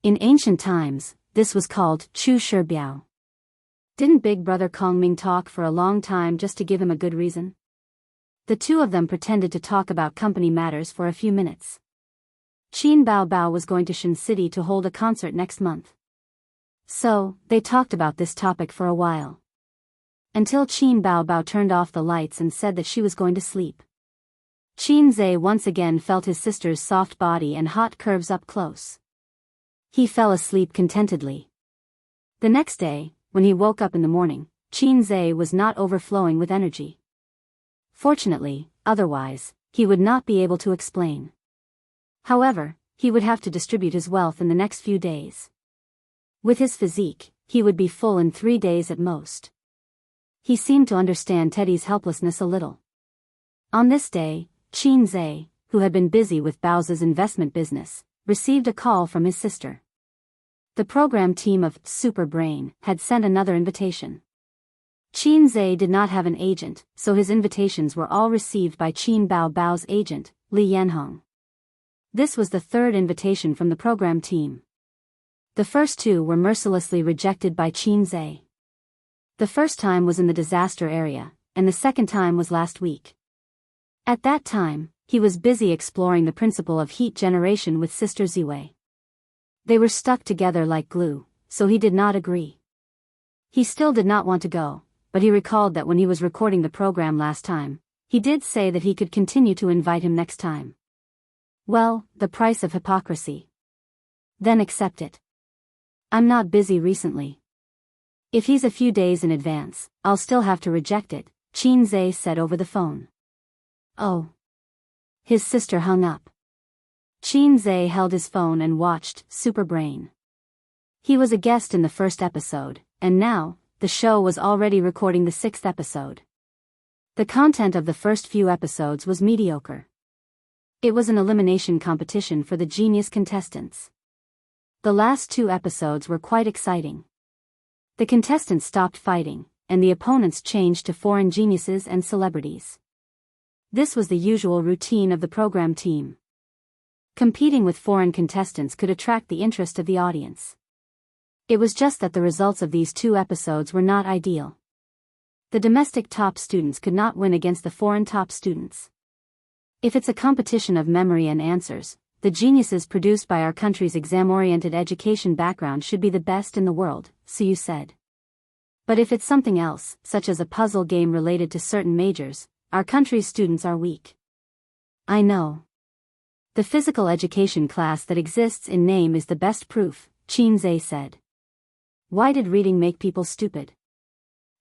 S1: In ancient times, this was called Chu Shibiao. Didn't Big Brother Kongming talk for a long time just to give him a good reason? The two of them pretended to talk about company matters for a few minutes. Qin Bao was going to Shin City to hold a concert next month. So, they talked about this topic for a while. Until Qin Bao turned off the lights and said that she was going to sleep. Qinze once again felt his sister's soft body and hot curves up close. He fell asleep contentedly. The next day, when he woke up in the morning, Qinze was not overflowing with energy. Fortunately, otherwise, he would not be able to explain. However, he would have to distribute his wealth in the next few days. With his physique, he would be full in 3 days at most. He seemed to understand Teddy's helplessness a little. On this day, Qinze, who had been busy with Bao's investment business, received a call from his sister. The program team of Super Brain had sent another invitation. Qinze did not have an agent, so his invitations were all received by Qin Bao's agent, Li Yanhong. This was the third invitation from the program team. The first two were mercilessly rejected by Qinze. The first time was in the disaster area, and the second time was last week. At that time, he was busy exploring the principle of heat generation with Sister Ziwei. They were stuck together like glue, so he did not agree. He still did not want to go, but he recalled that when he was recording the program last time, he did say that he could continue to invite him next time. Well, the price of hypocrisy. Then accept it. I'm not busy recently. If he's a few days in advance, I'll still have to reject it, Qin said over the phone. Oh. His sister hung up. Qin held his phone and watched Superbrain. He was a guest in the first episode, and now, the show was already recording the 6th episode. The content of the first few episodes was mediocre. It was an elimination competition for the genius contestants. The last 2 episodes were quite exciting. The contestants stopped fighting, and the opponents changed to foreign geniuses and celebrities. This was the usual routine of the program team. Competing with foreign contestants could attract the interest of the audience. It was just that the results of these 2 episodes were not ideal. The domestic top students could not win against the foreign top students. If it's a competition of memory and answers, the geniuses produced by our country's exam-oriented education background should be the best in the world, Suyu said. But if it's something else, such as a puzzle game related to certain majors, our country's students are weak. I know. The physical education class that exists in name is the best proof, Qin said. Why did reading make people stupid?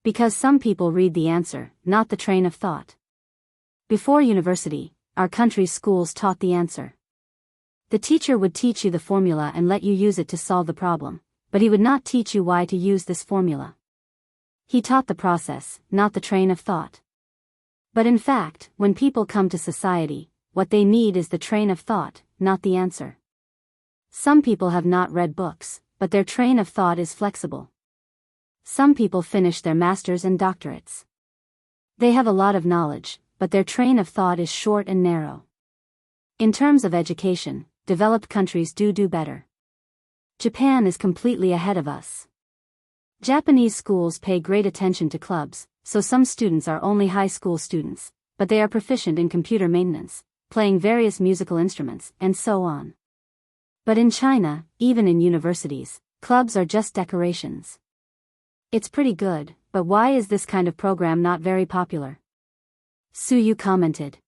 S1: Because some people read the answer, not the train of thought. Before university, our country's schools taught the answer. The teacher would teach you the formula and let you use it to solve the problem, but he would not teach you why to use this formula. He taught the process, not the train of thought. But in fact, when people come to society, what they need is the train of thought, not the answer. Some people have not read books, but their train of thought is flexible. Some people finish their masters and doctorates. They have a lot of knowledge, but their train of thought is short and narrow. In terms of education, developed countries do better. Japan is completely ahead of us. Japanese schools pay great attention to clubs, so some students are only high school students, but they are proficient in computer maintenance, playing various musical instruments, and so on. But in China, even in universities, clubs are just decorations. It's pretty good, but why is this kind of program not very popular? Suyu commented.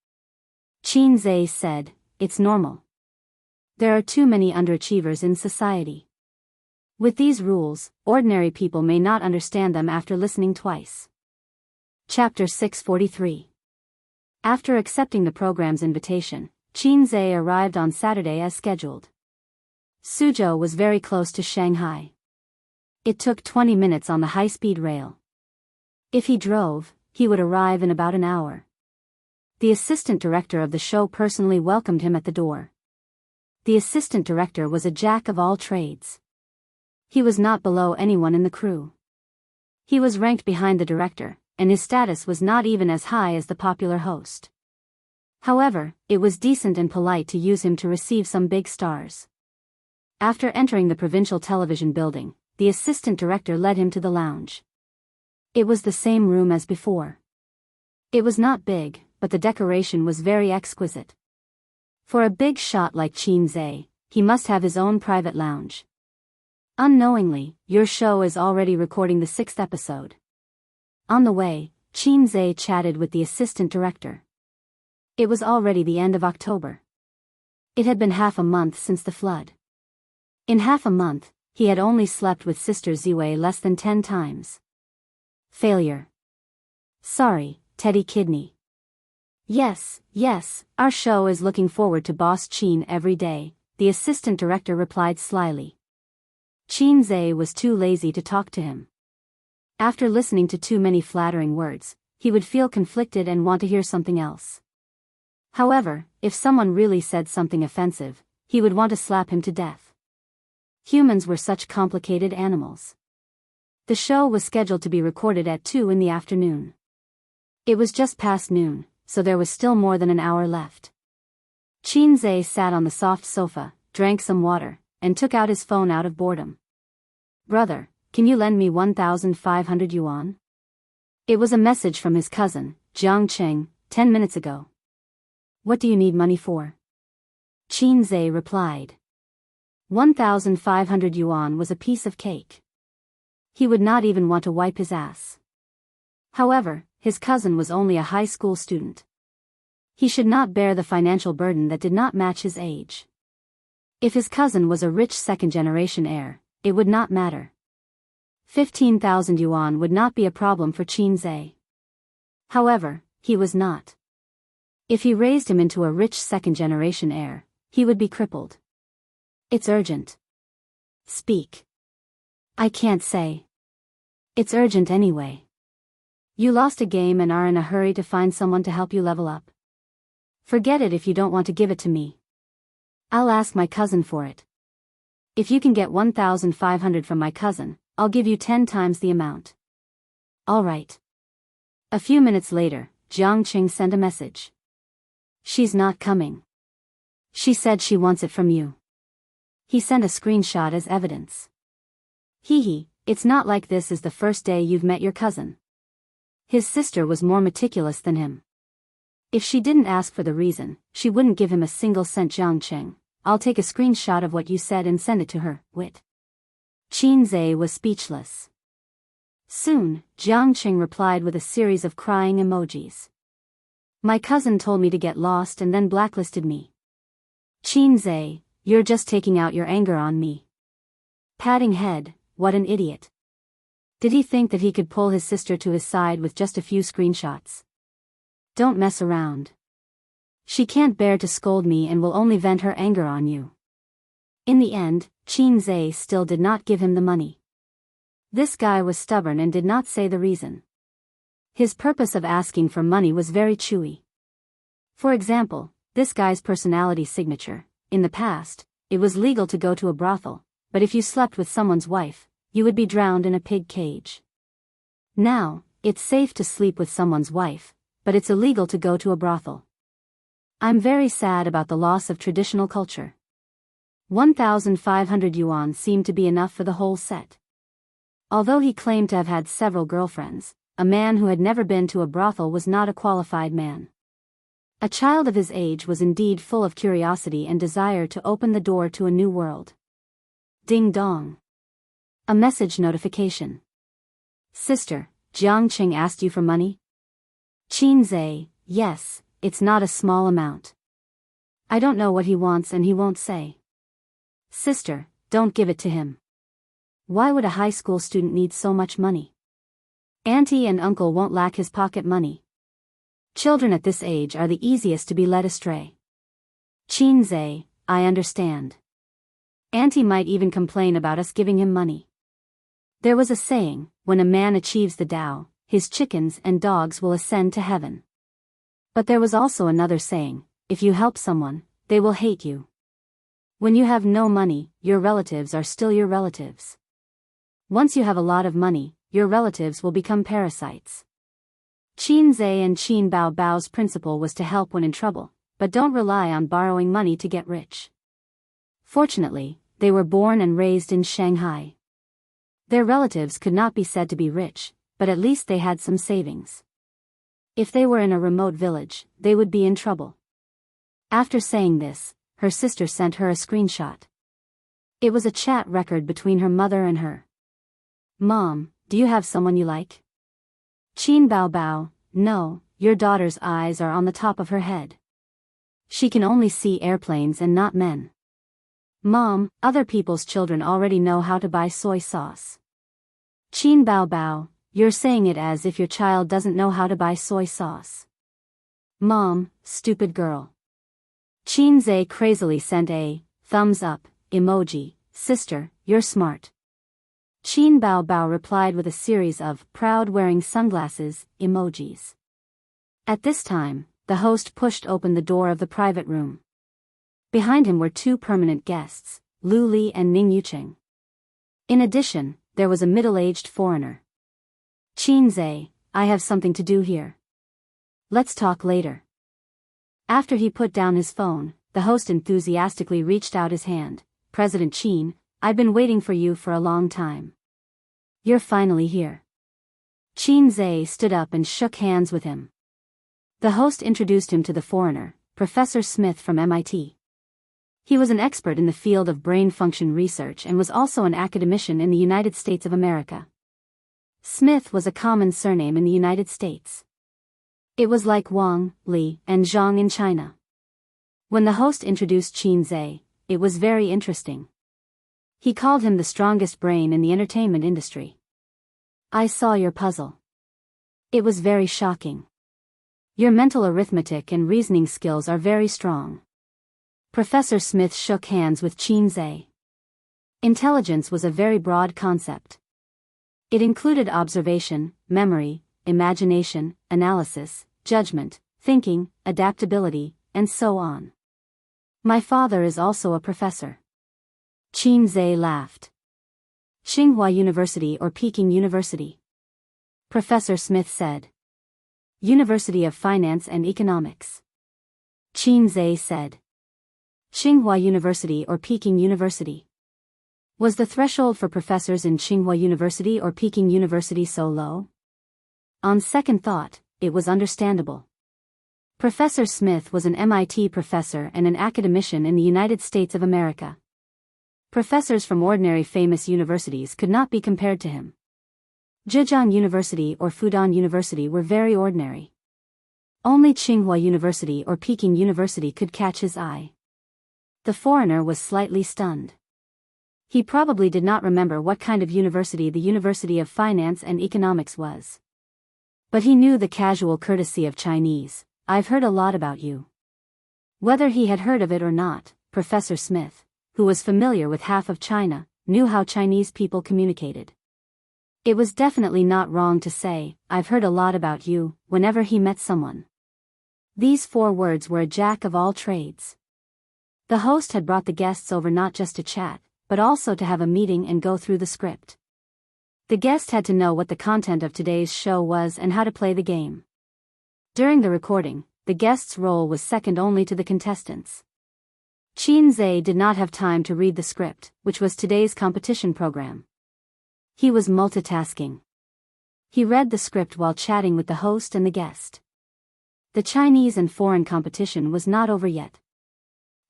S1: Qin said, it's normal. There are too many underachievers in society. With these rules, ordinary people may not understand them after listening twice. Chapter 643. After accepting the program's invitation, Qin arrived on Saturday as scheduled. Suzhou was very close to Shanghai. It took 20 minutes on the high-speed rail. If he drove, he would arrive in about an hour. The assistant director of the show personally welcomed him at the door. The assistant director was a jack of all trades. He was not below anyone in the crew. He was ranked behind the director, and his status was not even as high as the popular host. However, it was decent and polite to use him to receive some big stars. After entering the provincial television building, the assistant director led him to the lounge. It was the same room as before. It was not big, but the decoration was very exquisite. For a big shot like Qin, he must have his own private lounge. Unknowingly, your show is already recording the 6th episode. On the way, Qin chatted with the assistant director. It was already the end of October. It had been half a month since the flood. In half a month, he had only slept with Sister Ziwei less than 10 times. Failure. Sorry, Teddy Kidney. Yes, our show is looking forward to Boss Qin every day, the assistant director replied slyly. Qin was too lazy to talk to him. After listening to too many flattering words, he would feel conflicted and want to hear something else. However, if someone really said something offensive, he would want to slap him to death. Humans were such complicated animals. The show was scheduled to be recorded at 2 in the afternoon. It was just past noon, so there was still more than an hour left. Qin sat on the soft sofa, drank some water, and took out his phone out of boredom. Brother, can you lend me 1,500 yuan? It was a message from his cousin, Jiang Cheng, 10 minutes ago. What do you need money for? Qin replied. 1,500 yuan was a piece of cake. He would not even want to wipe his ass. However, his cousin was only a high school student. He should not bear the financial burden that did not match his age. If his cousin was a rich second-generation heir, it would not matter. 15,000 yuan would not be a problem for Qin Zhe. However, he was not. If he raised him into a rich second-generation heir, he would be crippled. It's urgent. Speak. I can't say. It's urgent anyway. You lost a game and are in a hurry to find someone to help you level up. Forget it if you don't want to give it to me. I'll ask my cousin for it. If you can get 1,500 from my cousin, I'll give you 10 times the amount. All right. A few minutes later, Jiang Qing sent a message. She's not coming. She said she wants it from you. He sent a screenshot as evidence. Hee, it's not like this is the first day you've met your cousin. His sister was more meticulous than him. If she didn't ask for the reason, she wouldn't give him a single cent. Jiang Qing, I'll take a screenshot of what you said and send it to her, wit. Qin Zhe was speechless. Soon, Jiang Qing replied with a series of crying emojis. My cousin told me to get lost and then blacklisted me. Qin Zhe, you're just taking out your anger on me. Patting head, what an idiot. Did he think that he could pull his sister to his side with just a few screenshots? Don't mess around. She can't bear to scold me and will only vent her anger on you. In the end, Qin Zhe still did not give him the money. This guy was stubborn and did not say the reason. His purpose of asking for money was very chewy. For example, this guy's personality signature. In the past, it was legal to go to a brothel, but if you slept with someone's wife, you would be drowned in a pig cage. Now, it's safe to sleep with someone's wife, but it's illegal to go to a brothel. I'm very sad about the loss of traditional culture. 1,500 yuan seemed to be enough for the whole set. Although he claimed to have had several girlfriends, a man who had never been to a brothel was not a qualified man. A child of his age was indeed full of curiosity and desire to open the door to a new world. Ding dong. A message notification. Sister, Jiang Qing asked you for money? Qin Zhe, yes, it's not a small amount. I don't know what he wants and he won't say. Sister, don't give it to him. Why would a high school student need so much money? Auntie and uncle won't lack his pocket money. Children at this age are the easiest to be led astray. Qin Zhe, I understand. Auntie might even complain about us giving him money. There was a saying, when a man achieves the Tao, his chickens and dogs will ascend to heaven. But there was also another saying, if you help someone, they will hate you. When you have no money, your relatives are still your relatives. Once you have a lot of money, your relatives will become parasites. Qin Zhe and Qin Bao Bao's principle was to help when in trouble, but don't rely on borrowing money to get rich. Fortunately, they were born and raised in Shanghai. Their relatives could not be said to be rich, but at least they had some savings. If they were in a remote village, they would be in trouble. After saying this, her sister sent her a screenshot. It was a chat record between her mother and her. Mom, do you have someone you like? Qin Bao Bao, no, your daughter's eyes are on the top of her head. She can only see airplanes and not men. Mom, other people's children already know how to buy soy sauce. Qin Bao Bao, you're saying it as if your child doesn't know how to buy soy sauce. Mom, stupid girl. Qin Zhe crazily sent a thumbs up emoji. Sister, you're smart. Qin Bao Bao replied with a series of proud wearing sunglasses emojis. At this time, the host pushed open the door of the private room. Behind him were two permanent guests, Lu Li and Ning Yucheng. In addition, there was a middle-aged foreigner. Qin Zhe, I have something to do here. Let's talk later. After he put down his phone, the host enthusiastically reached out his hand. President Qin, I've been waiting for you for a long time. You're finally here. Qin Zhe stood up and shook hands with him. The host introduced him to the foreigner, Professor Smith from MIT. He was an expert in the field of brain function research and was also an academician in the United States of America. Smith was a common surname in the United States. It was like Wang, Li, and Zhang in China. When the host introduced Qin Zhe, it was very interesting. He called him the strongest brain in the entertainment industry. I saw your puzzle. It was very shocking. Your mental arithmetic and reasoning skills are very strong. Professor Smith shook hands with Qin Zhe. Intelligence was a very broad concept. It included observation, memory, imagination, analysis, judgment, thinking, adaptability, and so on. My father is also a professor. Qin Zhe laughed. Tsinghua University or Peking University? Professor Smith said. University of Finance and Economics. Qin Zhe said. Tsinghua University or Peking University? Was the threshold for professors in Tsinghua University or Peking University so low? On second thought, it was understandable. Professor Smith was an MIT professor and an academician in the United States of America. Professors from ordinary famous universities could not be compared to him. Zhejiang University or Fudan University were very ordinary. Only Tsinghua University or Peking University could catch his eye. The foreigner was slightly stunned. He probably did not remember what kind of university the University of Finance and Economics was. But he knew the casual courtesy of Chinese. I've heard a lot about you. Whether he had heard of it or not, Professor Smith, who was familiar with half of China, knew how Chinese people communicated. It was definitely not wrong to say, I've heard a lot about you, whenever he met someone. These 4 words were a jack of all trades. The host had brought the guests over not just to chat, but also to have a meeting and go through the script. The guest had to know what the content of today's show was and how to play the game. During the recording, the guest's role was second only to the contestants. Qin Zhe did not have time to read the script, which was today's competition program. He was multitasking. He read the script while chatting with the host and the guest. The Chinese and foreign competition was not over yet.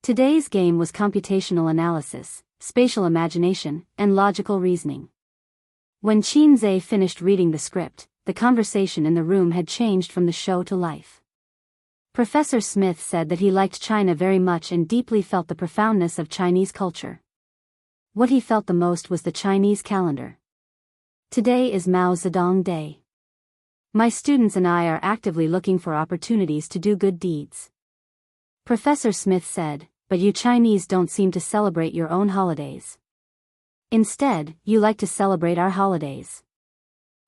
S1: Today's game was computational analysis, spatial imagination, and logical reasoning. When Qin Zhe finished reading the script, the conversation in the room had changed from the show to life. Professor Smith said that he liked China very much and deeply felt the profoundness of Chinese culture. What he felt the most was the Chinese calendar. Today is Mao Zedong Day. My students and I are actively looking for opportunities to do good deeds. Professor Smith said, but you Chinese don't seem to celebrate your own holidays. Instead, you like to celebrate our holidays.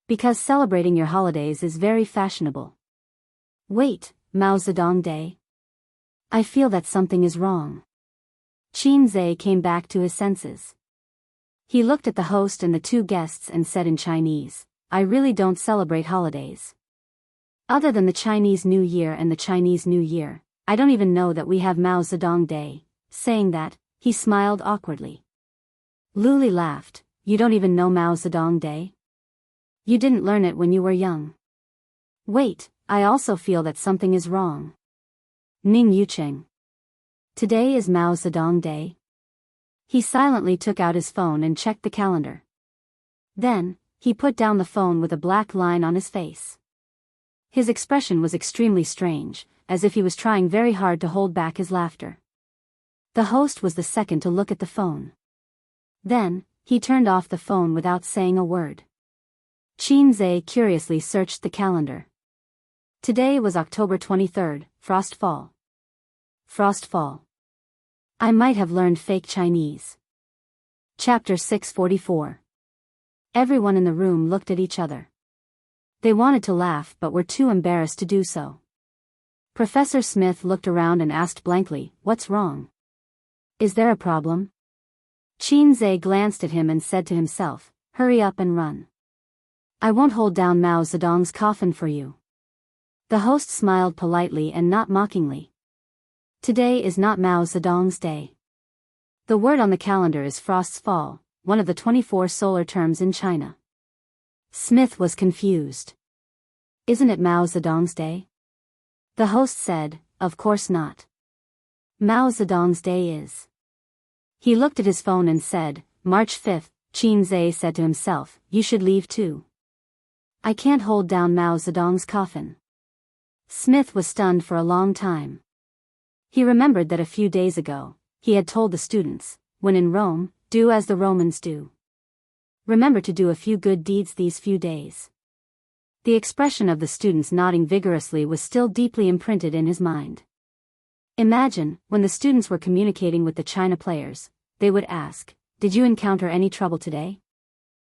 S1: Because celebrating your holidays is very fashionable. Wait, Mao Zedong Day? I feel that something is wrong. Qin Zhe came back to his senses. He looked at the host and the 2 guests and said in Chinese, I really don't celebrate holidays. Other than the Chinese New Year and the Chinese New Year, I don't even know that we have Mao Zedong Day. Saying that, he smiled awkwardly. Luli laughed, you don't even know Mao Zedong Day? You didn't learn it when you were young. Wait, I also feel that something is wrong. Ning Yucheng. Today is Mao Zedong Day? He silently took out his phone and checked the calendar. Then, he put down the phone with a black line on his face. His expression was extremely strange, as if he was trying very hard to hold back his laughter. The host was the second to look at the phone. Then, he turned off the phone without saying a word. Qin Zhe curiously searched the calendar. Today was October 23rd, Frostfall. Frostfall. I might have learned fake Chinese. Chapter 644. Everyone in the room looked at each other. They wanted to laugh but were too embarrassed to do so. Professor Smith looked around and asked blankly, what's wrong? Is there a problem? Qin Zhe glanced at him and said to himself, hurry up and run. I won't hold down Mao Zedong's coffin for you. The host smiled politely and not mockingly. Today is not Mao Zedong's day. The word on the calendar is Frost's Fall, one of the 24 solar terms in China. Smith was confused. Isn't it Mao Zedong's day? The host said, of course not. Mao Zedong's day is. He looked at his phone and said, March 5th, Qin Zhe said to himself, you should leave too. I can't hold down Mao Zedong's coffin. Smith was stunned for a long time. He remembered that a few days ago, he had told the students, when in Rome, Do as the Romans do. Remember to do a few good deeds these few days. The expression of the students nodding vigorously was still deeply imprinted in his mind. Imagine, when the students were communicating with the China players, they would ask, "Did you encounter any trouble today?"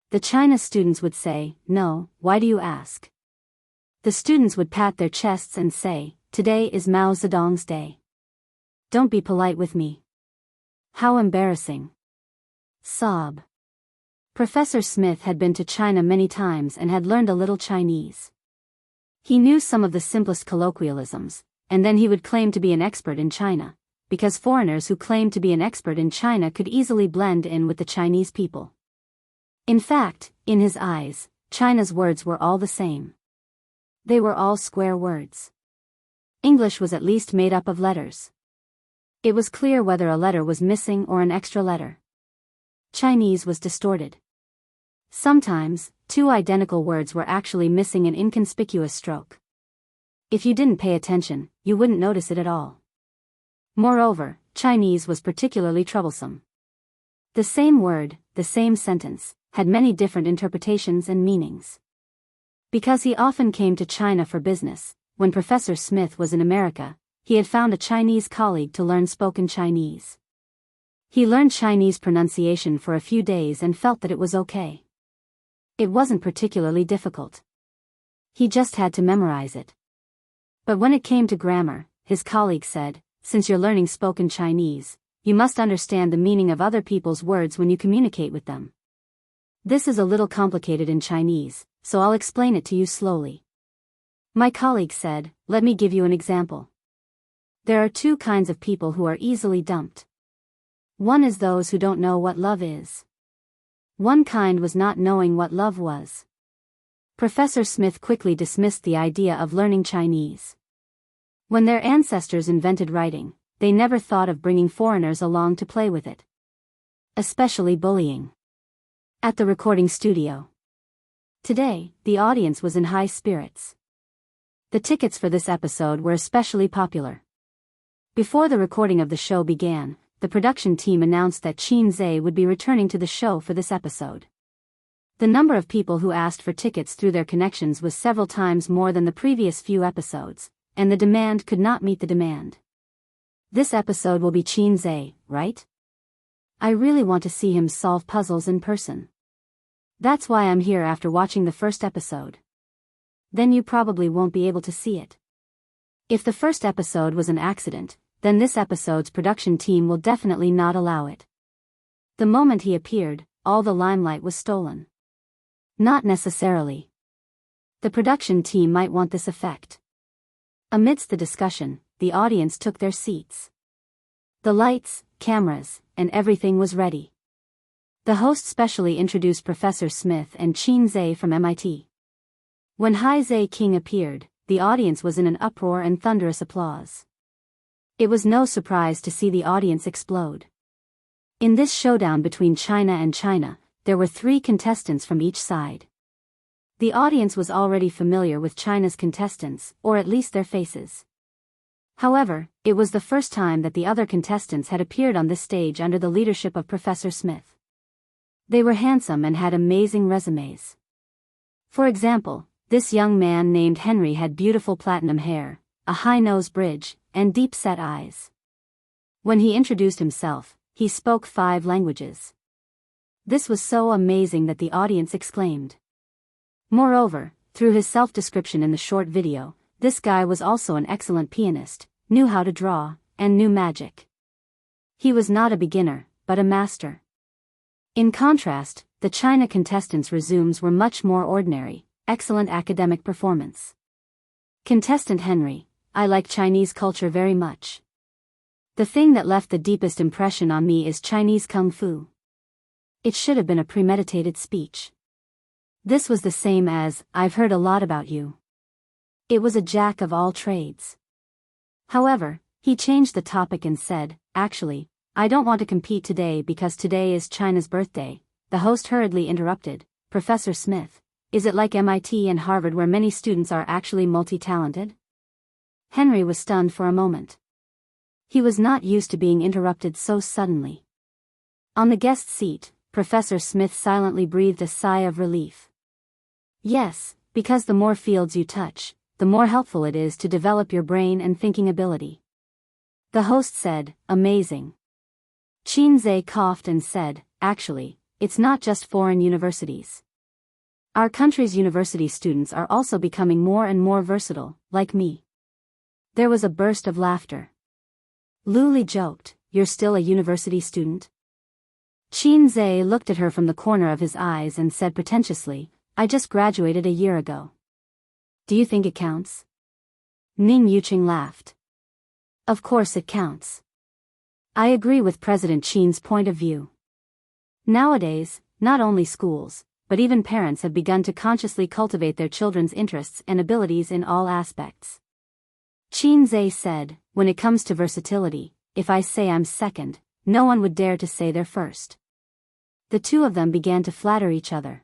S1: The China students would say, "No, why do you ask?" The students would pat their chests and say, "Today is Mao Zedong's day. Don't be polite with me." How embarrassing. Sob. Professor Smith had been to China many times and had learned a little Chinese. He knew some of the simplest colloquialisms, and then he would claim to be an expert in China, because foreigners who claimed to be an expert in China could easily blend in with the Chinese people. In fact, in his eyes, China's words were all the same. They were all square words. English was at least made up of letters. It was clear whether a letter was missing or an extra letter. Chinese was distorted. Sometimes, two identical words were actually missing an inconspicuous stroke. If you didn't pay attention, you wouldn't notice it at all. Moreover, Chinese was particularly troublesome. The same word, the same sentence, had many different interpretations and meanings. Because he often came to China for business, when Professor Smith was in America, he had found a Chinese colleague to learn spoken Chinese. He learned Chinese pronunciation for a few days and felt that it was okay. It wasn't particularly difficult. He just had to memorize it. But when it came to grammar, his colleague said, "Since you're learning spoken Chinese, you must understand the meaning of other people's words when you communicate with them. This is a little complicated in Chinese, so I'll explain it to you slowly." My colleague said, "Let me give you an example. There are two kinds of people who are easily dumped. One is those who don't know what love is. One kind was not knowing what love was." Professor Smith quickly dismissed the idea of learning Chinese. When their ancestors invented writing, they never thought of bringing foreigners along to play with it. Especially bullying. At the recording studio. Today, the audience was in high spirits. The tickets for this episode were especially popular. Before the recording of the show began, the production team announced that Qin Zhe would be returning to the show for this episode. The number of people who asked for tickets through their connections was several times more than the previous few episodes, and the demand could not meet the demand. This episode will be Qin Zhe, right? I really want to see him solve puzzles in person. That's why I'm here after watching the first episode. Then you probably won't be able to see it. If the first episode was an accident, then this episode's production team will definitely not allow it. The moment he appeared, all the limelight was stolen. Not necessarily. The production team might want this effect. Amidst the discussion, the audience took their seats. The lights, cameras, and everything was ready. The host specially introduced Professor Smith and Qin Zhe from MIT. When Hai Zhe King appeared, the audience was in an uproar and thunderous applause. It was no surprise to see the audience explode. In this showdown between China and China, there were 3 contestants from each side. The audience was already familiar with China's contestants, or at least their faces. However, it was the first time that the other contestants had appeared on this stage under the leadership of Professor Smith. They were handsome and had amazing resumes. For example, this young man named Henry had beautiful platinum hair, a high nose bridge, and deep-set eyes. When he introduced himself, he spoke 5 languages. This was so amazing that the audience exclaimed. Moreover, through his self-description in the short video, this guy was also an excellent pianist, knew how to draw, and knew magic. He was not a beginner, but a master. In contrast, the China contestants' resumes were much more ordinary, excellent academic performance. Contestant Henry, I like Chinese culture very much. The thing that left the deepest impression on me is Chinese Kung Fu. It should have been a premeditated speech. This was the same as, I've heard a lot about you. It was a jack of all trades. However, he changed the topic and said, actually, I don't want to compete today because today is China's birthday. The host hurriedly interrupted, Professor Smith, is it like MIT and Harvard where many students are actually multi-talented? Henry was stunned for a moment. He was not used to being interrupted so suddenly. On the guest seat, Professor Smith silently breathed a sigh of relief. Yes, because the more fields you touch, the more helpful it is to develop your brain and thinking ability. The host said, amazing. Qin coughed and said, actually, it's not just foreign universities. Our country's university students are also becoming more and more versatile, like me. There was a burst of laughter. Luli joked, you're still a university student? Qin looked at her from the corner of his eyes and said pretentiously, I just graduated a year ago. Do you think it counts? Ning Yuqing laughed. Of course it counts. I agree with President Qin's point of view. Nowadays, not only schools, but even parents have begun to consciously cultivate their children's interests and abilities in all aspects. Qin said, when it comes to versatility, if I say I'm second, no one would dare to say they're first. The two of them began to flatter each other.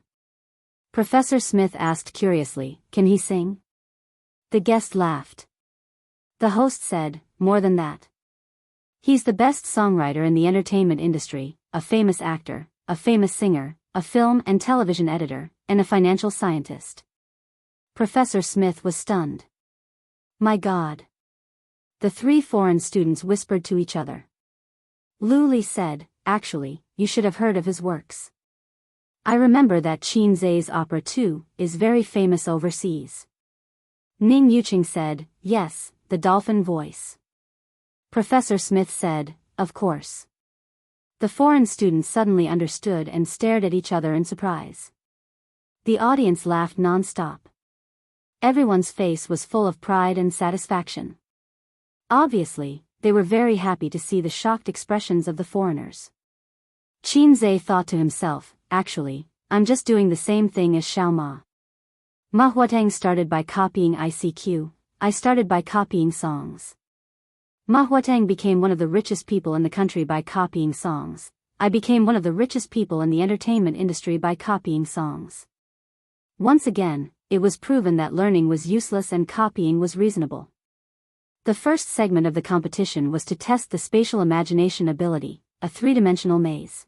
S1: Professor Smith asked curiously, can he sing? The guest laughed. The host said, more than that. He's the best songwriter in the entertainment industry, a famous actor, a famous singer, a film and television editor, and a financial scientist. Professor Smith was stunned. My God. The three foreign students whispered to each other. Luli said, actually, you should have heard of his works. I remember that Qin opera too is very famous overseas. Ning Yuqing said, yes, the dolphin voice. Professor Smith said, of course. The foreign students suddenly understood and stared at each other in surprise. The audience laughed non-stop. Everyone's face was full of pride and satisfaction. Obviously, they were very happy to see the shocked expressions of the foreigners. Qin thought to himself, actually, I'm just doing the same thing as Xiao Ma. Ma Huateng started by copying ICQ, I started by copying songs. Ma Huateng became one of the richest people in the country by copying songs. I became one of the richest people in the entertainment industry by copying songs. Once again, it was proven that learning was useless and copying was reasonable. The first segment of the competition was to test the spatial imagination ability, a three-dimensional maze.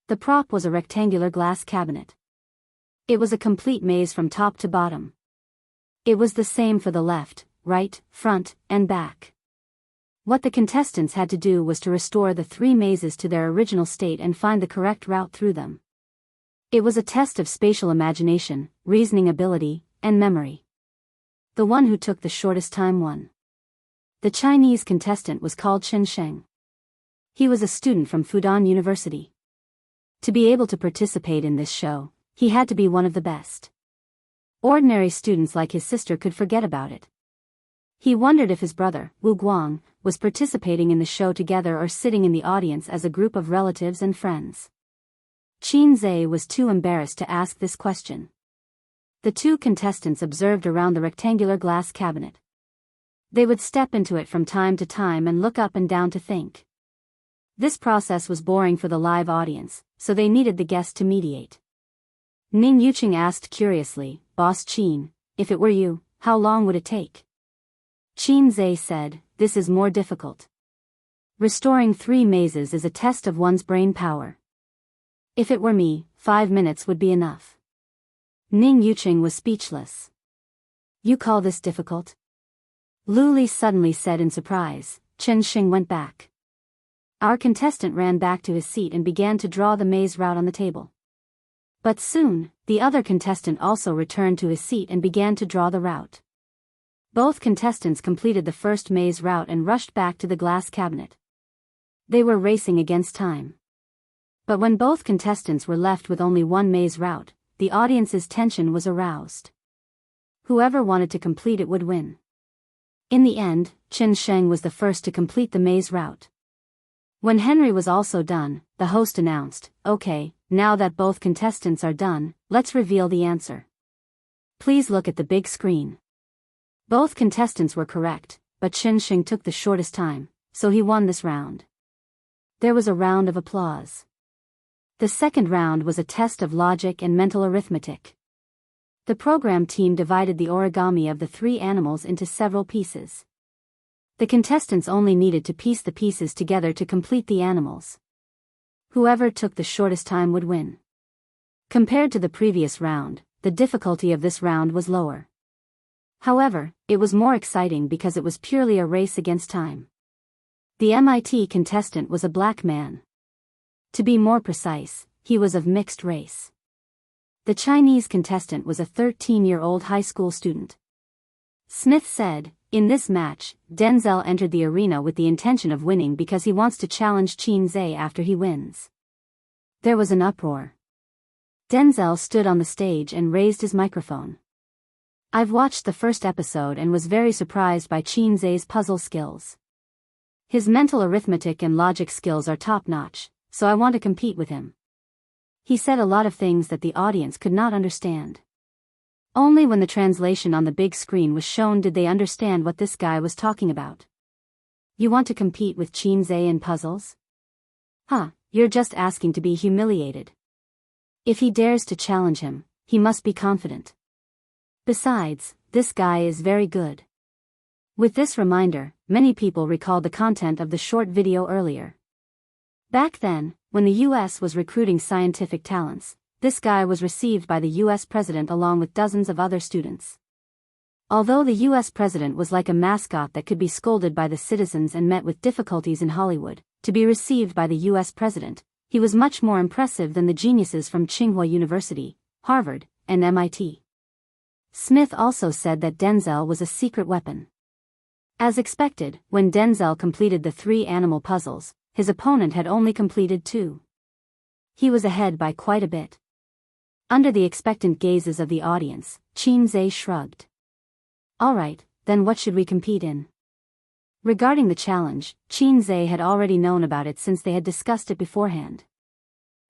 S1: The prop was a rectangular glass cabinet. It was a complete maze from top to bottom. It was the same for the left, right, front, and back. What the contestants had to do was to restore the three mazes to their original state and find the correct route through them. It was a test of spatial imagination, reasoning ability, and memory. The one who took the shortest time won. The Chinese contestant was called Chen Sheng. He was a student from Fudan University. To be able to participate in this show, he had to be one of the best. Ordinary students like his sister could forget about it. He wondered if his brother, Wu Guang, was participating in the show together or sitting in the audience as a group of relatives and friends. Qin was too embarrassed to ask this question. The two contestants observed around the rectangular glass cabinet. They would step into it from time to time and look up and down to think. This process was boring for the live audience, so they needed the guest to mediate. Ning Yuqing asked curiously, Boss Qin, if it were you, how long would it take? Qin said, this is more difficult. Restoring three mazes is a test of one's brain power. If it were me, 5 minutes would be enough. Ning Yuqing was speechless. You call this difficult? Luli suddenly said in surprise. Chen Xing went back. Our contestant ran back to his seat and began to draw the maze route on the table. But soon, the other contestant also returned to his seat and began to draw the route. Both contestants completed the first maze route and rushed back to the glass cabinet. They were racing against time. But when both contestants were left with only one maze route, the audience's tension was aroused. Whoever wanted to complete it would win. In the end, Chen Sheng was the first to complete the maze route. When Henry was also done, the host announced, okay, now that both contestants are done, let's reveal the answer. Please look at the big screen. Both contestants were correct, but Chen Sheng took the shortest time, so he won this round. There was a round of applause. The second round was a test of logic and mental arithmetic. The program team divided the origami of the three animals into several pieces. The contestants only needed to piece the pieces together to complete the animals. Whoever took the shortest time would win. Compared to the previous round, the difficulty of this round was lower. However, it was more exciting because it was purely a race against time. The MIT contestant was a black man. To be more precise, he was of mixed race. The Chinese contestant was a 13-year-old high school student. Smith said, "In this match, Denzel entered the arena with the intention of winning because he wants to challenge Qin Zhe after he wins." There was an uproar. Denzel stood on the stage and raised his microphone. "I've watched the first episode and was very surprised by Qin Zhe's puzzle skills. His mental arithmetic and logic skills are top-notch, so I want to compete with him. He said a lot of things that the audience could not understand. Only when the translation on the big screen was shown did they understand what this guy was talking about. You want to compete with Qin Zhe in puzzles? Huh, you're just asking to be humiliated. If he dares to challenge him, he must be confident. Besides, this guy is very good." With this reminder, many people recalled the content of the short video earlier. Back then, when the US was recruiting scientific talents, this guy was received by the US president along with dozens of other students. Although the US president was like a mascot that could be scolded by the citizens and met with difficulties in Hollywood, to be received by the US president, he was much more impressive than the geniuses from Tsinghua University, Harvard, and MIT. Smith also said that Denzel was a secret weapon. As expected, when Denzel completed the 3 animal puzzles, his opponent had only completed 2. He was ahead by quite a bit. Under the expectant gazes of the audience, Qin Zhe shrugged. "Alright, then what should we compete in?" Regarding the challenge, Qin Zhe had already known about it since they had discussed it beforehand.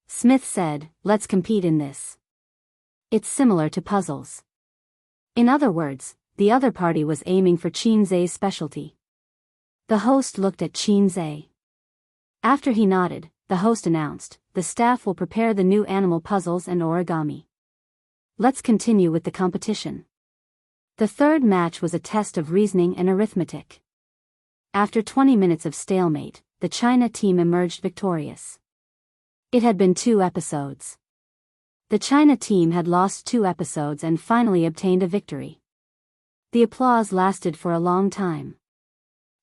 S1: Smith said, "Let's compete in this. It's similar to puzzles." In other words, the other party was aiming for Qin Zhe's specialty. The host looked at Qin Zhe. After he nodded, the host announced, "The staff will prepare the new animal puzzles and origami. Let's continue with the competition." The third match was a test of reasoning and arithmetic. After 20 minutes of stalemate, the China team emerged victorious. It had been 2 episodes. The China team had lost 2 episodes and finally obtained a victory. The applause lasted for a long time.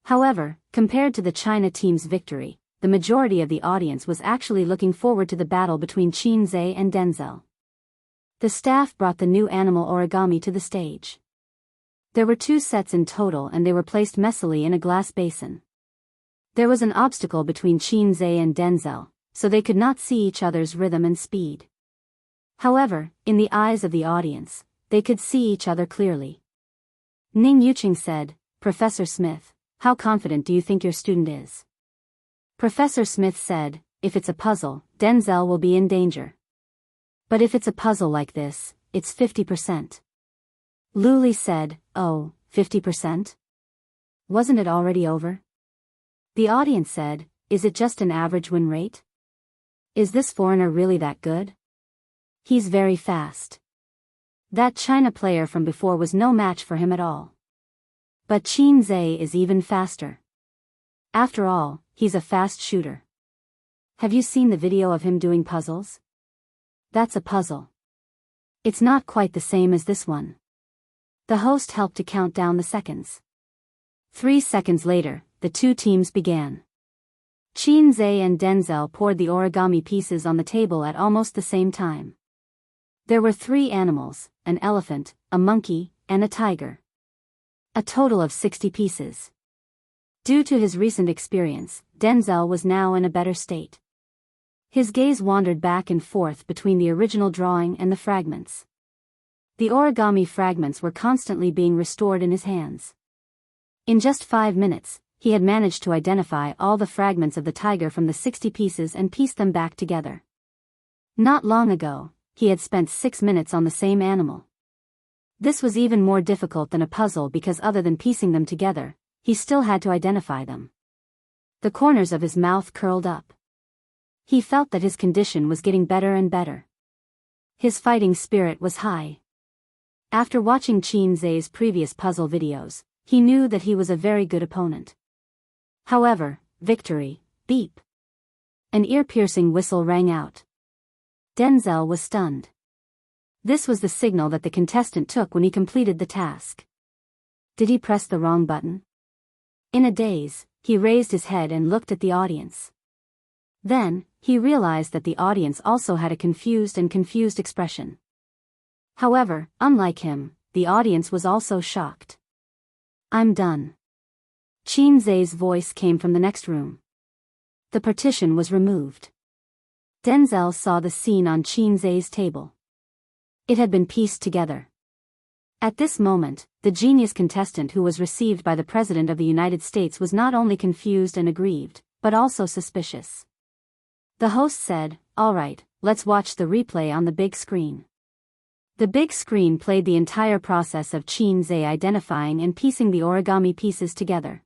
S1: However, compared to the China team's victory, the majority of the audience was actually looking forward to the battle between Qin Zhe and Denzel. The staff brought the new animal origami to the stage. There were 2 sets in total and they were placed messily in a glass basin. There was an obstacle between Qin Zhe and Denzel, so they could not see each other's rhythm and speed. However, in the eyes of the audience, they could see each other clearly. Ning Yuqing said, "Professor Smith, how confident do you think your student is?" Professor Smith said, "If it's a puzzle, Denzel will be in danger. But if it's a puzzle like this, it's 50%. Luli said, "Oh, 50%? Wasn't it already over?" The audience said, "Is it just an average win rate? Is this foreigner really that good? He's very fast. That China player from before was no match for him at all. But Qin Zhe is even faster. After all, he's a fast shooter. Have you seen the video of him doing puzzles? That's a puzzle. It's not quite the same as this one." The host helped to count down the seconds. 3 seconds later, the 2 teams began. Qin Zhe and Denzel poured the origami pieces on the table at almost the same time. There were 3 animals, an elephant, a monkey, and a tiger. A total of 60 pieces. Due to his recent experience, Denzel was now in a better state. His gaze wandered back and forth between the original drawing and the fragments. The origami fragments were constantly being restored in his hands. In just 5 minutes, he had managed to identify all the fragments of the tiger from the 60 pieces and piece them back together. Not long ago, he had spent 6 minutes on the same animal. This was even more difficult than a puzzle because other than piecing them together, he still had to identify them. The corners of his mouth curled up. He felt that his condition was getting better and better. His fighting spirit was high. After watching Qin Zhe's previous puzzle videos, he knew that he was a very good opponent. However, victory, beep. An ear-piercing whistle rang out. Denzel was stunned. This was the signal that the contestant took when he completed the task. Did he press the wrong button? In a daze, he raised his head and looked at the audience. Then, he realized that the audience also had a confused expression. However, unlike him, the audience was also shocked. I'm done. Chinze's voice came from the next room. The partition was removed. Denzel saw the scene on Chinze's table. It had been pieced together. At this moment, the genius contestant who was received by the President of the United States was not only confused and aggrieved, but also suspicious. The host said, "All right, let's watch the replay on the big screen." The big screen played the entire process of Chinze identifying and piecing the origami pieces together.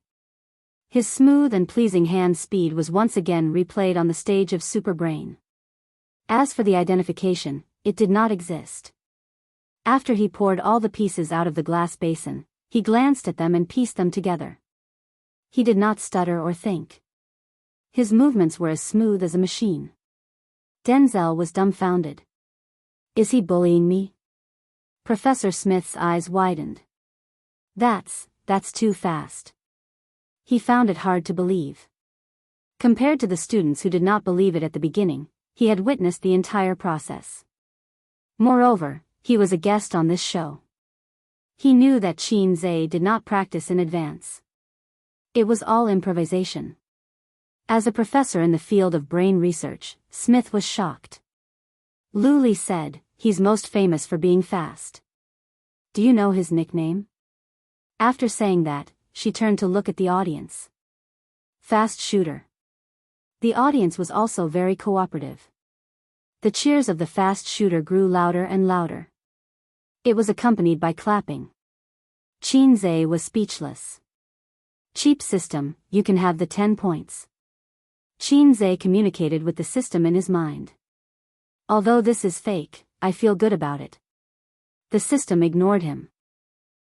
S1: His smooth and pleasing hand speed was once again replayed on the stage of Superbrain. As for the identification, it did not exist. After he poured all the pieces out of the glass basin, he glanced at them and pieced them together. He did not stutter or think. His movements were as smooth as a machine. Denzel was dumbfounded. Is he bullying me? Professor Smith's eyes widened. That's too fast. He found it hard to believe. Compared to the students who did not believe it at the beginning, he had witnessed the entire process. Moreover, he was a guest on this show. He knew that Chinze did not practice in advance. It was all improvisation. As a professor in the field of brain research, Smith was shocked. Luli said, "He's most famous for being fast. Do you know his nickname?" After saying that, she turned to look at the audience. Fast shooter. The audience was also very cooperative. The cheers of the fast shooter grew louder and louder. It was accompanied by clapping. Chinze was speechless. Cheap system, you can have the 10 points. Chinze communicated with the system in his mind. Although this is fake, I feel good about it. The system ignored him.